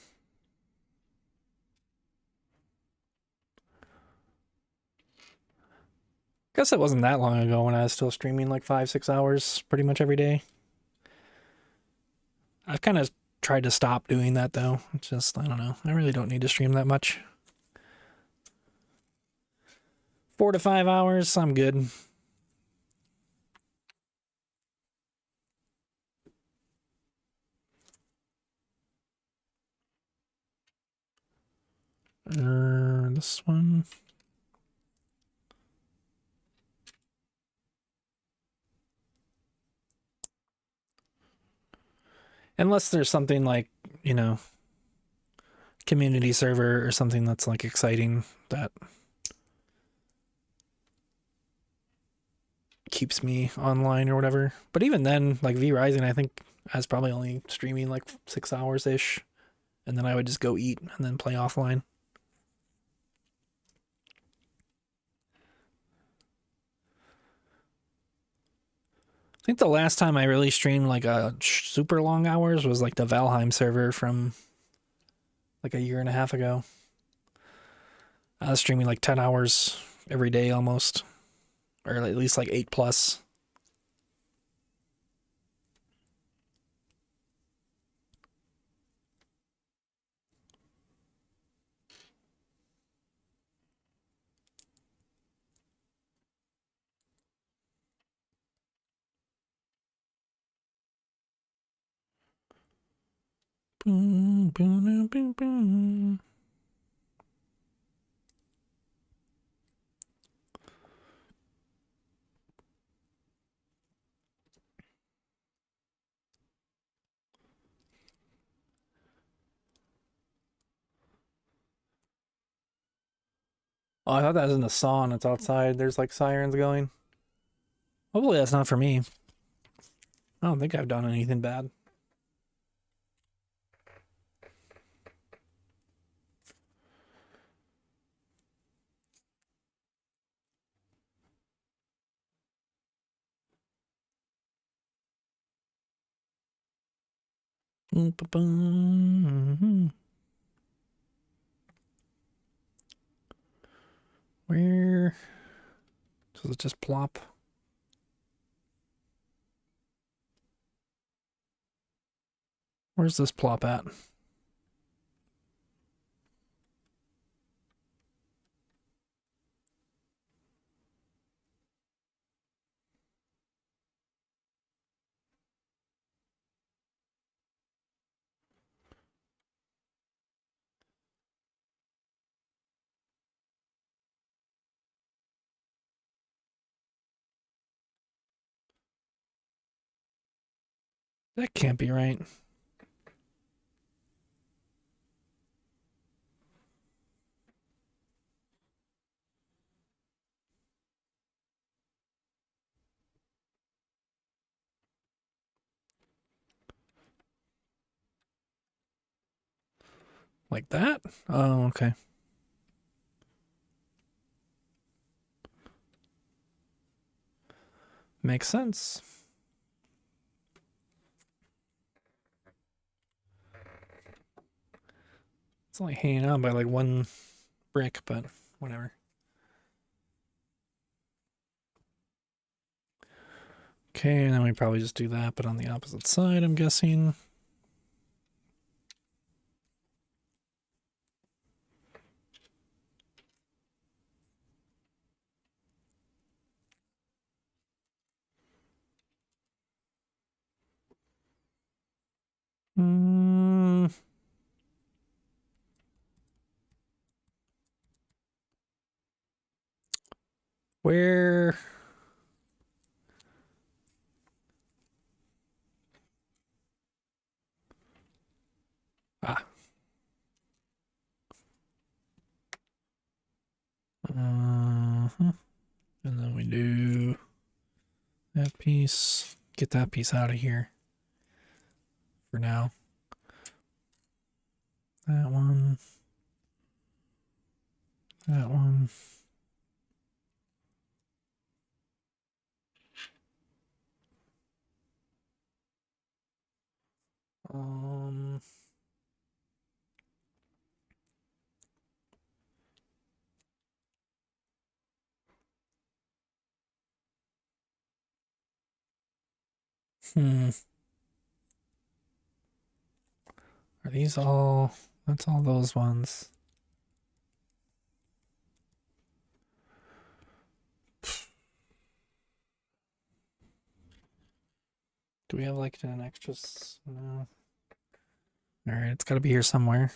Guess it wasn't that long ago when I was still streaming like 5, 6 hours pretty much every day. I've kind of tried to stop doing that though. It's just, I don't know. I really don't need to stream that much. 4 to 5 hours, I'm good. This one. Unless there's something like, you know, community server or something that's like exciting that keeps me online or whatever. But even then, like V Rising, I think I was probably only streaming like 6 hours ish, and then I would just go eat and then play offline. I think the last time I really streamed like a super long hours was like the Valheim server from like a year and a half ago. I was streaming like 10 hours every day almost, or at least like 8 plus. Boom, boom, boom, boom. Oh, I thought that was in the sauna. It's outside. There's like sirens going. Hopefully that's not for me. I don't think I've done anything bad. Where does it just plop? Where's this plop at? That can't be right. Like that? Oh, okay. Makes sense. It's only hanging on by like one brick, but whatever. Okay, and then we probably just do that, but on the opposite side, I'm guessing. Hmm. Where? Ah. And then we do that piece. Get that piece out of here for now. That one. That one. Um. Hmm. Are these all? That's all those ones. Do we have like an extra? No. All right, it's got to be here somewhere.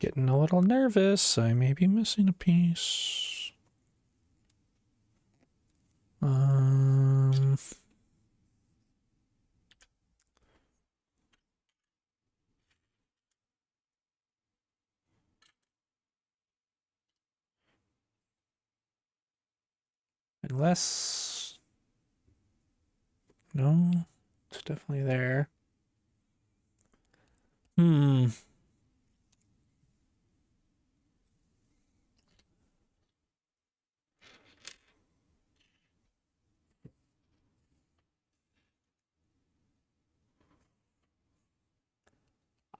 Getting a little nervous. I may be missing a piece. Um. Unless. No, it's definitely there. Hmm.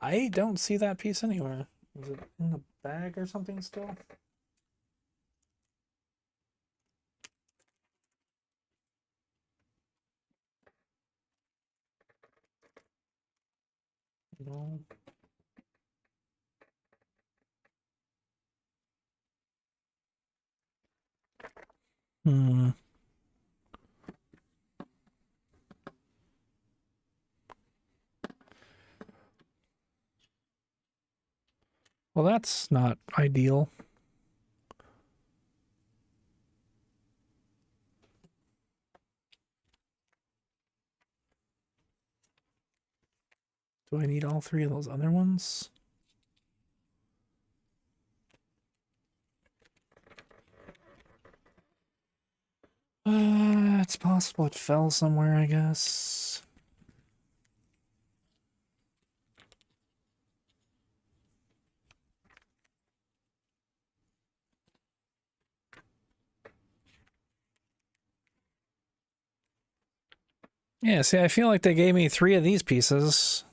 I don't see that piece anywhere. Is it in the bag or something still? No. Hmm. Well, that's not ideal. Do I need all three of those other ones? It's possible it fell somewhere, I guess. Yeah, see, I feel like they gave me 3 of these pieces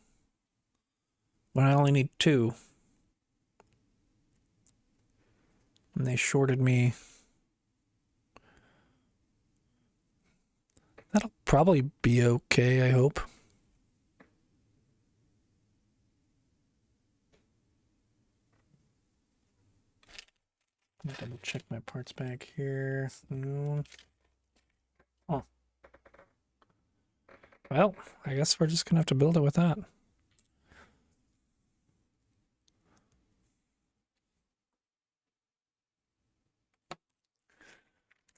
when I only need 2. And they shorted me. That'll probably be okay, I hope. Double check my parts bag here. Oh. Well, I guess we're just gonna have to build it with that.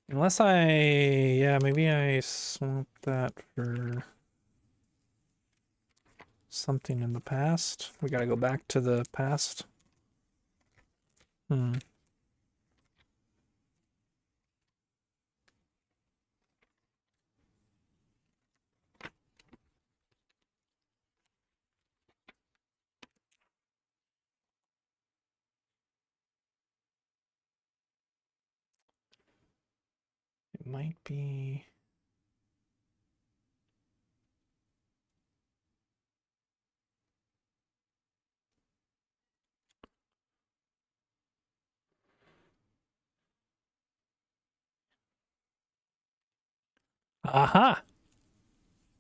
Unless yeah, maybe I swap that for something in the past. We gotta go back to the past. Hmm. might be... Aha!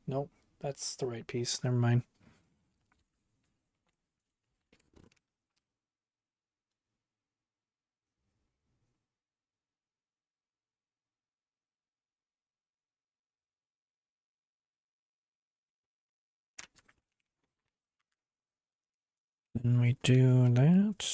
Nope, that's the right piece. Never mind. And we do that.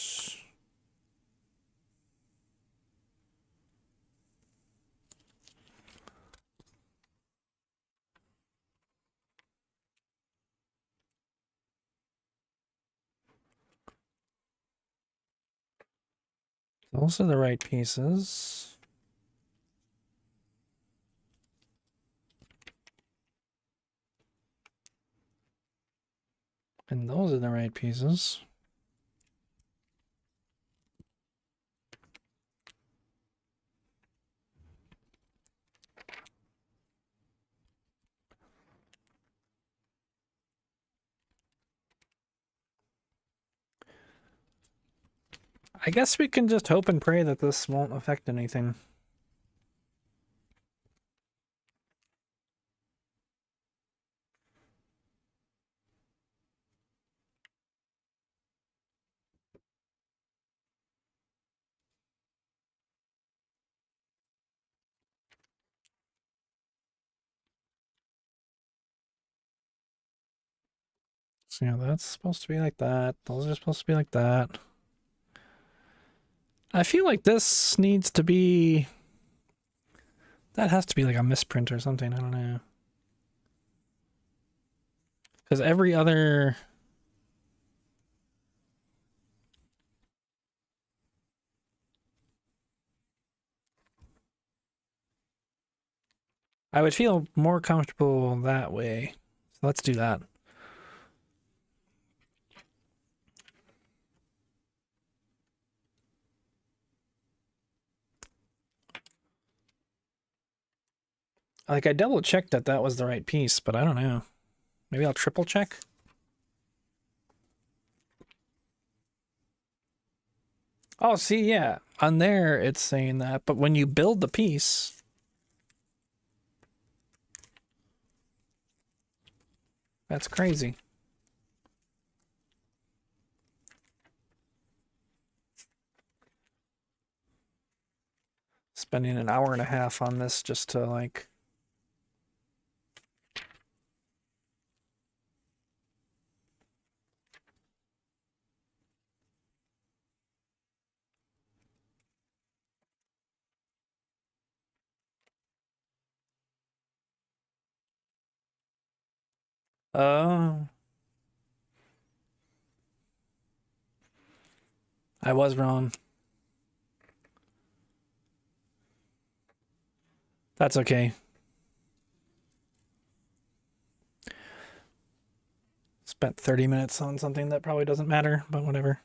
Those are the right pieces. And those are the right pieces. I guess we can just hope and pray that this won't affect anything. So yeah, that's supposed to be like that. Those are supposed to be like that. I feel like this needs to be... That has to be like a misprint or something. I don't know. Because every other... I would feel more comfortable that way. So let's do that. Like, I double checked that that was the right piece, but I don't know. Maybe I'll triple check. Oh, see, yeah. On there, it's saying that. But when you build the piece... That's crazy. Spending an hour and a half on this just to, like... Oh. I was wrong. That's okay. Spent 30 minutes on something that probably doesn't matter, but whatever.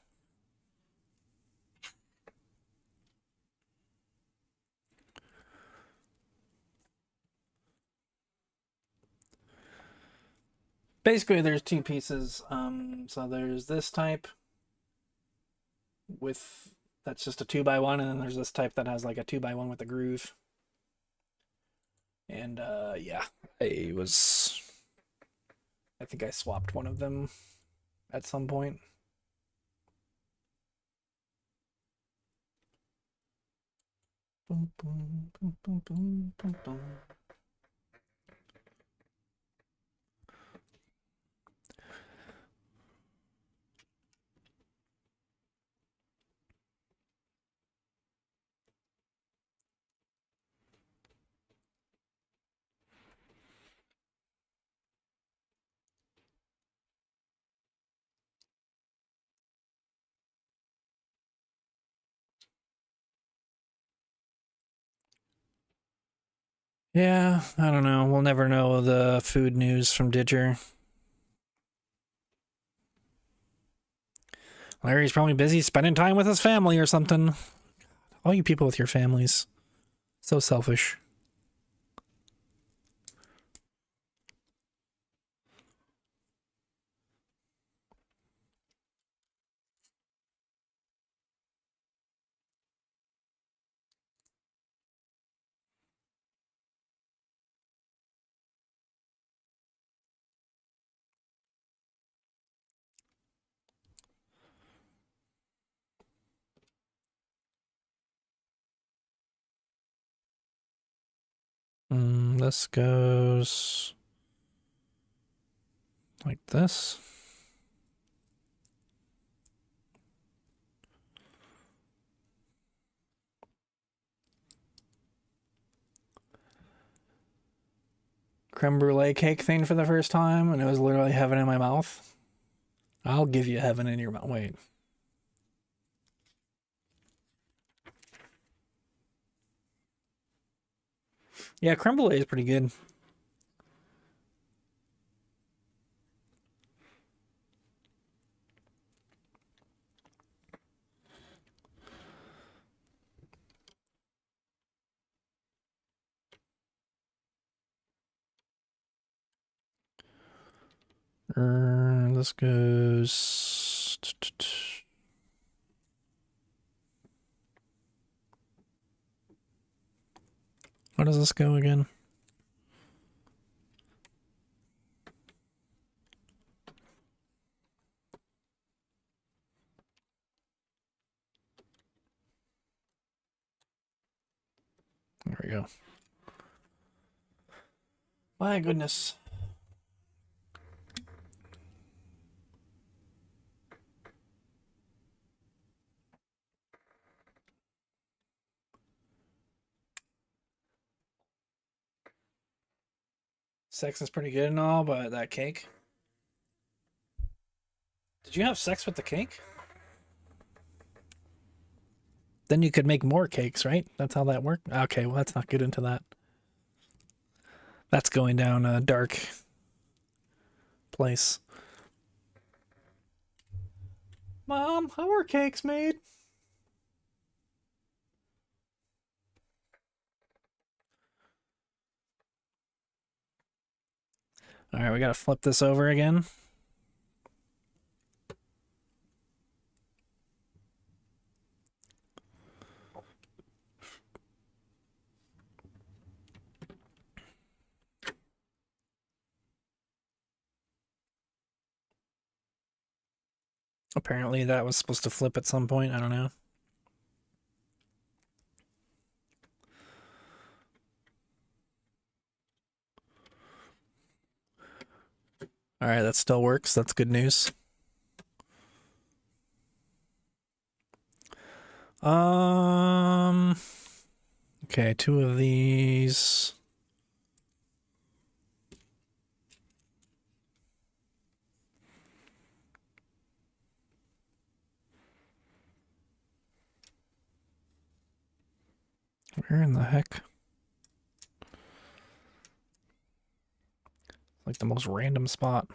Basically, there's two pieces. So there's this type with... That's just a 2x1, and then there's this type that has like a 2x1 with a groove. And yeah, I think I swapped one of them at some point. Boom, boom, boom, boom, boom, boom, boom. Yeah, I don't know. We'll never know the food news from Didger. Larry's probably busy spending time with his family or something. All you people with your families. So selfish. This goes like this. Creme brulee cake thing for the first time, and it was literally heaven in my mouth. I'll give you heaven in your mouth. Wait. Yeah, creme brulee is pretty good. This goes. How does this go again? There we go. My goodness. Sex is pretty good and all, but that cake. Did you have sex with the cake? Then you could make more cakes, right? That's how that worked? Okay, well, let's not get into that. That's going down a dark place. Mom, how are cakes made? All right, we got to flip this over again. Apparently that was supposed to flip at some point. I don't know. All right, that still works. That's good news. Okay, two of these. Where in the heck? Like the most random spot.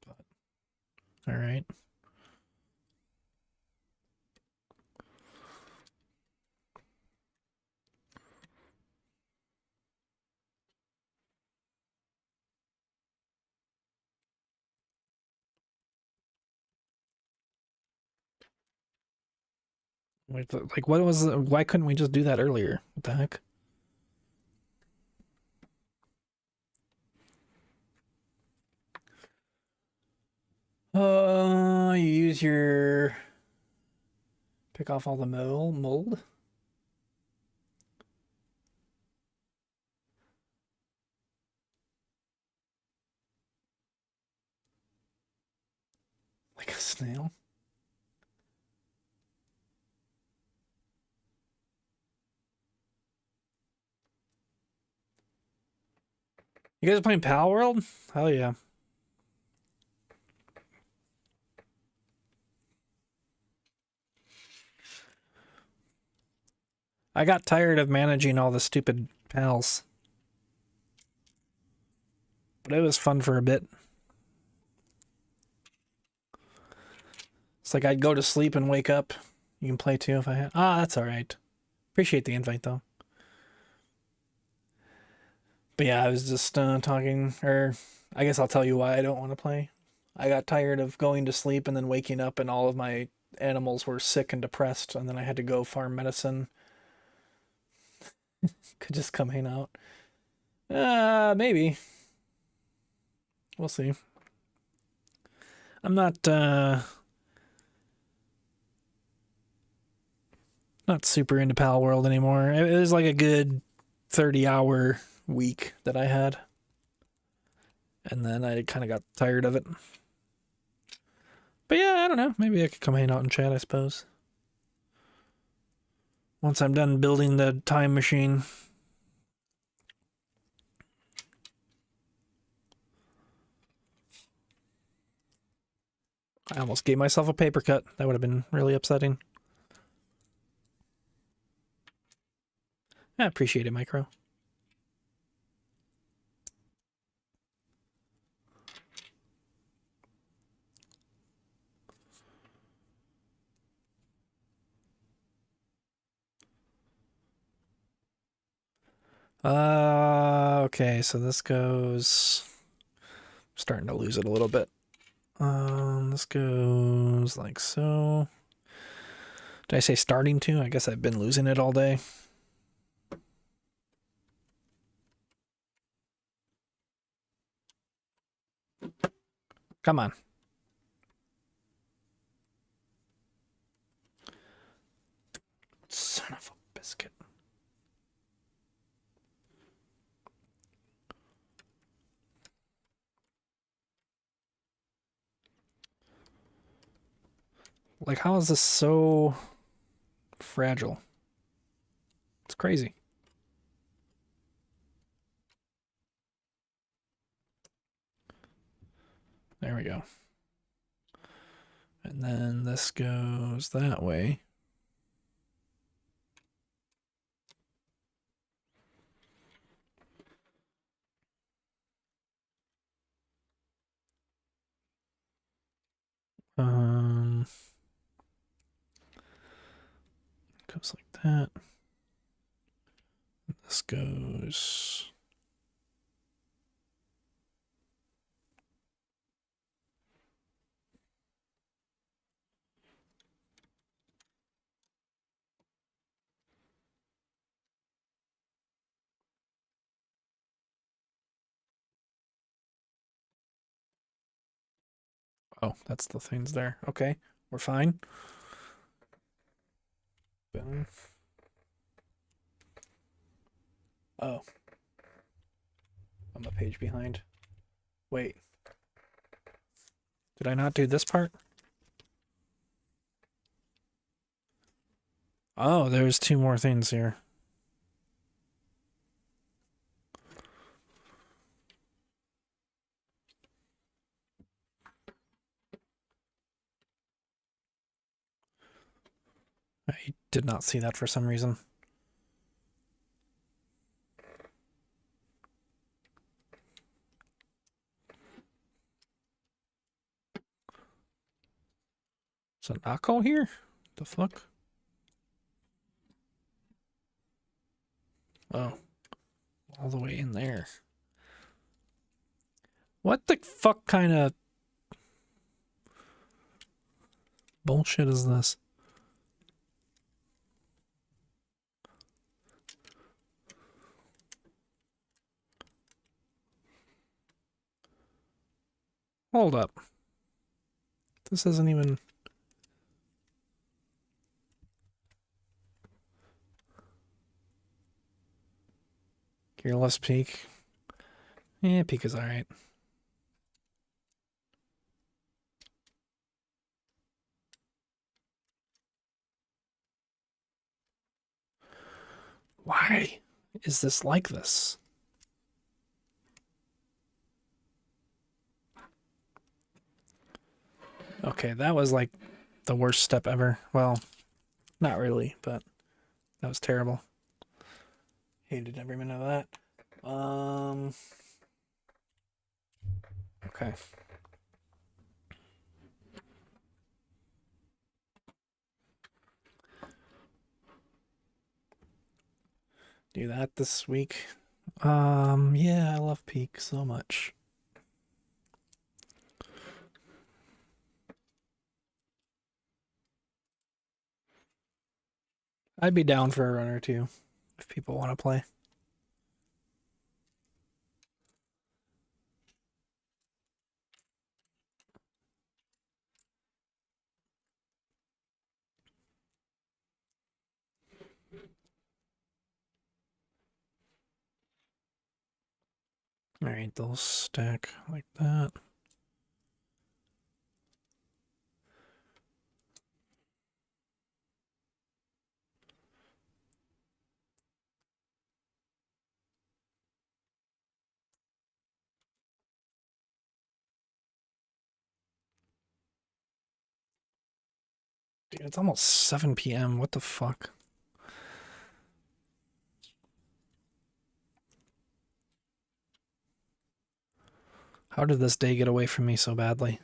But, all right. Wait, like what was why couldn't we just do that earlier? What the heck? You use your pick off all the mold. Like a snail. You guys are playing Pal World? Hell yeah. I got tired of managing all the stupid pals. But it was fun for a bit. It's like I'd go to sleep and wake up. You can play too if I had. Ah, that's all right. Appreciate the invite though. But yeah, I was just talking, or I guess I'll tell you why I don't want to play. I got tired of going to sleep and then waking up and all of my animals were sick and depressed, and then I had to go farm medicine. Could just come hang out. Maybe. We'll see. I'm not super into Pal World anymore. It was like a good 30-hour week that I had. And then I kind of got tired of it. But yeah, I don't know. Maybe I could come hang out and chat, I suppose. Once I'm done building the time machine. I almost gave myself a paper cut. That would have been really upsetting. I appreciate it, Micro. Okay, so this goes... I'm starting to lose it a little bit. This goes like so. Did I say starting to? I guess I've been losing it all day. Come on. Son of a biscuit. Like, how is this so fragile? It's crazy. There we go. And then this goes that way. Goes like that. This goes... Oh, that's the things there. Okay, we're fine. Boom. Oh. I'm a page behind. Wait. Did I not do this part? Oh, there's two more things here. I did not see that for some reason. Is an Akko here? The fuck? Oh. All the way in there. What the fuck kind of bullshit is this? Hold up. This isn't even... Gearless Peak. Yeah, Peak is alright. Why is this like this? Okay, that was like the worst step ever. Well, not really, but that was terrible. Hated every minute of that. Okay. Do that this week. Yeah, I love Peak so much. I'd be down for a run or two if people want to play. All right, they'll stack like that. Dude, it's almost 7 p.m. What the fuck? How did this day get away from me so badly?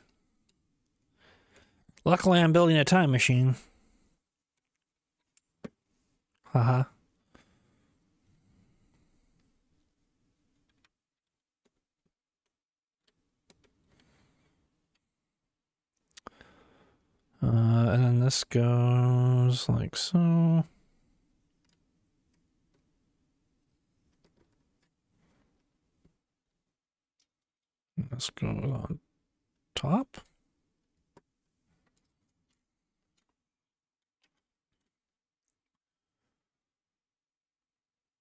Luckily, I'm building a time machine. Haha. And then this goes like so. This goes on top.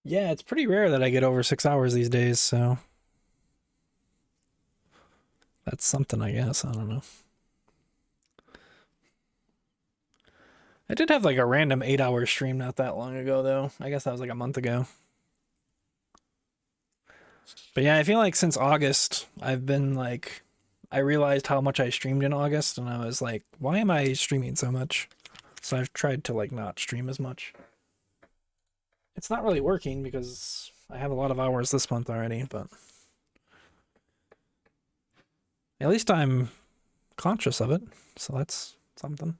Yeah, it's pretty rare that I get over 6 hours these days, so that's something, I guess. I don't know. I did have like a random 8 hour stream not that long ago, though. I guess that was like a month ago. But yeah, I feel like since August, I've been like, I realized how much I streamed in August, and I was like, why am I streaming so much? So I've tried to like not stream as much. It's not really working because I have a lot of hours this month already, but at least I'm conscious of it, so that's something.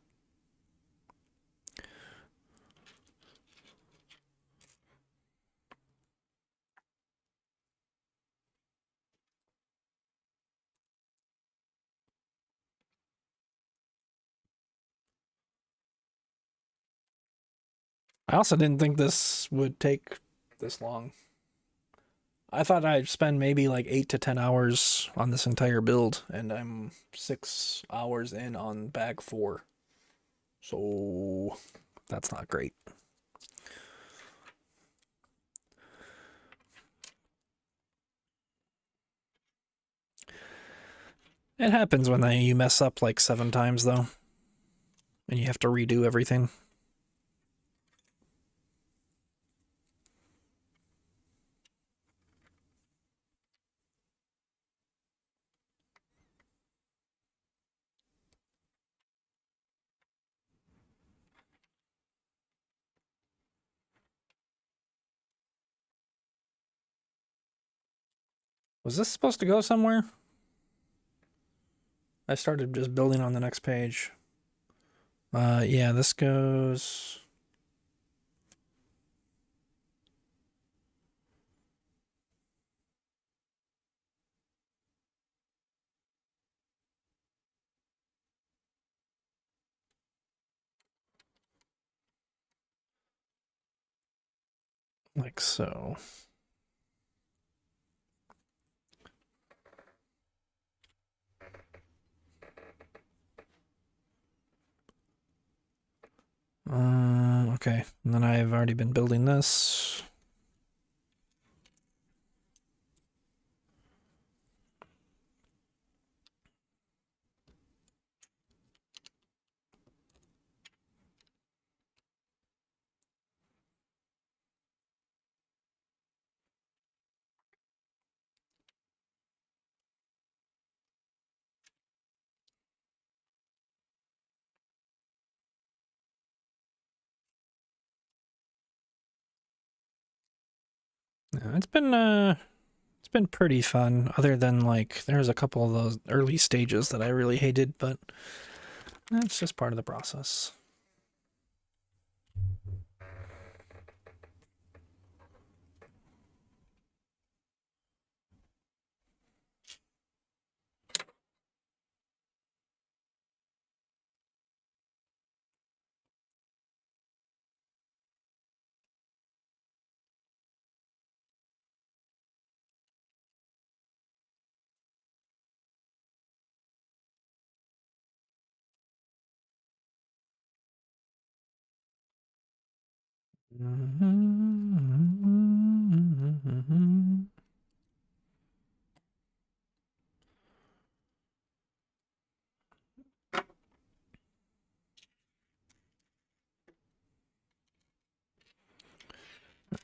I also didn't think this would take this long. I thought I'd spend maybe like 8 to 10 hours on this entire build, and I'm 6 hours in on bag 4. So that's not great. It happens when you mess up like 7 times, though, and you have to redo everything. Was this supposed to go somewhere? I started just building on the next page. Yeah, this goes... like so. Okay. And then I've already been building this. Yeah, it's been pretty fun, other than like there's a couple of those early stages that I really hated, but that's just part of the process.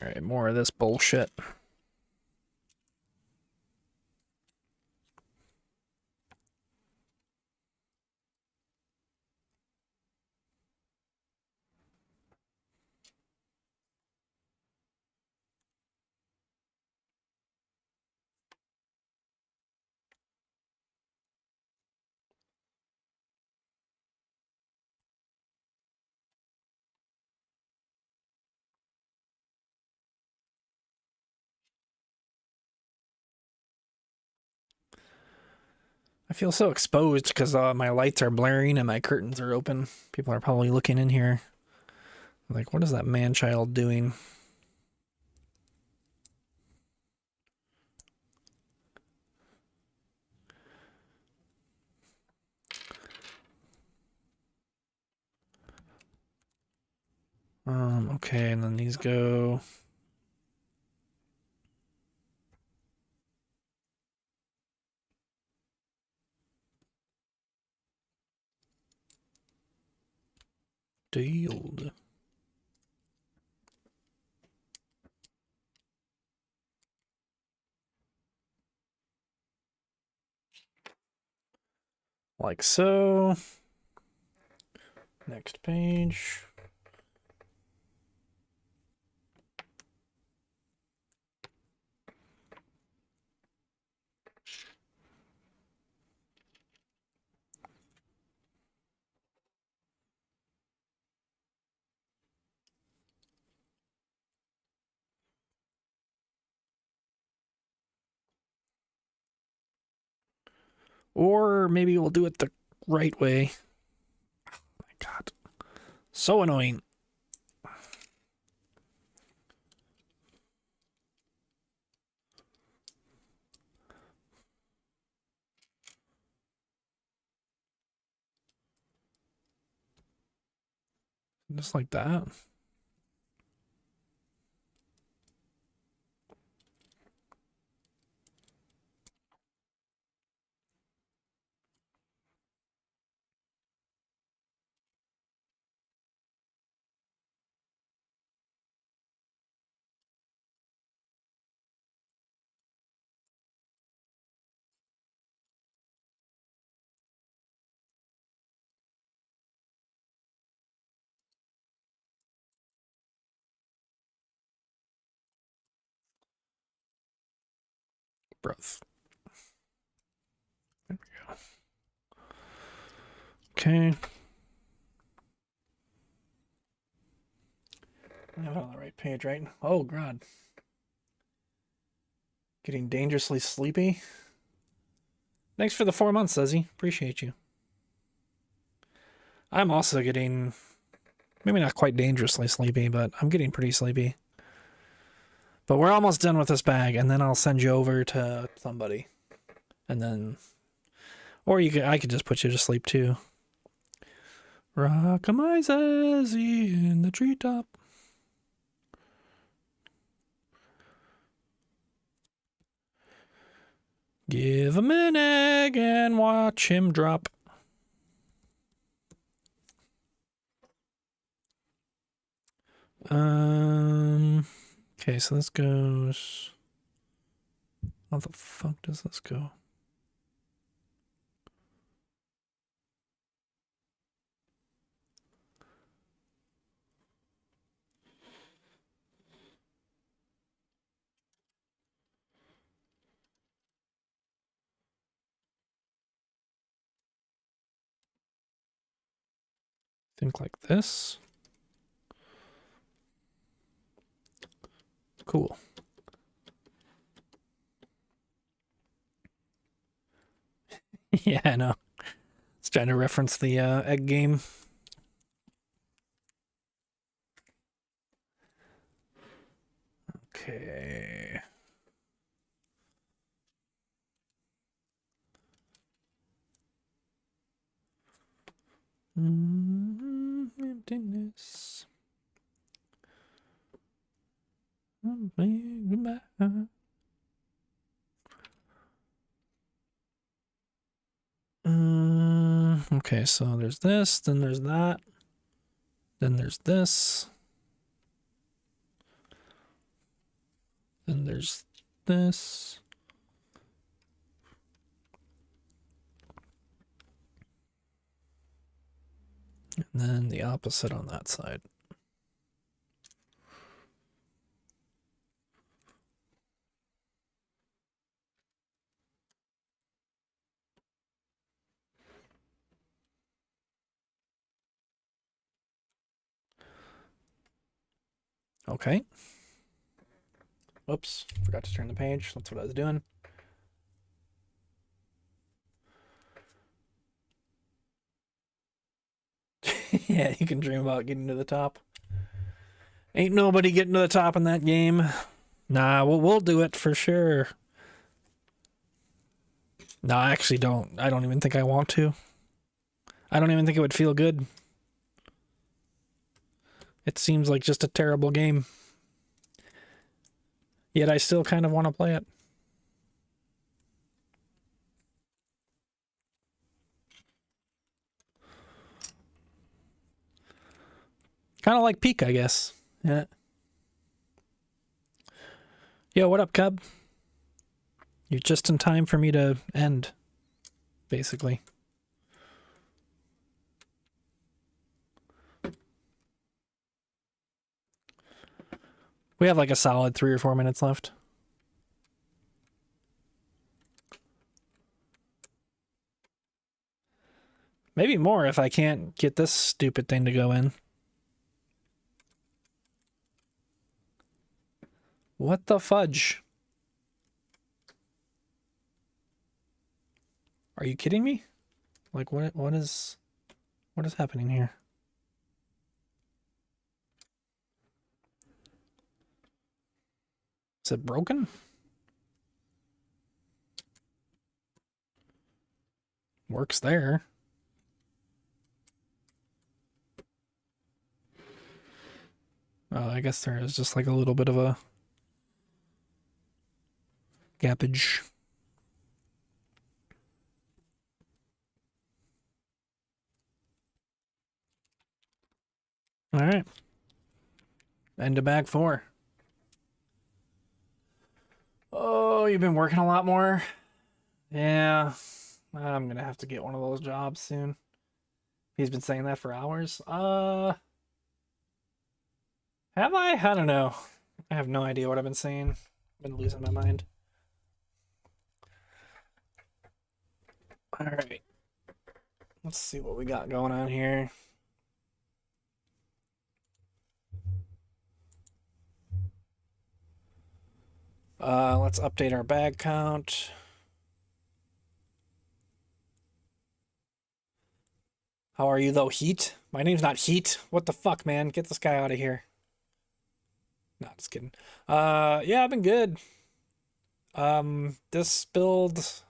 All right, more of this bullshit. I feel so exposed because my lights are blaring and my curtains are open. People are probably looking in here. Like, what is that man-child doing? Okay, and then these go. Dealed. Like so. Next page. Or maybe we'll do it the right way. Oh my God. So annoying. Just like that. Breath. There we go. Okay. I have it on the right page, right? Oh, God. Getting dangerously sleepy. Thanks for the 4 months, Lizzie. Appreciate you. I'm also getting, maybe not quite dangerously sleepy, but I'm getting pretty sleepy. But we're almost done with this bag, and then I'll send you over to somebody. And then, or I could just put you to sleep too. Rock my zazzy in the treetop. Give him an egg and watch him drop. Okay, so this goes. How the fuck does this go? Think like this. Cool. Yeah, I know. It's trying to reference the egg game. Okay. Emptiness. Okay, so there's this, then there's that, then there's this. Then there's this. And then the opposite on that side. Okay. Whoops, forgot to turn the page. That's what I was doing. Yeah, you can dream about getting to the top. Ain't nobody getting to the top in that game. Nah, we'll do it for sure. No, I actually don't. I don't even think I want to. I don't even think it would feel good. It seems like just a terrible game. Yet I still kind of want to play it. Kind of like Peak, I guess. Yeah. Yo, what up, Cub? You're just in time for me to end, basically. We have like a solid 3 or 4 minutes left. Maybe more if I can't get this stupid thing to go in. What the fudge? Are you kidding me? Like what is happening here? Is it broken? Works there. I guess there is just like a little bit of a gappage. All right. End of bag 4. Oh, you've been working a lot more? Yeah. I'm gonna have to get one of those jobs soon. He's been saying that for hours. Have I? I don't know. I have no idea what I've been saying. I've been losing my mind. All right. Let's see what we got going on here. Let's update our bag count. How are you though, Heat? My name's not Heat. What the fuck, man? Get this guy out of here. No, just kidding. Yeah, I've been good. This build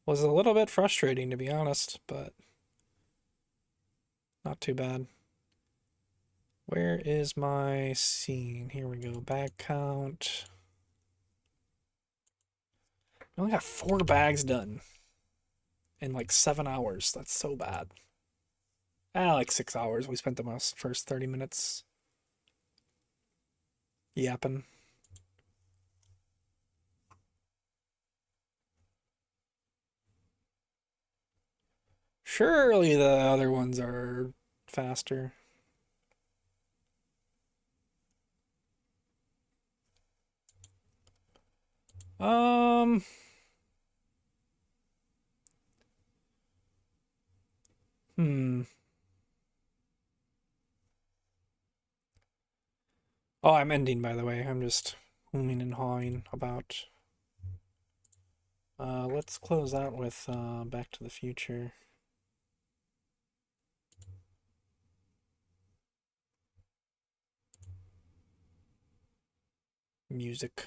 was a little bit frustrating to be honest, but not too bad. Where is my scene? Here we go. Bag count. I only got 4 bags done in like 7 hours. That's so bad. Like 6 hours. We spent the first 30 minutes yapping. Surely the other ones are faster. Um. Oh, I'm ending, by the way. I'm just humming and hawing about. Let's close out with Back to the Future. Music.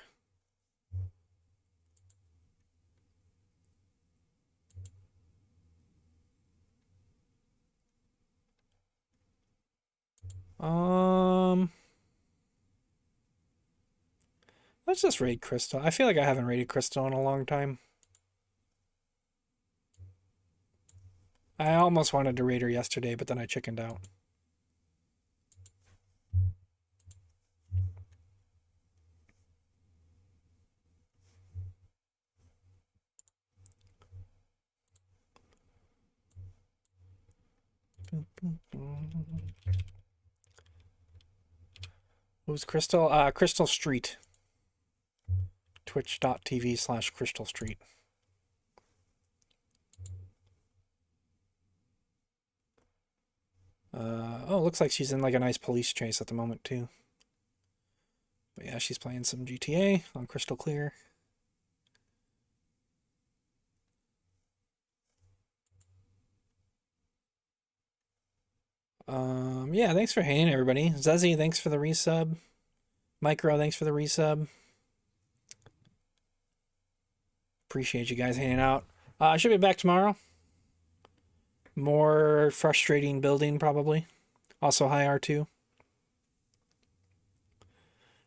Let's just raid Crystal. I feel like I haven't raided Crystal in a long time. I almost wanted to raid her yesterday, but then I chickened out. Who's Crystal? Crystal Street. Twitch.tv/Crystal Street. Oh, looks like she's in like a nice police chase at the moment too. But yeah, she's playing some GTA on Crystal Clear. Yeah, thanks for hanging, everybody. Zezzy, thanks for the resub. Micro, thanks for the resub. Appreciate you guys hanging out. I should be back tomorrow. More frustrating building, probably. Also, hi R2.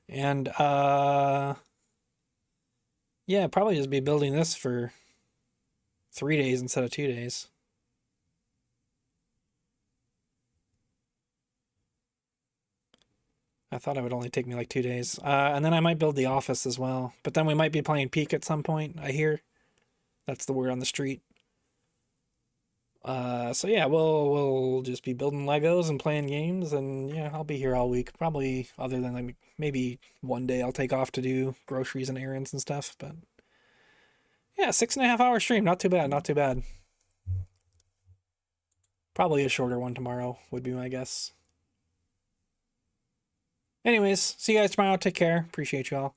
And, yeah, probably just be building this for 3 days instead of 2 days. I thought it would only take me like 2 days. And then I might build the office as well. But then we might be playing Peak at some point, I hear. That's the word on the street. So yeah, we'll just be building Legos and playing games, and yeah, I'll be here all week. Probably other than like maybe one day I'll take off to do groceries and errands and stuff. But yeah, 6.5 hour stream, not too bad, not too bad. Probably a shorter one tomorrow would be my guess. Anyways, see you guys tomorrow. Take care. Appreciate you all.